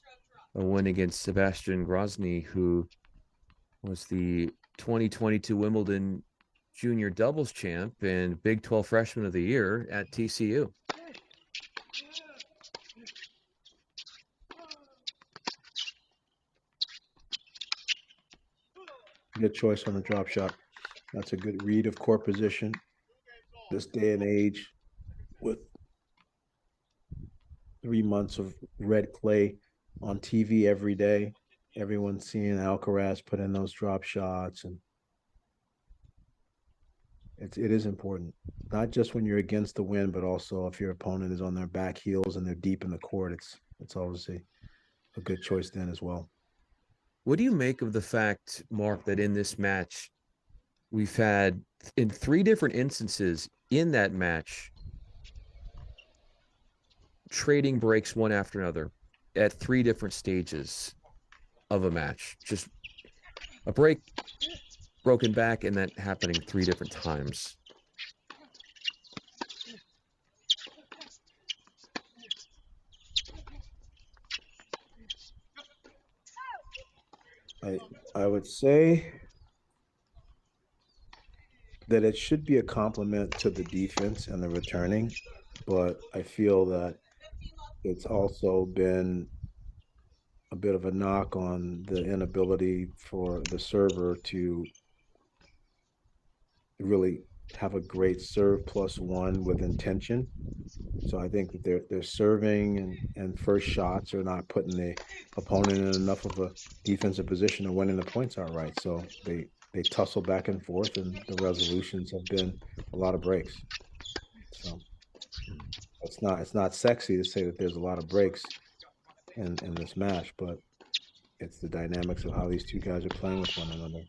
a win against Sebastian Grozny, who was the 2022 Wimbledon junior doubles champ and Big 12 freshman of the year at TCU. Good choice on the drop shot. That's a good read of court position. This day and age, with 3 months of red clay on TV every day, everyone's seeing Alcaraz put in those drop shots, and it is important, not just when you're against the wind, but also if your opponent is on their back heels and they're deep in the court. It's obviously a good choice then as well. What do you make of the fact, Mark, that in this match, we've had in 3 different instances in that match, trading breaks one after another at 3 different stages of a match? Just a break, broken back, and that happening 3 different times. I would say that it should be a compliment to the defense and the returning, but I feel that it's also been a bit of a knock on the inability for the server to really have a great serve +1 with intention. So I think that their serving and first shots are not putting the opponent in enough of a defensive position of winning the points outright. So they tussle back and forth, and the resolutions have been a lot of breaks. So it's not sexy to say that there's a lot of breaks in this match, but it's the dynamics of how these two guys are playing with one another.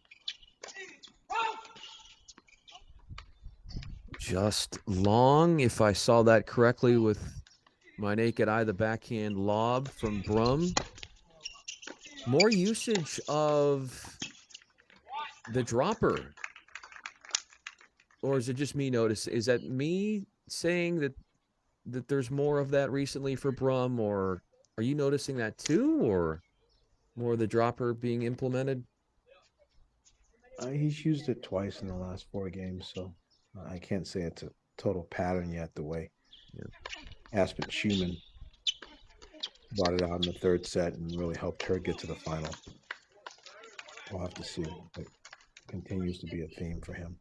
Just long, if I saw that correctly with my naked eye, the backhand lob from Brumm. More usage of the dropper. Or is it just me notice? Is that me saying that there's more of that recently for Brumm, or are you noticing that too, or more of the dropper being implemented? He's used it twice in the last 4 games, so I can't say it's a total pattern yet, the way Aspen Schumann brought it out in the 3rd set and really helped her get to the final. We'll have to see. It continues to be a theme for him.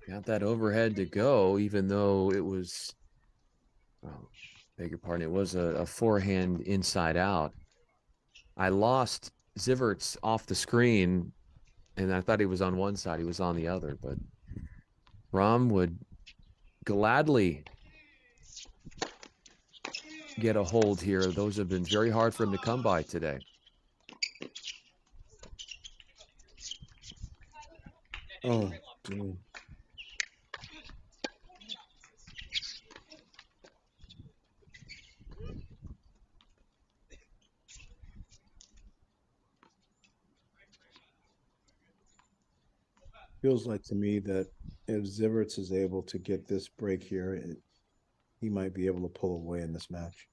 Got that overhead to go, even though it was, beg your pardon, it was a forehand inside out. I lost Zivert's off the screen, and I thought he was on one side. He was on the other, but Brumm would gladly get a hold here. Those have been very hard for him to come by today. Oh, dude. Feels like to me that if Ziverts is able to get this break here, he might be able to pull away in this match.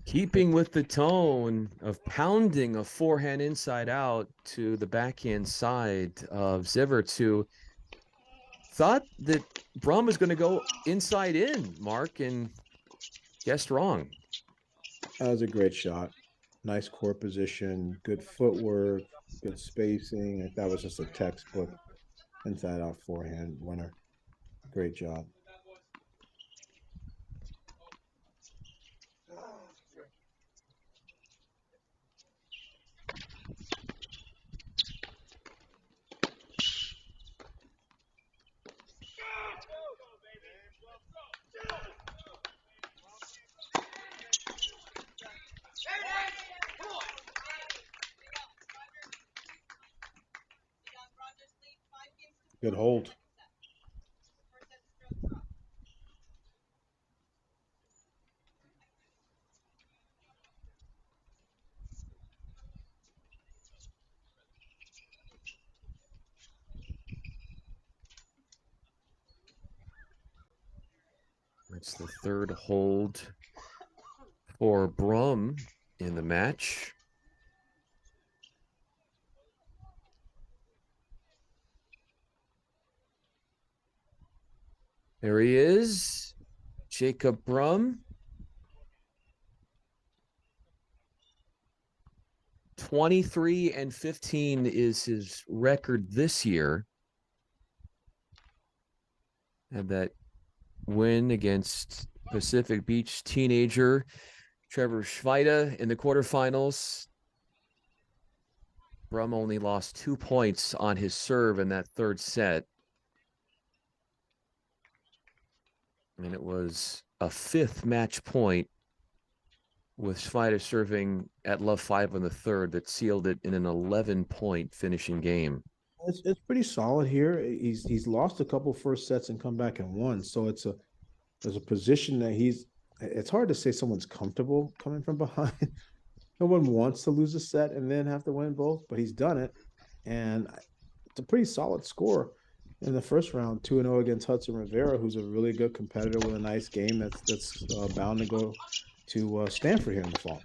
Keeping with the tone of pounding a forehand inside out to the backhand side of Ziverts, who thought that Brumm was going to go inside in, Mark, and guessed wrong. That was a great shot. Nice court position, good footwork, good spacing. That was just a textbook inside out forehand winner. Great job. Good hold. It's the third hold for Brumm in the match. There he is, Jacob Brumm. 23-15 is his record this year. Had that win against Pacific Beach teenager Trevor Schweida in the quarterfinals. Brumm only lost 2 points on his serve in that third set. And it was a 5th match point with Schweida serving at love 5 in the third that sealed it in an 11-point finishing game. It's pretty solid here. He's lost a couple first sets and come back and won. So there's a position that it's hard to say someone's comfortable coming from behind. No one wants to lose a set and then have to win both, but he's done it. And it's a pretty solid score in the first round, 2-0 against Hudson Rivera, who's a really good competitor with a nice game that's bound to go to Stanford here in the fall.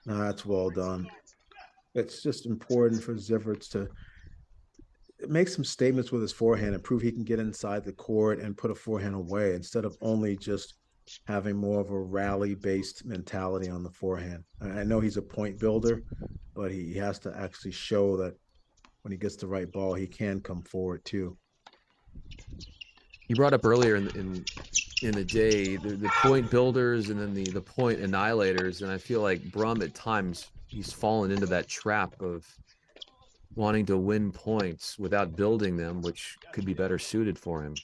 That's well done. It's just important for Ziverts to make some statements with his forehand and prove he can get inside the court and put a forehand away instead of only just having more of a rally-based mentality on the forehand. I know he's a point builder, but he has to actually show that when he gets the right ball, he can come forward too. You brought up earlier in the day the point builders and then the point annihilators, and I feel like Brumm at times he's fallen into that trap of wanting to win points without building them, which could be better suited for him.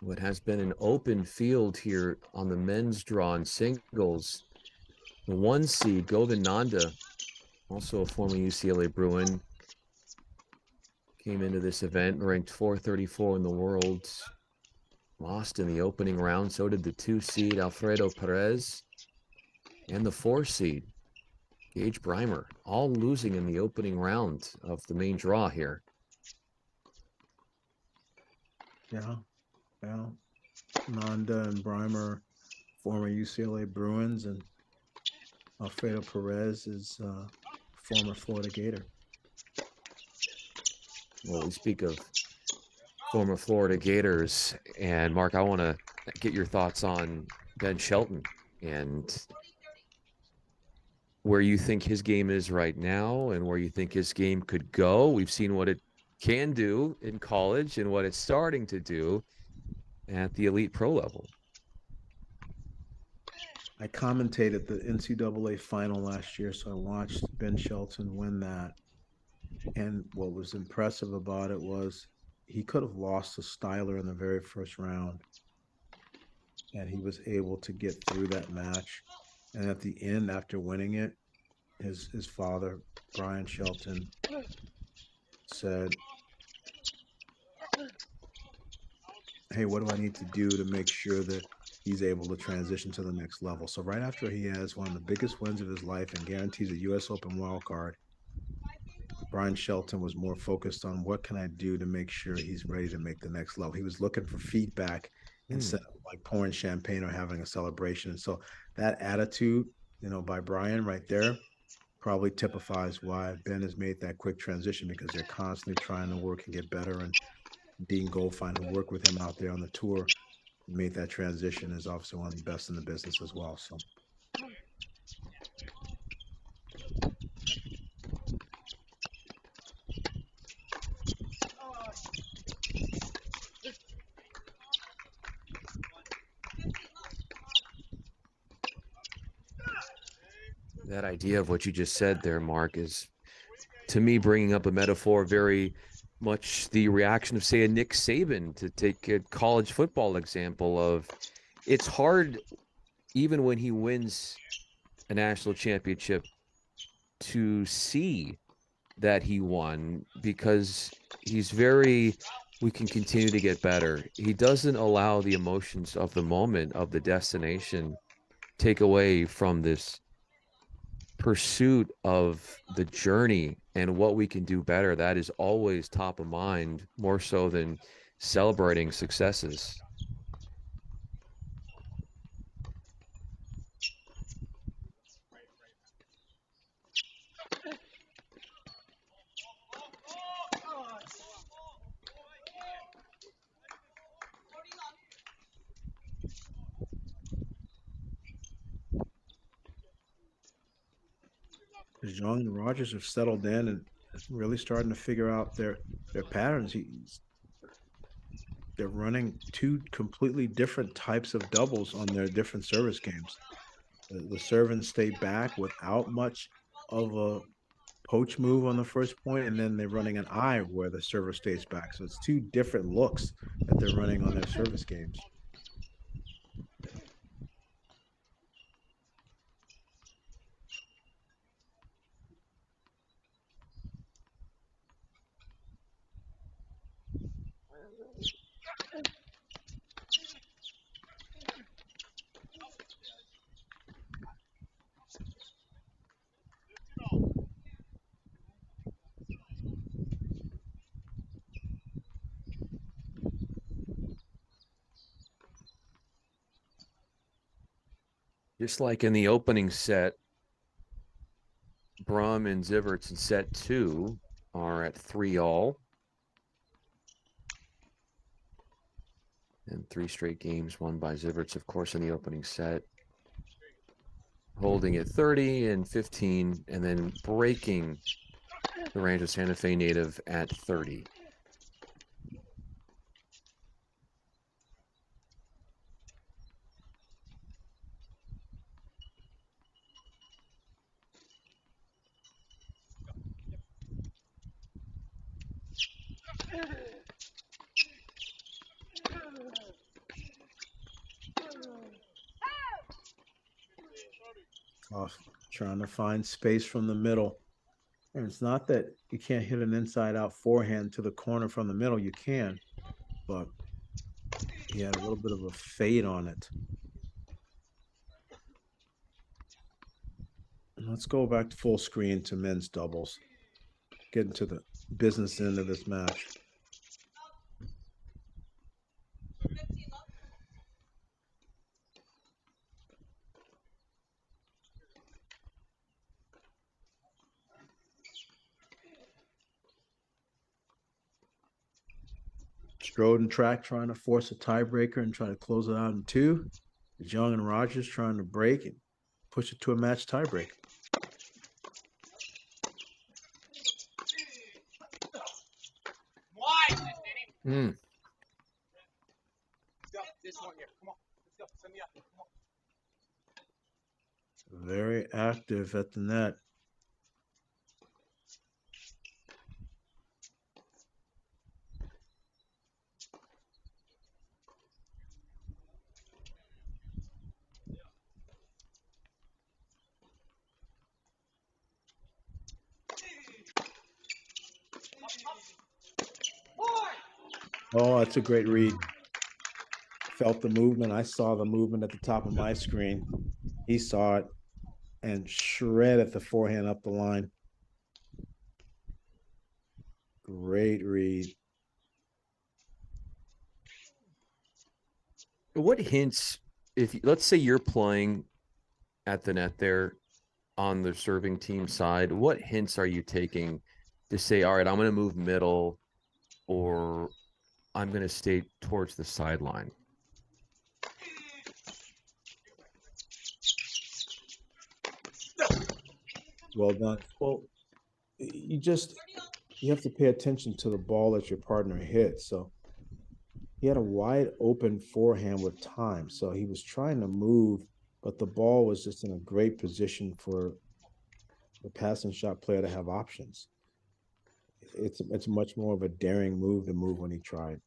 what has been an open field here on the men's draw in singles. The 1 seed, Govinanda, also a former UCLA Bruin, came into this event ranked 434 in the world. Lost in the opening round. So did the 2 seed, Alfredo Perez, and the 4 seed, Gage Breimer, all losing in the opening round of the main draw here. Yeah. Nanda and Breimer, former UCLA Bruins, and Alfredo Perez is former Florida Gator. Well, we speak of former Florida Gators, and Mark, I want to get your thoughts on Ben Shelton and where you think his game is right now and where you think his game could go. We've seen what it can do in college and what it's starting to do at the elite pro level. I commentated the NCAA final last year, so I watched Ben Shelton win that. And what was impressive about it was he could have lost to Styler in the very first round. And he was able to get through that match. And at the end, after winning it, his father, Brian Shelton, said, "Hey, what do I need to do to make sure that he's able to transition to the next level?" So right after he has one of the biggest wins of his life and guarantees a U.S. Open wildcard, Brian Shelton was more focused on what can I do to make sure he's ready to make the next level. He was looking for feedback instead of like pouring champagne or having a celebration. And so that attitude, by Brian right there probably typifies why Ben has made that quick transition, because they're constantly trying to work and get better. And Dean Goldfine, who worked with him out there on the tour, made that transition, is obviously one of the best in the business as well. So that idea of what you just said there, Mark, is to me bringing up a metaphor very much the reaction of, say, a Nick Saban, to take a college football example of it's hard, even when he wins a national championship, to see that he won, because we can continue to get better. He doesn't allow the emotions of the moment, of the destination, take away from this pursuit of the journey and what we can do better. That is always top of mind, more so than celebrating successes. Jean and Rogers have settled in and really starting to figure out their patterns. They're running 2 completely different types of doubles on their different service games. The serve and stay back without much of a poach move on the first point, and then they're running an eye where the server stays back. So it's 2 different looks that they're running on their service games. Just like in the opening set, Brumm and Zivert in set 2 are at 3-all. And 3 straight games won by Ziverts, of course, in the opening set. Holding at 30 and 15, and then breaking the Rancho Santa Fe native at 30. Off, trying to find space from the middle. And it's not that you can't hit an inside-out forehand to the corner from the middle. You can, but he had a little bit of a fade on it. Let's go back to full screen to men's doubles. Get into the business end of this match. Strode and Track trying to force a tiebreaker and try to close it out in 2. Young and Rogers trying to break and push it to a match tiebreak. Hmm. Very active at the net. Oh, that's a great read. Felt the movement. I saw the movement at the top of my screen. He saw it and shredded the forehand up the line. Great read. What hints, if let's say you're playing at the net there on the serving team side, what hints are you taking to say, all right, I'm going to move middle or I'm going to stay towards the sideline? Well done. Well, you have to pay attention to the ball that your partner hit. So he had a wide open forehand with time. So he was trying to move, but the ball was just in a great position for the passing shot player to have options. It's much more of a daring move to move when he tried.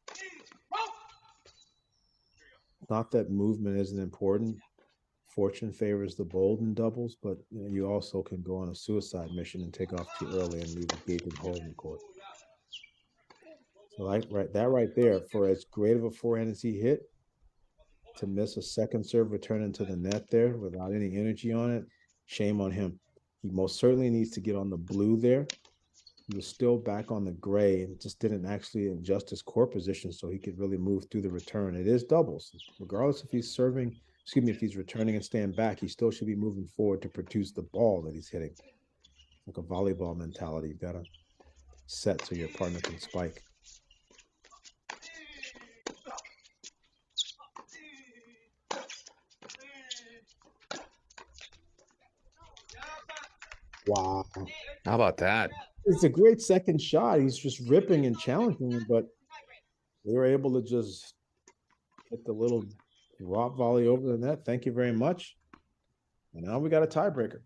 Not that movement isn't important. Fortune favors the bold in doubles, but you also can go on a suicide mission and take off too early and leave a gaping hole in the court. So right there, for as great of a forehand as he hit, to miss a second serve return into the net there without any energy on it, shame on him. He most certainly needs to get on the blue there. He was still back on the gray and just didn't actually adjust his core position so he could really move through the return. It is doubles. Regardless if he's serving, if he's returning and staying back, he still should be moving forward to produce the ball that he's hitting. Like a volleyball mentality. You've got to set so your partner can spike. Wow. How about that? It's a great second shot. He's just ripping and challenging him, but they were able to just hit the little drop volley over the net. Thank you very much. And now we got a tiebreaker.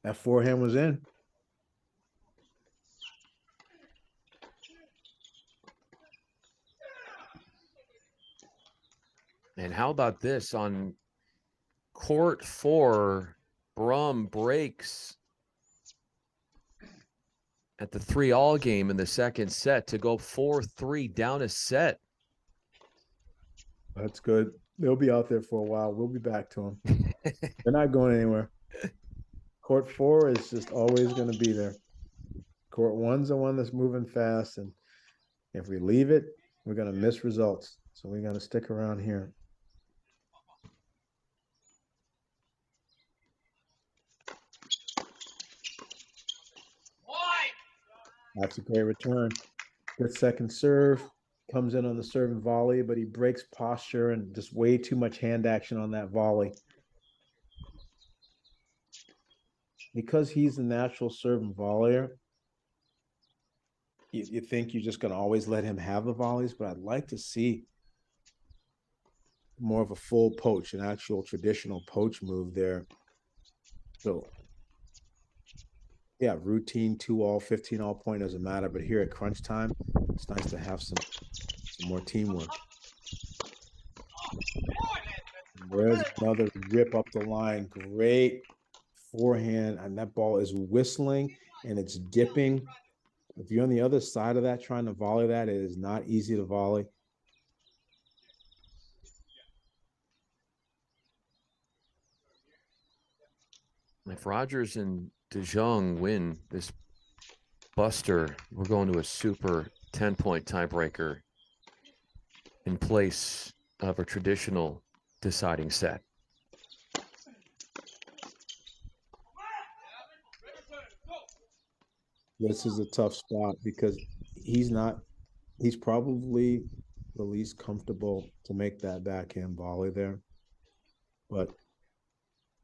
That forehand was in. And how about this on court 4? Brumm breaks at the 3-all game in the second set to go 4-3 down a set. That's good. They'll be out there for a while. We'll be back to them. They're not going anywhere. Court 4 is just always going to be there. Court 1's the one that's moving fast, and if we leave it, we're going to miss results. So we got to stick around here. That's a great return. Good second serve. Comes in on the serve and volley, but he breaks posture and just way too much hand action on that volley. because he's the natural serve and volleyer, you think you're just going to always let him have the volleys, but I'd like to see more of a full poach, an actual traditional poach move there. So, yeah, routine 2-all, 15-all point doesn't matter, but here at crunch time, it's nice to have some more teamwork. And there's another rip up the line. Great forehand, and that ball is whistling and it's dipping. If you're on the other side of that trying to volley that, it is not easy to volley. If Rogers and De Jong win this buster, we're going to a super 10-point tiebreaker in place of a traditional deciding set. This is a tough spot because he's probably the least comfortable to make that backhand volley there. But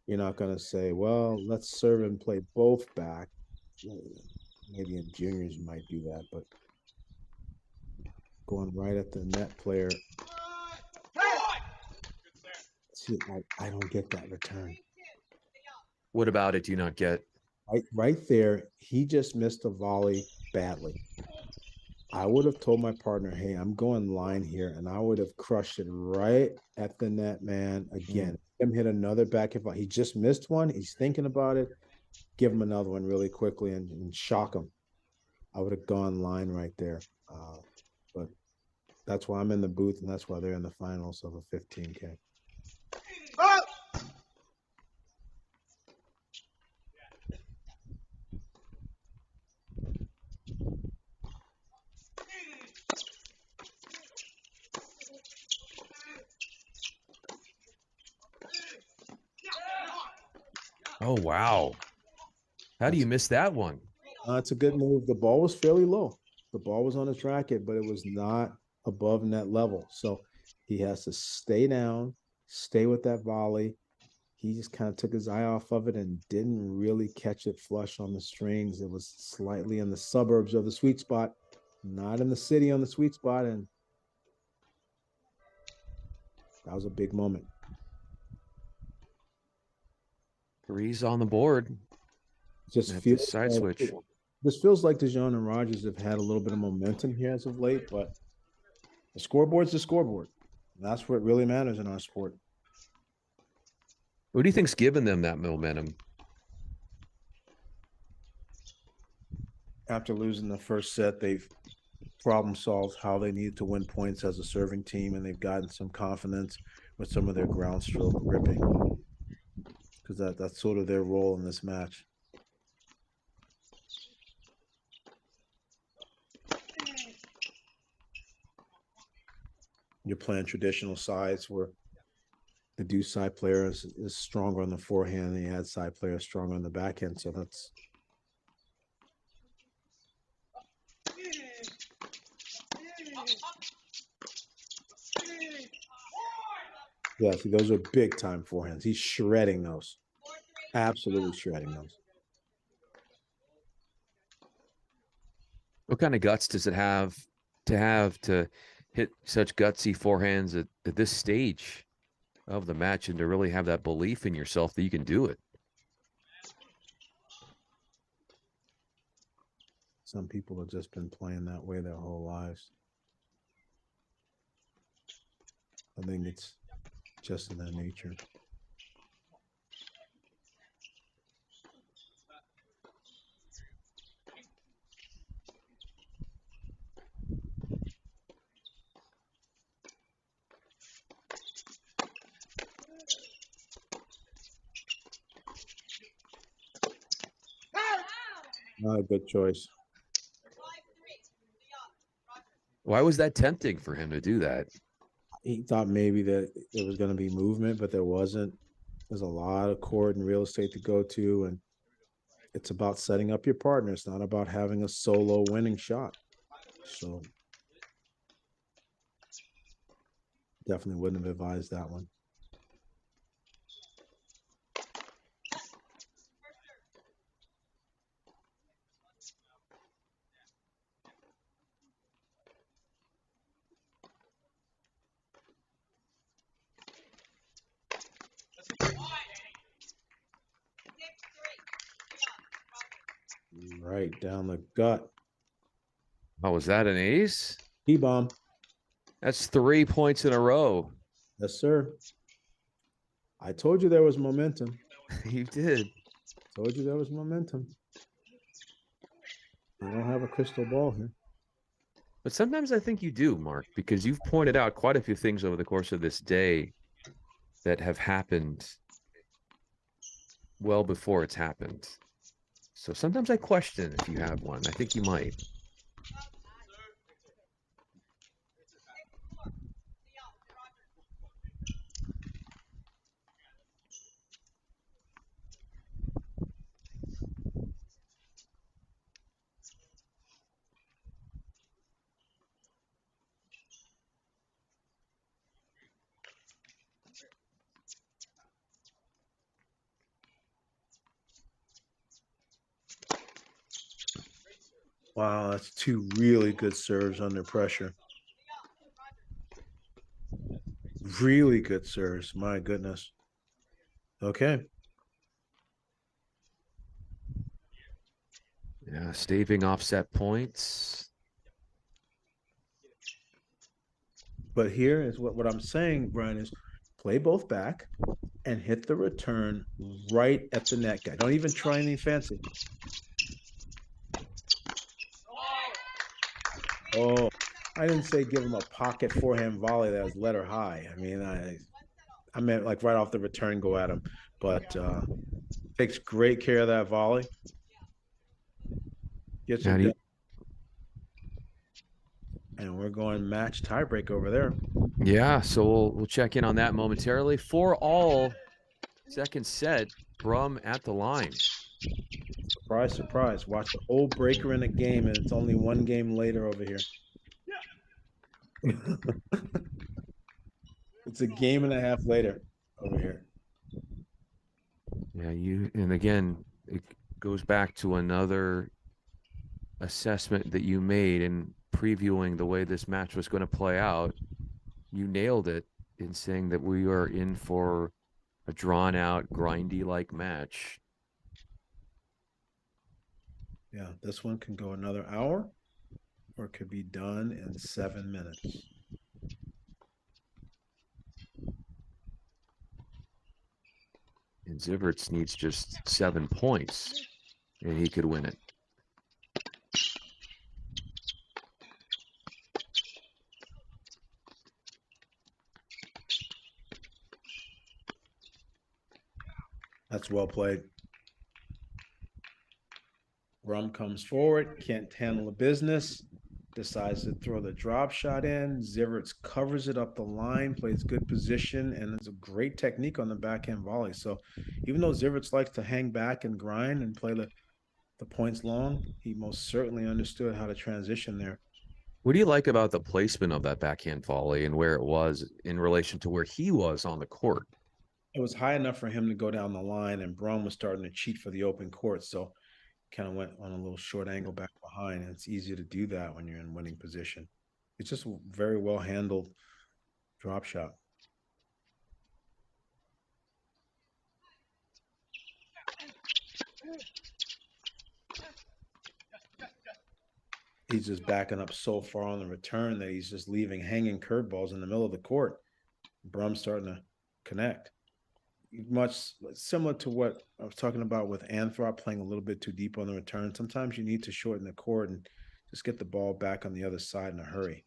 you're not going to say, well, let's serve and play both back. Maybe in juniors you might do that, but going right at the net player. See, I don't get that return. What about it do you not get? Right there, he just missed a volley badly. I would have told my partner, hey, I'm going line here, and I would have crushed it right at the net, man. Again, him hit another backhand volley. He just missed one. He's thinking about it. Give him another one really quickly and shock him. I would have gone line right there. But that's why I'm in the booth, and that's why they're in the finals of a 15K. Oh, wow. How do you miss that one? It's a good move. The ball was fairly low. The ball was on his racket, but it was not above net level. So he has to stay down, stay with that volley. He just kind of took his eye off of it and didn't really catch it flush on the strings. It was slightly in the suburbs of the sweet spot, not in the city on the sweet spot. And that was a big moment. Three's on the board. Just feels side switch. This feels like De Jong and Rogers have had a little bit of momentum here as of late, but the scoreboard's the scoreboard. And that's what really matters in our sport. What do you think's given them that momentum? After losing the first set, they've problem solved how they need to win points as a serving team, and they've gotten some confidence with some of their ground stroke ripping, because that's sort of their role in this match. You're playing traditional sides where the deuce side player is stronger on the forehand, and the ad side player is stronger on the backhand. So that's yeah. See, those are big time forehands. He's shredding those, absolutely shredding those. What kind of guts does it have to hit such gutsy forehands at this stage of the match, and to really have that belief in yourself that you can do it? Some people have just been playing that way their whole lives. I think it's just in their nature. Not a good choice. Why was that tempting for him to do that? He thought maybe that there was going to be movement, but there wasn't. There's a lot of court and real estate to go to, and it's about setting up your partner. It's not about having a solo winning shot. So definitely wouldn't have advised that one. Right down the gut. Oh, was that an ace? T-bomb. That's 3 points in a row. Yes, sir. I told you there was momentum. You did. Told you there was momentum. I don't have a crystal ball here. But sometimes I think you do, Mark, because you've pointed out quite a few things over the course of this day that have happened well before it's happened. So sometimes I question if you have one. I think you might. Wow, that's two really good serves under pressure. Really good serves. My goodness. Okay. Yeah, staving offset points. But here is what I'm saying, Brian, is play both back and hit the return right at the net guy. Don't even try anything fancy. Oh, I didn't say give him a pocket forehand volley that was letter high. I mean, I meant like right off the return, go at him. But takes great care of that volley. Gets it done. And we're going match tiebreak over there. Yeah, so we'll check in on that momentarily. 4-all, second set. Brumm at the line. Surprise, surprise. Watch the whole breaker in a game, and it's only one game later over here. It's a game and a half later over here. Yeah, and again, it goes back to another assessment that you made in previewing the way this match was going to play out. You nailed it in saying that we are in for a drawn out, grindy like match. Yeah, this one can go another hour or it could be done in 7 minutes. And Ziverts needs just 7 points, and he could win it. That's well played. Brumm comes forward, can't handle the business, decides to throw the drop shot in. Ziverts covers it up the line, plays good position, and it's a great technique on the backhand volley. So even though Ziverts likes to hang back and grind and play the points long, he most certainly understood how to transition there. What do you like about the placement of that backhand volley and where it was in relation to where he was on the court? It was high enough for him to go down the line, and Brumm was starting to cheat for the open court. So kind of went on a little short angle back behind, and it's easier to do that when you're in winning position. It's just a very well handled drop shot. He's just backing up so far on the return that he's just leaving hanging curveballs in the middle of the court. Brumm's starting to connect. Much similar to what I was talking about with Anthrop playing a little bit too deep on the return. Sometimes you need to shorten the court and just get the ball back on the other side in a hurry.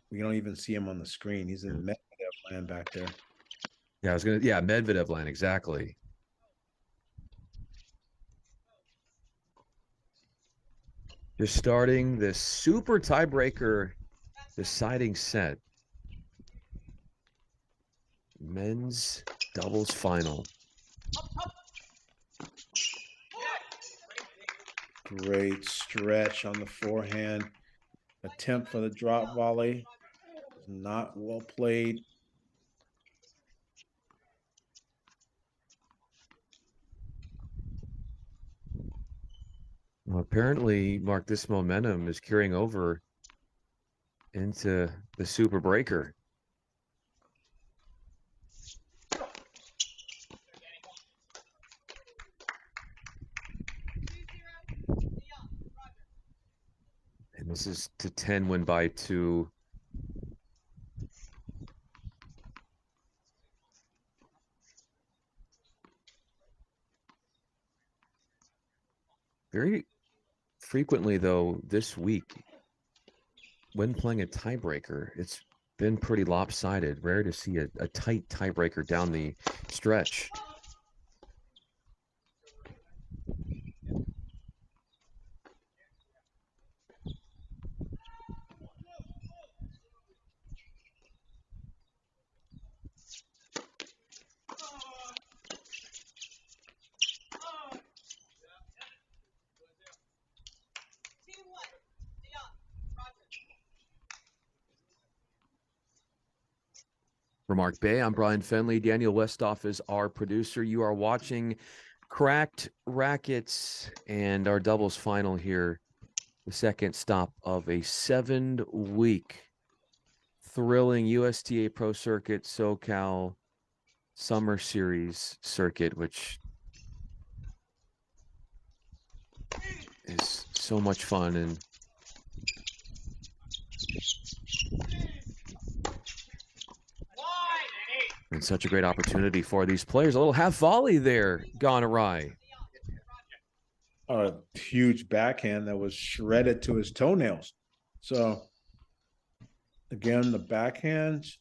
We don't even see him on the screen. He's in Medvedev land back there. Yeah, Medvedev land, exactly. Just starting this super tiebreaker deciding set. Men's doubles final. Great stretch on the forehand. Attempt for the drop volley. Not well played. Well, apparently, Mark, this momentum is carrying over into the super breaker. This is to 10 win by 2. Very frequently, though, this week, when playing a tiebreaker, it's been pretty lopsided. Rare to see a tight tiebreaker down the stretch. For Mark Bay, I'm Brian Fenley. Daniel Westhoff is our producer. You are watching Cracked Rackets and our doubles final here, the second stop of a 7-week thrilling USTA Pro Circuit SoCal Summer Series circuit, which is so much fun and such a great opportunity for these players. A little half volley there gone awry. A huge backhand that was shredded to his toenails. So again, the backhands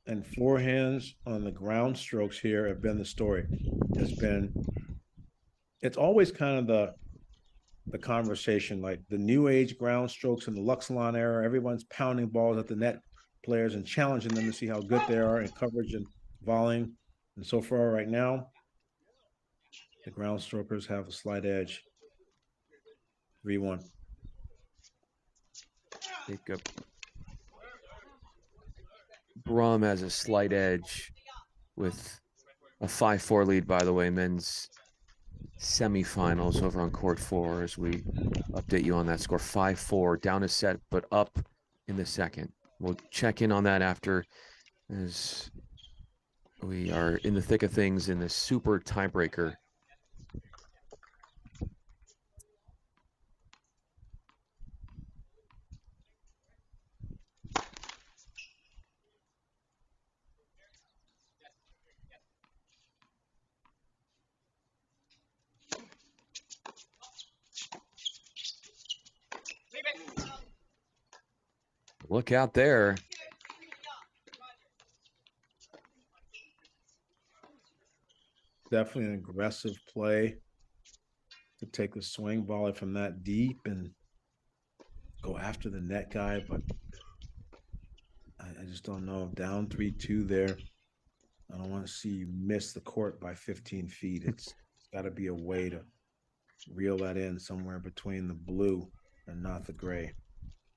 and forehands on the ground strokes here have been the story. It's always kind of the conversation, like the new age ground strokes in the Luxilon era. Everyone's pounding balls at the net players and challenging them to see how good they are in coverage and volleying. And so far right now, the ground strokers have a slight edge. 3-1. Jacob Brumm has a slight edge with a 5-4 lead, by the way, men's semifinals over on court 4 as we update you on that score. 5-4, down a set, but up in the second. We'll check in on that after, as we are in the thick of things in this super tiebreaker. Look out there. Definitely an aggressive play to take a swing volley from that deep and go after the net guy, but I just don't know. Down 3-2 there. I don't want to see you miss the court by 15 feet. It's got to be a way to reel that in somewhere between the blue and not the gray.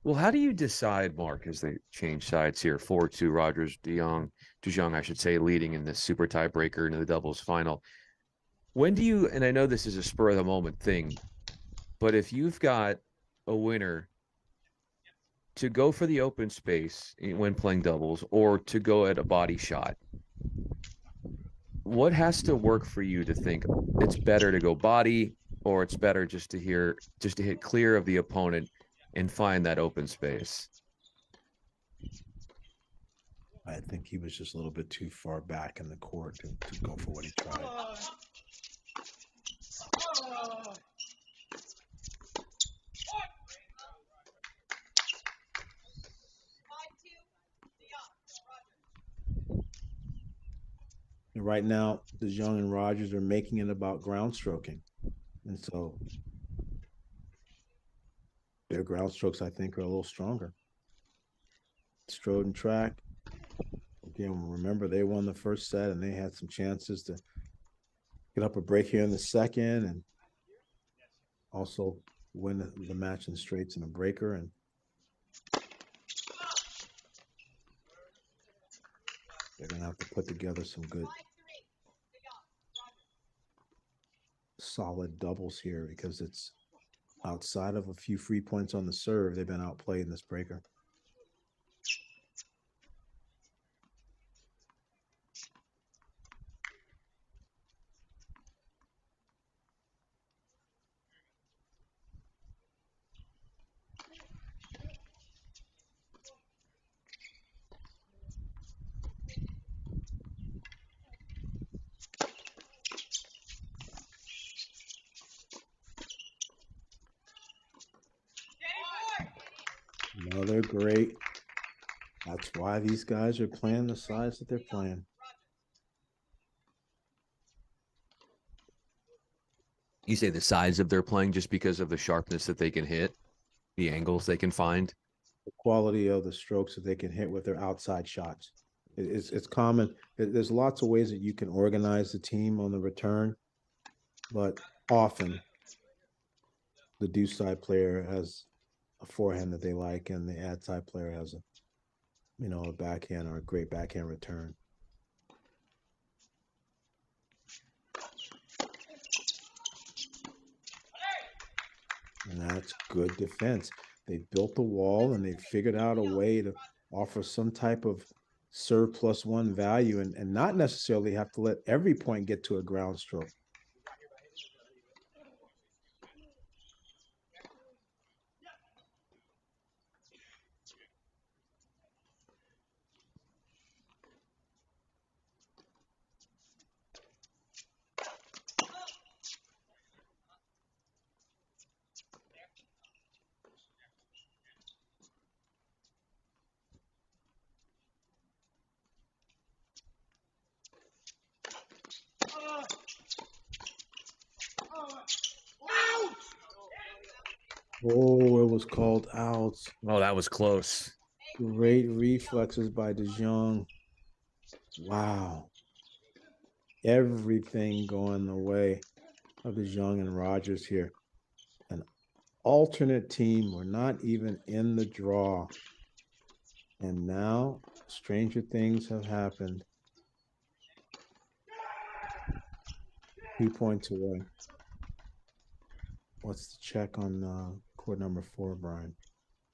Well, how do you decide, Mark, as they change sides here? 4-2, Rogers, DeJong, I should say, leading in this super tiebreaker into the doubles final. When do you, and I know this is a spur of the moment thing, but if you've got a winner to go for the open space when playing doubles or to go at a body shot, what has to work for you to think it's better to go body, or it's better just to hit clear of the opponent and find that open space? I think he was just a little bit too far back in the court to go for what he tried. And right now, DeJong and Rogers are making it about ground stroking. And so their ground strokes, I think, are a little stronger. Strode and Track. Again, remember, they won the first set and they had some chances to get up a break here in the second and also win the match in straights and a breaker. And they're going to have to put together some good solid doubles here, because it's outside of a few free points on the serve, they've been outplayed in this breaker. Another great. That's why these guys are playing the size that they're playing. You say the size of their playing just because of the sharpness that they can hit, the angles they can find. The quality of the strokes that they can hit with their outside shots. It's common. There's lots of ways that you can organize the team on the return, but often the deuce side player has a forehand that they like, and the ad side player has a backhand or a great backhand return. And that's good defense. They built the wall and they figured out a way to offer some type of serve +1 value and not necessarily have to let every point get to a ground stroke. Oh, it was called out. Oh, that was close. Great reflexes by De Jong. Wow. Everything going the way of De Jong and Rogers here. An alternate team. We're not even in the draw. And now stranger things have happened. 2 points away. What's the check on court number 4, Brian?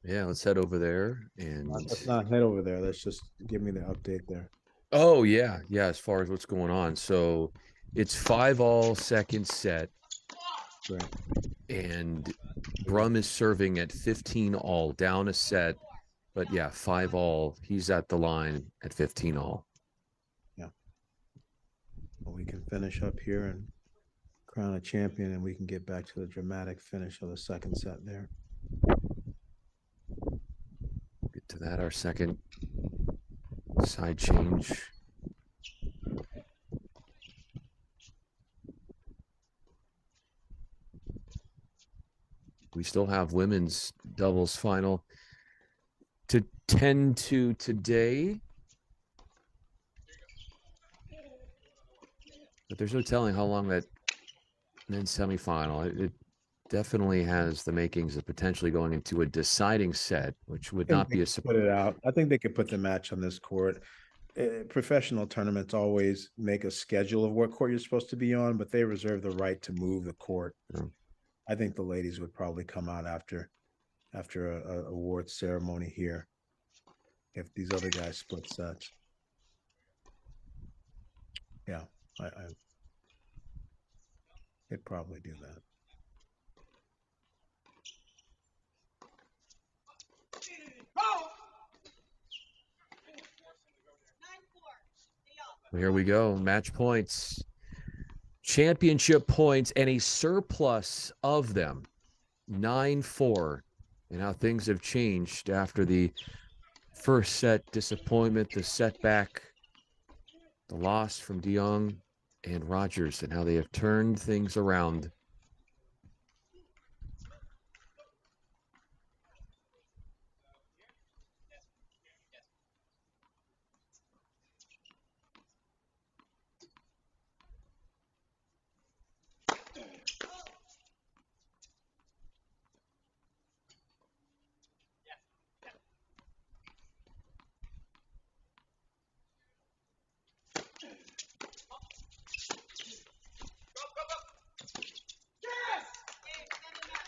Yeah, let's head over there and Let's not head over there. Let's just give me the update there. Oh yeah, as far as what's going on. So it's 5-all second set. Right. And Brumm is serving at 15-all, down a set. But yeah, 5-all. He's at the line at 15-all. Yeah. Well, we can finish up here and crown a champion, and we can get back to the dramatic finish of the second set there. Get to that, our second side change. We still have women's doubles final to tend to today. But there's no telling how long that men's semifinal. It definitely has the makings of potentially going into a deciding set, which would not be a surprise. Put it out. I think they could put the match on this court. Professional tournaments always make a schedule of what court you're supposed to be on, but they reserve the right to move the court. Yeah. I think the ladies would probably come out after a awards ceremony here if these other guys split sets. Yeah, they'd probably do that. Here we go. Match points. Championship points and a surplus of them. 9-4. And how things have changed after the first set disappointment, the setback, the loss from De Jong and Rogers, and how they have turned things around.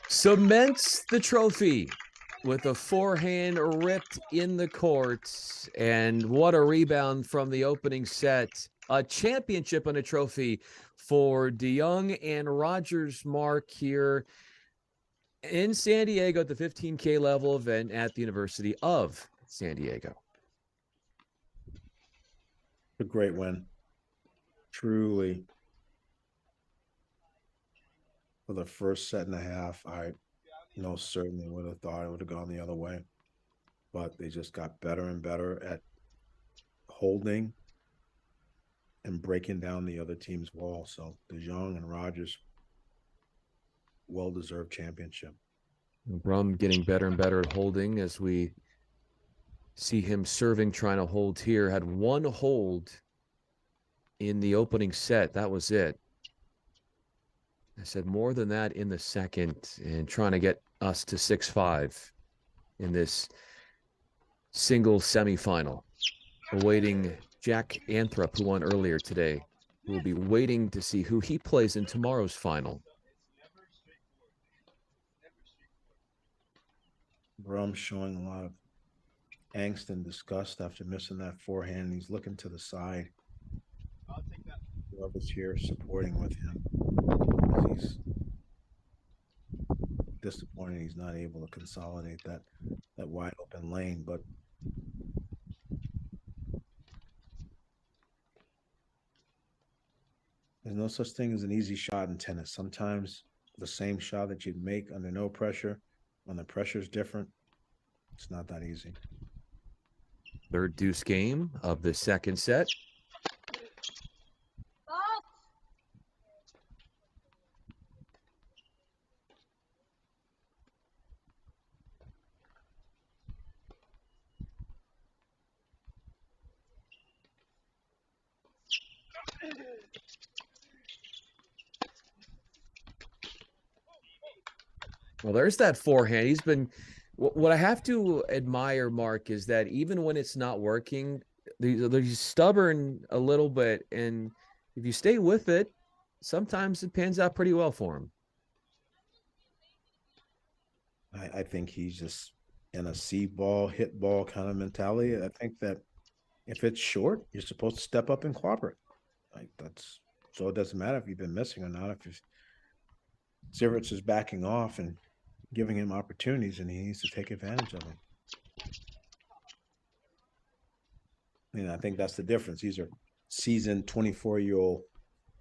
Cements the trophy with a forehand ripped in the courts. And what a rebound from the opening set. A championship and a trophy for De Jong and Rogers' mark here in San Diego at the 15K level event at the University of San Diego. A great win. Truly. For the first set and a half, I certainly would have thought it would have gone the other way. but they just got better and better at holding and breaking down the other team's wall. So De Jong and Rogers, well-deserved championship. Brumm getting better and better at holding as we see him serving, trying to hold here. Had one hold in the opening set. That was it. I said more than that in the second, and trying to get us to 6-5 in this single semifinal. Awaiting Jack Anthrop, who won earlier today, who will be waiting to see who he plays in tomorrow's final. Brumm showing a lot of angst and disgust after missing that forehand. He's looking to the side. Whoever's here supporting with him. He's disappointed he's not able to consolidate that wide open lane, but there's no such thing as an easy shot in tennis. Sometimes the same shot that you'd make under no pressure, when the pressure is different, it's not that easy. Third deuce game of the second set. Well, there's that forehand. He's been, what I have to admire, Mark, is that even when it's not working, he's stubborn a little bit. And if you stay with it, sometimes it pans out pretty well for him. I think he's just in a see ball, hit ball kind of mentality. I think that if it's short, you're supposed to step up and cooperate. Like that's so it doesn't matter if you've been missing or not. If Zivert is backing off and giving him opportunities, and he needs to take advantage of them. And I think that's the difference. These are seasoned 24-year-old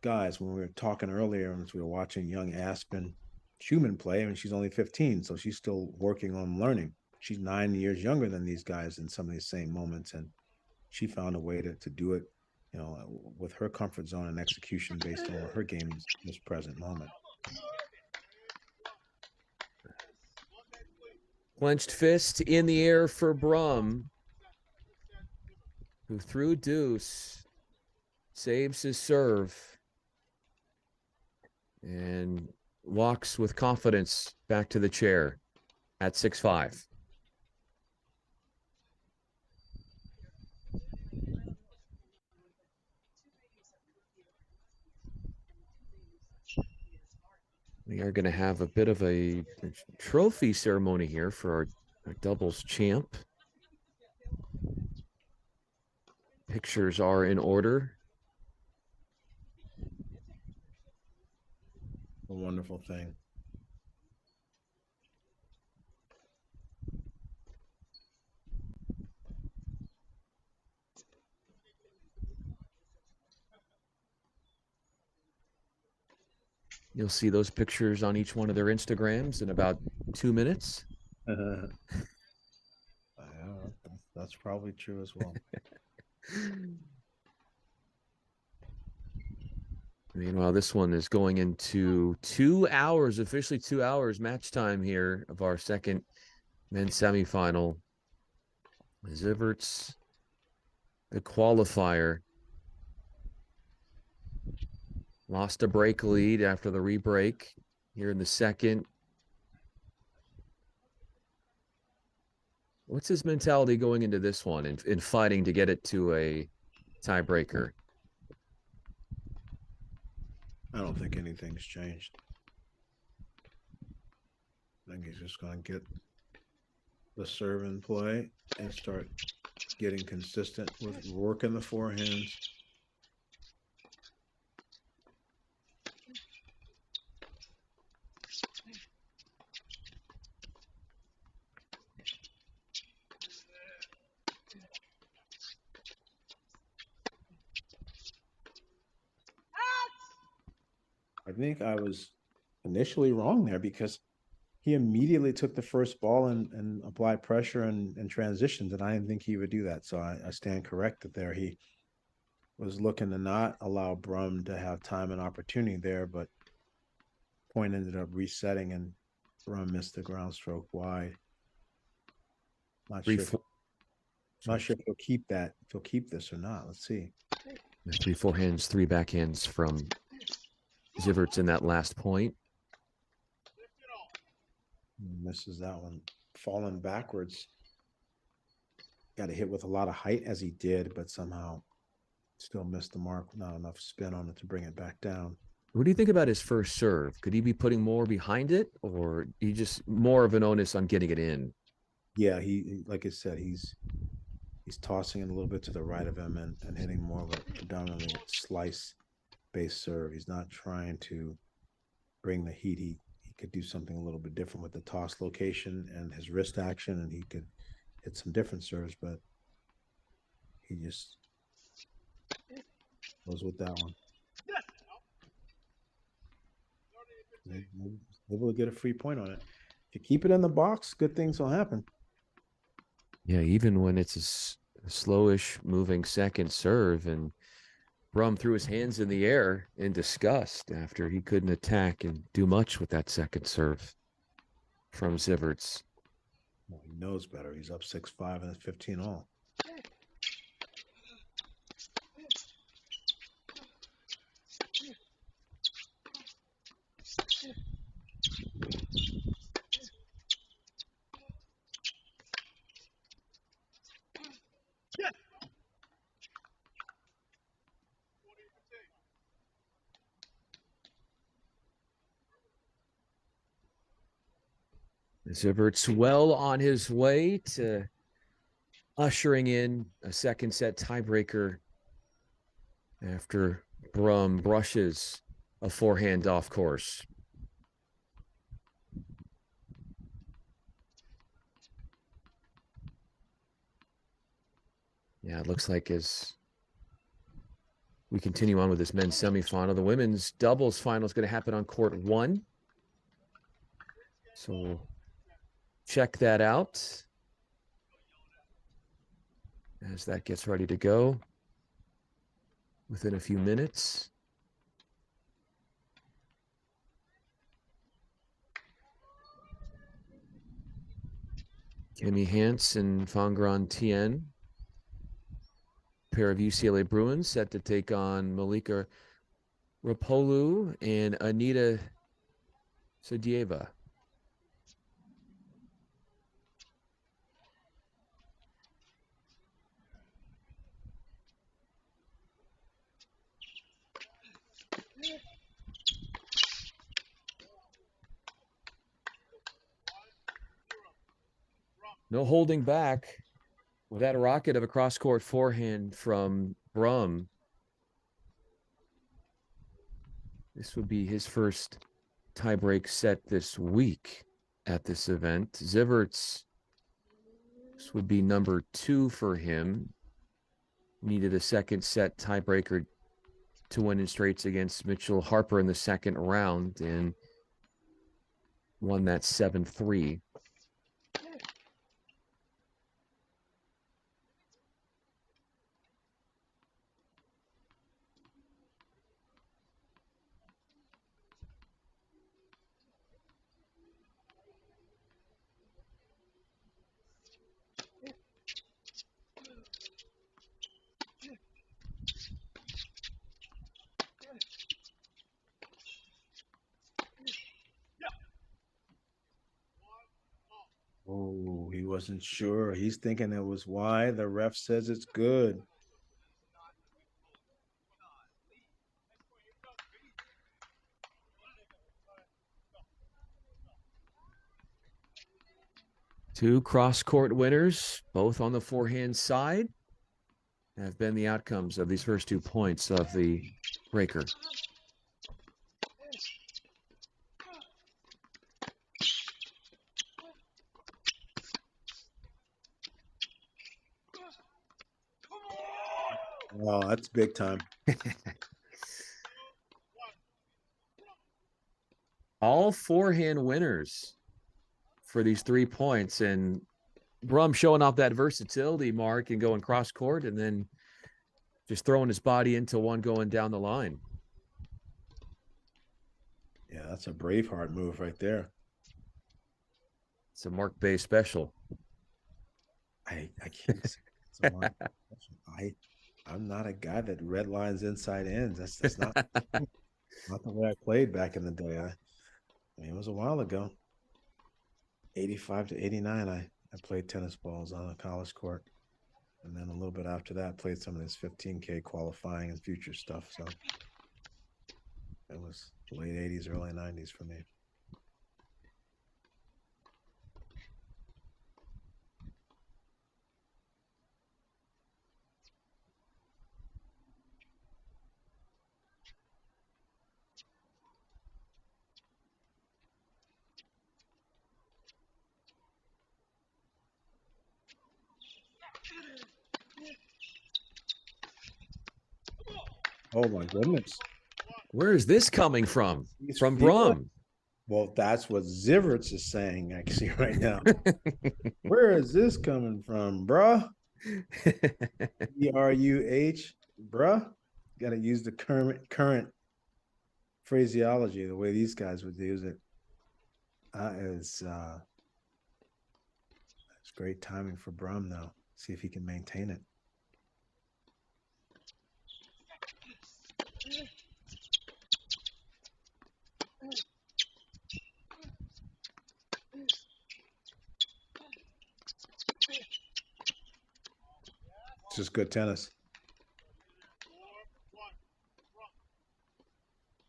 guys. When we were talking earlier, as we were watching young Aspen Schumann play, I mean, she's only 15, so she's still working on learning. She's 9 years younger than these guys in some of these same moments, and she found a way to do it, you know, with her comfort zone and execution based on her game in this present moment. Clenched fist in the air for Brumm, who threw deuce, saves his serve, and walks with confidence back to the chair at 6-5. We are going to have a bit of a trophy ceremony here for our doubles champ. Pictures are in order. A wonderful thing. You'll see those pictures on each one of their Instagrams in about 2 minutes. Yeah, that's probably true as well. Meanwhile, this one is going into 2 hours, officially 2 hours match time here of our second men's semifinal. Zivert's the qualifier. Lost a break lead after the re-break here in the second. What's his mentality going into this one in fighting to get it to a tiebreaker? I don't think anything's changed. I think he's just going to get the serve in play and start getting consistent with working the forehands. I think I was initially wrong there because he immediately took the first ball and applied pressure and transitions, and I didn't think he would do that. So I stand corrected there. He was looking to not allow Brumm to have time and opportunity there, but point ended up resetting, and Brumm missed the ground stroke wide. Not sure if he'll keep that, if he'll keep this or not. Let's see. 3 forehands, 3 backhands from Zivert in that last point. Misses that one. Falling backwards. Got to hit with a lot of height as he did, but somehow still missed the mark. Not enough spin on it to bring it back down. What do you think about his first serve? Could he be putting more behind it, or he just more of an onus on getting it in? Yeah, he like I said, he's tossing it a little bit to the right of him and hitting more of a predominantly slice-based serve. He's not trying to bring the heat. He could do something a little bit different with the toss location and his wrist action, and he could hit some different serves, but he just goes with that one. Able to get a free point on it. If you keep it in the box, good things will happen. Yeah, even when it's a slowish moving second serve, and Brumm threw his hands in the air in disgust after he couldn't attack and do much with that second serve from Ziverts. Well, he knows better. He's up 6-5 and 15 all. Zivert's well on his way to ushering in a second set tiebreaker after Brumm brushes a forehand off course. Yeah, it looks like as we continue on with this men's semifinal, the women's doubles final is going to happen on court 1. So we'll check that out as that gets ready to go within a few minutes. Kimmi, Hance and Fangran Tien, pair of UCLA Bruins, set to take on Malika Rapolu and Anita Sadieva. No holding back with that rocket of a cross-court forehand from Brumm. This would be his first tiebreak set this week at this event. Zivert's, this would be number 2 for him. Needed a second set tiebreaker to win in straights against Mitchell Harper in the second round and won that 7-3. Oh, he wasn't sure. He's thinking it was wide. The ref says it's good. Two cross-court winners, both on the forehand side, have been the outcomes of these first 2 points of the breaker. Oh, that's big time. All forehand winners for these 3 points, and Brumm showing off that versatility, Mark, and going cross court and then just throwing his body into one going down the line. Yeah, that's a Braveheart move right there. It's a Mark Bay special. I can't say it's a Mark Bay special. I'm not a guy that red lines inside ends. That's not not the way I played back in the day. I mean, it was a while ago. 85 to 89, I played tennis balls on a college court. And then a little bit after that, played some of this 15K qualifying and future stuff. So it was late 80s, early 90s for me. Oh my goodness. Where is this coming from? He's From feeling- Brumm. Well, that's what Ziverts is saying actually right now. Where is this coming from, bruh? BRUH, bruh. Got to use the current phraseology, the way these guys would use it. It's great timing for Brumm, though. See if he can maintain it. It's just good tennis.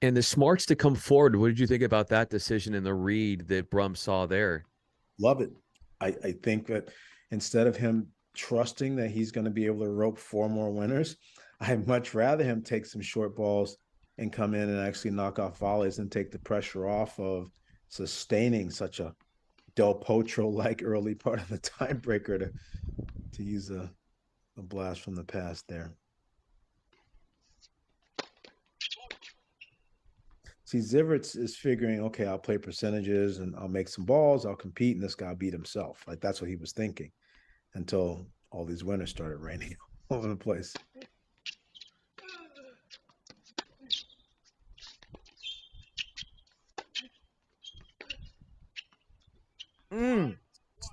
And the smarts to come forward. What did you think about that decision in the read that Brumm saw there? Love it. I think that instead of him trusting that he's going to be able to rope 4 more winners, I'd much rather him take some short balls and come in and actually knock off volleys and take the pressure off of sustaining such a Del Potro-like early part of the tiebreaker to use a blast from the past there. See, Ziverts is figuring, okay, I'll play percentages and I'll make some balls, I'll compete, and this guy beat himself. Like, that's what he was thinking until all these winners started raining all over the place.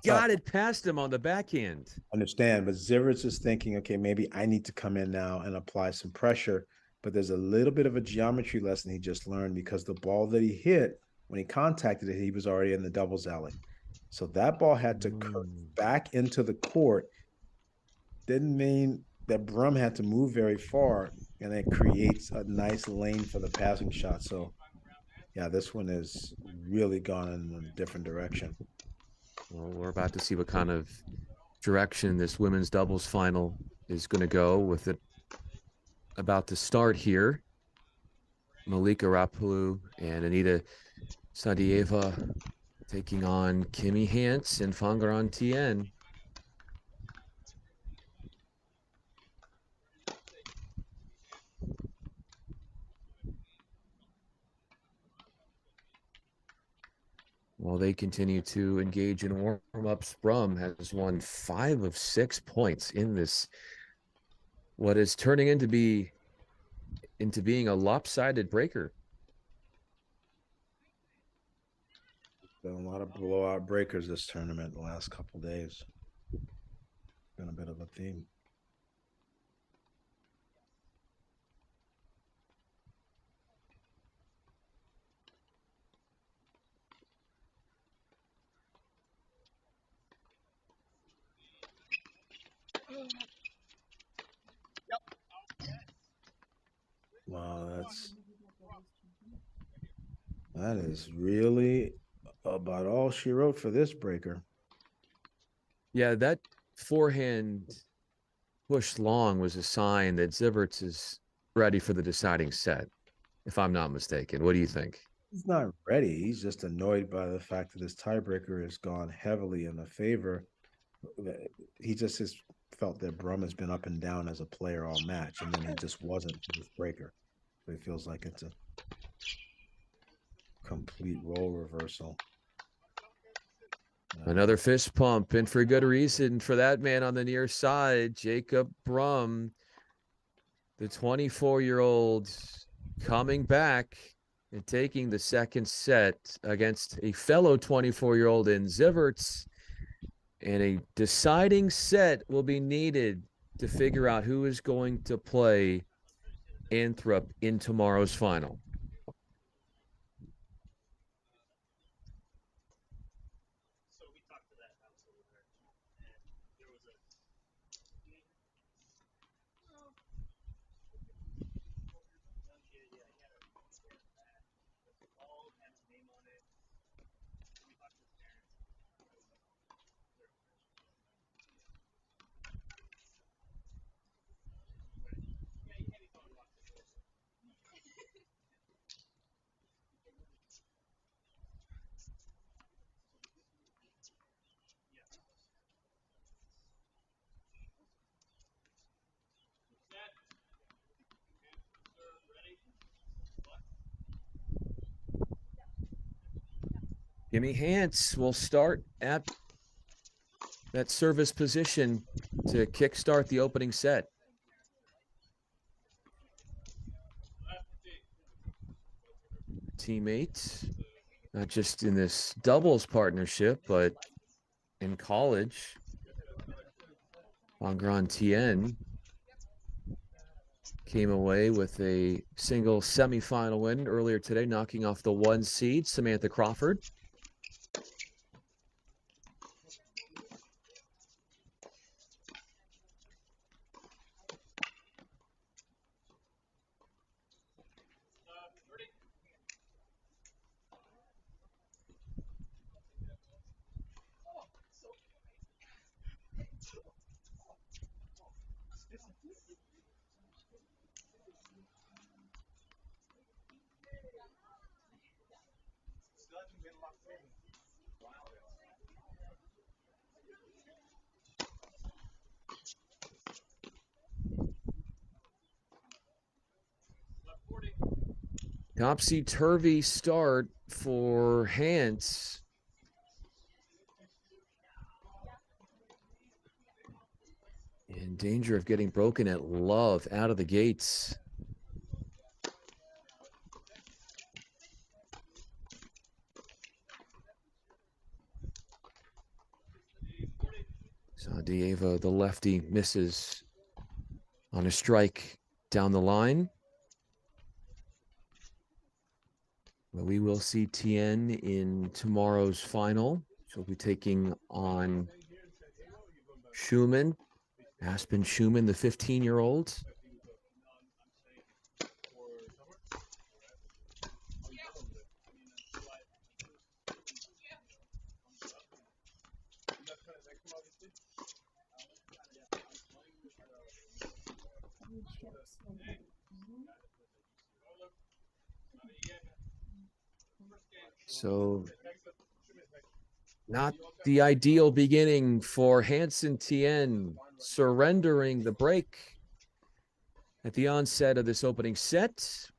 Got it past him on the backhand. Understand, but Ziverts is thinking, okay, maybe I need to come in now and apply some pressure. But there's a little bit of a geometry lesson he just learned, because the ball that he hit, when he contacted it, he was already in the doubles alley. So that ball had to curve back into the court. Didn't mean that Brumm had to move very far, and it creates a nice lane for the passing shot. So, yeah, this one is really gone in a different direction. Well, we're about to see what kind of direction this women's doubles final is going to go, with it about to start here. Malika Rapulu and Anita Sadieva taking on Kimmi Hance and Fangaran Tien. While they continue to engage in warm-ups, Brumm has won 5 of 6 points in this, what is turning into being a lopsided breaker. Been a lot of blowout breakers this tournament the last couple days. Been a bit of a theme. Wow, that is really about all she wrote for this breaker. Yeah, that forehand push long was a sign that Ziverts is ready for the deciding set, if I'm not mistaken. What do you think? He's not ready. He's just annoyed by the fact that this tiebreaker has gone heavily in the favor. He just has felt that Brumm has been up and down as a player all match, and then he just wasn't for this breaker. So he feels like it's a complete role reversal. Another fist pump, and for good reason for that man on the near side, Jacob Brumm, the 24-year-old, coming back and taking the second set against a fellow 24-year-old in Ziverts. And a deciding set will be needed to figure out who is going to play Anthrop in tomorrow's final. Kimmi Hance will start at that service position to kickstart the opening set. Teammate, not just in this doubles partnership, but in college. Bangran Tien came away with a single semifinal win earlier today, knocking off the 1 seed, Samantha Crawford. Topsy-turvy start for Hance. In danger of getting broken at love out of the gates. Dieva, the lefty, misses on a strike down the line. But we will see Tien in tomorrow's final. She'll be taking on Schumann, Aspen Schumann, the 15-year-old. So not the ideal beginning for Hansen Tien, surrendering the break at the onset of this opening set.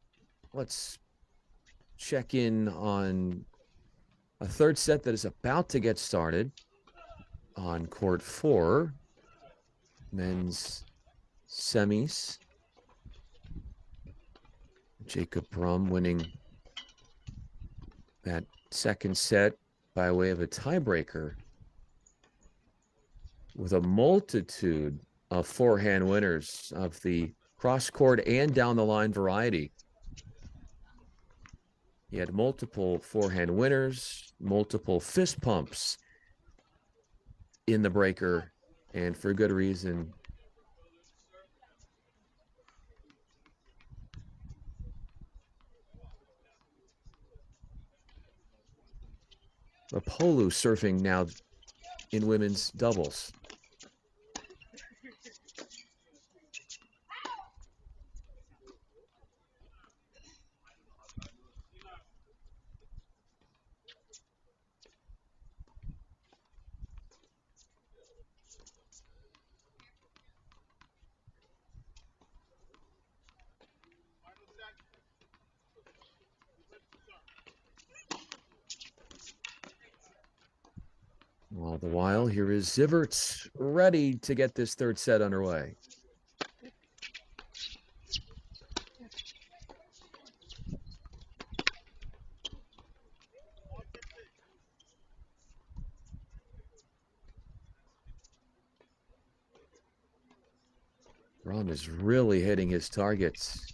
Let's check in on a third set that is about to get started on court 4, men's semis. Jacob Brumm winning that second set by way of a tiebreaker with a multitude of forehand winners of the cross-court and down-the-line variety. He had multiple forehand winners, multiple fist pumps in the breaker, and for good reason. Apollo surfing now in women's doubles. All the while, here is Zivert ready to get this third set underway. Brumm is really hitting his targets.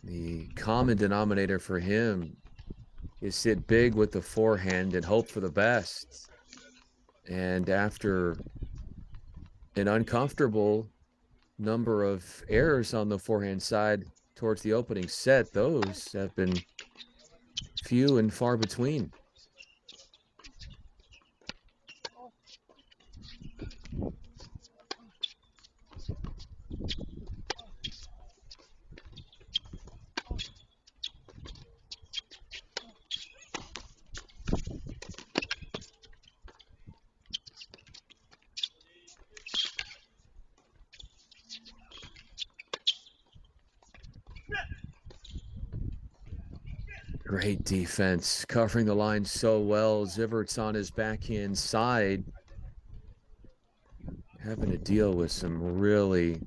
The common denominator for him is sit big with the forehand and hope for the best. And after an uncomfortable number of errors on the forehand side towards the opening set, those have been few and far between. Great defense, covering the line so well. Zivert's on his backhand side, having to deal with some really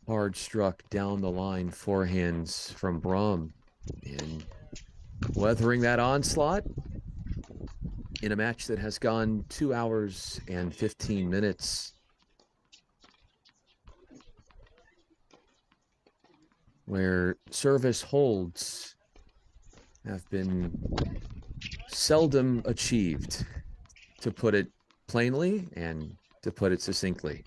hard struck down the line forehands from Brumm, and weathering that onslaught in a match that has gone 2 hours and 15 minutes. Where service holds have been seldom achieved, to put it plainly and to put it succinctly.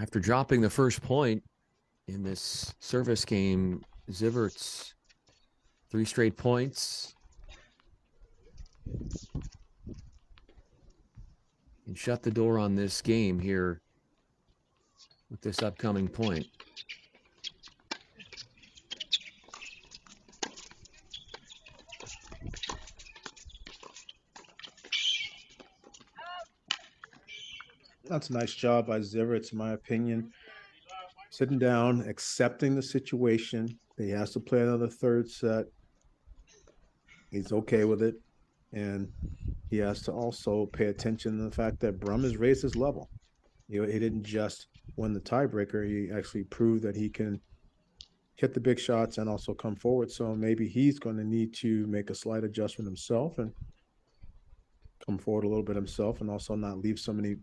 After dropping the first point in this service game, Zivert's 3 straight points and shut the door on this game here with this upcoming point. That's a nice job by Zivert, in my opinion. Sitting down, accepting the situation. He has to play another third set. He's okay with it. And he has to also pay attention to the fact that Brumm has raised his level. You know, he didn't just win the tiebreaker. He actually proved that he can hit the big shots and also come forward. So maybe he's going to need to make a slight adjustment himself and come forward a little bit himself, and also not leave so many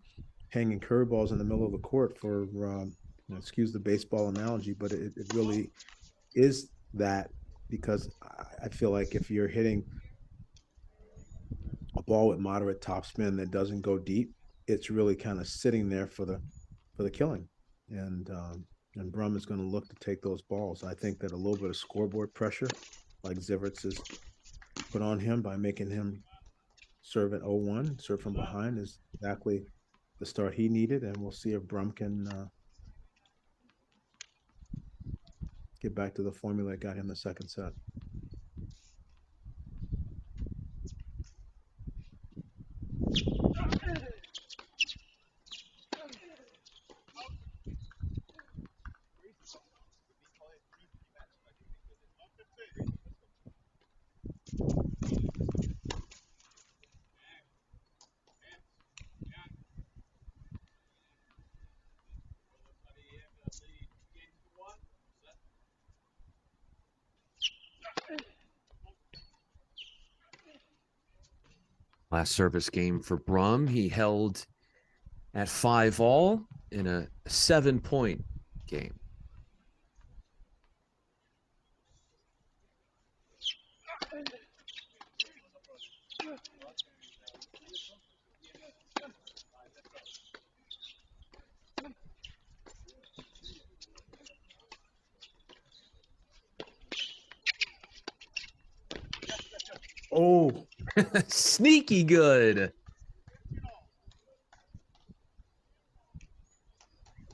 hanging curveballs in the middle of the court for, excuse the baseball analogy, but it really is that, because I feel like if you're hitting a ball with moderate topspin that doesn't go deep, it's really kind of sitting there for the killing. And Brumm is going to look to take those balls. I think that a little bit of scoreboard pressure, like Zivert's has put on him by making him serve at 0-1, serve from behind, is exactly the start he needed. And we'll see if Brumm can get back to the formula that got him the second set. Last service game for Brumm, he held at 5-all in a 7-point game. Oh, Sneaky good.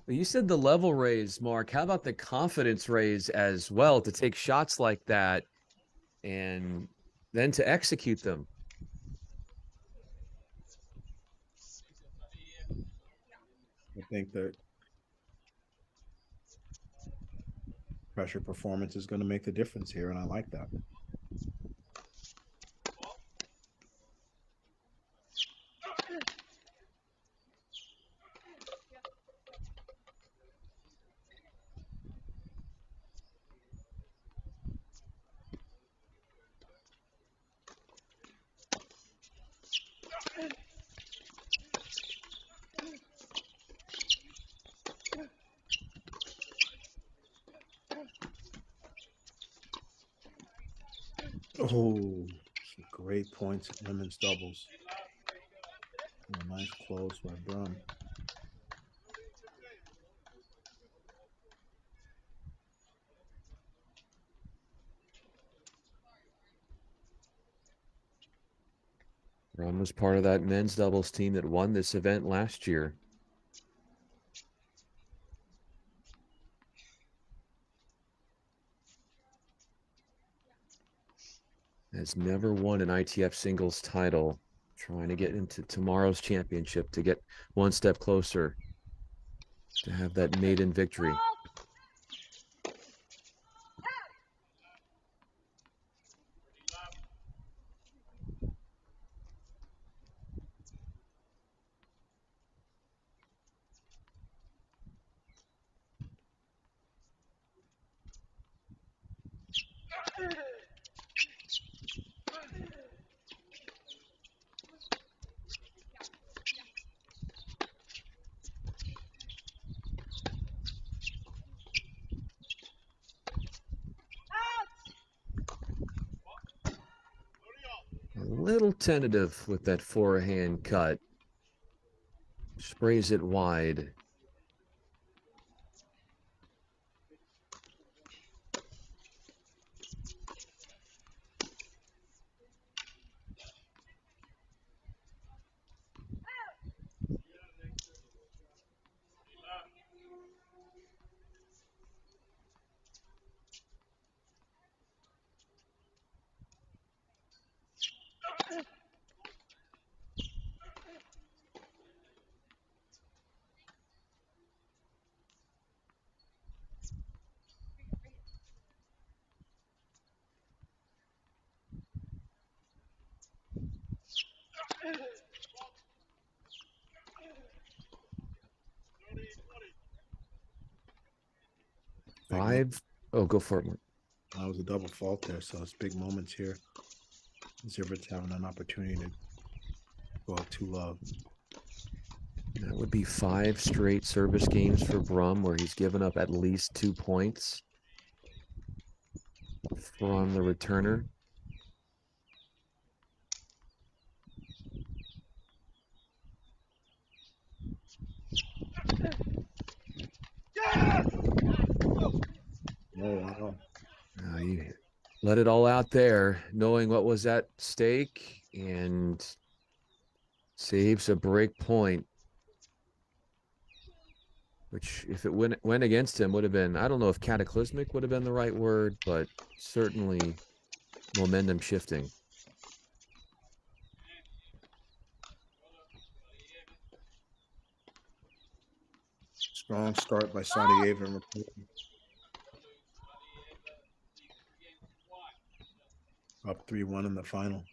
You said the level raise, Mark. How about the confidence raise as well to take shots like that and then to execute them? I think that pressure performance is going to make the difference here, and I like that. Oh, some great points at women's doubles. Oh, nice close by Brumm. Brumm was part of that men's doubles team that won this event last year. Has never won an ITF singles title. Trying to get into tomorrow's championship to get one step closer to have that maiden victory. A little tentative with that forehand cut. Sprays it wide. Five. Oh, go for it, Mark. That was a double fault there, so it's big moments here. Zivit's having an opportunity to go out too low. That would be 5 straight service games for Brumm where he's given up at least 2 points from the returner. Oh, wow. You let it all out there, knowing what was at stake, and saves a break point, which if it went against him would have been, I don't know if cataclysmic would have been the right word, but certainly momentum shifting. Strong start by Saudi Avon. Up 3-1 in the final.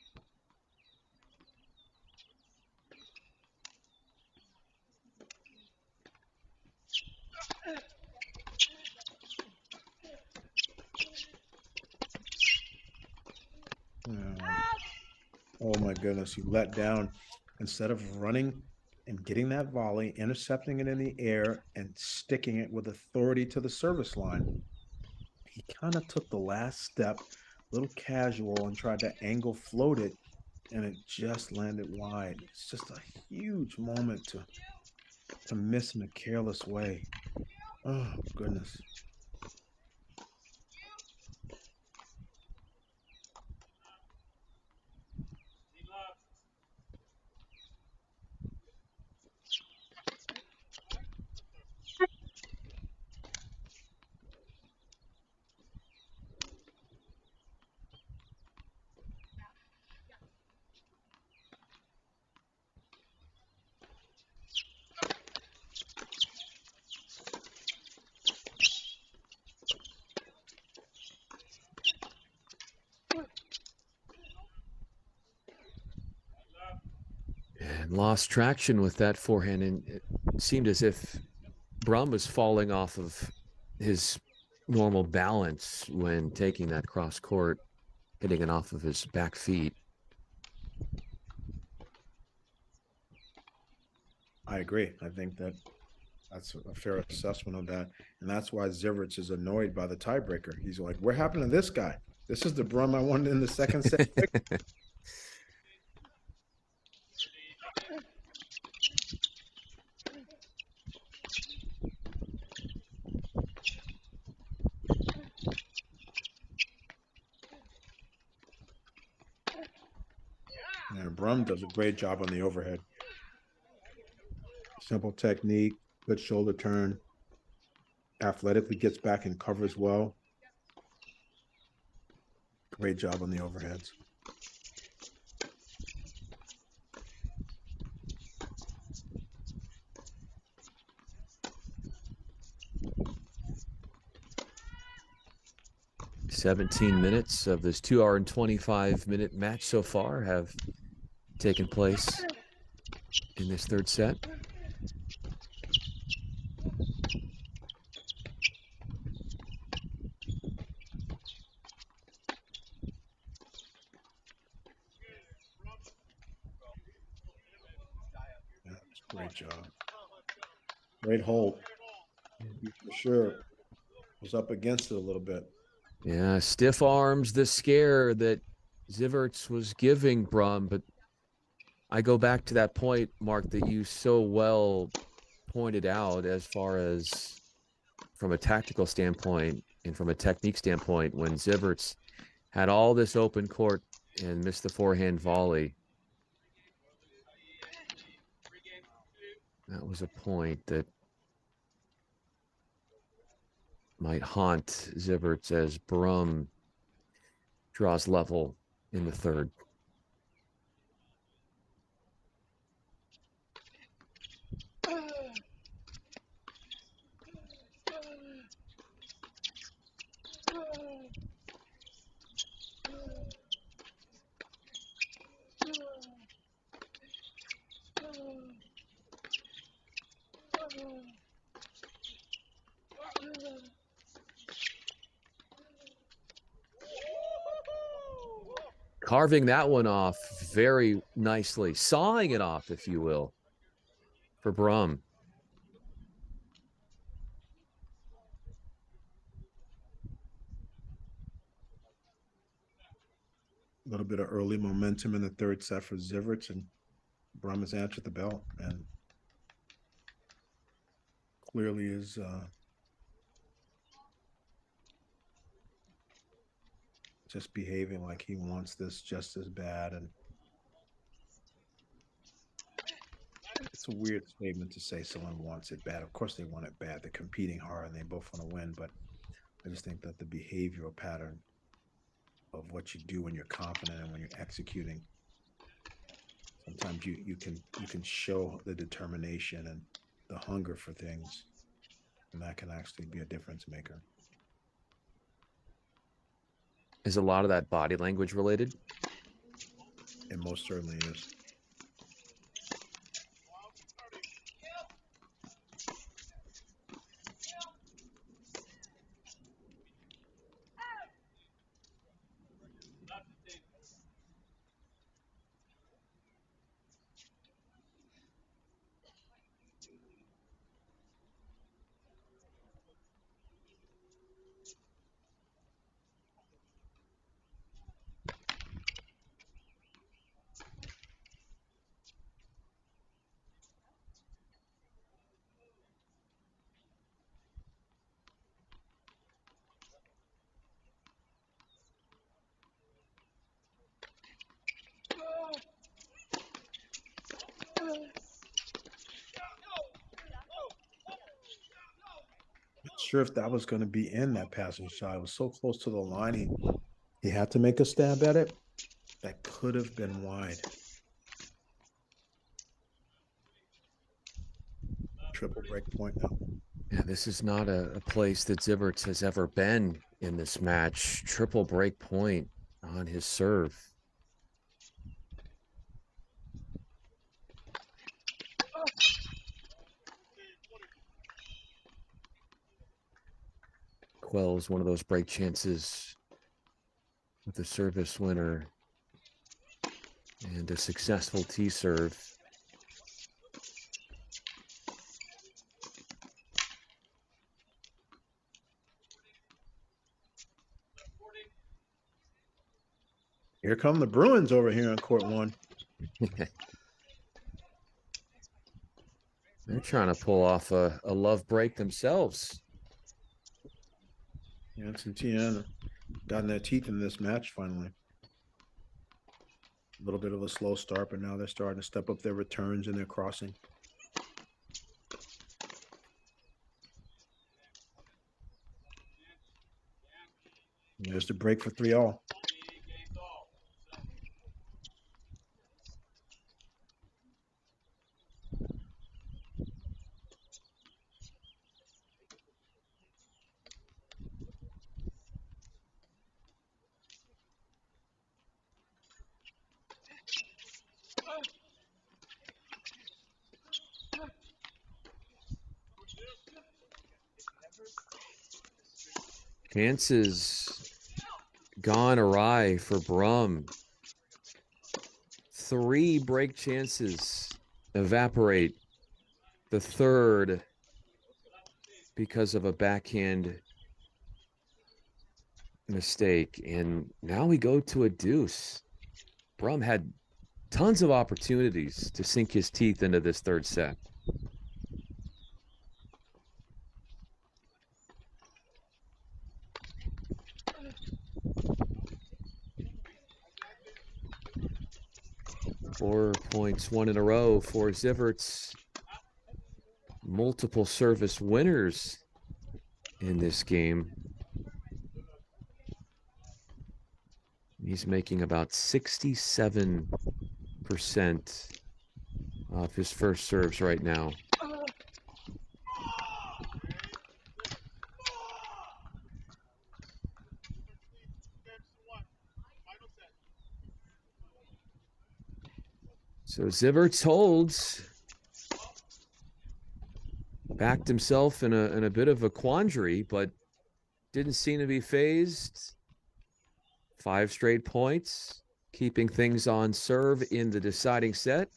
Oh my goodness, he let down. Instead of running and getting that volley, intercepting it in the air, and sticking it with authority to the service line. He kind of took the last step, a little casual, and tried to angle float it, and it just landed wide. It's just a huge moment to miss in a careless way. Oh, goodness. And lost traction with that forehand, and it seemed as if Brumm was falling off of his normal balance when taking that cross court, hitting it off of his back feet. I agree. I think that's a fair assessment of that. And that's why Ziverts is annoyed by the tiebreaker. He's like, what happened to this guy? This is the Brumm I wanted in the second set. Yeah, Brumm does a great job on the overhead. Simple technique, good shoulder turn. Athletically gets back and covers well. Great job on the overheads. "17 minutes of this 2-hour and 25-minute match so far have taken place in this third set. Yeah, great job. Great hold. For sure. Was up against it a little bit. Yeah, stiff arms, the scare that Ziverts was giving Brumm, but I go back to that point, Mark, that you so well pointed out as far as from a tactical standpoint and from a technique standpoint, when Ziverts had all this open court and missed the forehand volley. That was a point that might haunt Ziverts as Brumm draws level in the third. Carving that one off very nicely, sawing it off, if you will, for Brumm. A little bit of early momentum in the third set for Ziverts, and Brumm has answered the bell and clearly is just behaving like he wants this just as bad. And it's a weird statement to say someone wants it bad. Of course they want it bad. They're competing hard and they both want to win. But I just think that the behavioral pattern of what you do when you're confident and when you're executing, sometimes you can show the determination and the hunger for things, and that can actually be a difference maker. Is a lot of that body language related? It most certainly is. sure if that was going to be in that passing shot. It was so close to the line. He had to make a stab at it. That could have been wide. Triple break point now. Yeah, this is not a place that Ziverts has ever been in this match. Triple break point on his serve. Quells one of those break chances with the service winner and a successful tee serve. Here come the Bruins over here on court 1. They're trying to pull off a love break themselves. Hance and Tien gotten their teeth in this match finally. A little bit of a slow start, but now they're starting to step up their returns and their crossing. There's the break for 3-all. Chances gone awry for Brumm. 3 break chances evaporate. The third because of a backhand mistake. And now we go to a deuce. Brumm had tons of opportunities to sink his teeth into this third set. Four points, 1 in a row for Ziverts. Multiple service winners in this game. He's making about 67% of his first serves right now. So Ziverts holds. Backed himself in a bit of a quandary, but didn't seem to be phased. 5 straight points, keeping things on serve in the deciding set.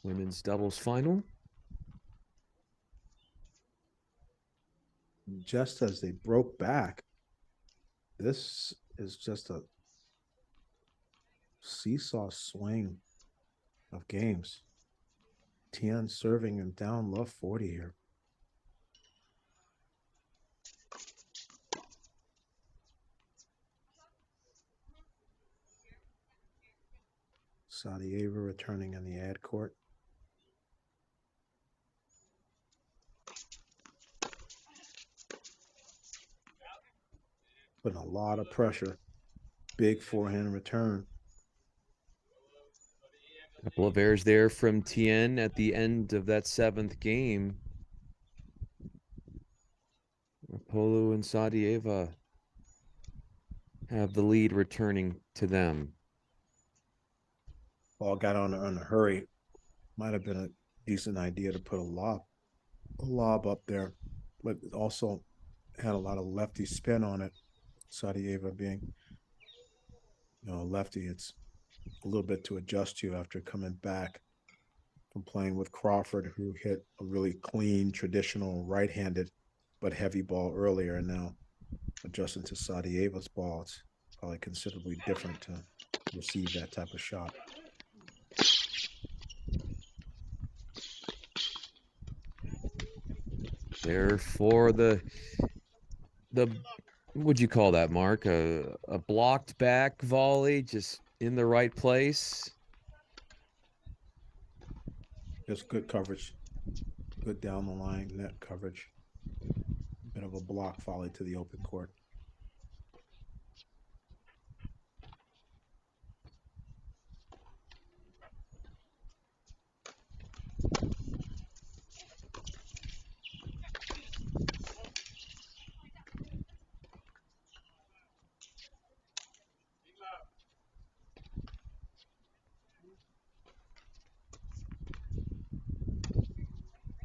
Women's doubles final. Just as they broke back, this is just a seesaw swing of games. Tien serving and down love 40 here. Tadeas returning in the ad court. Putting a lot of pressure. Big forehand return. Couple of errors there from Tien at the end of that 7th game. Polu and Tadeas have the lead returning to them. Ball got on a hurry. Might have been a decent idea to put a lob up there, but it also had a lot of lefty spin on it. Tadeas being, lefty, it's a little bit to adjust to after coming back from playing with Crawford, who hit a really clean, traditional right-handed but heavy ball earlier, and now adjusting to Tadeas' ball. It's probably considerably different to receive that type of shot. There for the What would you call that, Mark? A blocked back volley, just in the right place. Just good coverage. Good down the line net coverage. Bit of a block volley to the open court.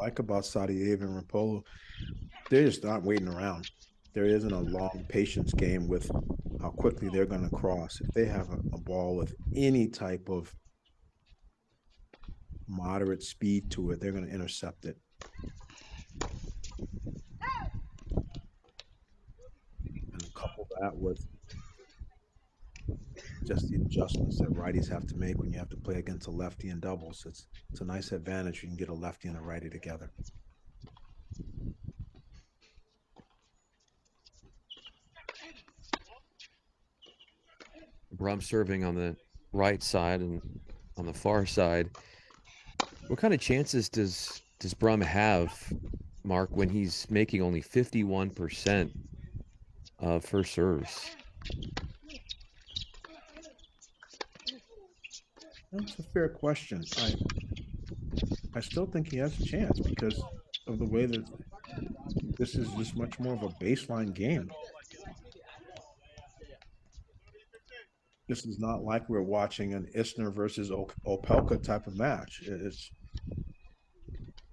Like about Saadiev and Rapolo, they're just not waiting around. There isn't a long patience game with how quickly they're going to cross. If they have a ball with any type of moderate speed to it, they're going to intercept it. And couple that with just the adjustments that righties have to make when you have to play against a lefty in doubles. It's a nice advantage. You can get a lefty and a righty together. Brumm serving on the right side and on the far side. What kind of chances does Brumm have, Mark, when he's making only 51% of first serves? That's a fair question. I still think he has a chance because of the way that this is just much more of a baseline game. This is not like we're watching an Isner versus Opelka type of match. It's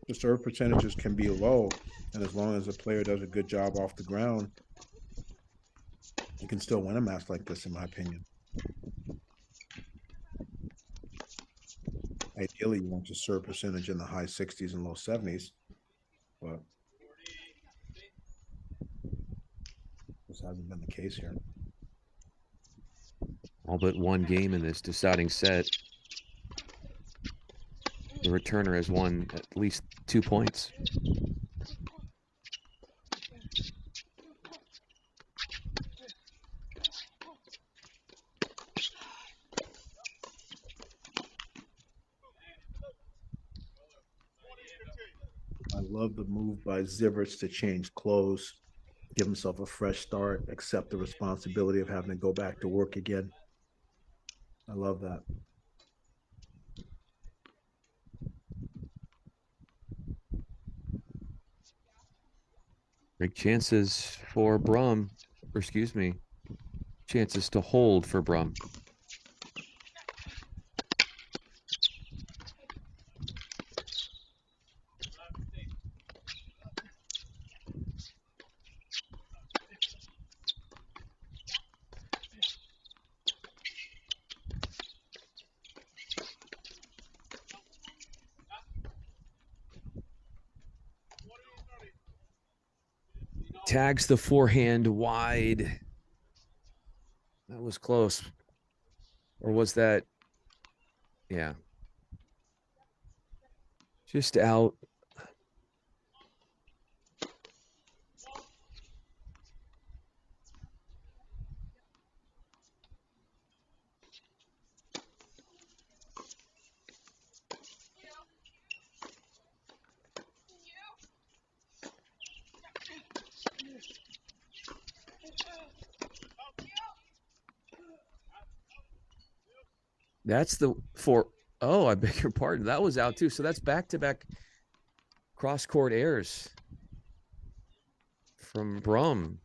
the serve percentages can be low, and as long as the player does a good job off the ground, you can still win a match like this, in my opinion. Ideally, you want your serve percentage in the high 60s and low 70s, but this hasn't been the case here. All but one game in this deciding set. The returner has won at least 2 points. I love the move by Ziverts to change clothes, give himself a fresh start, accept the responsibility of having to go back to work again. I love that. Big chances for Brumm, or excuse me, chances to hold for Brumm. Tags the forehand wide. That was close. Or was that? Yeah. Just out. That's the four. Oh, I beg your pardon. That was out too. So that's back-to-back cross-court errors from Brumm.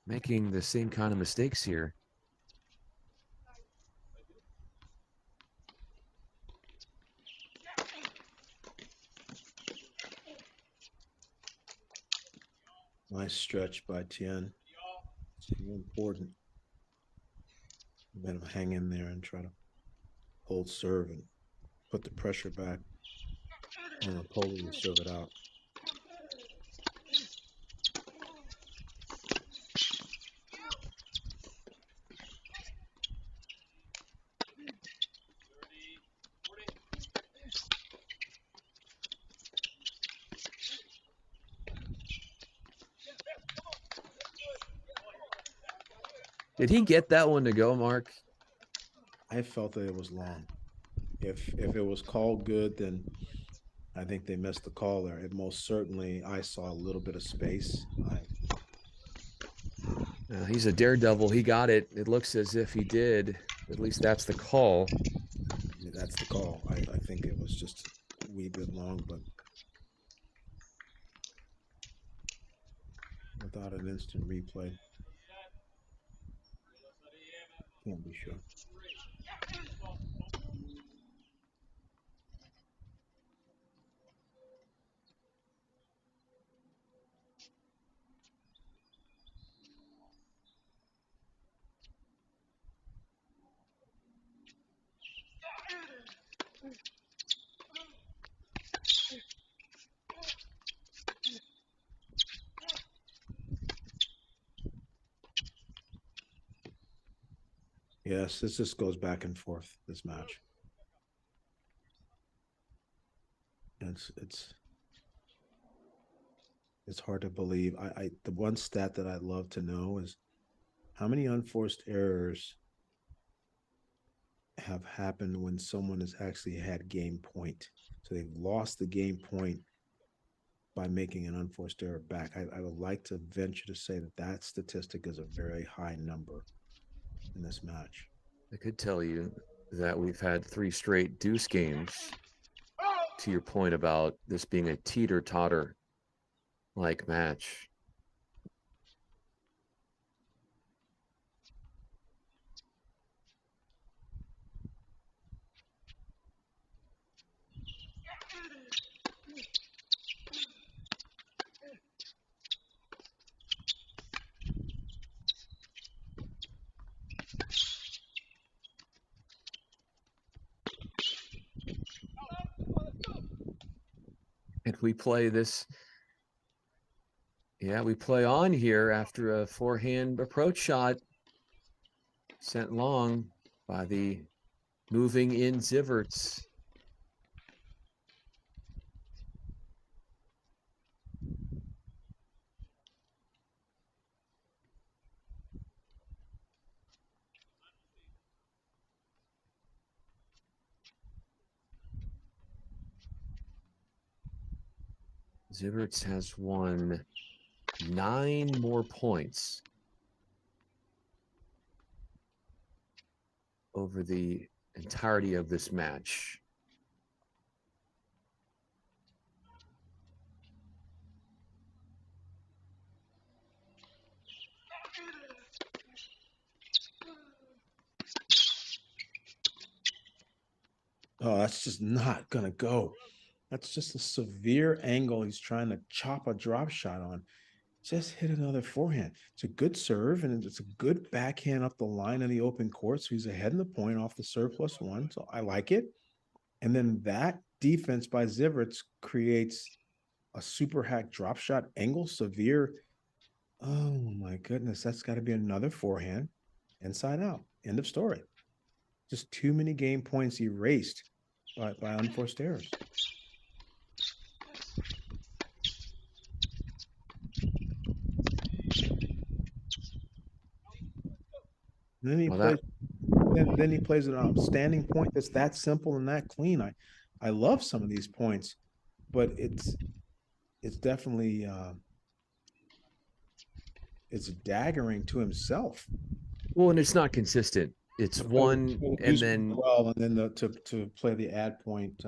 Making the same kind of mistakes here. Nice stretch by Tien. It's important. Let him hang in there and try to hold serve and put the pressure back on Rapolo and serve it out. Did he get that one to go, Mark? I felt that it was long. If it was called good, then I think they missed the call there. It most certainly, I saw a little bit of space. He's a daredevil. He got it. It looks as if he did. At least that's the call. That's the call. I think it was just a wee bit long, but without an instant replay, can't be sure. Yes, this just goes back and forth, this match. It's hard to believe. The one stat that I'd love to know is how many unforced errors have happened when someone has actually had game point. So they've lost the game point by making an unforced error back. I would like to venture to say that that statistic is a very high number in this match. I could tell you that we've had 3 straight deuce games. To your point about this being a teeter-totter like match. And we play this. Yeah, we play on here after a forehand approach shot sent long by the moving in Ziverts. Ziverts has won 9 more points over the entirety of this match. Oh, that's just not gonna go. That's just a severe angle he's trying to chop a drop shot on. Just hit another forehand. It's a good serve, and it's a good backhand up the line in the open court. So he's ahead in the point off the serve +1. So I like it. And then that defense by Ziverts creates a super hack drop shot angle, severe. Oh my goodness, that's got to be another forehand, inside out. End of story. Just too many game points erased by unforced errors. And then he plays. Then he plays an outstanding point that's that simple and that clean. I love some of these points, but it's definitely it's daggering to himself. Well, and it's not consistent. It's one and then well, and then to play the ad point.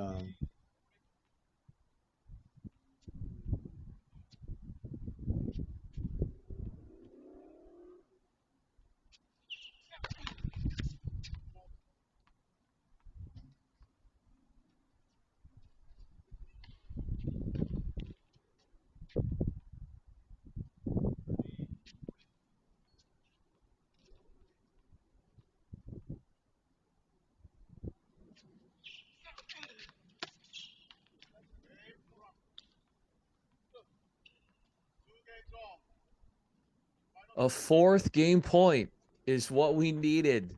a 4th game point is what we needed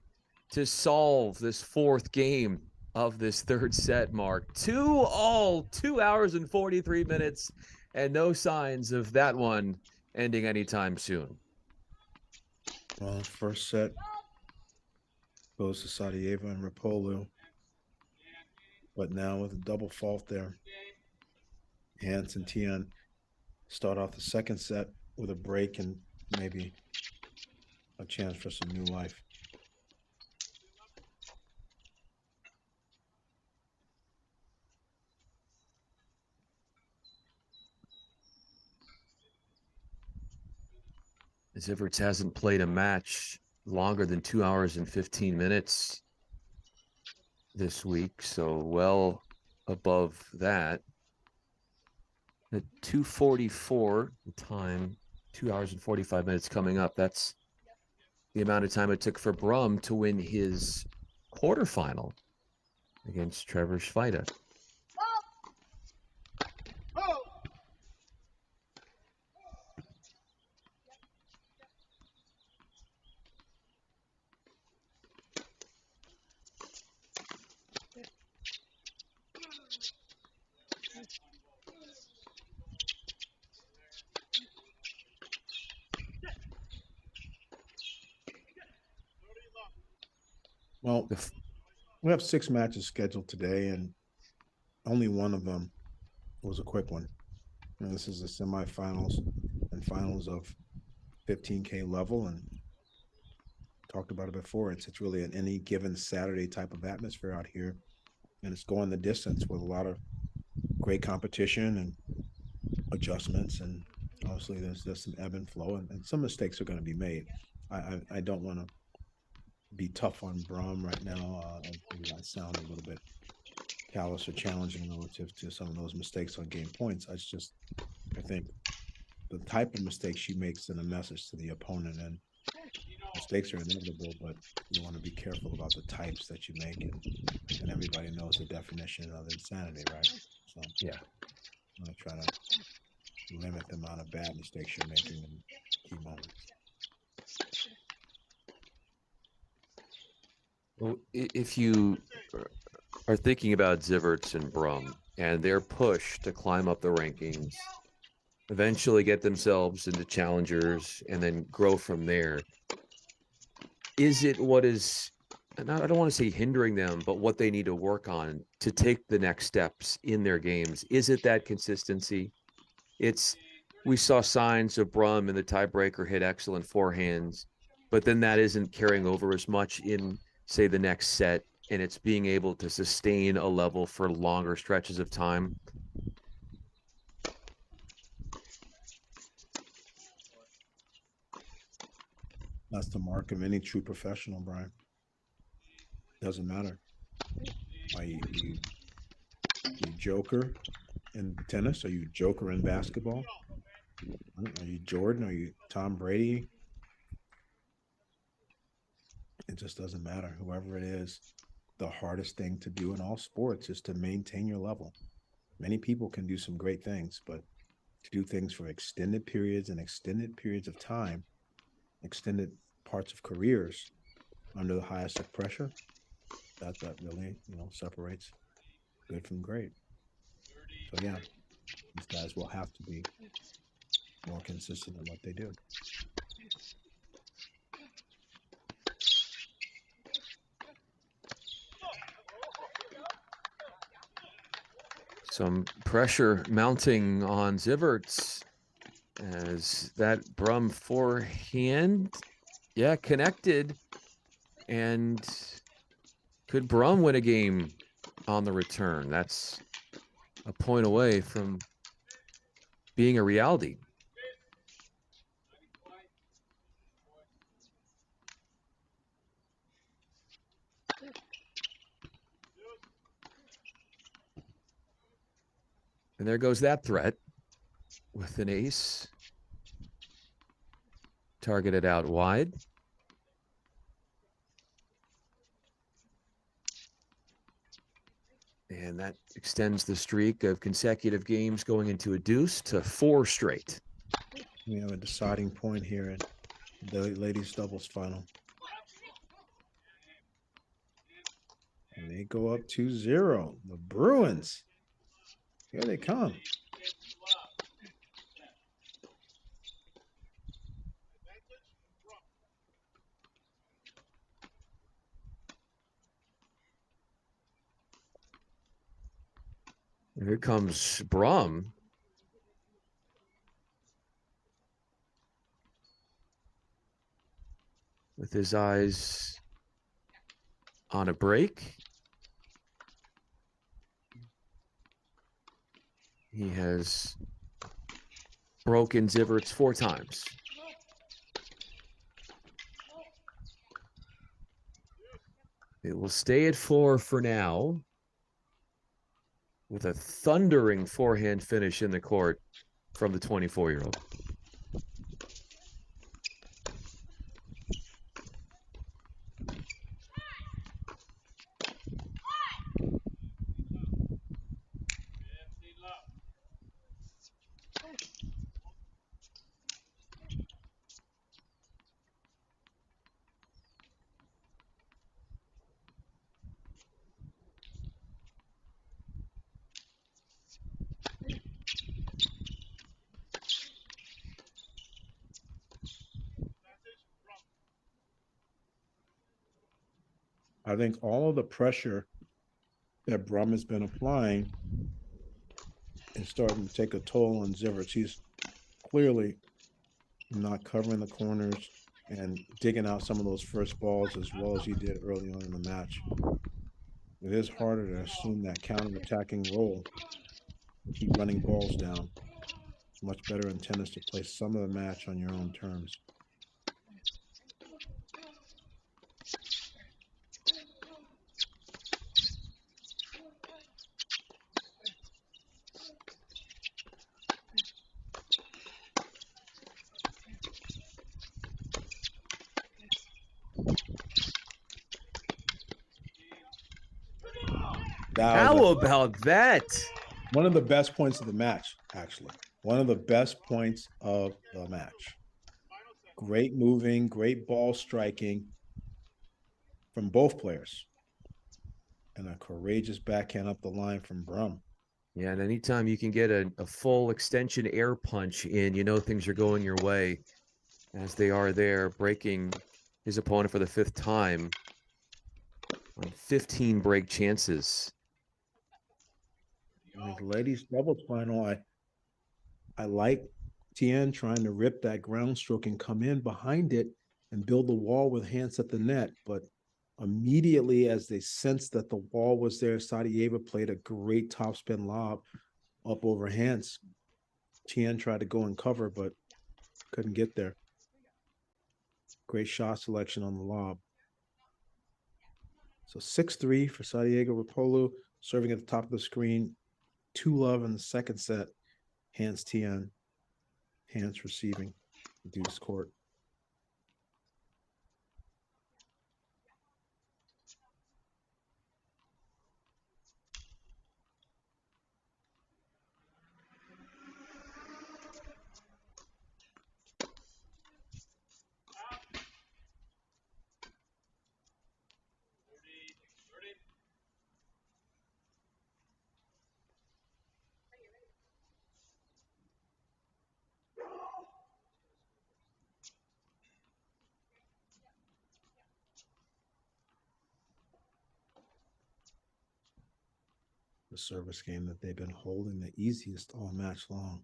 to solve this 4th game of this 3rd set, Mark. 2 hours and 43 minutes, and no signs of that one ending anytime soon. Well, first set goes to Sarajevo and Rapolu. But now with a double fault there, Hance and Tian start off the second set with a break and maybe a chance for some new life. Ziverts hasn't played a match longer than 2 hours and 15 minutes this week, so well above that. At 2:44, the time, 2 hours and 45 minutes coming up. That's the amount of time it took for Brumm to win his quarterfinal against Trevor Schweida. Well, we have 6 matches scheduled today, and only one of them was a quick one. And this is the semifinals and finals of 15K level, and talked about it before. It's really an any given Saturday type of atmosphere out here, and it's going the distance with a lot of great competition and adjustments, and obviously there's some ebb and flow, and some mistakes are going to be made. I don't want to be tough on Brumm right now. I sound a little bit callous or challenging relative to some of those mistakes on game points. I think the type of mistakes she makes in a message to the opponent, and mistakes are inevitable, but you want to be careful about the types that you make, and everybody knows the definition of insanity, right? So yeah, I'm going to try to limit the amount of bad mistakes you're making in key moments. Well, if you are thinking about Ziverts and Brumm and their push to climb up the rankings, eventually get themselves into challengers, and then grow from there, is it what is, and I don't want to say hindering them, but what they need to work on to take the next steps in their games? Is it that consistency? We saw signs of Brumm in the tiebreaker hit excellent forehands, but then that isn't carrying over as much in, say, the next set, and it's being able to sustain a level for longer stretches of time. That's the mark of any true professional, Brian. Doesn't matter. Are you Joker in tennis? Are you Joker in basketball? Are you Jordan? Are you Tom Brady? It just doesn't matter. Whoever it is, the hardest thing to do in all sports is to maintain your level. Many people can do some great things, but to do things for extended periods and extended periods of time, extended parts of careers under the highest of pressure, that really, separates good from great. So yeah, these guys will have to be more consistent in what they do. Some pressure mounting on Ziverts as that Brumm forehand, connected. And could Brumm win a game on the return? That's a point away from being a reality. And there goes that threat with an ace. Targeted out wide. And that extends the streak of consecutive games going into a deuce to 4 straight. We have a deciding point here in the ladies doubles final. And they go up 2-0. The Bruins. Here they come. Here comes Brumm. With his eyes on a break. He has broken Ziverts 4 times. It will stay at 4 for now, with a thundering forehand finish in the court from the 24-year-old. I think all of the pressure that Brumm has been applying is starting to take a toll on Ziverts. He's clearly not covering the corners and digging out some of those first balls as well as he did early on in the match. It is harder to assume that counter-attacking role and keep running balls down. It's much better in tennis to play some of the match on your own terms. How about that? One of the best points of the match, actually. One of the best points of the match. Great moving, great ball striking from both players. And a courageous backhand up the line from Brumm. Yeah, and anytime you can get a full extension air punch in, you know things are going your way, as they are there, breaking his opponent for the 5th time on 15 break chances. In the ladies doubles final, I like Tien trying to rip that ground stroke and come in behind it and build the wall with Hance at the net. But immediately as they sensed that the wall was there, Sadieva played a great topspin lob up over Hance. Tien tried to go and cover, but couldn't get there. Great shot selection on the lob. So 6-3 for Sadiego Rapolu, serving at the top of the screen. 2-love in the second set. Hance Tien. Hance receiving deuce court. The service game that they've been holding the easiest all match long.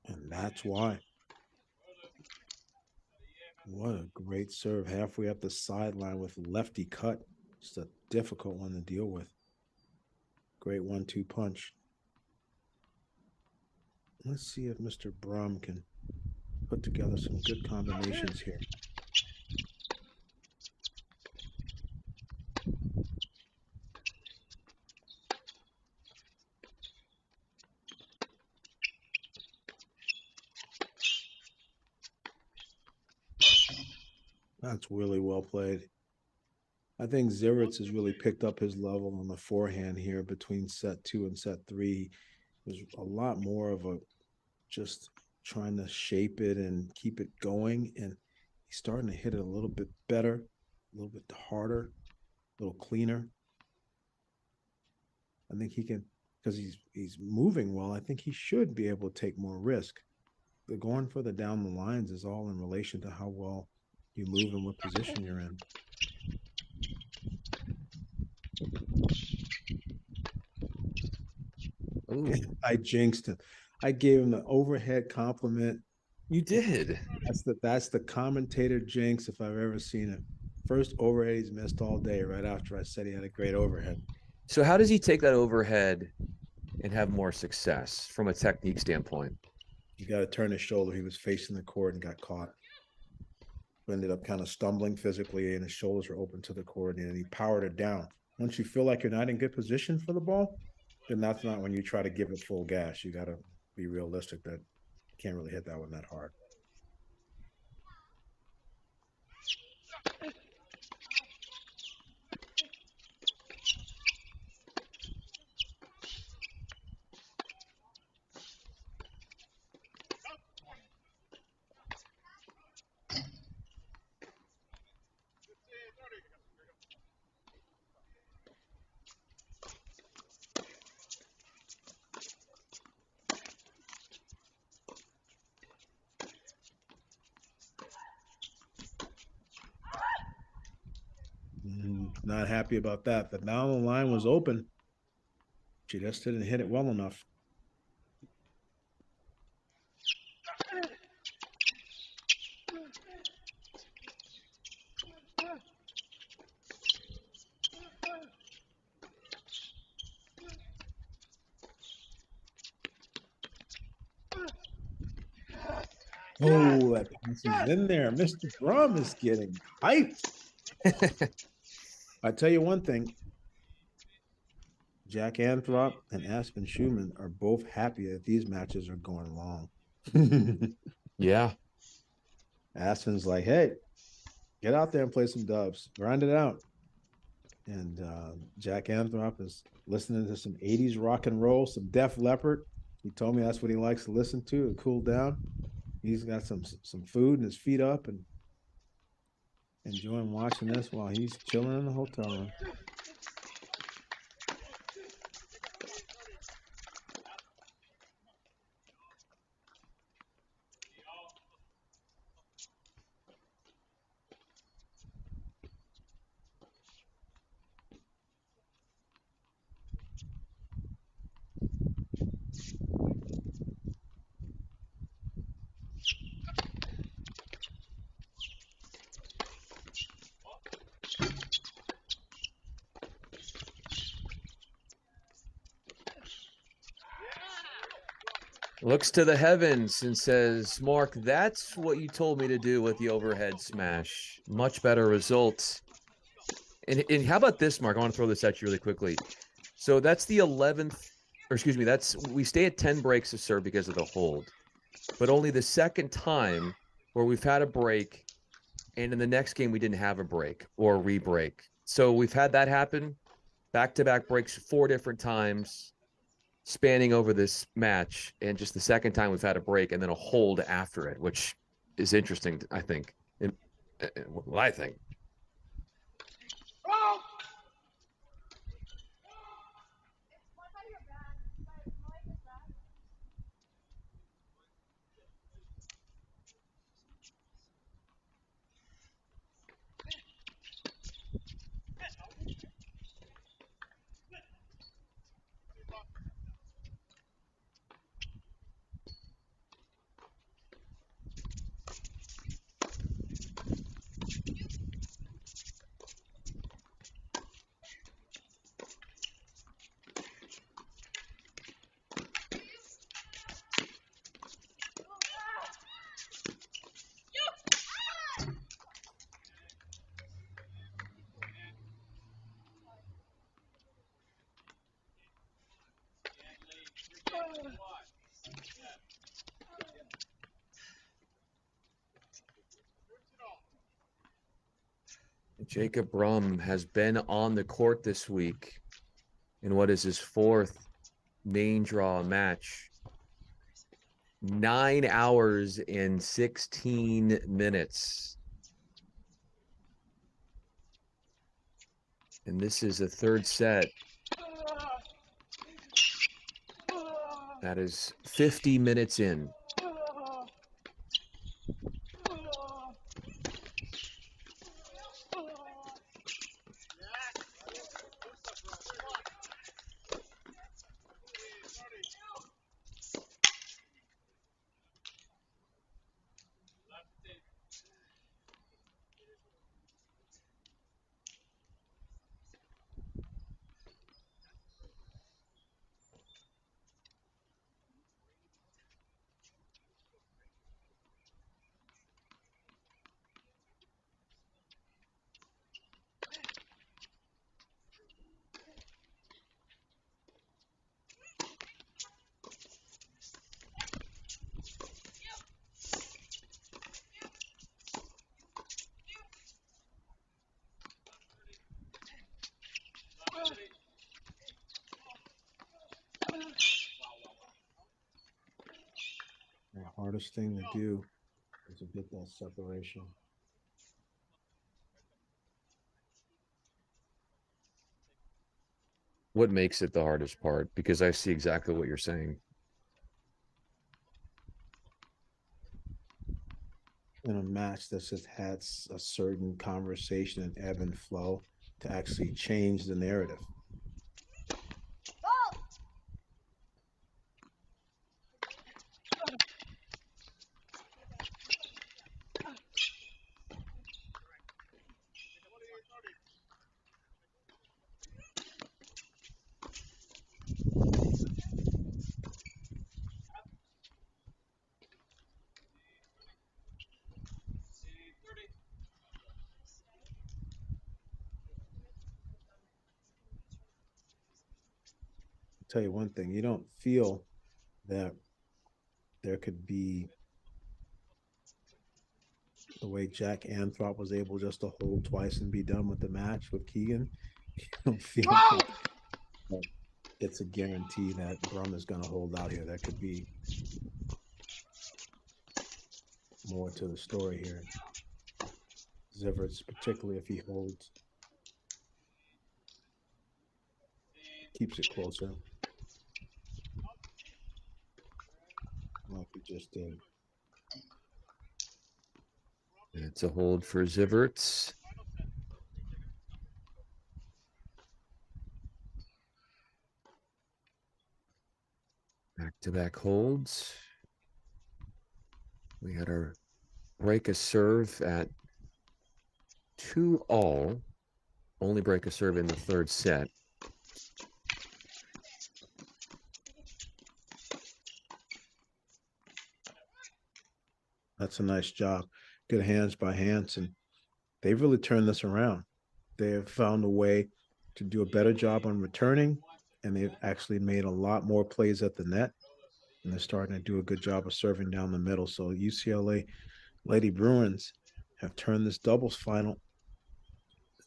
And that's why. What a great serve halfway up the sideline with lefty cut. Just a difficult one to deal with. Great 1-2 punch. Let's see if Mr. Brumm can put together some good combinations here. That's really well played. I think Ziverts has really picked up his level on the forehand here between set 2 and set 3. There's a lot more of a just trying to shape it and keep it going. And he's starting to hit it a little bit better, a little bit harder, a little cleaner. I think he can, because he's moving well, I think he should be able to take more risk. The going further down the lines is all in relation to how well you move and what position you're in. Ooh, I jinxed him. I gave him the overhead compliment. you did. That's the commentator jinx if I've ever seen it. First overhead he's missed all day right after I said he had a great overhead. So how does he take that overhead and have more success from a technique standpoint? He got to turn his shoulder. He was facing the court and got caught. Ended up kind of stumbling physically, and his shoulders were open to the court, and he powered it down. Once you feel like you're not in good position for the ball, then that's not when you try to give it full gas. You got to be realistic that you can't really hit that one that hard. Not happy about that. The down the line was open. She just didn't hit it well enough. Oh, that pass is in there. Mr. Brumm is getting hyped. I tell you one thing. Jack Anthrop and Aspen Schumann are both happy that these matches are going long. Yeah. Aspen's like, hey, get out there and play some dubs. Grind it out. And Jack Anthrop is listening to some 80s rock and roll, some Def Leppard. He told me that's what he likes to listen to cool down. He's got some food and his feet up and enjoying watching this while he's chilling in the hotel room. Looks to the heavens and says, Mark, that's what you told me to do with the overhead smash. Much better results. And how about this, Mark? I want to throw this at you really quickly. So that's the 11th, or excuse me, we stay at 10 breaks to serve because of the hold. But only the second time where we've had a break, and in the next game we didn't have a break or a re-break. So we've had that happen, back-to-back breaks 4 different times, spanning over this match, and just the second time we've had a break and then a hold after it, which is interesting, I think. Well, I think. Jacob Brumm has been on the court this week in what is his 4th main draw match. 9 hours and 16 minutes. And this is a 3rd set. That is 50 minutes in. Hardest thing to do is to get that separation. What makes it the hardest part? Because I see exactly what you're saying. In a match that's just had a certain conversation and ebb and flow to actually change the narrative. Tell you one thing, you don't feel that there could be the way Jack Anthrop was able just to hold twice and be done with the match with Keegan. You don't feel like it's a guarantee that Brumm is going to hold out here. There could be more to the story here. Zivert, particularly if he holds, keeps it closer. Like we just did. It's a hold for Zivert. Back-to-back holds. We had our break a serve at 2-all. Only break a serve in the third set. That's a nice job. Good hands by Hance, and they've really turned this around. They have found a way to do a better job on returning, and they've actually made a lot more plays at the net, and they're starting to do a good job of serving down the middle. So UCLA Lady Bruins have turned this doubles final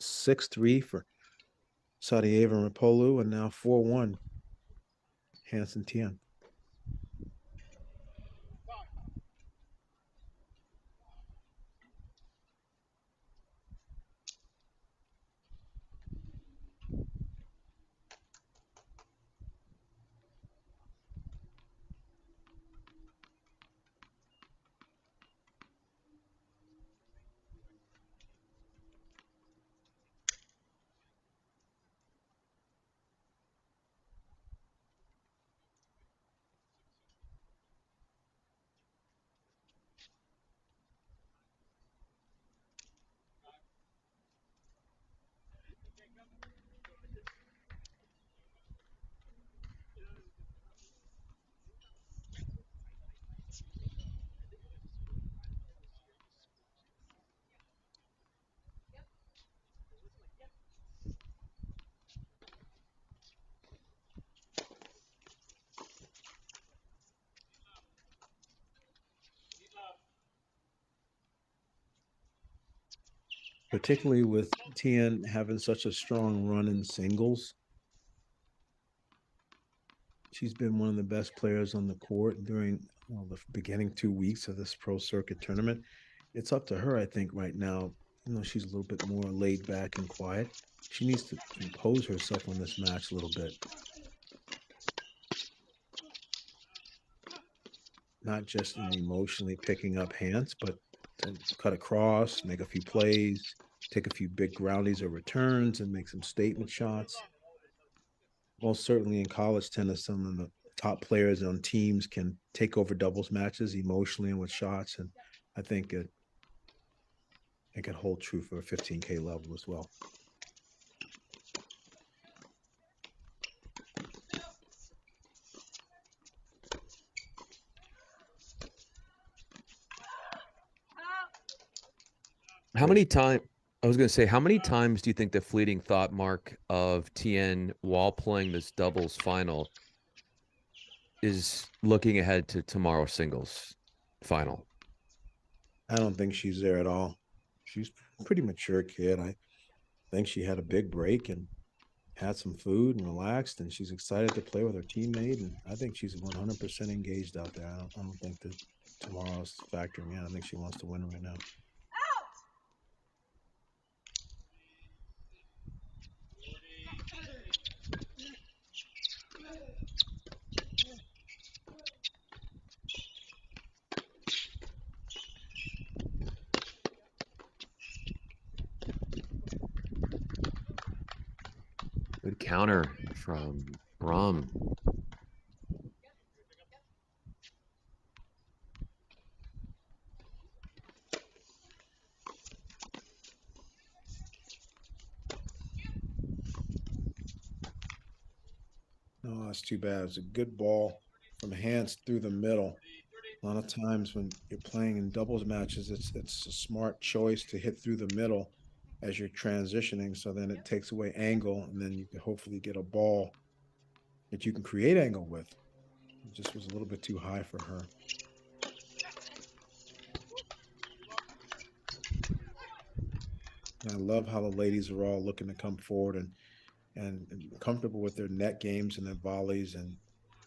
6-3 for Sadieva and Rapolu, and now 4-1 Hance and Tien. Particularly with Tien having such a strong run in singles. She's been one of the best players on the court during the beginning 2 weeks of this pro circuit tournament. It's up to her, I think, right now. She's a little bit more laid back and quiet. She needs to compose herself on this match a little bit. Not just in emotionally picking up Hance, but to cut across, make a few plays, take a few big groundies or returns, and make some statement shots. Most certainly in college tennis, some of the top players on teams can take over doubles matches emotionally and with shots, and I think it can hold true for a 15K level as well. How many times? I was going to say, how many times do you think the fleeting thought, Mark, of Tien while playing this doubles final is looking ahead to tomorrow's singles final? I don't think she's there at all. She's a pretty mature kid. I think she had a big break and had some food and relaxed, and she's excited to play with her teammate. And I think she's 100% engaged out there. I don't think that Tomorrow's factoring in. I think she wants to win right now. Good counter from Brumm. No, that's too bad. It's a good ball from Hance through the middle. A lot of times when you're playing in doubles matches, it's a smart choice to hit through the middle as you're transitioning. So then it takes away angle, and then you can hopefully get a ball that you can create angle with. It just was a little bit too high for her. And I love how the ladies are all looking to come forward and comfortable with their net games and their volleys. And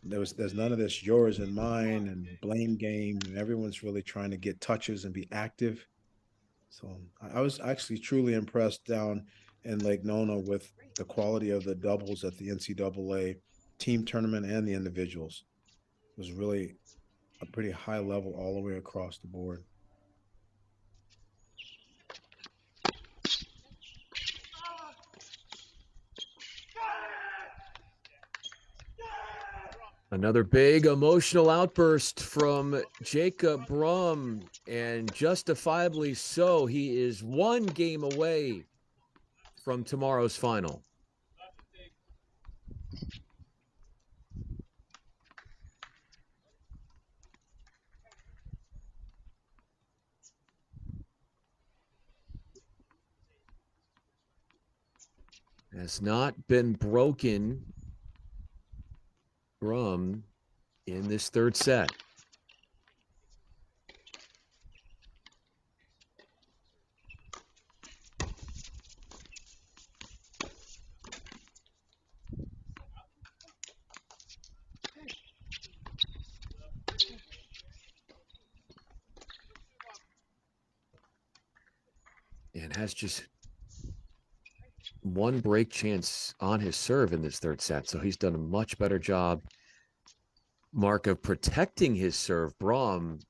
there's none of this yours and mine and blame game. And everyone's really trying to get touches and be active. So I was actually truly impressed down in Lake Nona with the quality of the doubles at the NCAA team tournament and the individuals. It was really a pretty high level all the way across the board. Another big emotional outburst from Jacob Brumm, and justifiably so. He is one game away from tomorrow's final. Has not been broken, Brumm, in this third set. And has just one break chance on his serve in this third set. So he's done a much better job, Mark, of protecting his serve. Brumm,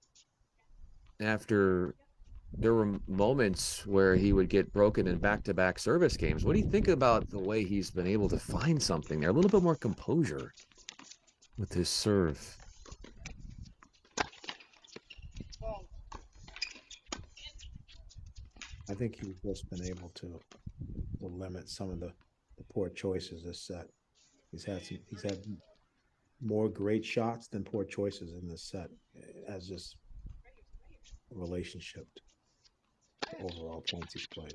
after there were moments where he would get broken in back-to-back service games. What do you think about the way he's been able to find something there? A little bit more composure with his serve. I think he's just been able to limit some of the poor choices this set. He's had more great shots than poor choices in this set as just a relationship to overall points he's played.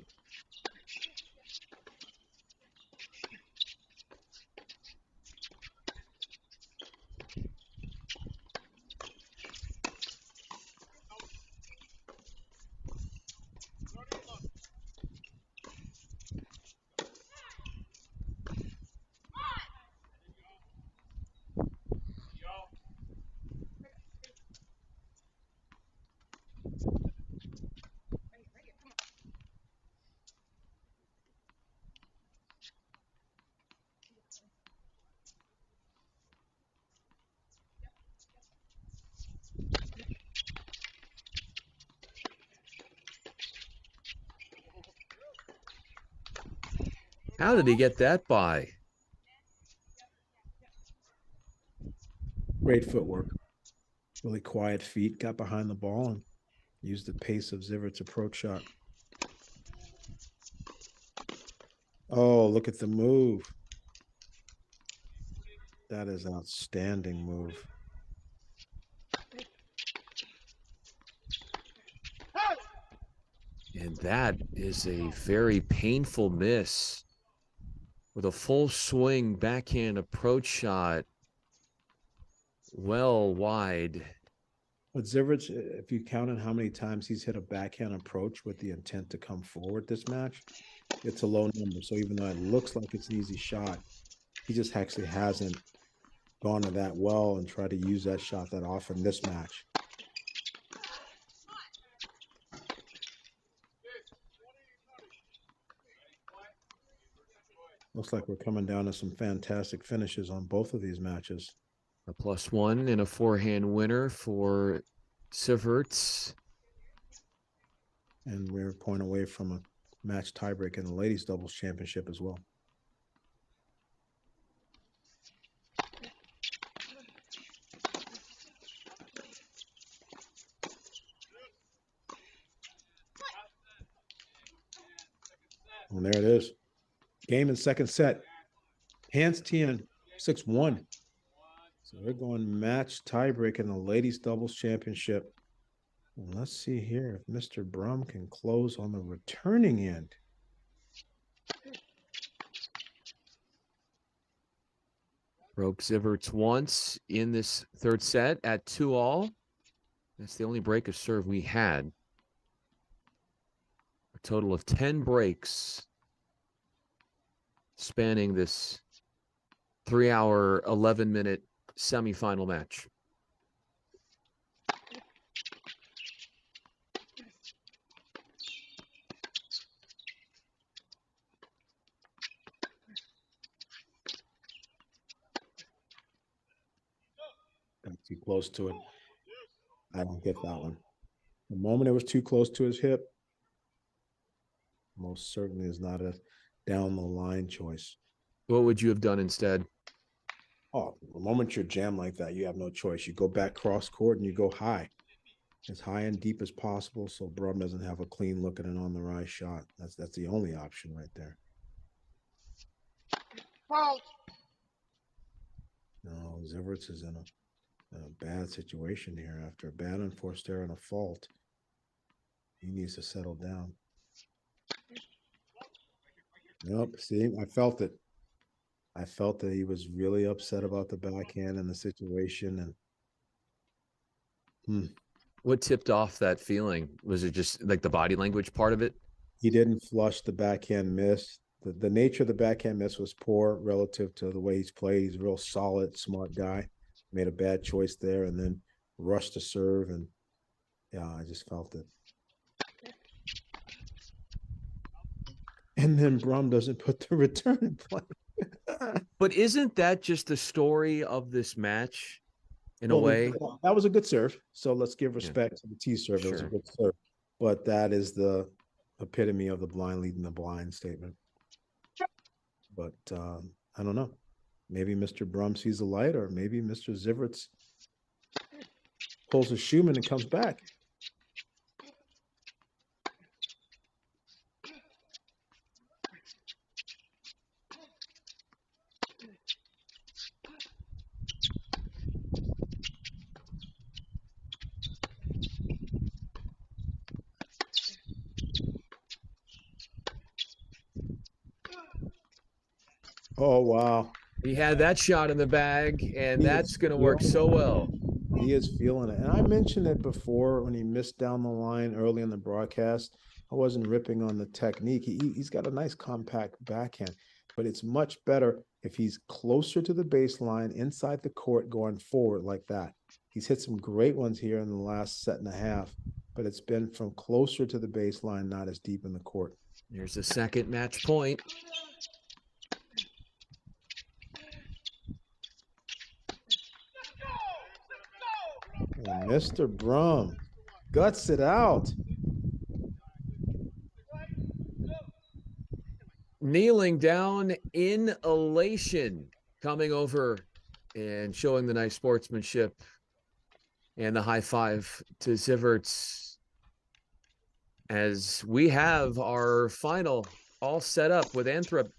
How did he get that by? Great footwork. Really quiet feet, got behind the ball and used the pace of Zivert's approach shot. Oh, look at the move. That is an outstanding move. And that is a very painful miss with a full swing backhand approach shot well wide. But Zivert, if you counted how many times he's hit a backhand approach with the intent to come forward this match, it's a low number. So even though it looks like it's an easy shot, he just actually hasn't gone to that well and tried to use that shot that often this match. Looks like we're coming down to some fantastic finishes on both of these matches. A +1 and a forehand winner for Sieverts. And we're a point away from a match tiebreak in the ladies doubles championship as well. And there it is. Game in second set. Hance 6-1. So they're going match tiebreak in the ladies doubles championship. And let's see here if Mr. Brumm can close on the returning end. Broke Sieverts once in this third set at 2-all. That's the only break of serve we had. A total of 10 breaks spanning this 3-hour, 11-minute semifinal match. Got too close to it. I don't get that one. The moment it was too close to his hip, most certainly is not a down the line choice. What would you have done instead? Oh, the moment you're jammed like that, you have no choice. You go back cross court and you go high, as high and deep as possible, so Brumm doesn't have a clean look at an on the rise shot. That's the only option right there. Fault. No, Sieverts is in a bad situation here after a bad unforced error and a fault. He needs to settle down. Nope. See, I felt it. I felt that he was really upset about the backhand and the situation. And What tipped off that feeling? Was it just like the body language part of it? he didn't flush the backhand miss. The nature of the backhand miss was poor relative to the way he's played. He's a real solid, smart guy. Made a bad choice there and then rushed to serve. And yeah, I just felt it. And then Brumm doesn't put the return in play. But isn't that just the story of this match in a way? That was a good serve. So let's give respect to the T serve. It was a good serve. But that is the epitome of the blind leading the blind statement. But I don't know. Maybe Mr. Brumm sees the light, or maybe Mr. Sieverts pulls a Schumann and comes back. Oh, wow. He had that shot in the bag, and that's going to work so well. He is feeling it. And I mentioned it before when he missed down the line early in the broadcast. I wasn't ripping on the technique. He's got a nice compact backhand, but it's much better if he's closer to the baseline inside the court going forward like that. He's hit some great ones here in the last set and a half, but it's been from closer to the baseline, not as deep in the court. Here's the second match point. And Mr. Brumm guts it out. Kneeling down in elation, coming over and showing the nice sportsmanship and the high five to Sieverts, as we have our final all set up with Anthrop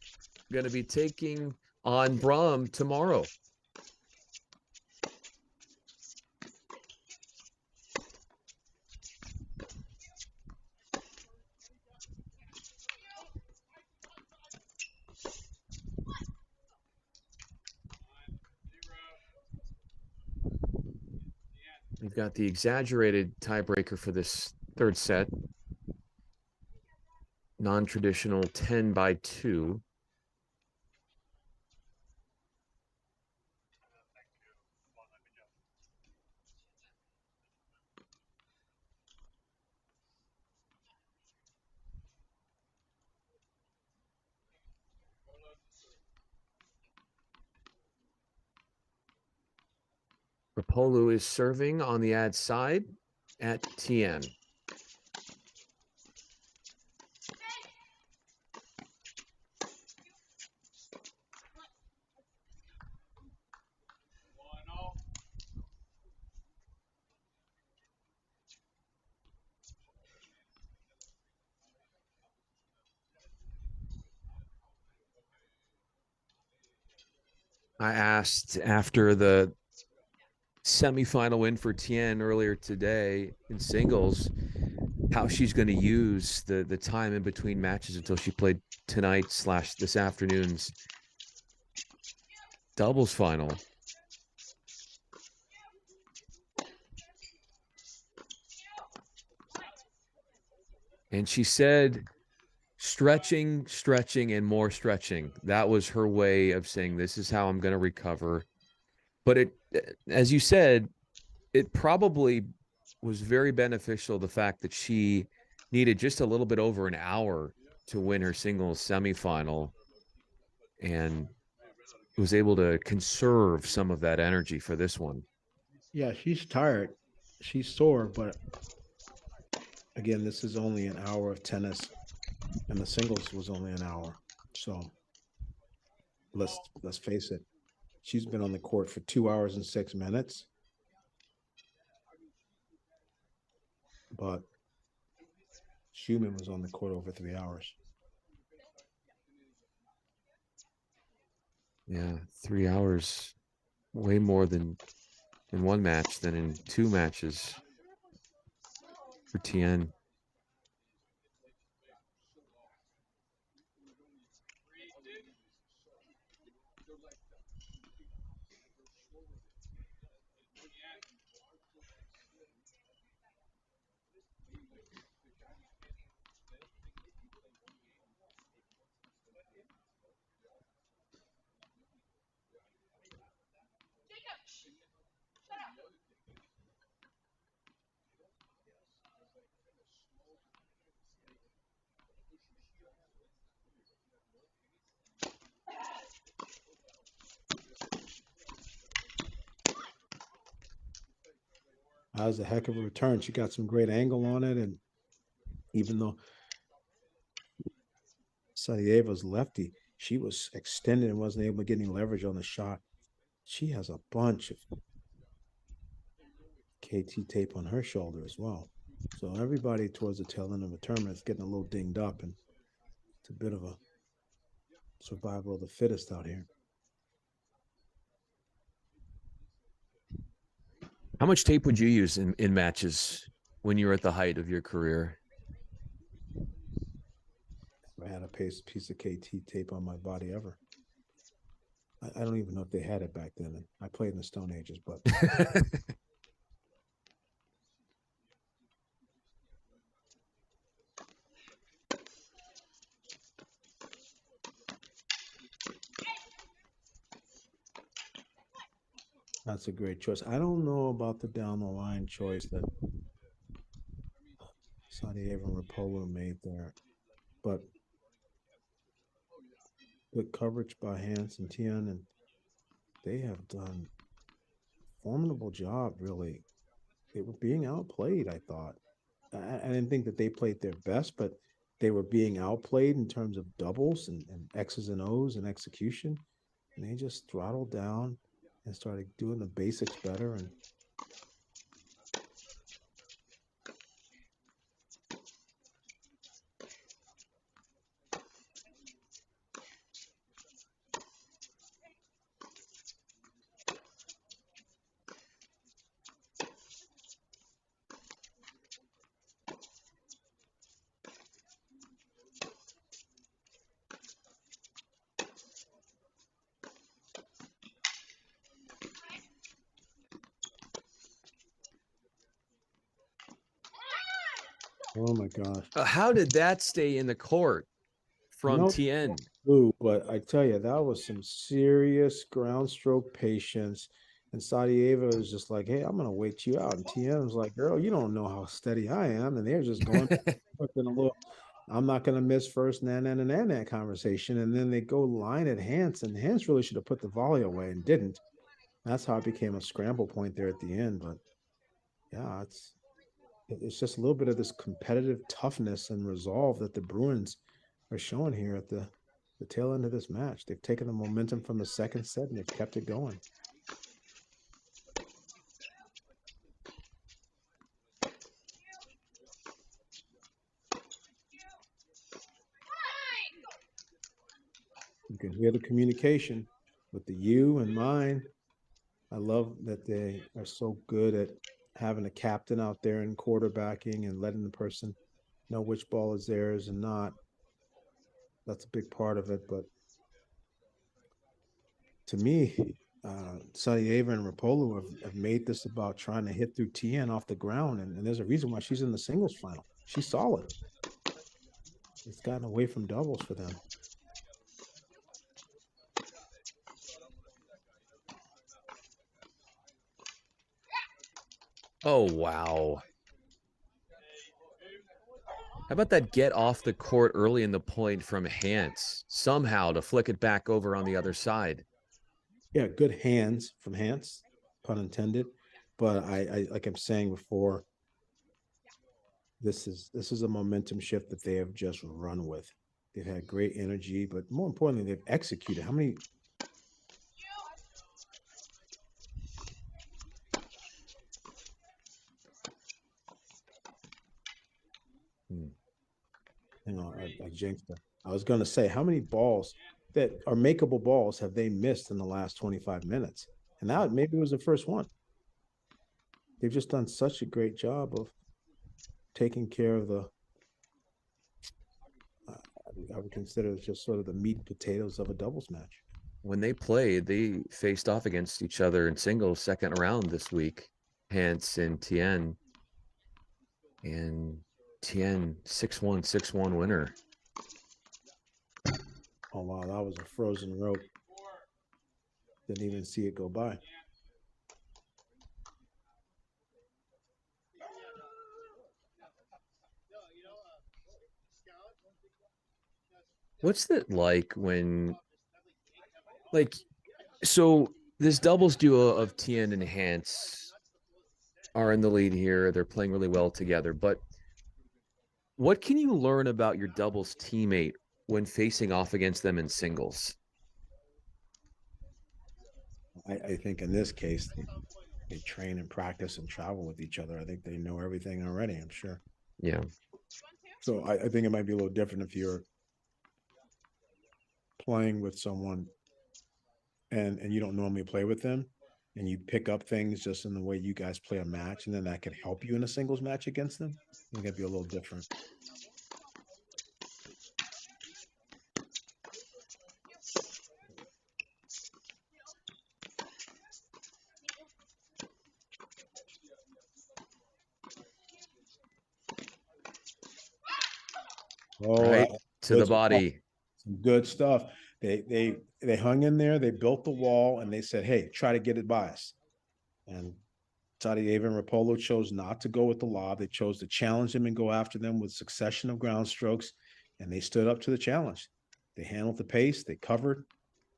going to be taking on Brumm tomorrow. We've got the exaggerated tiebreaker for this third set. Non-traditional 10-2. Rapolu is serving on the ad side at Tien. I asked after the semifinal win for Tien earlier today in singles how she's going to use the time in between matches until she played tonight / this afternoon's doubles final. And she said stretching, and more stretching. That was her way of saying, this is how I'm going to recover. But it, as you said, it probably was very beneficial, the fact that she needed just a little bit over an hour to win her singles semifinal and was able to conserve some of that energy for this one. Yeah, she's tired. She's sore, but again, this is only an hour of tennis, and the singles was only an hour. So let's face it. She's been on the court for 2 hours and 6 minutes. But Schumann was on the court over 3 hours. Yeah, 3 hours, way more than in one match than in 2 matches for Tien. That was a heck of a return. She got some great angle on it, and even though Sadieva's lefty, she was extended and wasn't able to get any leverage on the shot. She has a bunch of KT tape on her shoulder as well. So everybody towards the tail end of the tournament is getting a little dinged up, and it's a bit of a survival of the fittest out here. How much tape would you use in matches when you were at the height of your career? I had a piece of KT tape on my body ever. I don't even know if they had it back then. I played in the Stone Ages, but that's a great choice. I don't know about the down the line choice that Sadieva and Rapolo made there, but good coverage by Hance and Tien, and they have done a formidable job, really. They were being outplayed, I thought. I didn't think that they played their best, but they were being outplayed in terms of doubles and X's and O's and execution. And they just throttled down and started doing the basics better. And oh my gosh. How did that stay in the court from Tien? Ooh, but I tell you, that was some serious ground stroke patience. And Sadieva was just like, hey, I'm going to wait you out. And Tien was like, girl, you don't know how steady I am. And they're just going putting a little, I'm not going to miss first, that conversation. And then they go line at Hance, and Hance really should have put the volley away and didn't. That's how it became a scramble point there at the end. But yeah, it's just a little bit of this competitive toughness and resolve that the Bruins are showing here at the tail end of this match. They've taken the momentum from the second set and they've kept it going. You can hear the communication with the you and mine. I love that they are so good at having a captain out there and quarterbacking and letting the person know which ball is theirs and not. That's a big part of it. But to me, Sarajevo and Rapolo have made this about trying to hit through TN off the ground. And there's a reason why she's in the singles final. She's solid. It's gotten away from doubles for them. Oh, wow. How about that get off the court early in the point from Hance, somehow to flick it back over on the other side? Yeah, good hands from Hance, pun intended. But I like I'm saying before, this is a momentum shift that they have just run with. They've had great energy, but more importantly, they've executed. How many? Hang on, I jinxed it. I was going to say, how many balls that are makeable balls have they missed in the last 25 minutes? And now maybe it was the first one. They've just done such a great job of taking care of the. I would consider it just sort of the meat and potatoes of a doubles match. When they played, they faced off against each other in singles second round this week, Hance and Tien. And Tien 6-1, 6-1 winner. Oh, wow, that was a frozen rope. Didn't even see it go by. What's it like when, like, so this doubles duo of Tien and Hance are in the lead here. They're playing really well together. But what can you learn about your doubles teammate when facing off against them in singles? I think in this case, they train and practice and travel with each other. I think they know everything already, I'm sure. Yeah. So I think it might be a little different if you're playing with someone and you don't normally play with them and you pick up things just in the way you guys play a match, and then that can help you in a singles match against them. I think it'd be a little different. Oh, Right to the body. Some good stuff. They hung in there. They built the wall, and they said, "Hey, try to get it by us." And Tadeas and Rapolo chose not to go with the lob. They chose to challenge them and go after them with succession of ground strokes, and they stood up to the challenge. They handled the pace. They covered,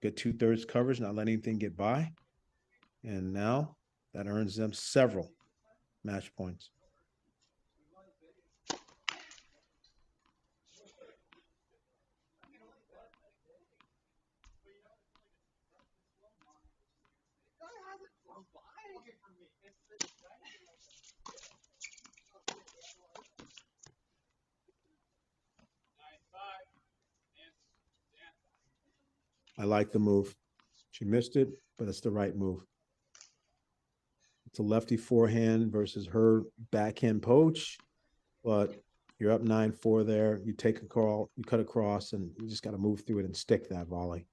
good 2/3 coverage, not letting anything get by, and now that earns them several match points. I like the move. She missed it, but it's the right move. It's a lefty forehand versus her backhand poach, but you're up 9-4 there. You take a call, you cut across, and you just got to move through it and stick that volley.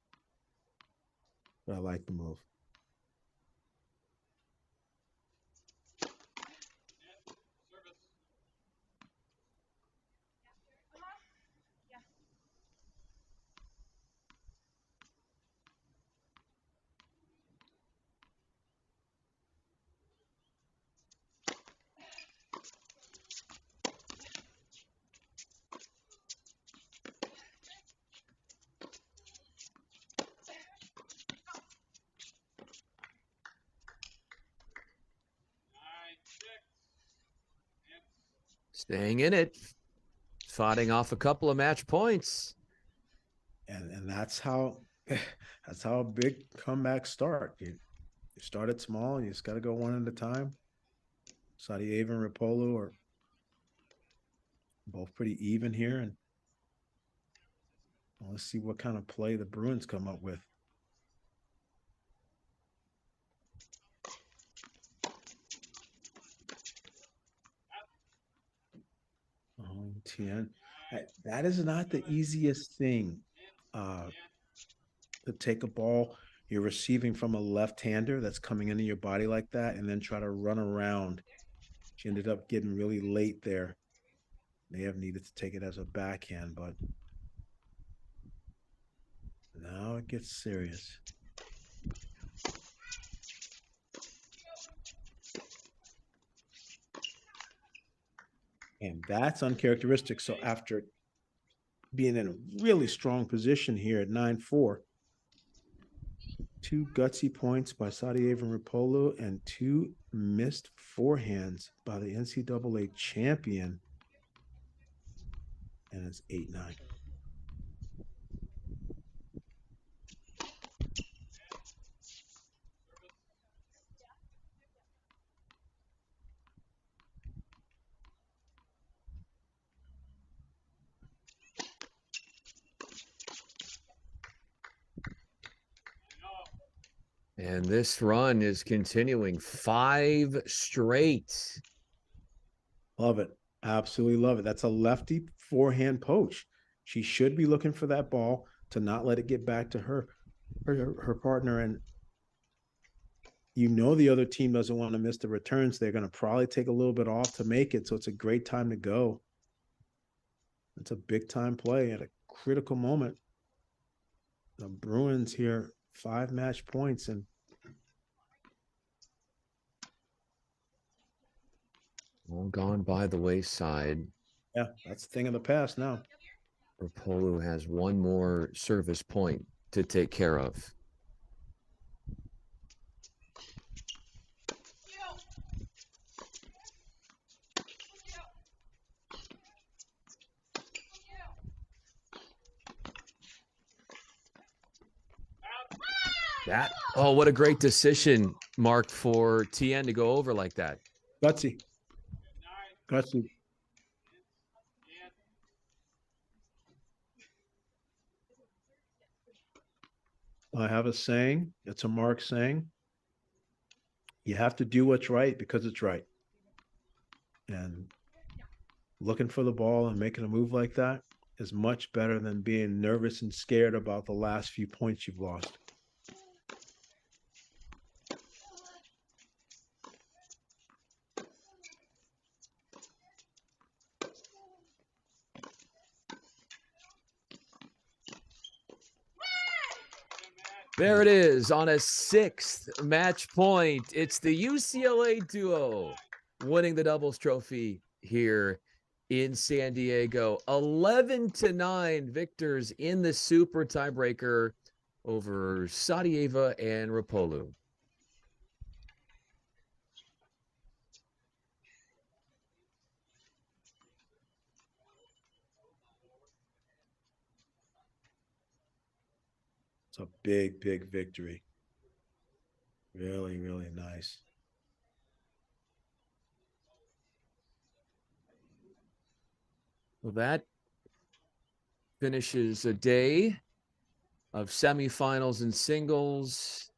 But I like the move. Staying in it, fighting off a couple of match points. And that's how big comebacks start. You start it small, you just got to go one at a time. Saudiev and Rapolu are both pretty even here, and let's see what kind of play the Bruins come up with. Oh, Tien, that is not the easiest thing. To take a ball you're receiving from a left-hander that's coming into your body like that, and then try to run around. She ended up getting really late there. May have needed to take it as a backhand, but now it gets serious. And that's uncharacteristic. So after being in a really strong position here at 9-4, 2 gutsy points by Saudiev and Rapolu and 2 missed forehands by the NCAA champion. And it's 8-9. And this run is continuing 5 straight. Love it. Absolutely love it. That's a lefty forehand poach. She should be looking for that ball to not let it get back to her partner. And you know the other team doesn't want to miss the returns. They're going to probably take a little bit off to make it. So it's a great time to go. It's a big time play at a critical moment. The Bruins here, 5 match points, and all gone by the wayside. yeah, that's a thing of the past now. Rapolu has one more service point to take care of. That, oh, what a great decision, Mark, for Tien to go over like that. Gutsy. I have a saying. It's a Mark saying. You have to do what's right because it's right. And looking for the ball and making a move like that is much better than being nervous and scared about the last few points you've lost. There it is on a 6th match point. It's the UCLA duo winning the doubles trophy here in San Diego. 11-9 victors in the super tiebreaker over Saudiev and Rapolu. It's a big, big victory. Really, really nice. Well, that finishes a day of semifinals and singles,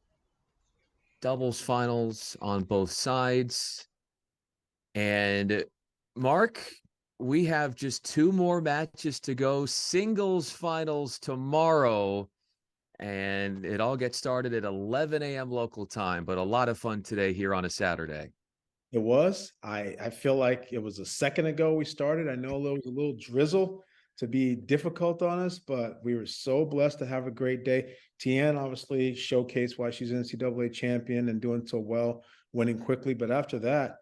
doubles finals on both sides. And Mark, we have just 2 more matches to go. Singles finals tomorrow. And it all gets started at 11 a.m. local time, but a lot of fun today here on a Saturday. It was. I feel like it was a second ago we started. I know there was a little drizzle to be difficult on us, but we were so blessed to have a great day. Tien obviously showcased why she's NCAA champion and doing so well, winning quickly. But after that,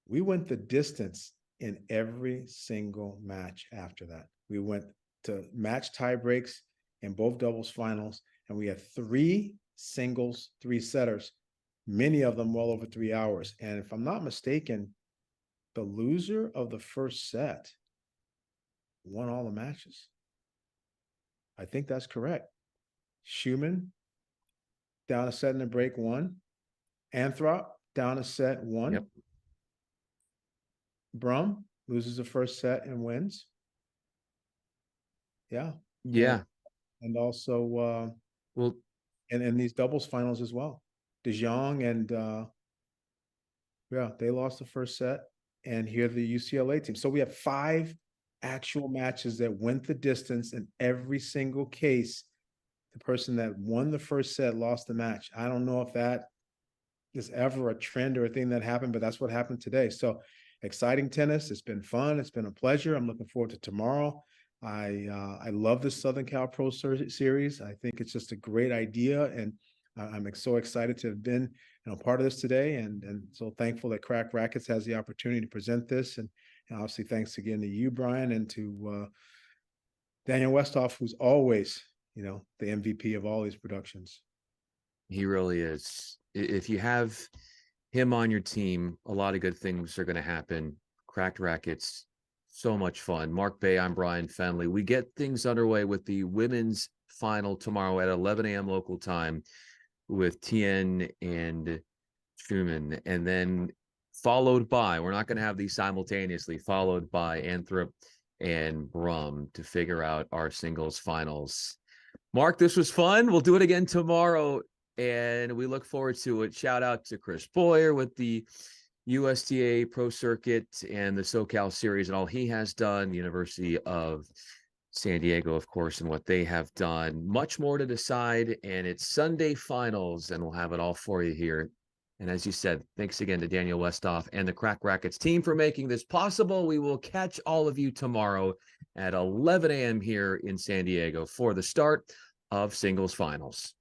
we went the distance in every single match after that. We went to match tie breaks in both doubles finals, and we had 3 singles, 3 setters, many of them well over 3 hours. And if I'm not mistaken, the loser of the first set won all the matches. I think that's correct. Schumann, down a set in the break, won. Anthrop, down a set, won. Yep. Brumm loses the first set and wins. Yeah. Yeah. And also, Well, and these doubles finals as well. De Jong and, yeah, they lost the first set. And here the UCLA team. So we have 5 actual matches that went the distance, in every single case, the person that won the first set lost the match. I don't know if that is ever a trend or a thing that happened, but that's what happened today. So exciting tennis. It's been fun. It's been a pleasure. I'm looking forward to tomorrow. I love the Southern Cal Pro Series. I think it's just a great idea, and I'm so excited to have been part of this today, and so thankful that Crack Rackets has the opportunity to present this, and obviously thanks again to you, Brian, and to Daniel Westhoff, who's always the MVP of all these productions. he really is. If you have him on your team, a lot of good things are going to happen. Cracked Rackets, so much fun. Mark Bay, I'm Brian Fenley. We get things underway with the women's final tomorrow at 11 a.m. local time with Tien and Schumann, and then followed by, we're not going to have these simultaneously, followed by Anthrop and Brumm to figure out our singles finals. Mark, this was fun. We'll do it again tomorrow, and we look forward to it. Shout out to Chris Boyer with the USTA Pro Circuit and the SoCal Series and all he has done, University of San Diego, of course, and what they have done. Much more to decide, and it's Sunday finals, and we'll have it all for you here. And as you said, thanks again to Daniel Westhoff and the Crack Rackets team for making this possible. We will catch all of you tomorrow at 11 a.m. here in San Diego for the start of singles finals.